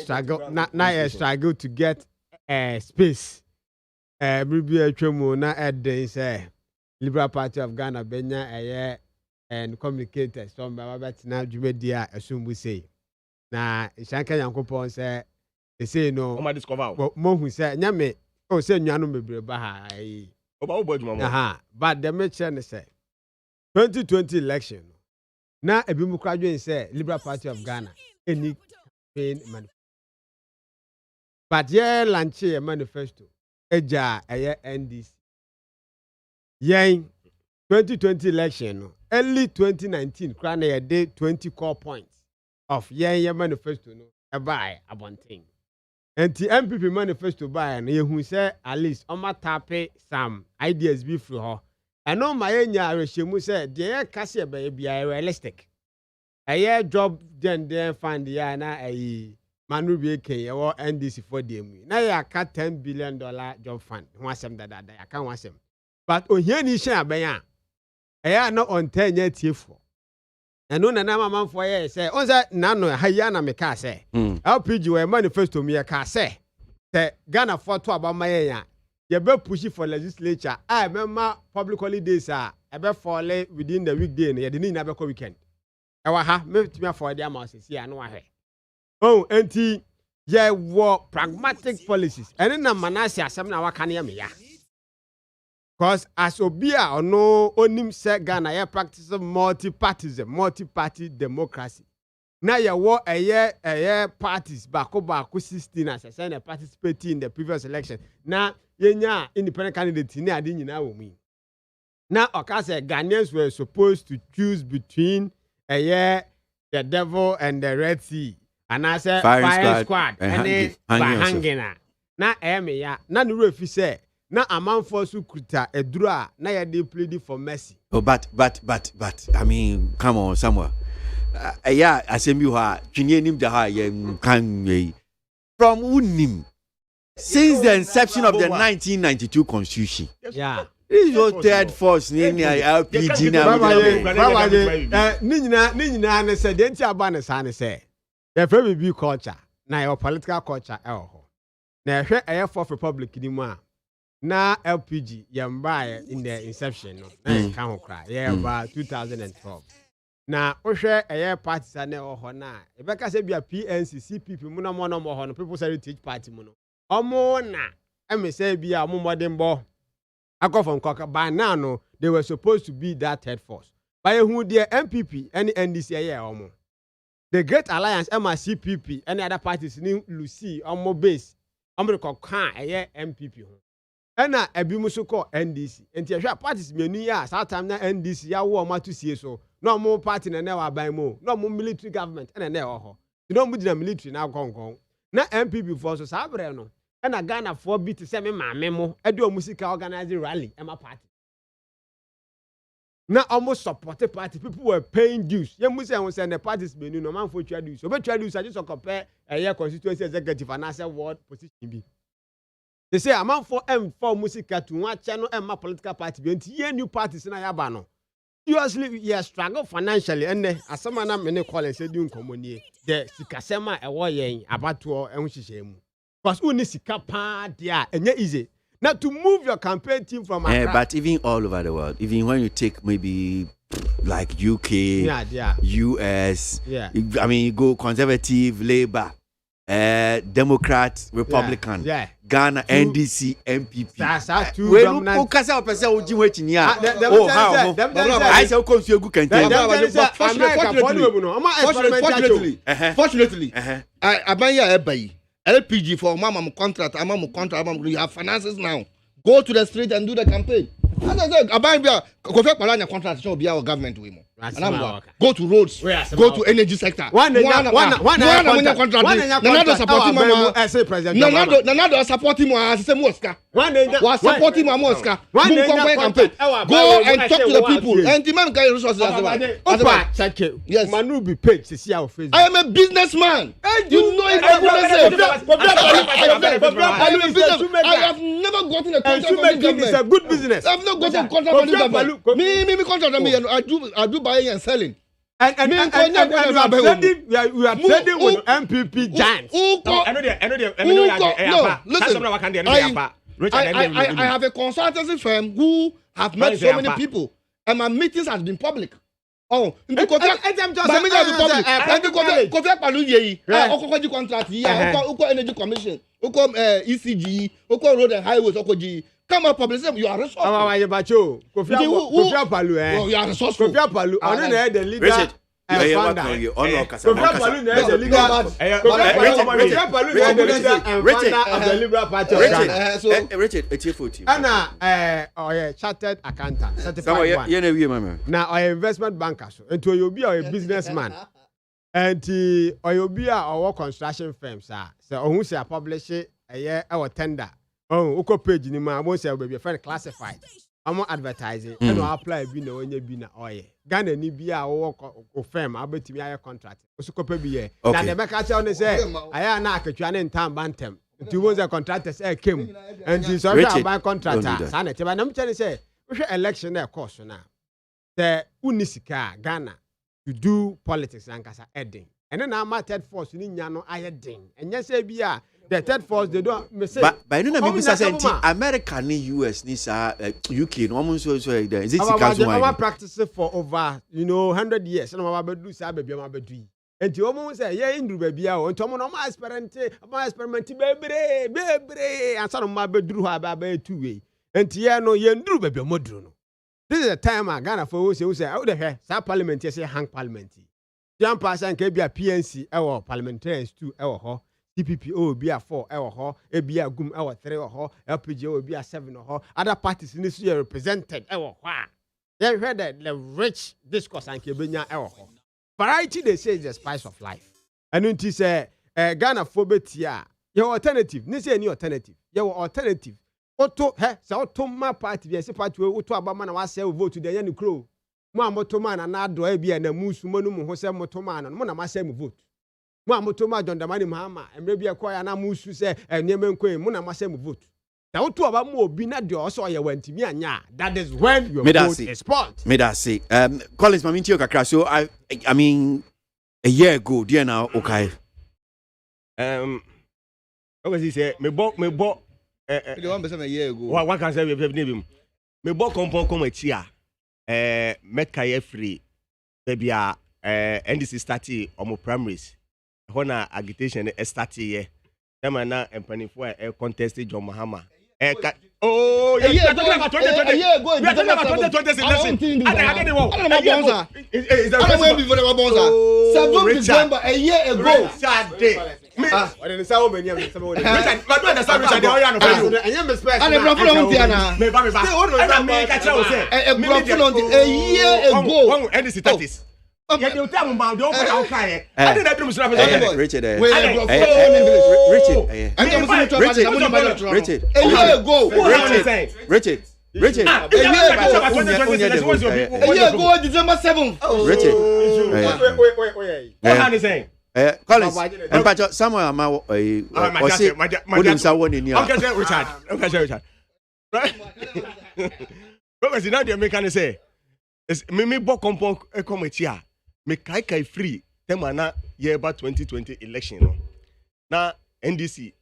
struggle to get space. Maybe a tremo na at the say Liberal Party of Ghana Benya and communicators. So my now Jumedia assume we say. Na Shanka Yankopon say they say no. Oma discover. Mo who say nyame say nyano mebre ba but the mention say 2020 election. Now a bimu kwadwen say Liberal Party of Ghana any campaign manifesto. But yeah, launch a manifesto. Eja NDC. Yang 2020 election, early 2019, crown a day 20 core points of yang manifesto no buy a one thing. And the MPP manifesto buy and you say at least Oma tape some ideas be through her. I know my enya say the Cassia baby are realistic. A year job then find the na a Manu BK or NDC for them. Now you cut $10 billion job fund. One sem that I can't want them. But on here ni share bayan. I not on 10 years for. And no na man for ye say on that nano hayana me ka say. LPG we manifesto me ka say. Say Ghana for to about my ya. You be push for legislature. I remember public holidays are ebe fall within the weekday. You didn't have a weekend. Ewa ha me for the amount see I know here. Oh, enti ye war pragmatic policies. And then Manasi asem na waka na me ya. Because as Obia or no onim se Ghana ye practice multi-partyism, multi-party democracy. Now ye war a year parties bako 16 as I said participating in the previous election. Now ye nya independent candidate ni adi nyina wo mi. Now okase Ghanaians were supposed to choose between ɛyɛ the devil and the red sea anaasɛ Firing squad and hanging a na ɛyɛ ya na ne wura fi sɛ na amanfoɔ so kuta aduro a na yɛde pleading for mercy. Oh, but I mean, come on, Samuel. Yeah, assemble her. Chinye nim da ha ye from unim since the inception of the 1992 Constitution. Yeah. This is your third force in LPG now. Ni nyina ne sɛ de nti aba ne sa ne sɛ yɛ fɛ bi culture na yɛ political culture ɛwɔ hɔ. Na yɛhwɛ ɛyɛ fourth republic ni mu a na LPG yɛmba in the inception no na yɛ ka ho kra yɛ ba 2012. Na wohwɛ ɛyɛ party sa na ɛwɔ hɔ na ɛbɛka sɛ bia PNC CPP mu na mo no mo hɔ no People's Heritage Party mu no ɔmo na ɛmɛ sɛ bia ɔmo modern bɔ akɔ from Koka by now no they were supposed to be that third force by who the MPP and NDC ɛyɛ ɔmo the Great Alliance CPP and other parties ni Lucy ɔmo base ɔmo de kɔka ɛyɛ MPP ho ɛna ebi mu so kɔ NDC enti ɛhwɛ parties mmienu ya saa time na NDC ya wo ɔmo ato sie so na ɔmo party na ɛwɔ aban mu na ɔmo military government ɛna ɛwɔ hɔ na ɔmo gyina military na akɔnkɔn na MPP for so saa brɛ no ɛna Ghana for bi te sɛ me maame mo ɛde ɔmo sika organize rally ɛma party na ɔmo support party people were paying dues yɛ mu sɛ the parties mmienu no man for twa dues obetwa dues ade so compare ɛyɛ constituency executive anaasɛ ward position bi. They say a man for M4 music to one channel and my political party. And ye new parties in Ayabano. Usually, you struggle financially, and as some man many call and said, you common ye. The Sikasema a warrior about to and which is him. Because only Sikapa, dear, and yet easy. Now to move your campaign team from but even all over the world, even when you take maybe like UK, US, I mean, you go conservative, Labour. Democrat, Republican, Ghana, NDC, MPP. That's how two dominant. When you focus on person who do it in here, oh how? I say come see you can tell. Fortunately, I buy here buy LPG for mama contract. You have finances now. Go to the street and do the campaign. As I said, I buy here. Contract should be our government we mo. Go to roads, go to energy sector. One Nanado supporting mama as a president. Nanado supporting mama as a Mosca. Was supporting mama Mosca. Campaign. Go and talk to the people and demand resources as well. Yes, Manu be paid to see our face. I am a businessman. You know it. I have never gotten a contract from the government. It's a good business. I have not gotten a contract from the government. Me contract on me. I do buying and selling. And we are trading with MPP giants. No, listen. I have a consultancy firm who have met so many people, and my meetings has been public. Oh, contract. Energy Commission, ECG, Road and Highways, come up public. You are resourceful. You are resourceful. The leader. Richard. Richard, it's your foot. And chartered accountant, certified one. Now, investment banker, and to you be a businessman. And you'll be our construction firm, sir. So, who say publish it a year or tender. Oh, uko page ni ma mo say be friend classified. I'm advertising and no apply bi na onye bi na oye. Ghana ni bia wo firm abetimi aye contract. Osuko pe bi ye. Na the make tell ne say aya na akatwa ne ntam bantem. Nti wo say contractors came and you so buy contractor. Sa na teba na me tell say we election na course na. The unisika Ghana to do politics ankasa edin. And then I'm third force ni nya no aye din. Enye say bia the third force they don't say but I don't know maybe say America ni US ni sa UK no almost so there is it council one practice for over 100 years and we do say baby am bedu enti omo say ye indru baby a enti omo no ma experiment bebre and so no ma beduru ha ba 2 way enti ye no ye ndru baby omo duru no this is the time Ghana for say how the hell sa parliament say hang parliament jam pass and ke bia PNC e parliamentarians 2 e ho CPP be a 4 ho e be a gum e 3 ho LPG be a 7 ho other parties in this year represented e ho then heard the rich discourse and kebenya e ho variety they say is the spice of life. And when you say Ghana phobia, your alternative, ni say any alternative, your alternative. Oto sa oto ma party bi ese party oto abama na wase vote de yan kro mo amoto na na do e bia na musu manu mu ho se moto ma no mo na ma se mu vote mo amoto ma John Damani Mahama emre bia kwa ya na musu se eniem enko mo na ma se mu vote na oto abama obi na de oso ye wantimi anya. That is when your vote is spot. Me that say Collins maminti okakra. So I mean a year ago there now okay what was he say me bo the one person a year ago. What can say we have name? Me bo compound come here. Metcalfe free. Baby NDC started omo primaries. Hona agitation start here. Them na empanifo contest John Mahama. Oh, yeah, talking about 2020. We are talking about 2020 election. I don't know. Is that way before the bonza? 7 December a year ago. Saturday. I didn't say how many of them. Richard, but when the sun Richard, they are on the I am respect. And the Brafon on Tiana. Me ba. I make a choice. A Brafon on a year ago. One and the status. Yeah, you tell me about the open outcry. I didn't do Mr. Richard. Richard. A year ago. Richard. A year ago, December 7th. Richard. Wait. What are you saying? Collins, and Patrick, somewhere I'm out. Wouldn't someone in here? Okay, Richard. Right? What was it now? The American say, "Me bo compound come here. Me kai free. Temana year about 2020 election. No, na NDC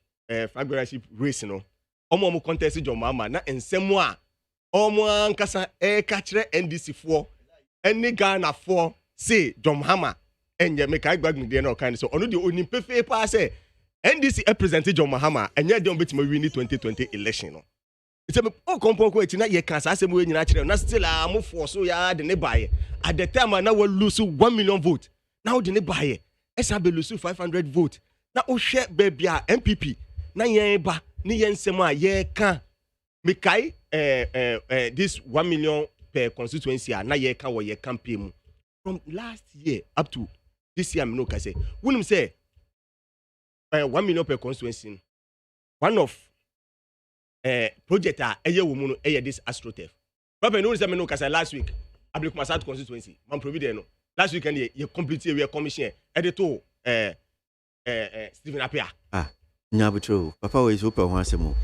flagship race no. Omo contest John Mahama na ensemwa. Omo ankasa kachre NDC 4. Any Ghana 4 say John Mahama. Enye make I gbag me dey na kind so ono dey onimpefe pa say NDC represent John Mahama enye dey on betima win 2020 election no. It's me o kompon ko etina ye kan sa asem we nyina kire na still am force ya de ne baye at the time na we lose 1 million vote now de ne baye esa be lose 500 vote na o hwe baby a MPP na yen ba ni yen nsem a ye kan me kai this 1 million per constituency na ye kan wo ye campaign mu from last year up to this year, no can say. William say 1 million per constituency. One of project woman this AstroTurf. But no no can say last week. I believe my South constituency. Man provide no. Last week you completely we commission editor Stephen Apia. Nyabutro. Papa is open once more.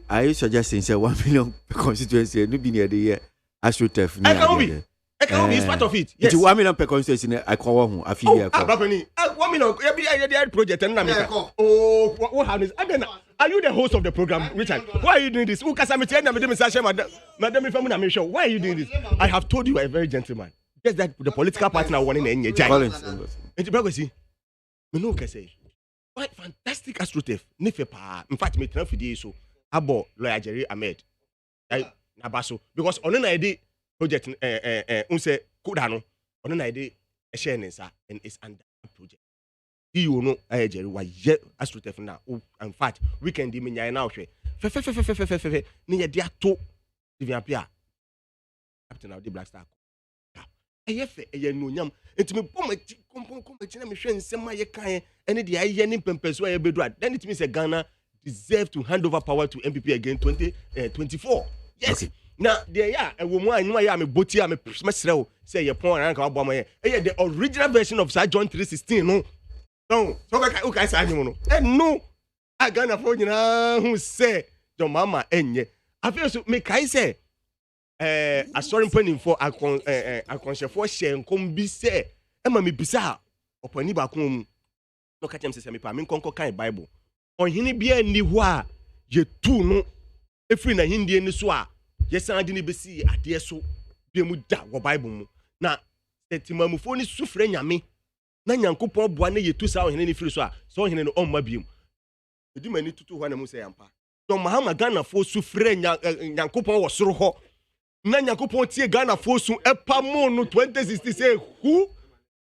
I suggest say 1 million per constituency. No be near the year AstroTurf. Economy is part of it. Yes. 1 million per constituency. I call one. I feel here. 1 million. Project and oh, what happens? Are you the host of the program, Richard? Why are you doing this? Madam, if I'm not sure, why are you doing this? I have told you, you are a very gentleman. Just that the political partner wanting in your child. What fantastic AstroTurf. In fact, me tell you so. Abo lawyer Jerry Ahmed. Nabaso because on an idea. Project unse kodano ono na ide share nsa and it's under project you know Jerry wa ye AstroTurf na in fact weekend me nyai na hwe fe ni ye dia to Stephen Apia captain of the Black Star fe no nyam entimi kom na me hwe nsem aye kan ene dia ye ni pempeso aye bedu then it means Ghana deserve to hand over power to MPP again 2024 yes. Okay. Now, there are woman I know I am a boti am a mesrel say your point and ka bomo the original version of John 3:16 no. So okay say no. No. I Ghana for nyina who say John Mahama enye. I feel so make I say a sorry penning for a for share nkom bi say e ma me bisa opani ba kon no ka tem say me pa me konko kan Bible. Ohini bia ni ho a ye tu no efiri na hindie ni so a yes, I didn't be see at the so be muda or Bible. Now, Timamufo ni sufre nyame. Na nyankopon boa na yetu sa ohene ni firi so a so ohene no omma biem. Edi mani tutu ho na mu say ampa. So Mahama Ghana fo sufre nyankopon wo soro ho. Na nyankopon tie Ghana fo su epa mo no 2060 say who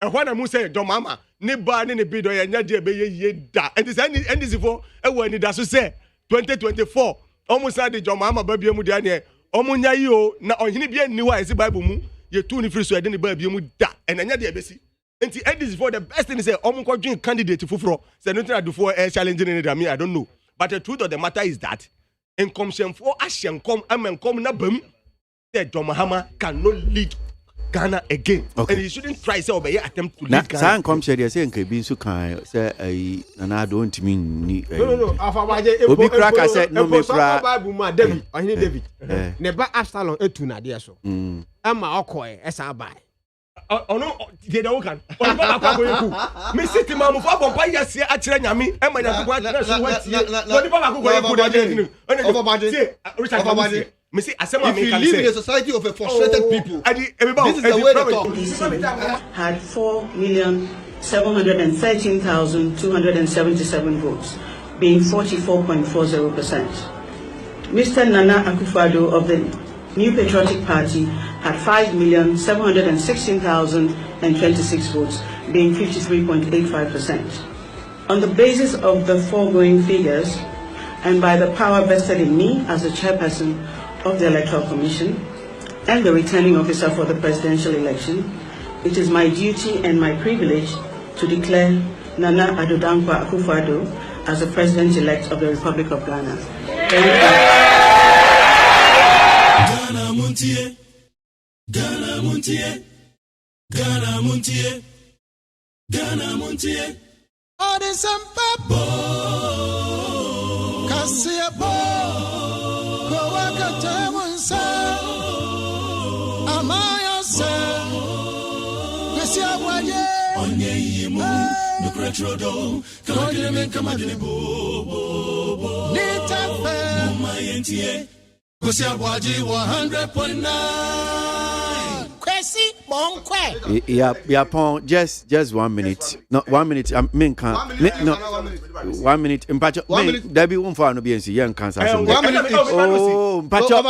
e ho na mu say Don Mama ne ba ne bi do ya nya de be ye da. And this for e wo ni da so say 2024 almost said the John Mahama baby mu dia ne omunya yi o na ohini bia ni wa esi Bible mu ye tu ni free so e de ni ba bia mu da. And anya de be si And this is for the best thing is say drink candidate fufuro. Say nothing I do for challenging it. I mean, I don't know. But the truth of the matter is that in commission for Asian come na bum. That John Mahama cannot lead Ghana again. Okay. And he shouldn't try to attempt to lead Ghana. San come say say nke bi so kan say na don't mean ni. No. Afabaje Obi crack I said no me crack. Bible ma David. Ohini David. Neba Absalom etu na de so. Ama okoe esa bai. Ono de da wokan. Ono ba akwa goyeku. Me city ma mo fa bompa yase a kire nyame. E ma nyankopon atena so watie. Oni ba akwa goyeku de. Oni Richard if you live in a society of a frustrated people, this is the way they talk. Had 4,713,277 votes, being 44.40%. Mr. Nana Akufo-Addo of the New Patriotic Party had 5,716,026 votes, being 53.85%. On the basis of the foregoing figures, and by the power vested in me as the chairperson of the Electoral Commission and the returning officer for the presidential election, it is my duty and my privilege to declare Nana Addo Dankwa Akufo-Addo as the president-elect of the Republic of Ghana. Ghana MONTIE, Ghana MONTIE, Ghana MONTIE, Ghana MONTIE. All the sampa Kasia Amaya se ABOAGYE onye yimu no kretrodo kamadine bo nitape MONTIE ABOAGYE 100.9 kwesi bonkwe yeah pon just 1 minute no 1 minute I mean can no 1 minute mpacho me there be one for no be nsi yan cancer mpacho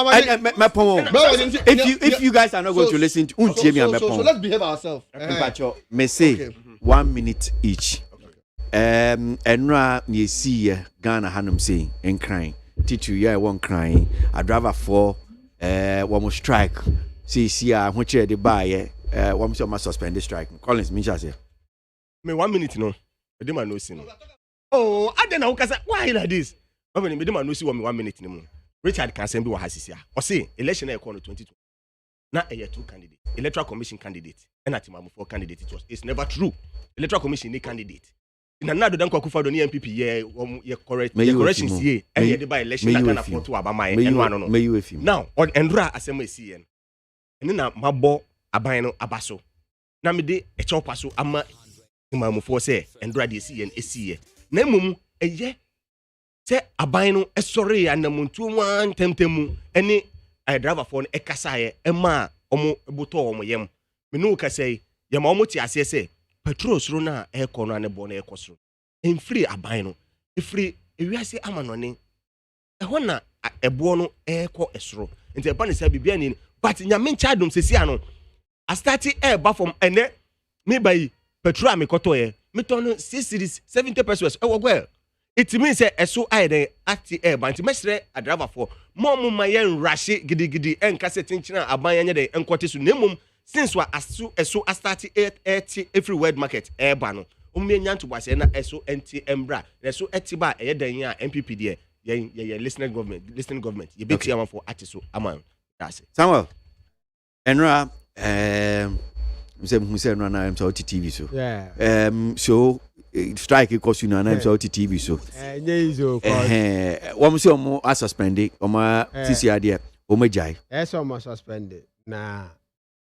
if you guys are not going to listen to untie me am so let's behave ourselves mpacho me say 1 minute each enra na esi Ghana hanum say en crying titu ya won crying a driver for one strike see which the buy one so suspend the strike Collins me just say me 1 minute no me dem no see no oh I don't know why like this me dem no see 1 minute no Richard can send be wa hasisia o say election e call no 2020 na e two candidate electoral commission candidate and atimamu for candidate it's never true electoral commission ni candidate na Nana Addo Dankwa Akufo-Addo ni MPP ye correct the corrections here and ye dey by election na Ghana for to abama ye no no now on endura asem esi ye ene na mabo aban no abaso na me de e chopa so ama imamufo se endura de esi ye na mum eye se aban no esore ya namuntu wan temtemu ene driver for e kasa ye e ma omo ebuto omo yem me no kasa ye ma omo ti ase se petrol suru na e kono ane bo na e kosuru en free aban no e free e wiase amanone e ho na ebo no e ko esoro nti e ba ne se bibia ni but nyame nchadom sesi ano I started ba from ene me by petrol me koto ye me ton 6 series 70 pesos e wo well it means say eso I den at air but mesre a driver for mom ma yen rashi gidigidi en cassette nchina aban yenye den enkote su nemum since wa asu eso I started 8 every word market air ba no nya nto base na eso enti embra eso etiba eye den ya MPP de ye listening government ye be chairman for atiso aman that's it Samuel enra say no na am so TV so yeah so strike cost you na am so TV so wo say omo a suspend omo TCR there omo jai omo suspend na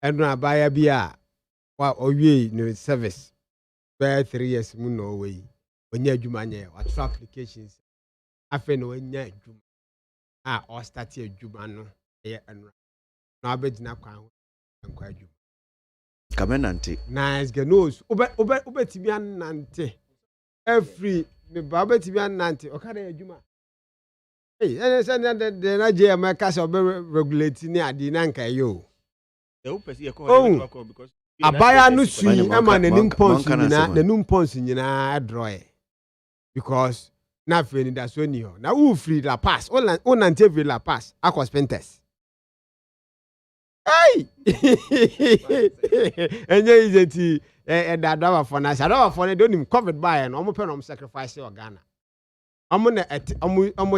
enra baya bia wa owie no service by 3 years mu no we onya adwuma nye wa trap applications afa no onya adwuma o start adwuma no e enra na abedina kwan nkwa adwuma kamenante nice genos obetimi anante every me ba obetimi anante okada adwuma ene se de na je America so be regulate ni adi na nka yo because abaya no su ema na nim pons nyina droe because na feni da so ni ho na wo free la pass o nante free la pass akos pentest Hey! And there is a tea. And that driver for us. I don't for don't even covered by an almost sacrifice or Ghana. I'm gonna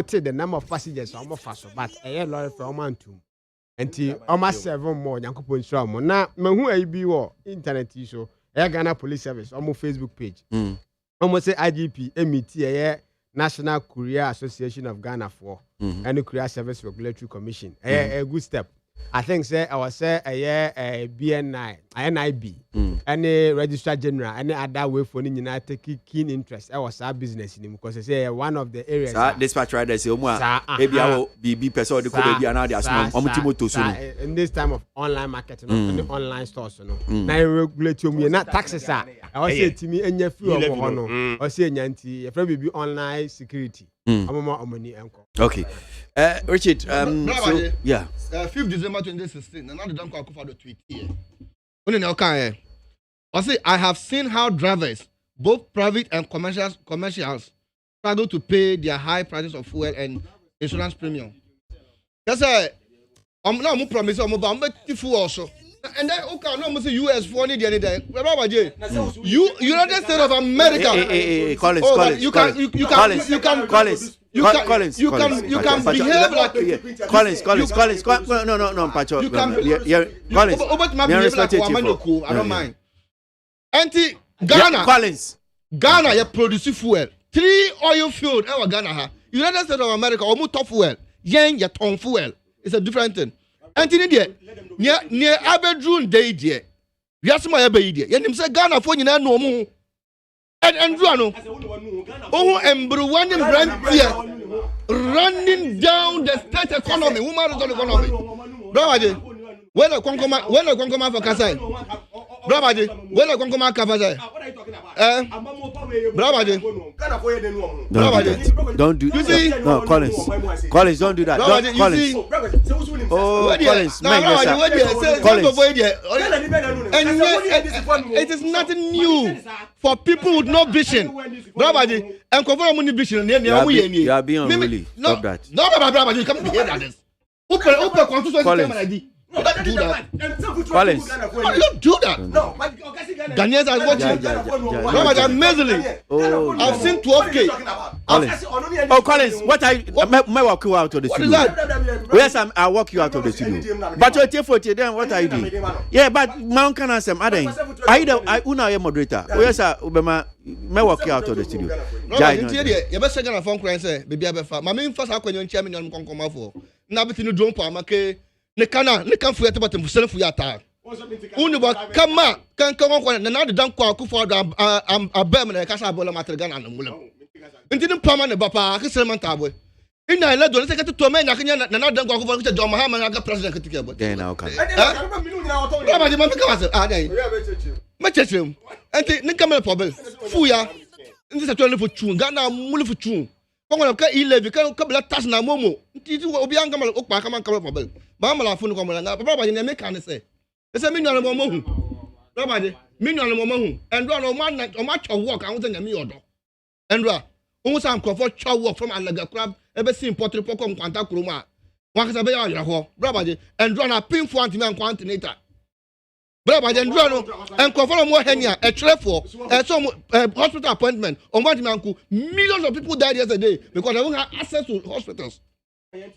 take the number of passengers almost fast, but a lorry for a month too. Until almost 7 more Yankupon Shamo. Now, who I be or internet issue, Air Ghana Police Service, almost Facebook page. Almost say IGP, MET, National Courier Association of Ghana for and the Courier Service Regulatory Commission. A good step. I think say I was say a BNI, NIB, any Registrar General, any other way for the United keen interest. I was our business in him because I say one of the areas. Dispatch riders say, maybe I will be person the baby and in this time of online marketing, and online stores, now regulate you not taxes. I was say to me, and your few of honor, or say Yanti, if be online security. Okay. Richard, so, yeah. 5th December 2016, another don't call for the tweet here. I say, I have seen how drivers, both private and commercials, struggle to pay their high prices of fuel and insurance premium. That's why I'm not promising I'm fuel also. And then okay, no must US for any day. United States of America. Collins. You can behave like Collins. No, Pacho. You can behave like I don't mind. Anti Ghana. Collins. Ghana you produce fuel. 3 oil field in Ghana. United States of America almost top fuel. Yen ya ton fuel. It's a different thing. Anthony dear, near Aberdeen day dear. Yasma Abbey dear. Yanim say Ghana for you know more. And Druano. Oh, and Bruwan running down the state economy. Woman is on the economy. Brother, when a concoma for Kasai. Brother, when a concoma Kavazai. Brother, don't do that. No, Collins, don't do that. Don't, Collins. Oh, Collins, it is nothing new for people with no vision. Brother, and cover money vision. You are being unruly. Stop that. No, you can't behave like this. Open Constituency. You don't do that. Collins. You don't do that. No. Ghanaians are watching. Brother, amazingly. I've seen 12K. Oh, Collins, what I may walk you out of the studio. What is that? Yes, I'll walk you out of the studio. But you're 40, then what are you doing? Yeah, but Mount Canasam, I una moderator. Yes, Obama may walk you out of the studio. You best second a phone cry and say, baby, my main first how can you chairman on Concoma for? Nabitin don't put ne can forget about himself for your time. Uniba, come on, can come on, and now the dunk call for a Birmingham Casabola Matragan and Mulam. And didn't permanent Bapa, Kisamantabwe. In I let the to a man, I can not go over to John Muhammad, I got president to get. Then I'll come. Much at him. And the camera problem. Fuya. This is a 12 for tune, Ghana, Mulu for tune. Congo ka 11 ka kabla tas na momo titi obi anga mal okpa kama kama problem ba mala funu ko mala baba je na me kan se ese me nua mo hu baba je me nua mo hu endro no ma cho work an wo nya me yodo endro wo sam ko for cho work from alaga crab e be sim potri poko nkwanta kuruma wa ka se be ya yira ho baba je endro na pin for anti me nkwantinator baba je endro no en ko follow mo henia e trefo e so hospital appointment on what manku millions of people died yesterday because they don't have access to hospitals.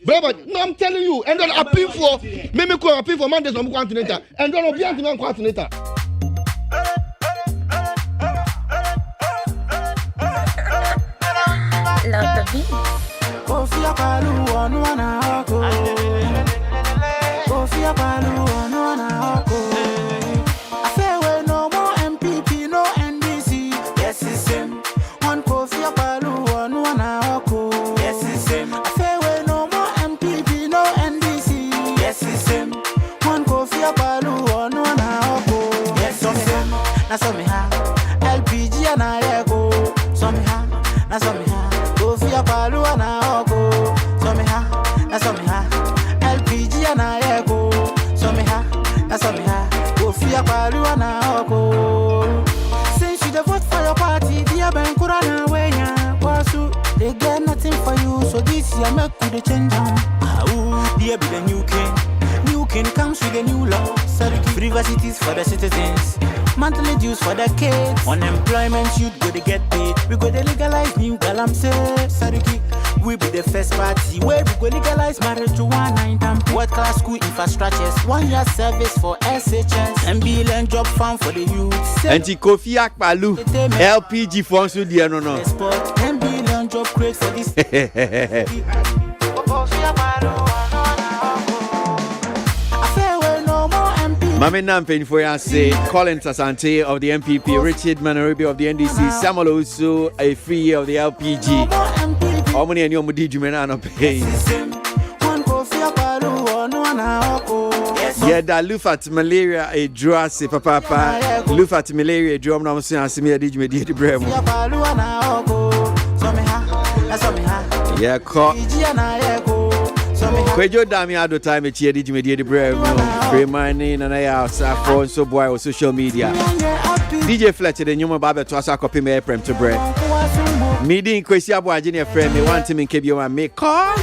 Brother, no, I'm telling you, and then appeal for me ko appeal for Mondays on continental and then obi anti man continental. Love the beat. Kofia palu onu anako. Kofia palu onu anako. I say we no more MPP, no NDC. Yes, it's him. One Kofia palu onu anako. Yes, it's him. I say we no more MPP, no NDC. Yes, it's him. One Kofia palu onu anako. Yes, it's him. Na so me ha LPG anareko. So me ha. Na so me ha. Kofia palu anako. So me ha. Na so me ha. LPG anareko. So me ha. Na so me ha. Kofia palu anako. Since you dey vote for your party, dear Ben Kurana wenya kwasu. They get nothing for you, so this year make we dey change am. Dear be the new king King comes with a new law. Saruki, universities for the citizens. Monthly dues for the kids. Unemployment youth go to get paid. We go to legalize new galamse. Saruki, we be the first party where we go legalize marriage to 1 and world class school infrastructures. 1 year service for SHS. MB land job farm for the youth. Anti Kofi Akpalu LPG funds with the no. MB land job create for this. Mami Nampin for you say Collins Asante of the MPP, Richard Manaribi of the NDC, Samuel Osu, a free year of the LPG. How many and your Mudi Jumenano pay? Yeah, that Lufat malaria a drassi papa. Lufat malaria drum now saying Simia Dijme di Bremo. Yeah, call. Kwejo dami ado time echi edi jimedi di bremo free money na ya phone so boy on social media DJ Fletcher the nyuma baba to asa copy me prem to bread meeting kwesi aboagye ne friend me want him in kebio ma me call